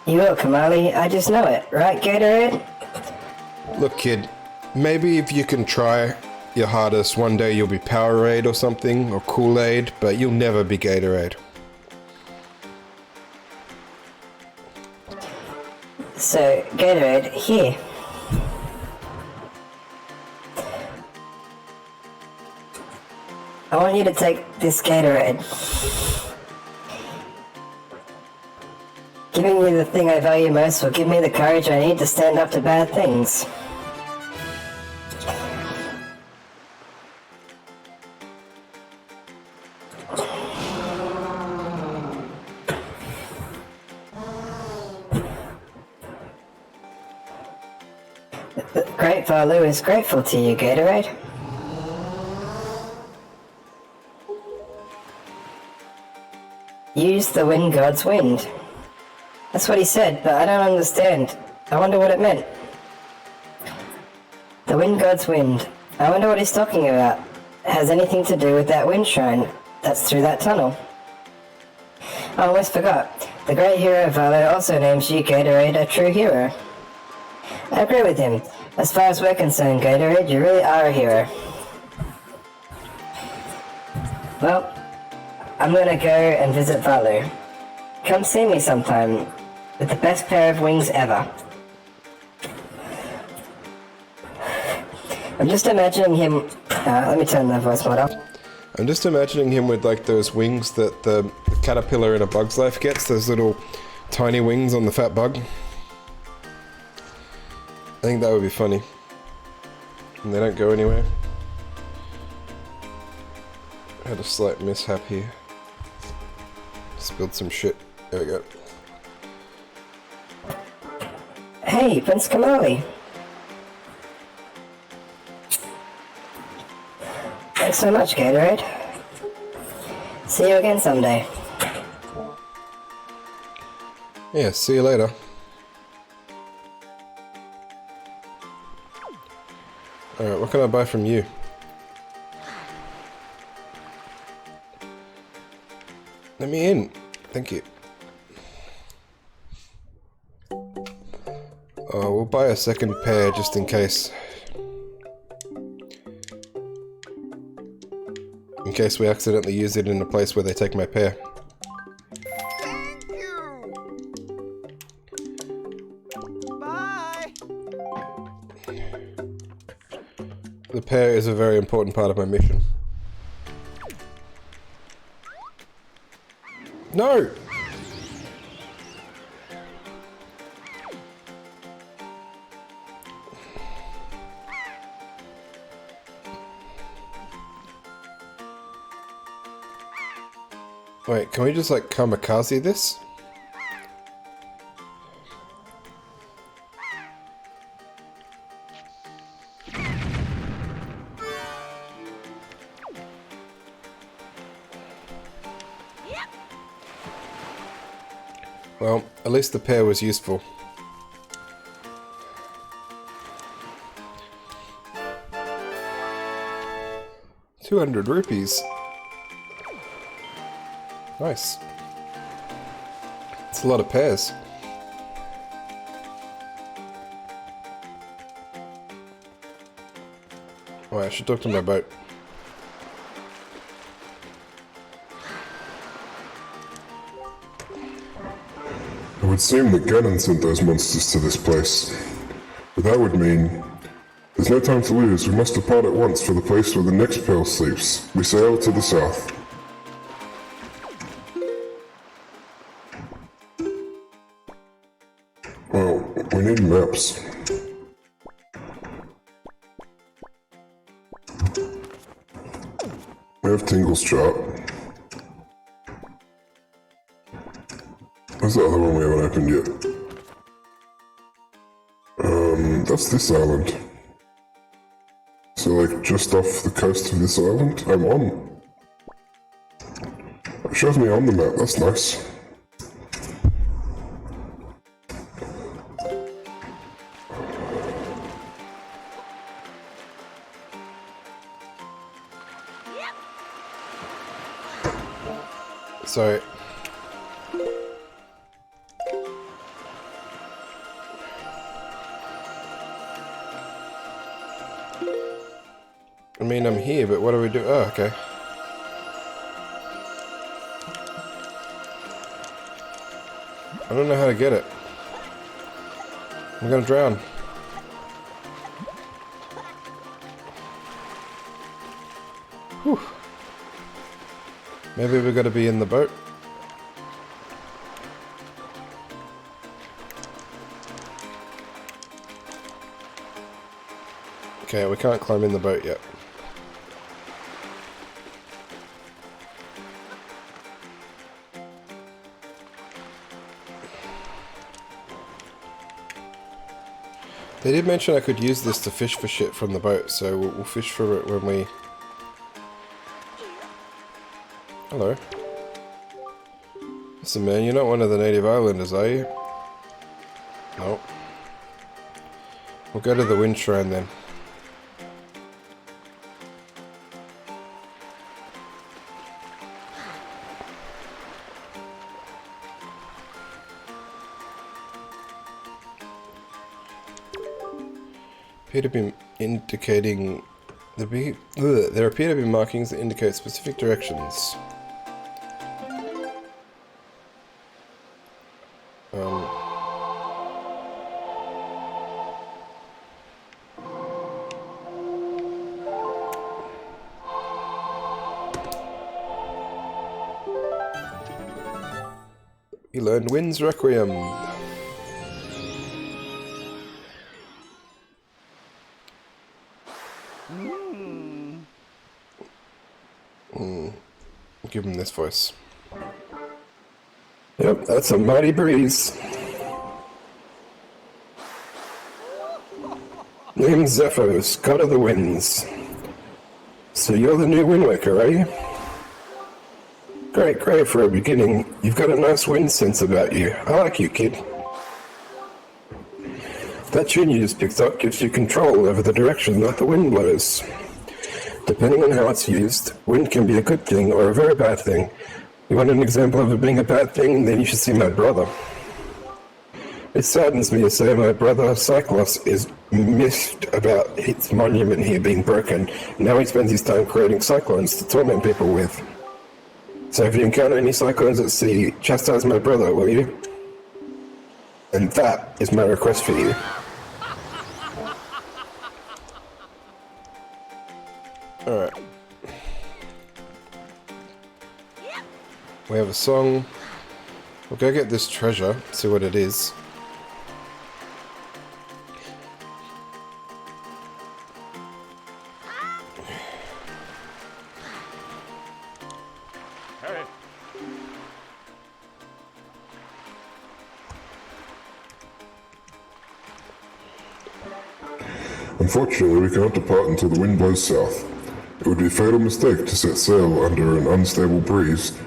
You will, Kamali. I just know it, right, Gatorade? Look, kid, maybe if you can try your hardest, one day you'll be Powerade or something, or Kool-Aid, but you'll never be Gatorade. So, Gatorade, here. I want you to take this Gatorade. Giving you the thing I value most will give me the courage I need to stand up to bad things. Great Valu is grateful to you, Gatorade. Use the wind god's wind. That's what he said, but I don't understand. I wonder what it meant. The wind god's wind. I wonder what he's talking about. It has anything to do with that wind shrine that's through that tunnel. I almost forgot. The great hero Valo also names you, Gatorade, a true hero. I agree with him. As far as we're concerned, Gatorade, you really are a hero. Well, I'm gonna go and visit Valu. Come see me sometime, with the best pair of wings ever. I'm just imagining him... let me turn the voice mod up. I'm just imagining him with like those wings that the caterpillar in A Bug's Life gets, those little tiny wings on the fat bug. I think that would be funny. And they don't go anywhere. I had a slight mishap here. spilled some shit. There we go. Hey, Prince Kamali. Thanks so much, Gatorade. See you again someday. Yeah, see you later. Alright, what can I buy from you? Let me in. Thank you. Oh, we'll buy a second pair just in case. In case we accidentally use it in a place where they take my pair. Thank you. Bye. The pair is a very important part of my mission. No! Wait, can we just like kamikaze this? Well, at least the pair was useful. ₹200. Nice. It's a lot of pairs. Oh, I should talk to my boat. It would seem that Ganon sent those monsters to this place. But that would mean there's no time to lose. We must depart at once for the place where the next pearl sleeps. We sail to the south. Well, we need maps. We have Tingle's chart. Where's the other one we haven't opened yet? That's this island. So like just off the coast of this island, I'm on. It shows me on the map, that's nice. So... I mean, I'm here, but what do we do? Oh, okay. I don't know how to get it. I'm gonna drown. Whew. Maybe we gotta be in the boat. Okay, we can't climb in the boat yet. They did mention I could use this to fish for shit from the boat, so we'll fish for it when we... Hello. Listen man, you're not one of the native islanders, are you? Nope. We'll go to the wind shrine then. Appear to be indicating there appear to be markings that indicate specific directions. You learned Wind's Requiem. Give him this voice. Yep, that's a mighty breeze. Name's Zephos, god of the winds. So you're the new wind waker, are you? Great, great for a beginning. You've got a nice wind sense about you. I like you, kid. That tune you just picked up gives you control over the direction that the wind blows. Depending on how it's used, wind can be a good thing or a very bad thing. You want an example of it being a bad thing? Then you should see my brother. It saddens me to say my brother Cyclos is miffed about his monument here being broken. Now he spends his time creating cyclones to torment people with. So if you encounter any cyclones at sea, chastise my brother, will you? And that is my request for you. Alright. We have a song. We'll go get this treasure, see what it is. Unfortunately, we cannot depart until the wind blows south. It would be a fatal mistake to set sail under an unstable breeze.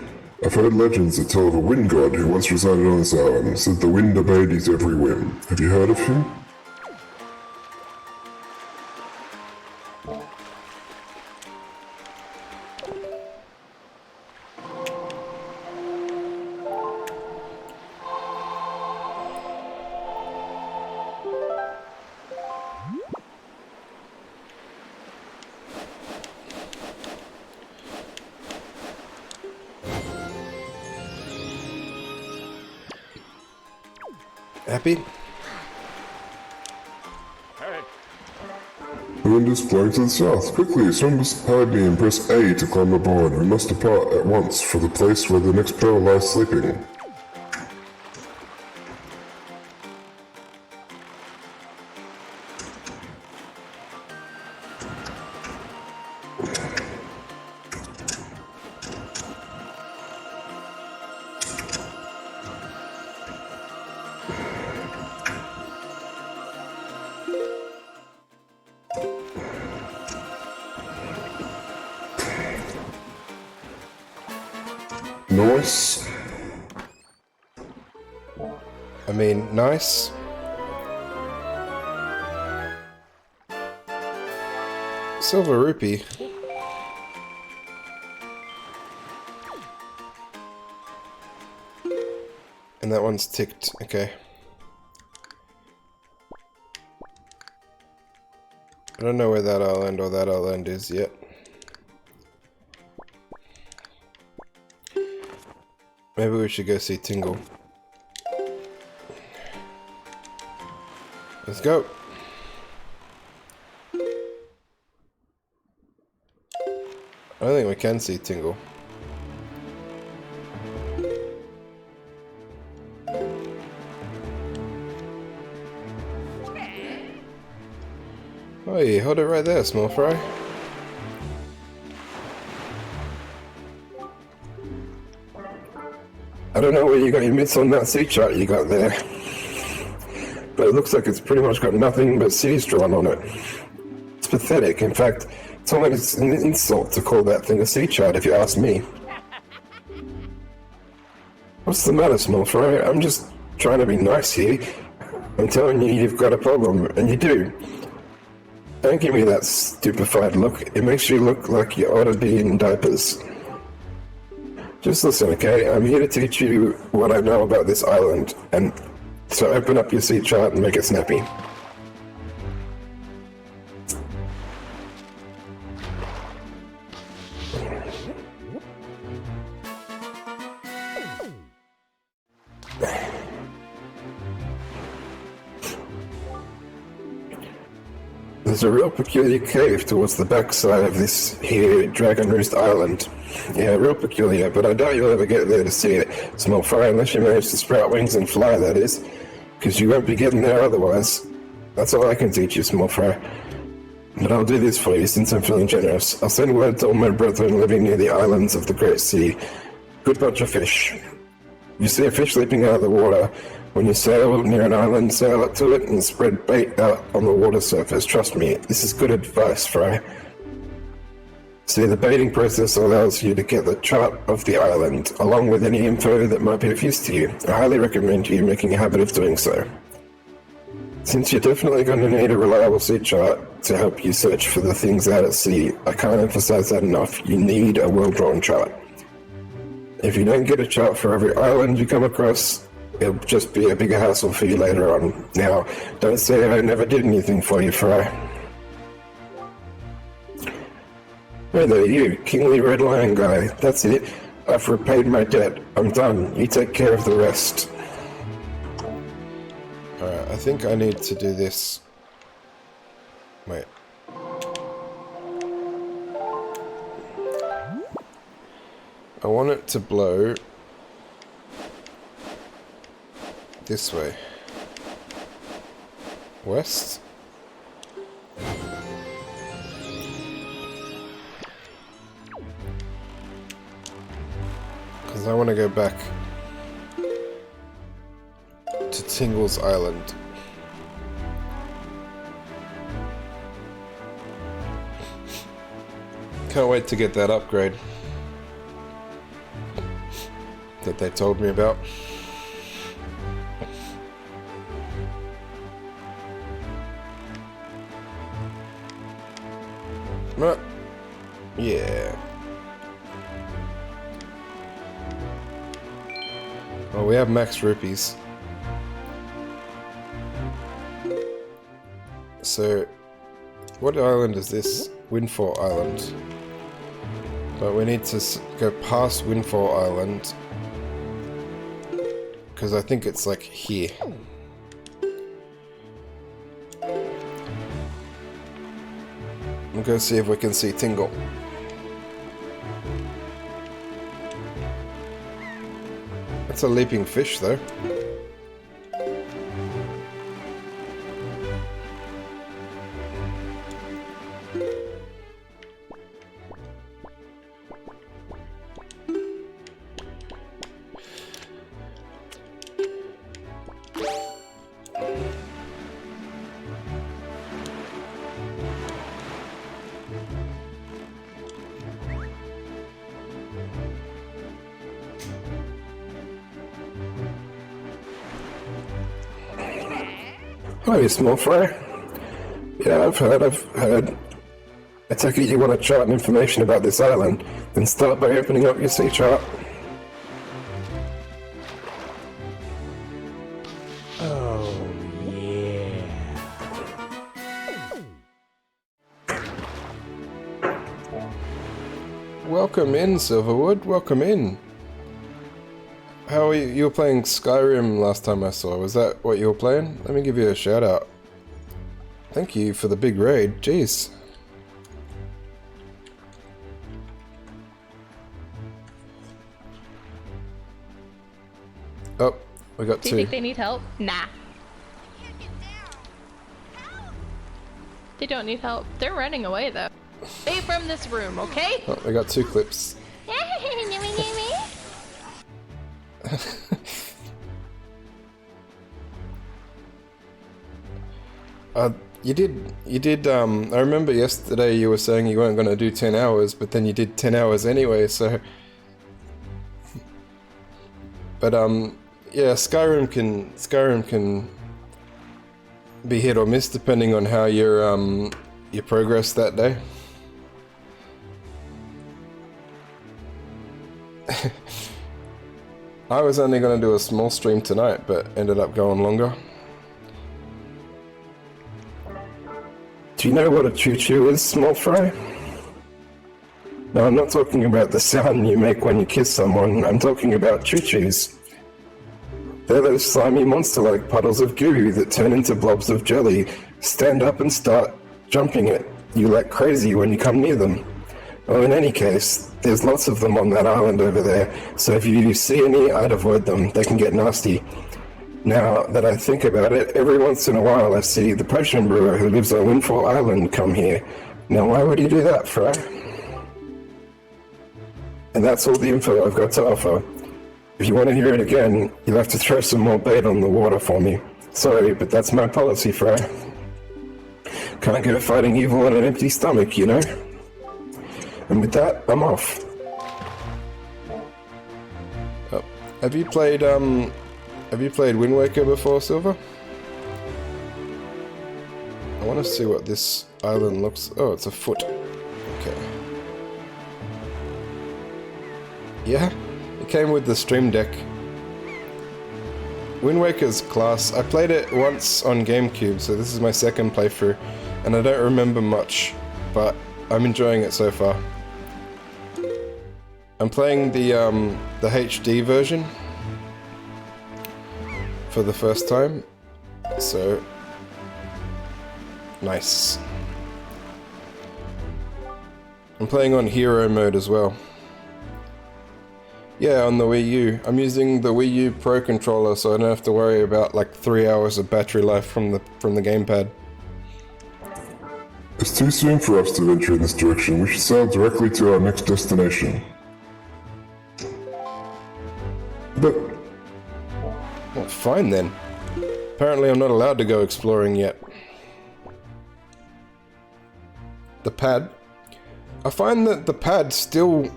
I've heard legends that tell of a wind god who once resided on this island, said the wind obeyed his every whim. Have you heard of him? Happy? The wind is blowing to the south. Quickly, someone must hide me and press A to climb aboard. We must depart at once for the place where the next pearl lies sleeping. Nice. I mean, nice. Silver rupee. And that one's ticked. Okay. I don't know where that island or that island is yet. Maybe we should go see Tingle. Let's go. I don't think we can see Tingle. Oh, you hold it right there, small fry. I don't know where you got your mitts on that sea chart you got there, but it looks like it's pretty much got nothing but cities drawn on it. It's pathetic. In fact, it's almost an insult to call that thing a sea chart, if you ask me. What's the matter, small fry? I'm just trying to be nice here. I'm telling you, you've got a problem, and you do. Don't give me that stupefied look. It makes you look like you ought to be in diapers. Just listen, okay? I'm here to teach you what I know about this island, and so open up your sea chart and make it snappy. There's a real peculiar cave towards the backside of this here Dragon Roost Island. Yeah, real peculiar, but I doubt you'll ever get there to see it, small fry, unless you manage to sprout wings and fly, that is. Because you won't be getting there otherwise. That's all I can teach you, small fry. But I'll do this for you, since I'm feeling generous. I'll send word to all my brethren living near the islands of the Great Sea. Good bunch of fish. You see a fish leaping out of the water. When you sail near an island, sail up to it and spread bait out on the water surface. Trust me, this is good advice, Fry. See, the baiting process allows you to get the chart of the island, along with any info that might be of use to you. I highly recommend you making a habit of doing so. Since you're definitely going to need a reliable sea chart to help you search for the things out at sea, I can't emphasize that enough. You need a well-drawn chart. If you don't get a chart for every island you come across, it'll just be a bigger hassle for you later on. Now, don't say I never did anything for you, Fry. Hey there, you, Kingly Red Lion guy. That's it. I've repaid my debt. I'm done. You take care of the rest. Alright, I think I need to do this. Wait. I want it to blow this way. West? Because I want to go back to Tingle's Island. Can't wait to get that upgrade that they told me about. Right. Yeah. Oh, we have max rupees. So, what island is this? Windfall Island. But we need to go past Windfall Island. Because I think it's like here. We'll go see if we can see Tingle. That's a leaping fish though. Hi, small fry. Yeah, I've heard. I take it you want to chart and information about this island, then start by opening up your sea chart. Oh, yeah. Welcome in, Silverwood. Welcome in. How are you? You were playing Skyrim last time I saw. Was that what you were playing? Let me give you a shout out. Thank you for the big raid. Jeez. Oh, we got Do two. you think they need help? Nah. They don't need help. They're running away though. Stay from this room, okay? Oh, we got two clips. You did, I remember yesterday you were saying you weren't going to do 10 hours, but then you did 10 hours anyway, so... But, yeah, Skyrim can be hit or miss depending on how your progress that day. I was only going to do a small stream tonight, but ended up going longer. Do you know what a choo-choo is, small fry? No, I'm not talking about the sound you make when you kiss someone. I'm talking about choo-choos. They're those slimy monster-like puddles of goo that turn into blobs of jelly, stand up and start jumping at you like crazy when you come near them. Well, in any case, there's lots of them on that island over there, so if you see any, I'd avoid them. They can get nasty. Now that I think about it, every once in a while I see the potion brewer who lives on Windfall Island come here. Now why would he do that, Fry? And that's all the info I've got to offer. If you want to hear it again, you'll have to throw some more bait on the water for me. Sorry, but that's my policy, Fry. Can't go fighting evil on an empty stomach, you know? And with that, I'm off. Oh. Have you played Wind Waker before, Silver? I want to see what this island looks... Oh, it's a foot. Okay. Yeah, it came with the Stream Deck. Wind Waker's class. I played it once on GameCube, so this is my second playthrough, and I don't remember much, but I'm enjoying it so far. I'm playing the HD version for the first time, so nice. I'm playing on hero mode as well. Yeah, on the Wii U. I'm using the Wii U Pro controller, so I don't have to worry about like 3 hours of battery life from the gamepad. It's too soon for us to venture in this direction. We should sail directly to our next destination. But... Well, fine then. Apparently I'm not allowed to go exploring yet. The pad. I find that the pad still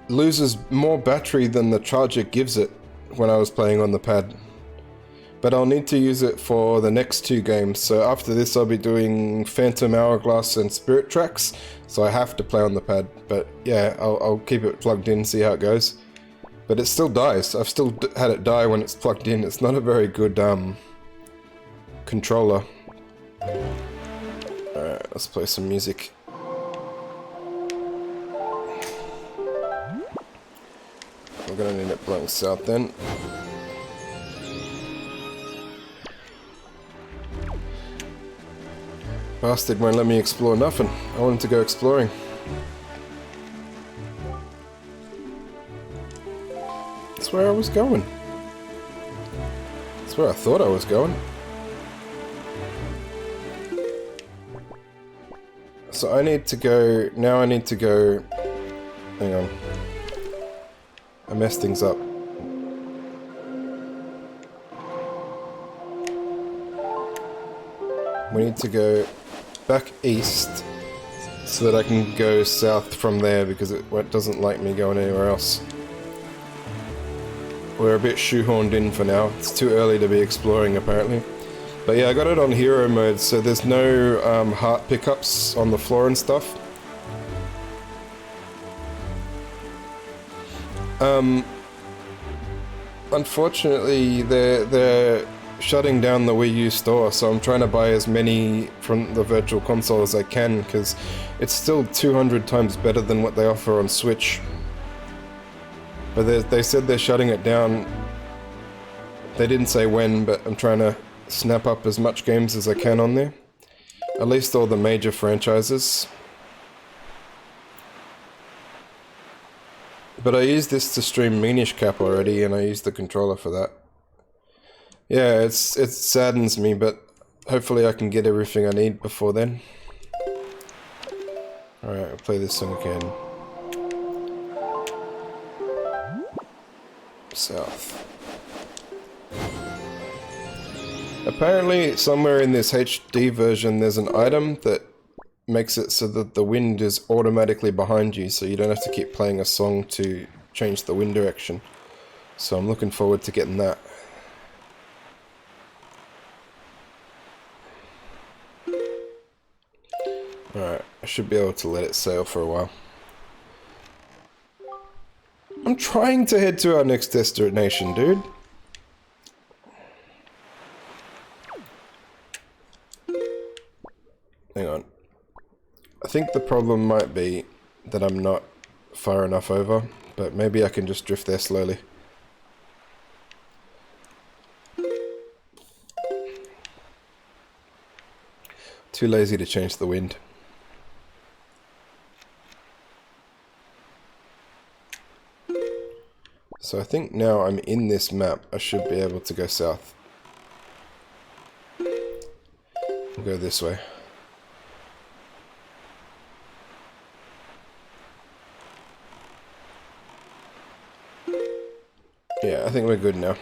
loses more battery than the charger gives it when I was playing on the pad. But I'll need to use it for the next 2 games, so after this I'll be doing Phantom Hourglass and Spirit Tracks, so I have to play on the pad. But yeah, I'll keep it plugged in, see how it goes. But it still dies. I've still had it die when it's plugged in. It's not a very good controller. Alright, let's play some music. We're gonna need it blowing south then. Bastard won't let me explore nothing. I wanted to go exploring. That's where I was going. That's where I thought I was going. So I need to go... Now I need to go... Hang on. I messed things up. We need to go back east so that I can go south from there because it doesn't like me going anywhere else. We're a bit shoehorned in for now. It's too early to be exploring apparently. But yeah, I got it on hero mode, so there's no heart pickups on the floor and stuff. Unfortunately, they're shutting down the Wii U store, so I'm trying to buy as many from the Virtual Console as I can, because it's still 200 times better than what they offer on Switch. But they said they're shutting it down. They didn't say when, but I'm trying to snap up as much games as I can on there. At least all the major franchises. But I used this to stream Minish Cap already, and I used the controller for that. Yeah, it saddens me, but hopefully I can get everything I need before then. Alright, I'll play this song again. South. Apparently, somewhere in this HD version, there's an item that makes it so that the wind is automatically behind you, so you don't have to keep playing a song to change the wind direction. So I'm looking forward to getting that. Alright, I should be able to let it sail for a while. I'm trying to head to our next destination, dude. Hang on. I think the problem might be that I'm not far enough over, but maybe I can just drift there slowly. Too lazy to change the wind. So I think now I'm in this map, I should be able to go south. We'll go this way. Yeah, I think we're good now.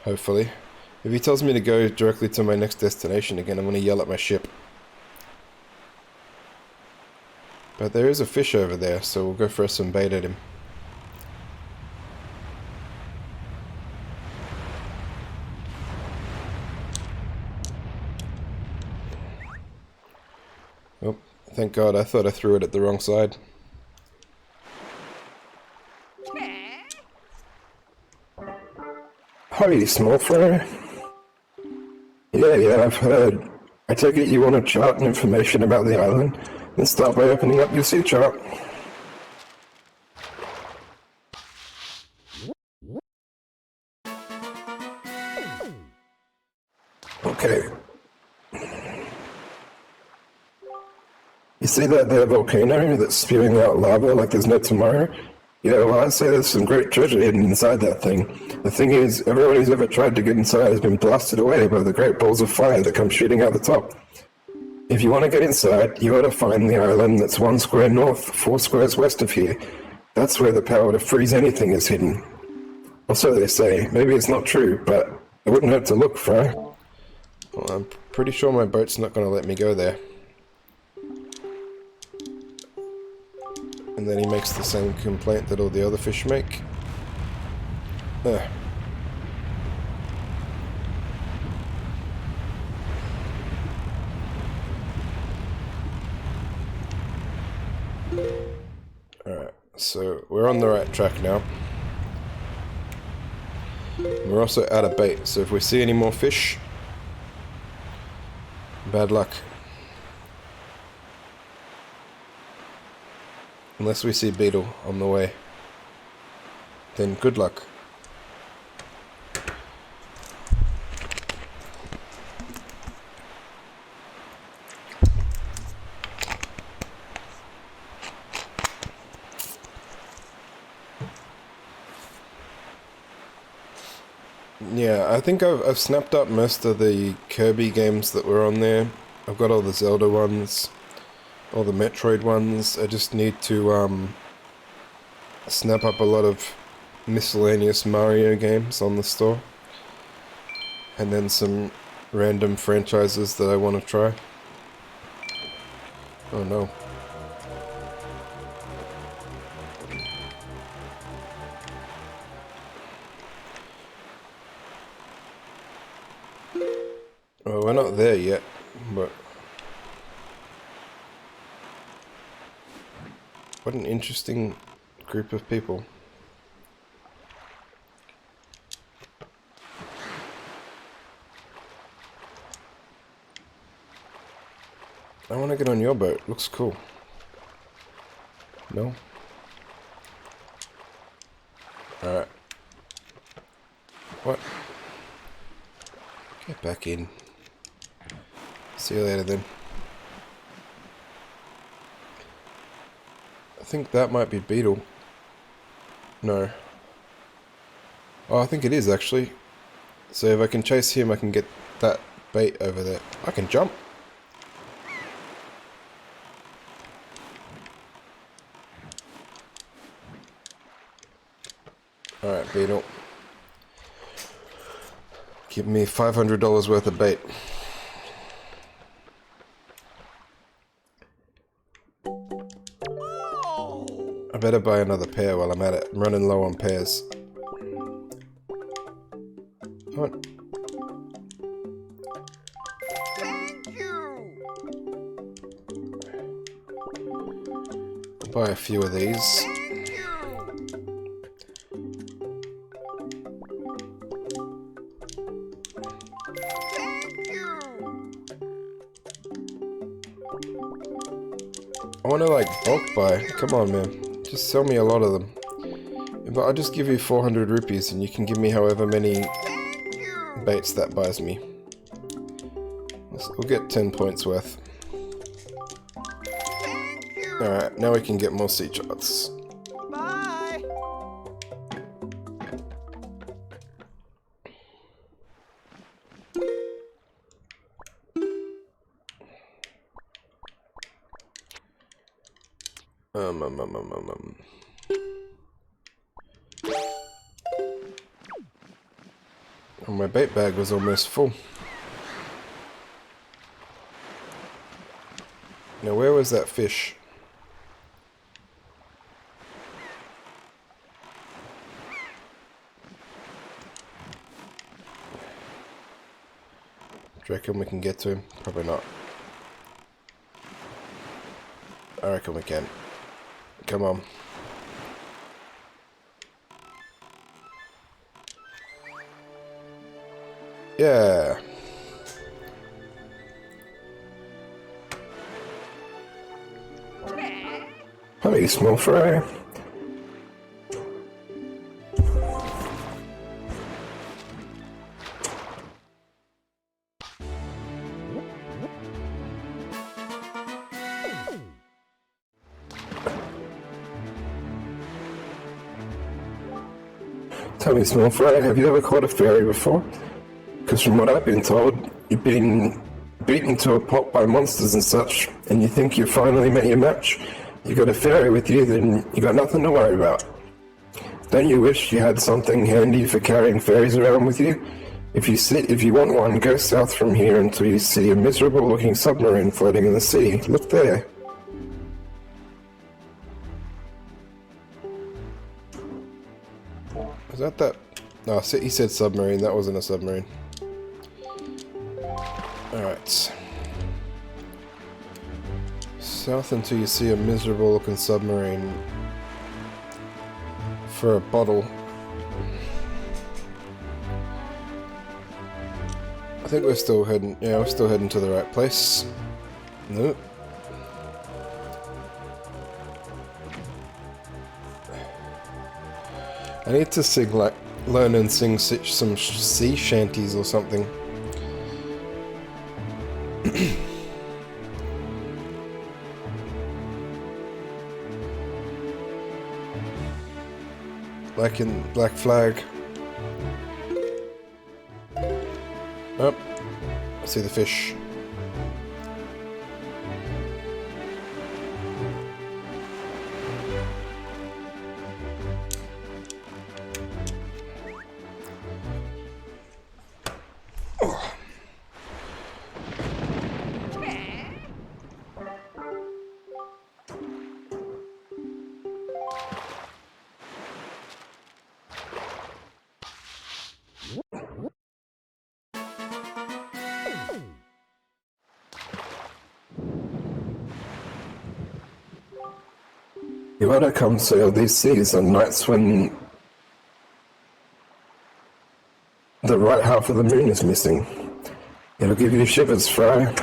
Hopefully. If he tells me to go directly to my next destination again, I'm going to yell at my ship. But there is a fish over there, so we'll go throw some bait at him. Oh, thank God, I thought I threw it at the wrong side. Hi, small fry. Yeah, I've heard. I take it you want a chart and information about the island? Then start by opening up your sea chart. Okay. You see that there volcano that's spewing out lava like there's no tomorrow? Yeah, well, I'd say there's some great treasure hidden inside that thing. The thing is, everyone who's ever tried to get inside has been blasted away by the great balls of fire that come shooting out the top. If you want to get inside, you ought to find the island that's 1 square north, 4 squares west of here. That's where the power to freeze anything is hidden. Or so they say. Maybe it's not true, but it wouldn't hurt to look, Fry. Well, I'm pretty sure my boat's not going to let me go there. And then he makes the same complaint that all the other fish make. Ugh. Alright, so we're on the right track now. We're also out of bait, so if we see any more fish, bad luck. Unless we see beetle on the way, then good luck. Yeah, I think I've snapped up most of the Kirby games that were on there. I've got all the Zelda ones. All the Metroid ones. I just need to snap up a lot of miscellaneous Mario games on the store. And then some random franchises that I want to try. Oh no. Well, we're not there yet, but... What an interesting group of people. I want to get on your boat. Looks cool. No? Alright. What? Get back in. See you later then. I think that might be beetle. No. Oh, I think it is actually. So if I can chase him, I can get that bait over there. I can jump. Alright, beetle. Give me $500 worth of bait. I better buy another pair while I'm at it. I'm running low on pairs. Come on. Thank you. I'll buy a few of these. Thank you. Thank you. I want to like bulk buy. Come on, man. Just sell me a lot of them. But I'll just give you 400 rupees and you can give me however many baits that buys me. We'll get 10 points worth. Alright, now we can get more sea charts. Bye. And my bait bag was almost full. Now where was that fish? Do you reckon we can get to him? Probably not. I reckon we can. Come on. Yeah. Hello, small fry. Tell me, small fry, have you ever caught a fairy before? Because from what I've been told, you've been beaten to a pulp by monsters and such, and you think you finally met your match. You got a fairy with you, then you got nothing to worry about. Don't you wish you had something handy for carrying fairies around with you? If you want one, go south from here until you see a miserable-looking submarine floating in the sea. Look there. Is that? No, he said submarine. That wasn't a submarine. Alright. South until you see a miserable looking submarine for a bottle. I think we're still heading, yeah, we're still heading to the right place. Nope. I need to sing, like, learn and sing some sea shanties or something. Like in Black Flag. Oh, I see the fish. You ought to come sail these seas on nights when the right half of the moon is missing. It'll give you shivers, Fry.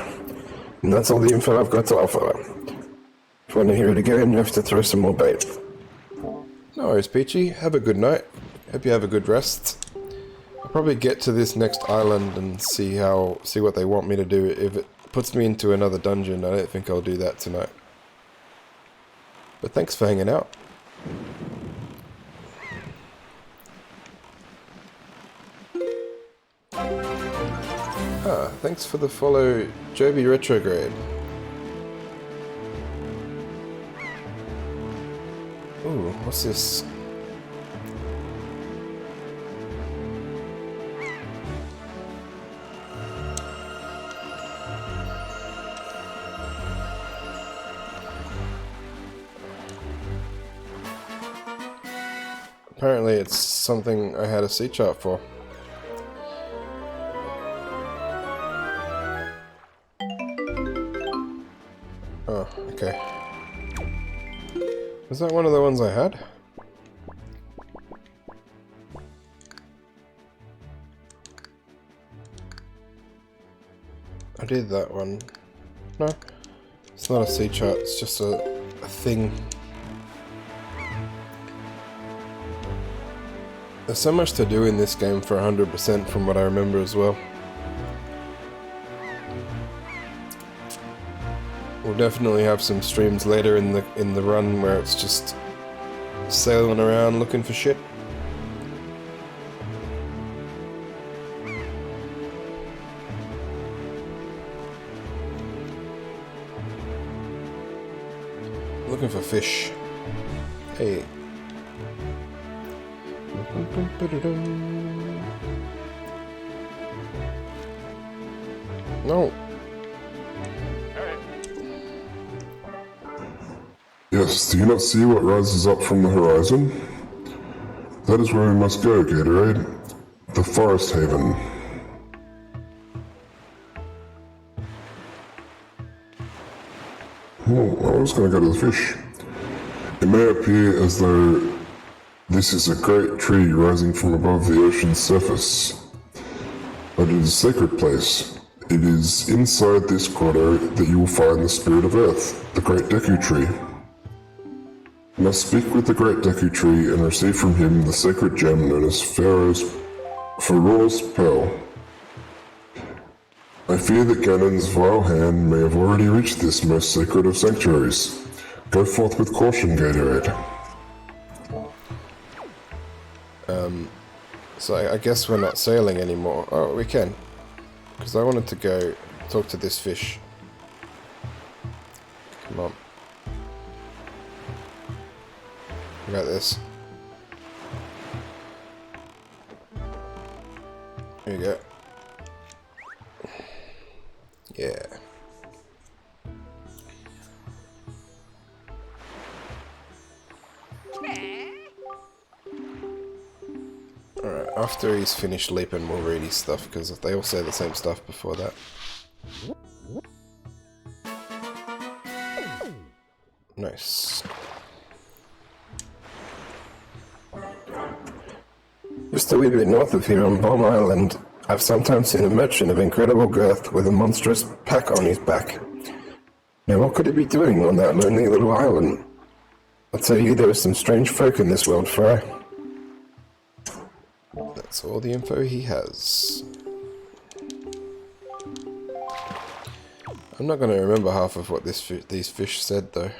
And that's all the info I've got to offer. If you want to hear it again, you have to throw some more bait. No worries, Peachy. Have a good night. Hope you have a good rest. I'll probably get to this next island and see what they want me to do. If it puts me into another dungeon, I don't think I'll do that tonight. But thanks for hanging out. Ah, thanks for the follow, Joby Retrograde. Ooh, what's this? Apparently it's something I had a sea chart for. Oh, okay. Was that one of the ones I had? I did that one. No, it's not a sea chart, it's just a thing. There's so much to do in this game for 100% from what I remember as well. We'll definitely have some streams later in the run where it's just sailing around looking for shit. Looking for fish. Hey. No. Yes, do you not see what rises up from the horizon? That is where we must go, Gatorade. The Forest Haven. Oh, I was going to go to the fish. It may appear as though this is a great tree rising from above the ocean's surface, but it is a sacred place. It is inside this grotto that you will find the spirit of Earth, the Great Deku Tree. You must speak with the Great Deku Tree and receive from him the sacred gem known as Pharaoh's Pearl. I fear that Ganon's vile hand may have already reached this most sacred of sanctuaries. Go forth with caution, Gatorade. So I guess we're not sailing anymore. Oh, we can. Because I wanted to go talk to this fish. Come on. We got this. Here you go. Yeah. Alright, after he's finished leaping, we'll read his stuff, because they all say the same stuff before that. Nice. Just a wee bit north of here on Bomb Island, I've sometimes seen a merchant of incredible girth with a monstrous pack on his back. Now what could he be doing on that lonely little island? I'll tell you, there are some strange folk in this world, Fry. That's all the info he has. I'm not going to remember half of what these fish said, though.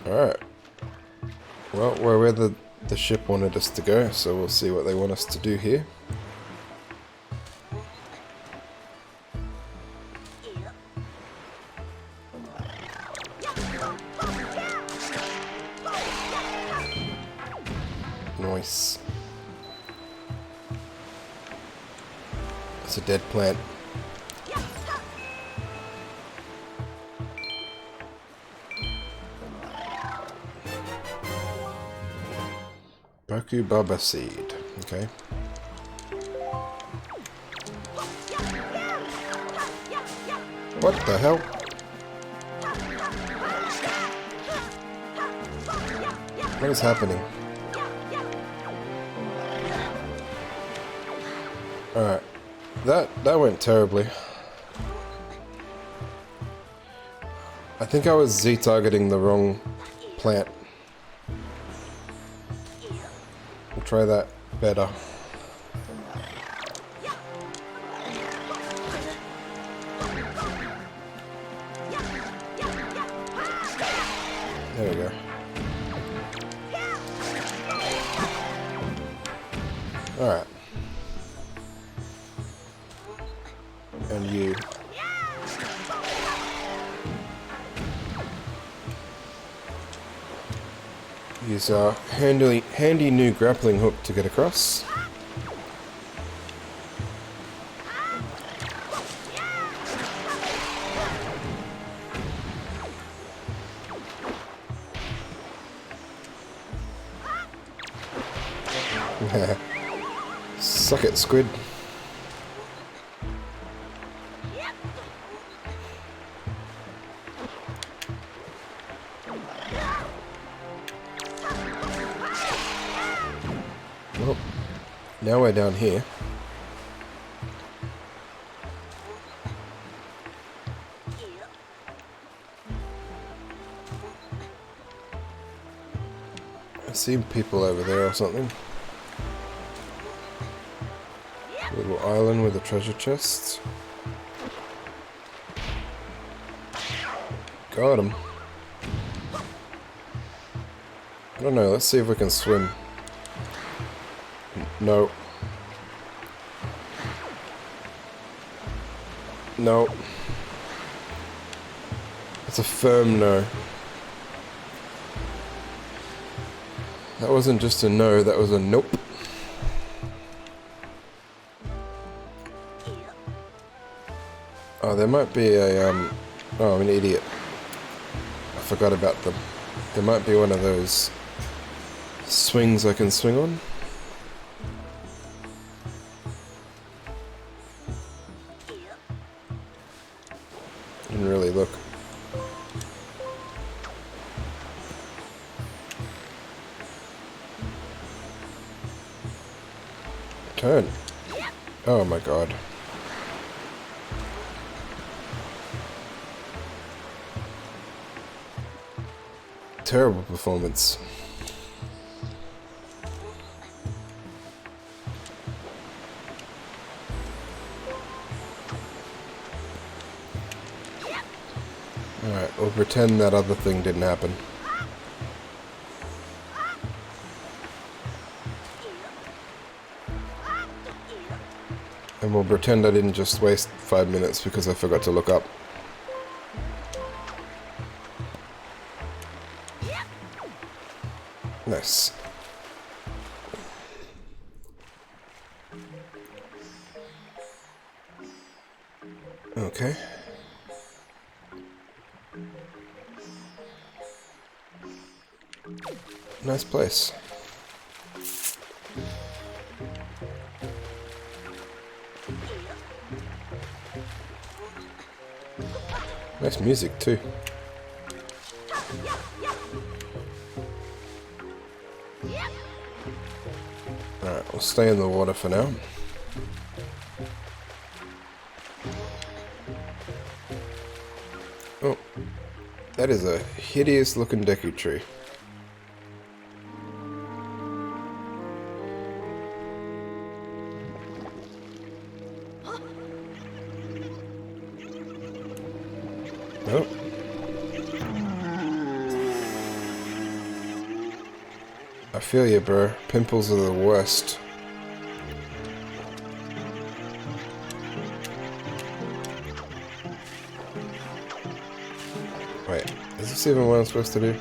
Alright. Well, we're where the ship wanted us to go, so we'll see what they want us to do here. Nice. It's a dead plant. Baku Baba seed. Okay. What the hell? What is happening? Alright. That went terribly. I think I was Z-targeting the wrong plant. We'll try that better. There we go. Alright. And you. Use our handy new grappling hook to get across. Suck it, squid. Well, now we're down here. I see people over there or something. Little island with a treasure chest. Got him. I don't know, let's see if we can swim. No. No. It's a firm no. That wasn't just a no, that was a nope. Oh, there might be a, oh, I'm an idiot. I forgot about them. There might be one of those swings I can swing on. Didn't really look. Turn. Oh my god. Terrible performance. Alright, we'll pretend that other thing didn't happen. And we'll pretend I didn't just waste 5 minutes because I forgot to look up. Nice. Okay. Nice place. Nice music too. Alright, we'll stay in the water for now. Oh, that is a hideous looking Deku tree. Oh. I feel you, bro. Pimples are the worst. Wait, is this even what I'm supposed to do?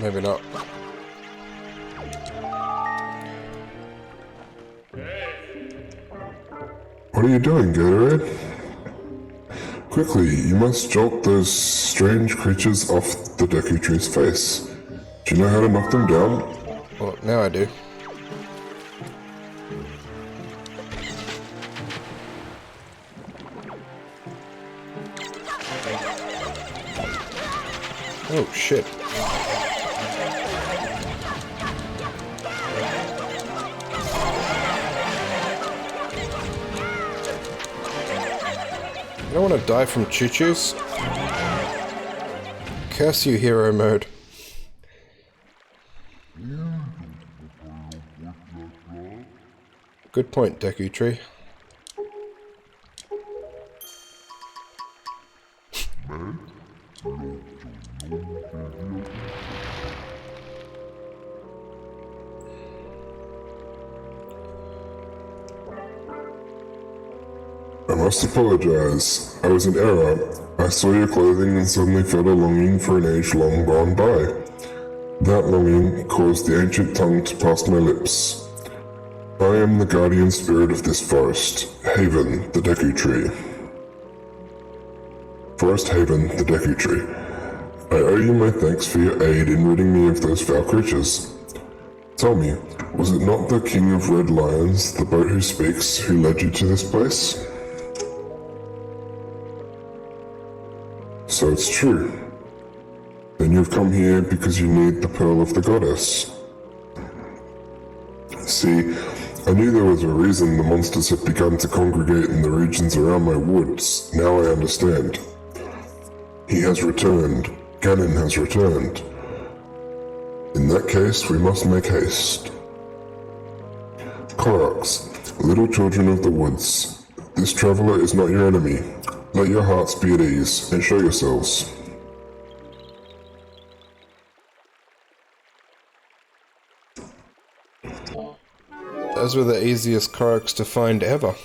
Maybe not. What are you doing, Gatorade? Quickly, you must jolt those strange creatures off the Deku Tree's face. Do you know how to knock them down? Well, now I do. Oh, shit. I don't want to die from choo-choos. Curse you, hero mode. Good point, Deku Tree. I must apologize. I was in error. I saw your clothing and suddenly felt a longing for an age long gone by. That longing caused the ancient tongue to pass my lips. I am the guardian spirit of this forest, Haven, the Deku Tree. Forest Haven, the Deku Tree. I owe you my thanks for your aid in ridding me of those foul creatures. Tell me, was it not the King of Red Lions, the boat who speaks, who led you to this place? So it's true. Then you've come here because you need the Pearl of the Goddess. See, I knew there was a reason the monsters had begun to congregate in the regions around my woods. Now I understand. He has returned. Ganon has returned. In that case, we must make haste. Koroks, little children of the woods, this traveler is not your enemy. Let your hearts be at ease, and show yourselves. Those were the easiest Koroks to find ever.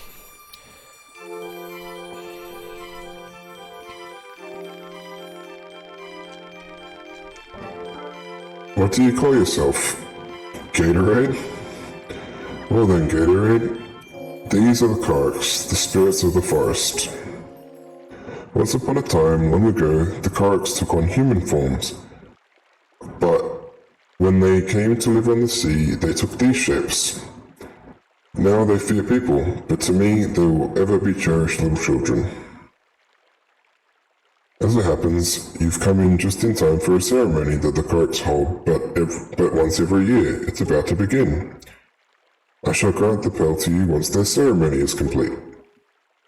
What do you call yourself? Gatorade? Well then, Gatorade, these are the Koroks, the spirits of the forest. Once upon a time, long ago, the Koroks took on human forms. But when they came to live on the sea, they took these shapes. Now they fear people, but to me, they will ever be cherished little children. As it happens, you've come in just in time for a ceremony that the Koroks hold, but once every year, it's about to begin. I shall grant the pearl to you once their ceremony is complete.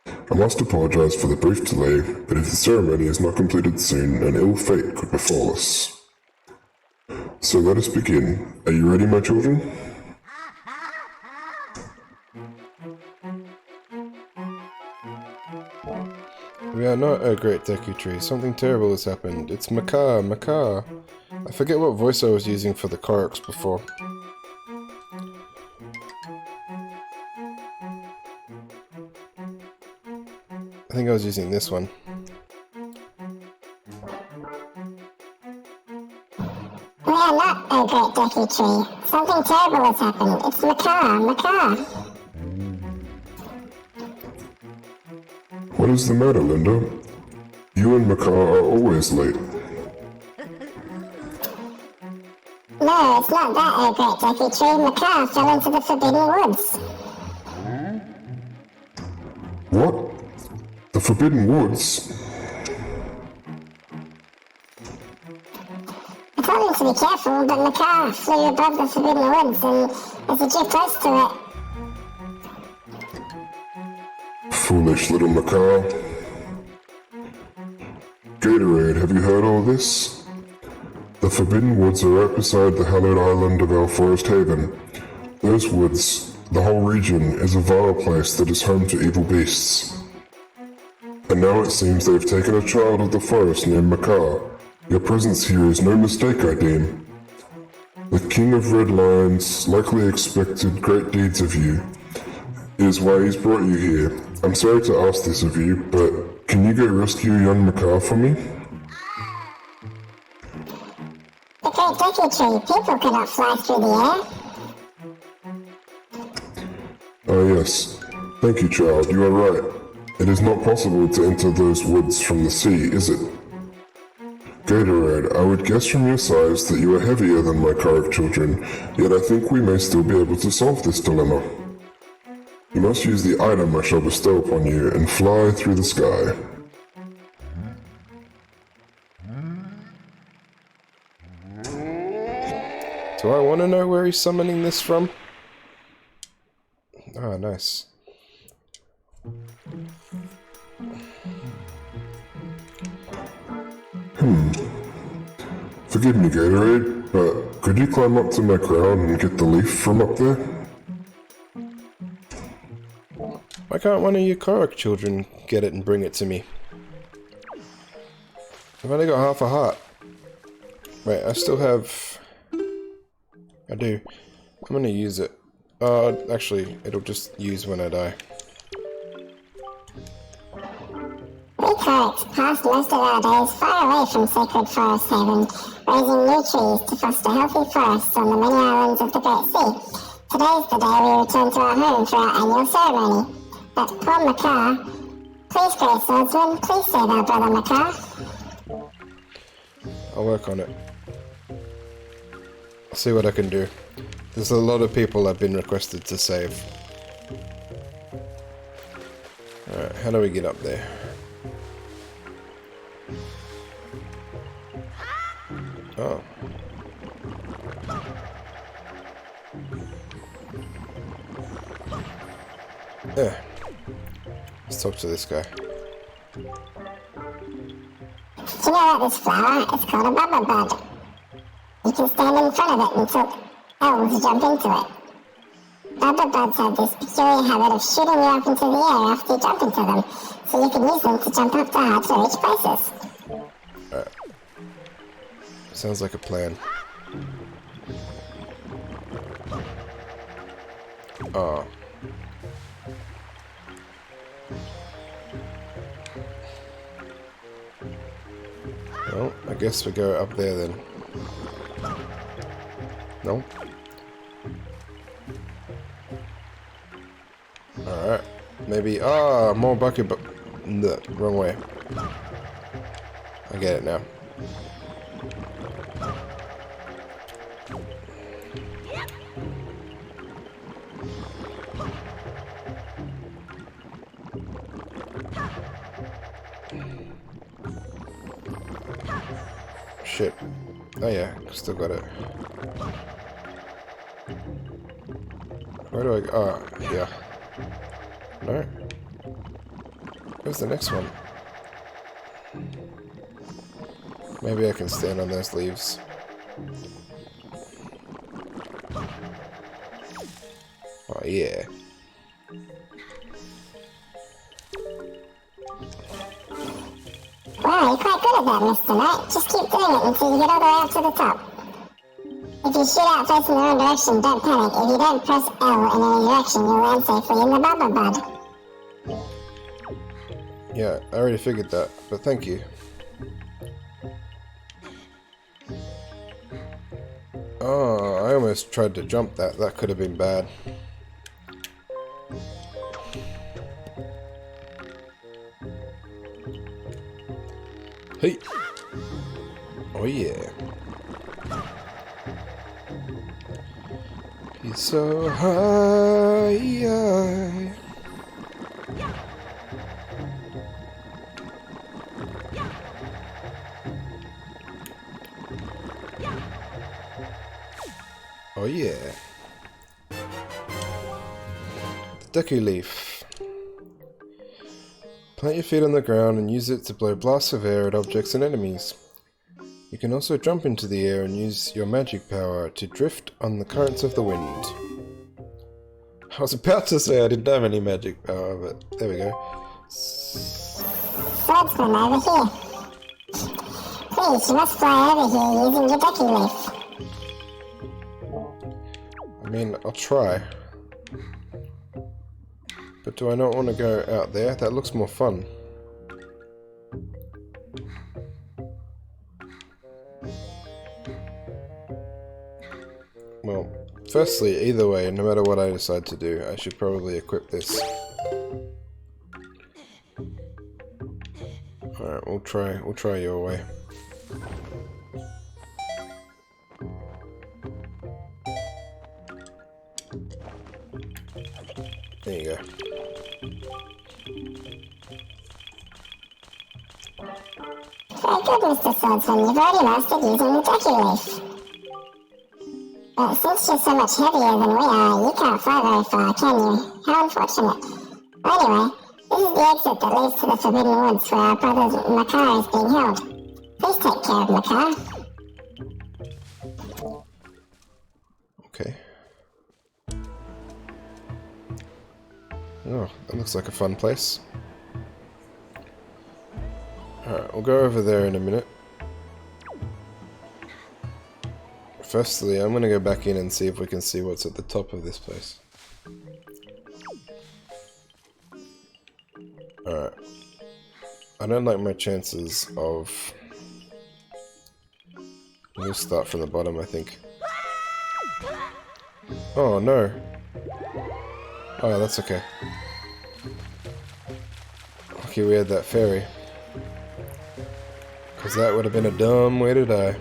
I must apologize for the brief delay, but if the ceremony is not completed soon, an ill fate could befall us. So let us begin. Are you ready, my children? We are not a great Deku Tree. Something terrible has happened. It's Macaw, Macaw. I forget what voice I was using for the Koroks before. I think I was using this one. We are not a great Deku Tree. Something terrible has happened. It's Macaw, Macaw. What is the matter, Linda? You and Macaw are always late. No, it's not that, a great Deku Tree. Macaw fell into the Forbidden Woods. What? The Forbidden Woods? I told him to be careful, but Macaw flew above the Forbidden Woods, and as he drew close to it... Foolish little Macaw. Gatorade, have you heard all this? The Forbidden Woods are right beside the hallowed island of our Forest Haven. Those woods, the whole region, is a vile place that is home to evil beasts. And now it seems they have taken a child of the forest named Macaw. Your presence here is no mistake, I deem. The King of Red Lions likely expected great deeds of you. It is why he's brought you here. I'm sorry to ask this of you, but can you go rescue young Macaw for me? The great Deku Tree, people cannot fly through the air. Ah yes. Thank you, child, you are right. It is not possible to enter those woods from the sea, is it? Gatorade, I would guess from your size that you are heavier than my Korok children, yet I think we may still be able to solve this dilemma. You must use the item I shall bestow upon you and fly through the sky. Do I want to know where he's summoning this from? Ah, nice. Forgive me, Gatorade, but could you climb up to my crown and get the leaf from up there? Why can't one of your Korok children get it and bring it to me? I've only got half a heart. Wait, I still have... I do. I'm gonna use it. Actually, it'll just use when I die. We Koroks passed most of our days far away from sacred Forest Haven, raising new trees to foster healthy forests on the many islands of the Great Sea. Today's the day we return to our home for our annual ceremony. But poor Macaw, please, Great Swordsman, please save our brother Macaw. I'll work on it. I'll see what I can do. There's a lot of people I've been requested to save. Alright, how do we get up there? Oh. Yeah. Let's talk to this guy. Do you know what this flower? It's called a bubble bud. You can stand in front of it until elves jump into it. Bubble buds have this peculiar habit of shooting you up into the air after you jump into them, so you can use them to jump up to hard to reach places. Sounds like a plan. Oh. Well, I guess we go up there then. No? Alright. Maybe... Ah, more bucket... No, wrong way. I get it now. Shit. Oh yeah, still got it. Where do I go? Oh, here. No? Where's the next one? Maybe I can stand on those leaves. Oh yeah. Wow, you're quite good at that, Mr. Knight. Just keep doing it until you get all the way up to the top. If you shoot out facing the wrong direction, don't panic. If you don't press L in any direction, you'll land safely in the bubble bud. Yeah, I already figured that, but thank you. Oh, I almost tried to jump that. That could have been bad. Hey! Oh yeah. He's so high. Oh yeah. The Deku Leaf. Plant your feet on the ground and use it to blow blasts of air at objects and enemies. You can also jump into the air and use your magic power to drift on the currents of the wind. I was about to say I didn't have any magic power, but there we go. Swordsman, over here. Please, you must fly over here using your Deku Leaf. I mean, I'll try. But do I not want to go out there? That looks more fun. Well, firstly, either way, no matter what I decide to do, I should probably equip this. Alright, we'll try your way. There you go. Very good, Mr. Swordsman. You've already mastered using the Deku Leaf. But since you're so much heavier than we are, you can't fly very far, can you? How unfortunate. Anyway, this is the exit that leads to the Forbidden Woods where our brother Makar is being held. Please take care of Makar. Okay. Oh, that looks like a fun place. Alright, we'll go over there in a minute. Firstly, I'm gonna go back in and see if we can see what's at the top of this place. Alright. I don't like my chances of... We'll start from the bottom, I think. Oh, no. Oh, that's okay. Lucky we had that fairy. Because that would have been a dumb way to die.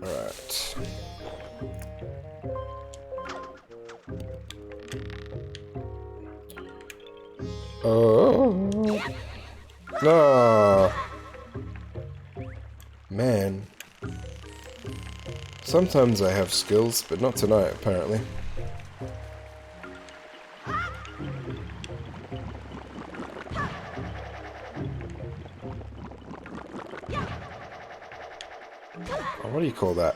Alright. Oh. No. Man. Sometimes I have skills, but not tonight, apparently. Oh, what do you call that?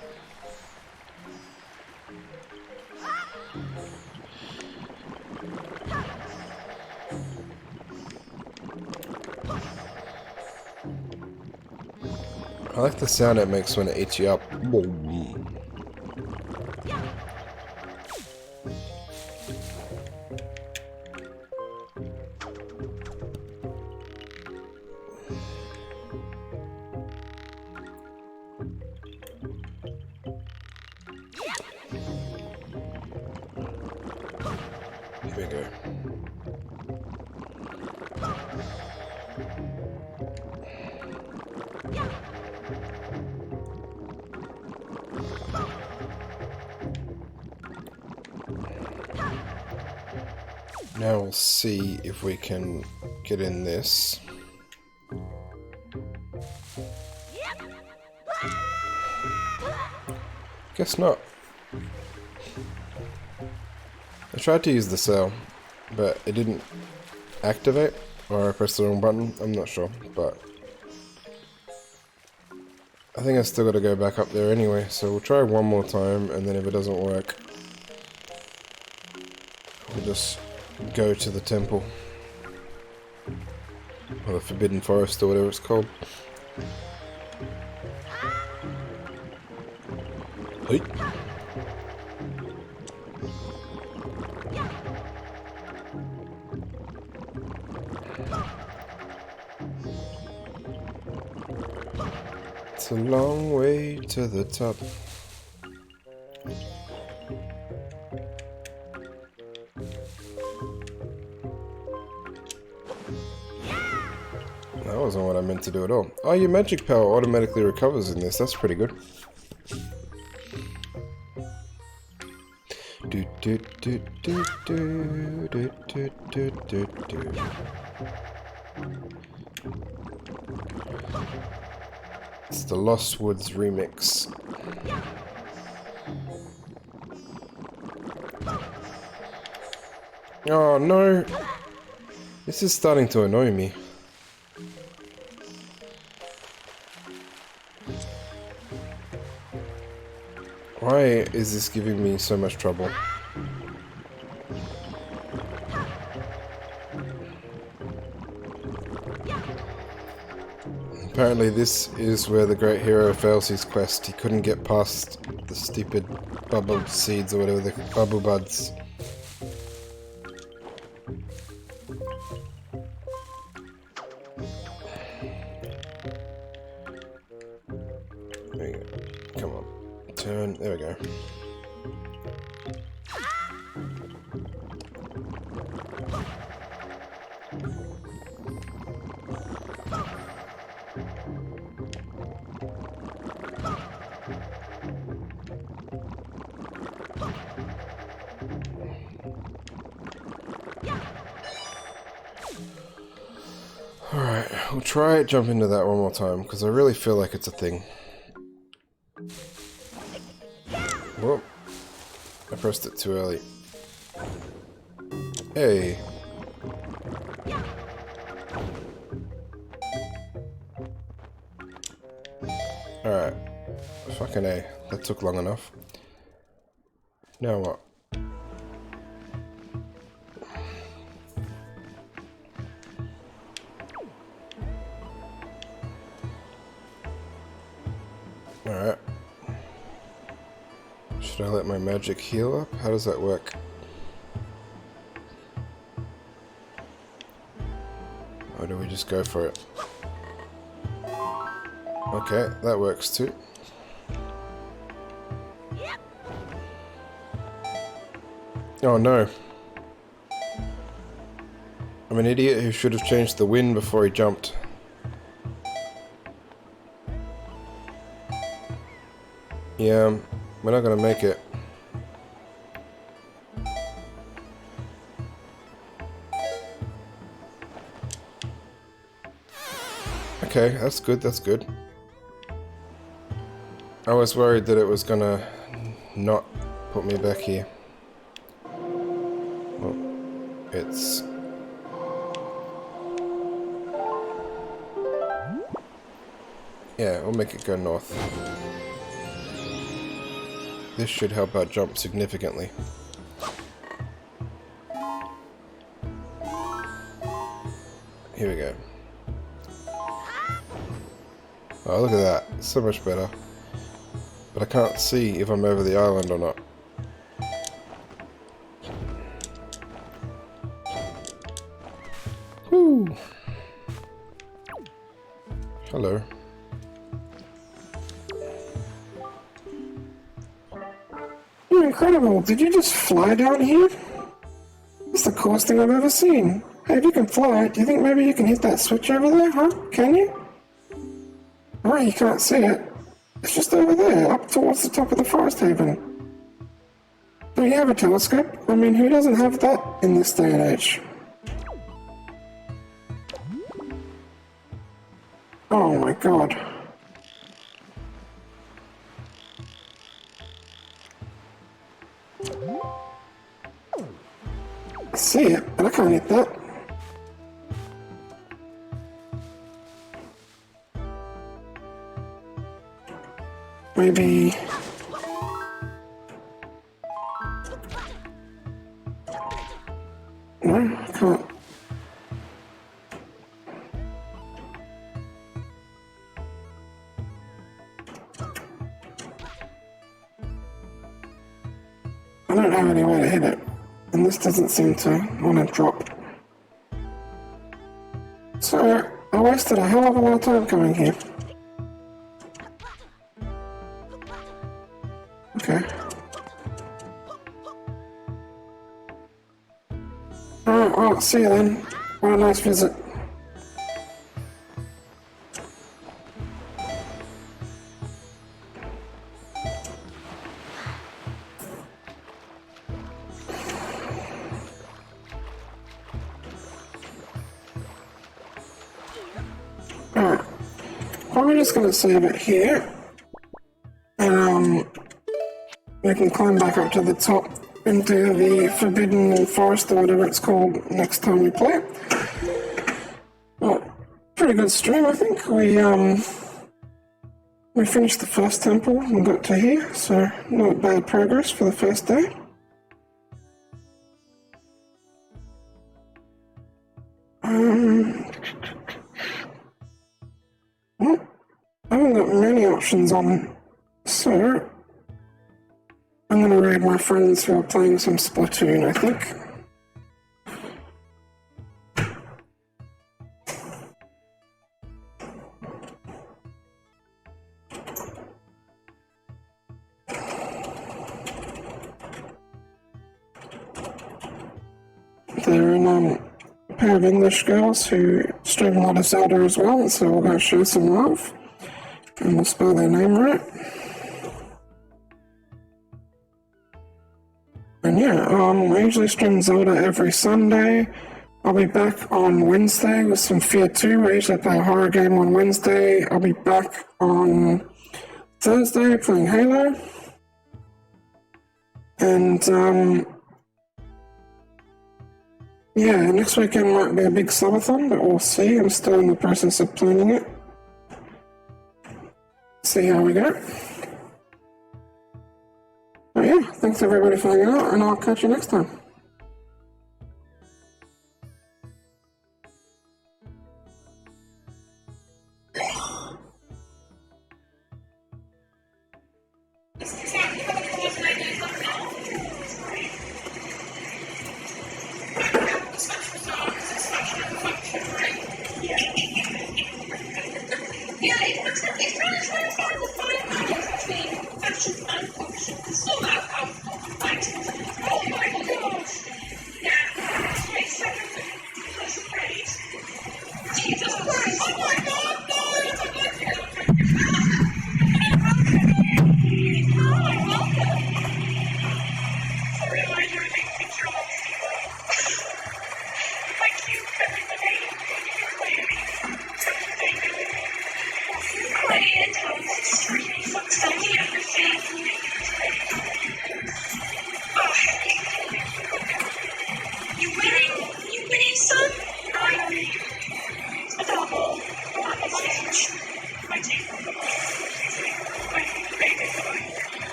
I like the sound it makes when it eats you up. we go. Now we'll see if we can get in this. Guess not. I tried to use the cell, but it didn't activate, or I pressed the wrong button. I'm not sure, but I think I still got to go back up there anyway, so we'll try one more time, and then if it doesn't work, we'll just go to the temple, or the Forbidden Forest, or whatever it's called. Hey. It's a long way to the top. That wasn't what I meant to do at all. Oh, your magic power automatically recovers in this. That's pretty good. Do do do do do do do do do do. It's the Lost Woods remix. Oh no! This is starting to annoy me. Why is this giving me so much trouble? Apparently this is where the great hero fails his quest. He couldn't get past the stupid bubble seeds or whatever, the bubble buds. There you go. Come on. Turn. There we go. Alright, we'll try jump into that one more time, because I really feel like it's a thing. Whoa. I pressed it too early. Hey. Alright. Fucking A. That took long enough. Now what? Alright. Should I let my magic heal up? How does that work? Or do we just go for it? Okay, that works too. Oh no. I'm an idiot who should have changed the wind before he jumped. Yeah, we're not gonna make it. Okay, that's good, that's good. I was worried that it was gonna not put me back here. Well, it's... yeah, we'll make it go north. This should help our jump significantly. Here we go. Oh, look at that. So much better. But I can't see if I'm over the island or not. Whoo! Hello. You're incredible. Did you just fly down here? This That's the coolest thing I've ever seen. Hey, if you can fly, do you think maybe you can hit that switch over there, huh? Can you? Alright, you can't see it. It's just over there, up towards the top of the forest haven. Do you have a telescope? I mean, who doesn't have that in this day and age? Oh my god. I see it, but I can't hit that. Maybe... No, I can't. I don't have any way to hit it, and this doesn't seem to want to drop. So, I wasted a hell of a lot of time coming here. Okay. Alright, well, see you then. What a nice visit. Alright. Probably just gonna save it here. And, we can climb back up to the top into the Forbidden Forest or whatever it's called next time we play. Well, pretty good stream, I think. We finished the first temple and got to here, so not bad progress for the first day. Well, I haven't got many options on, so I'm gonna raid my friends who are playing some Splatoon, I think. They're in a pair of English girls who stream a lot of Zelda as well, so we'll go show some love. And we'll spell their name right. And yeah, I usually stream Zelda every Sunday. I'll be back on Wednesday with some Fear 2. I usually play a horror game on Wednesday. I'll be back on Thursday playing Halo. And, yeah, next weekend might be a big subathon, but we'll see. I'm still in the process of planning it. See how we go. But yeah, thanks everybody for hanging out, and I'll catch you next time.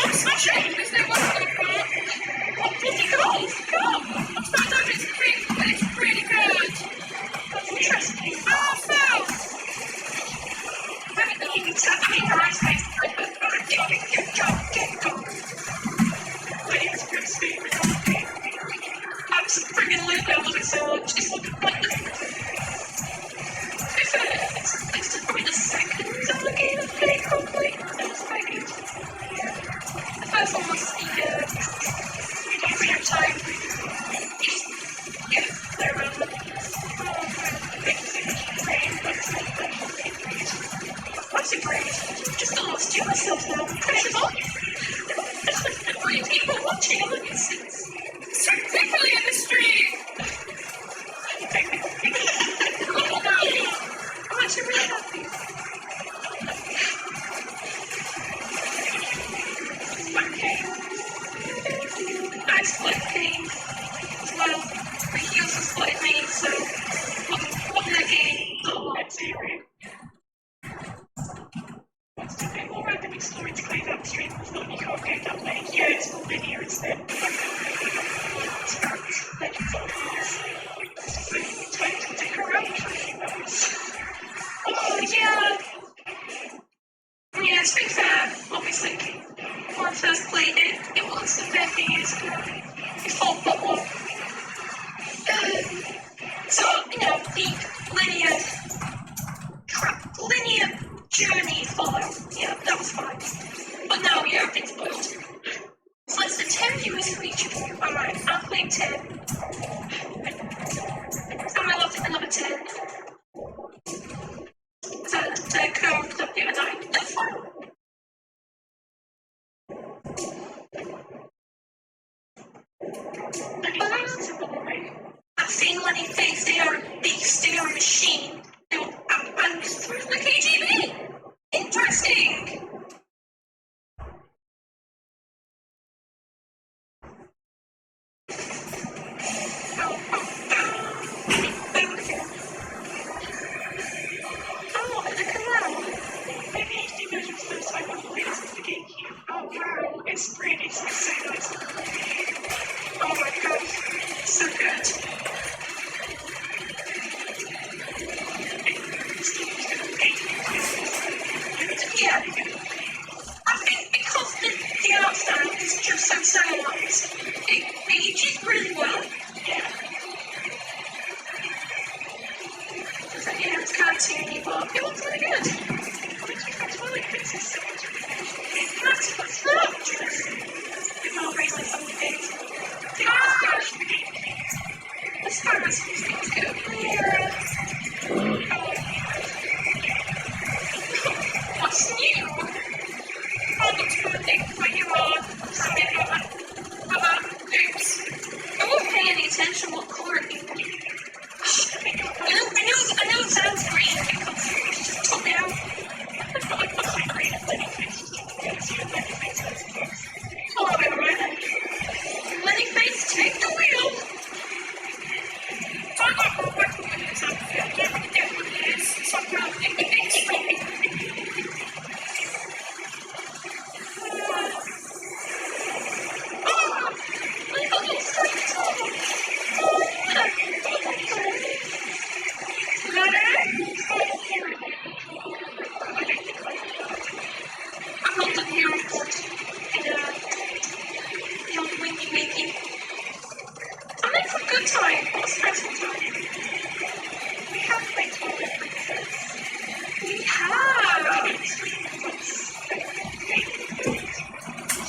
I'm such a pressure's on you. There's like 3 people watching. Look, it's so quickly in the stream. I'm actually really happy. Okay. I split pain as well. The heels are split me, so what in the game? Oh, that's it. It's a bit more random exploring to clear down the stream. It's not you can't go that way. Yeah, it's more linear instead. It's about legends of this. Time to take a run for a few moments. Oh, yeah! Yeah, it's big fan, obviously. When I first played it, it was 50 years ago. Before football. So, you know, the linear journey followed. Yeah, that was fine. But now, yeah, everything's spoiled. So it's the 10 viewers for each of you. Alright, I'll play 10. And I'll take another 10. To come to the other 9. That's fine. I've seen Lenny face, they are a beast, they are a machine. And through the KGB! Interesting! Oh, and a canal! Maybe HD version's first time I've played since the GameCube. Oh wow, it's pretty, it's so nice. Oh my god, so good. Yeah, I think because the art style is just so stylized, it ages really well. Yeah. So, yeah, it's cartoony, but it looks really good. It's really good. It's so much it's not it's not really something big. As far as these things go, what's new? Oh, that's perfect for you all. Oops. I won't pay any attention what colour it is. I know it sounds green because it just took me out. Oh, alright. Lennyface, take the wheel. I got more work to do this up here. I can't really get what it is. So I'm going to take the big story. Oh! I got little stripes on. Oh, yeah. I'm not done here, of course. The old winky winky. I'm in for a good time, not a stressful time. We have played Twilight Princess. We have!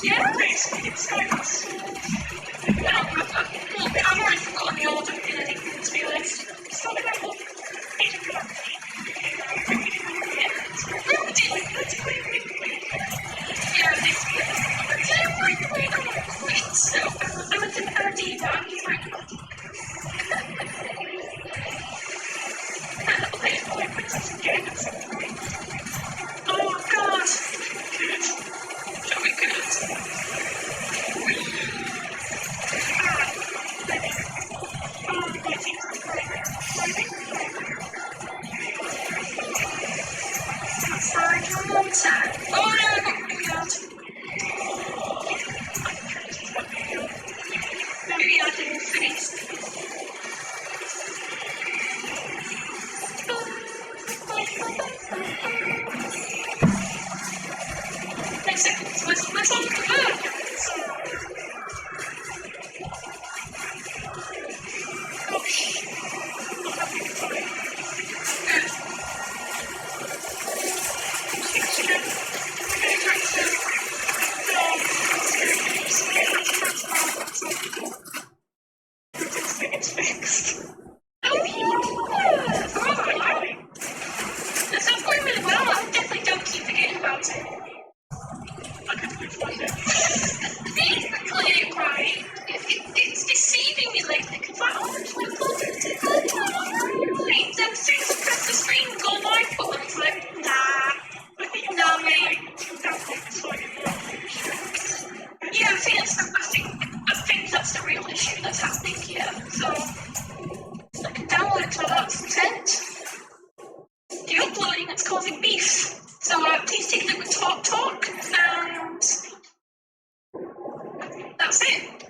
Yeah? It's Skyward. I've already forgotten the order in anything, to be honest. It's not about what Age of Calamity. Yeah, this so I went to Paradina and he's like, and I'll play Twilight Princess again at some point. Oh god! Good. Very good. Oh no, I got moved out. Maybe I didn't finish. Next second, let's on the bird. Gosh. It's fixed. Oh, yeah! Oh, that sounds going really well. I definitely don't keep forgetting about it. that's causing beef. So please take a look at Talk, and that's it.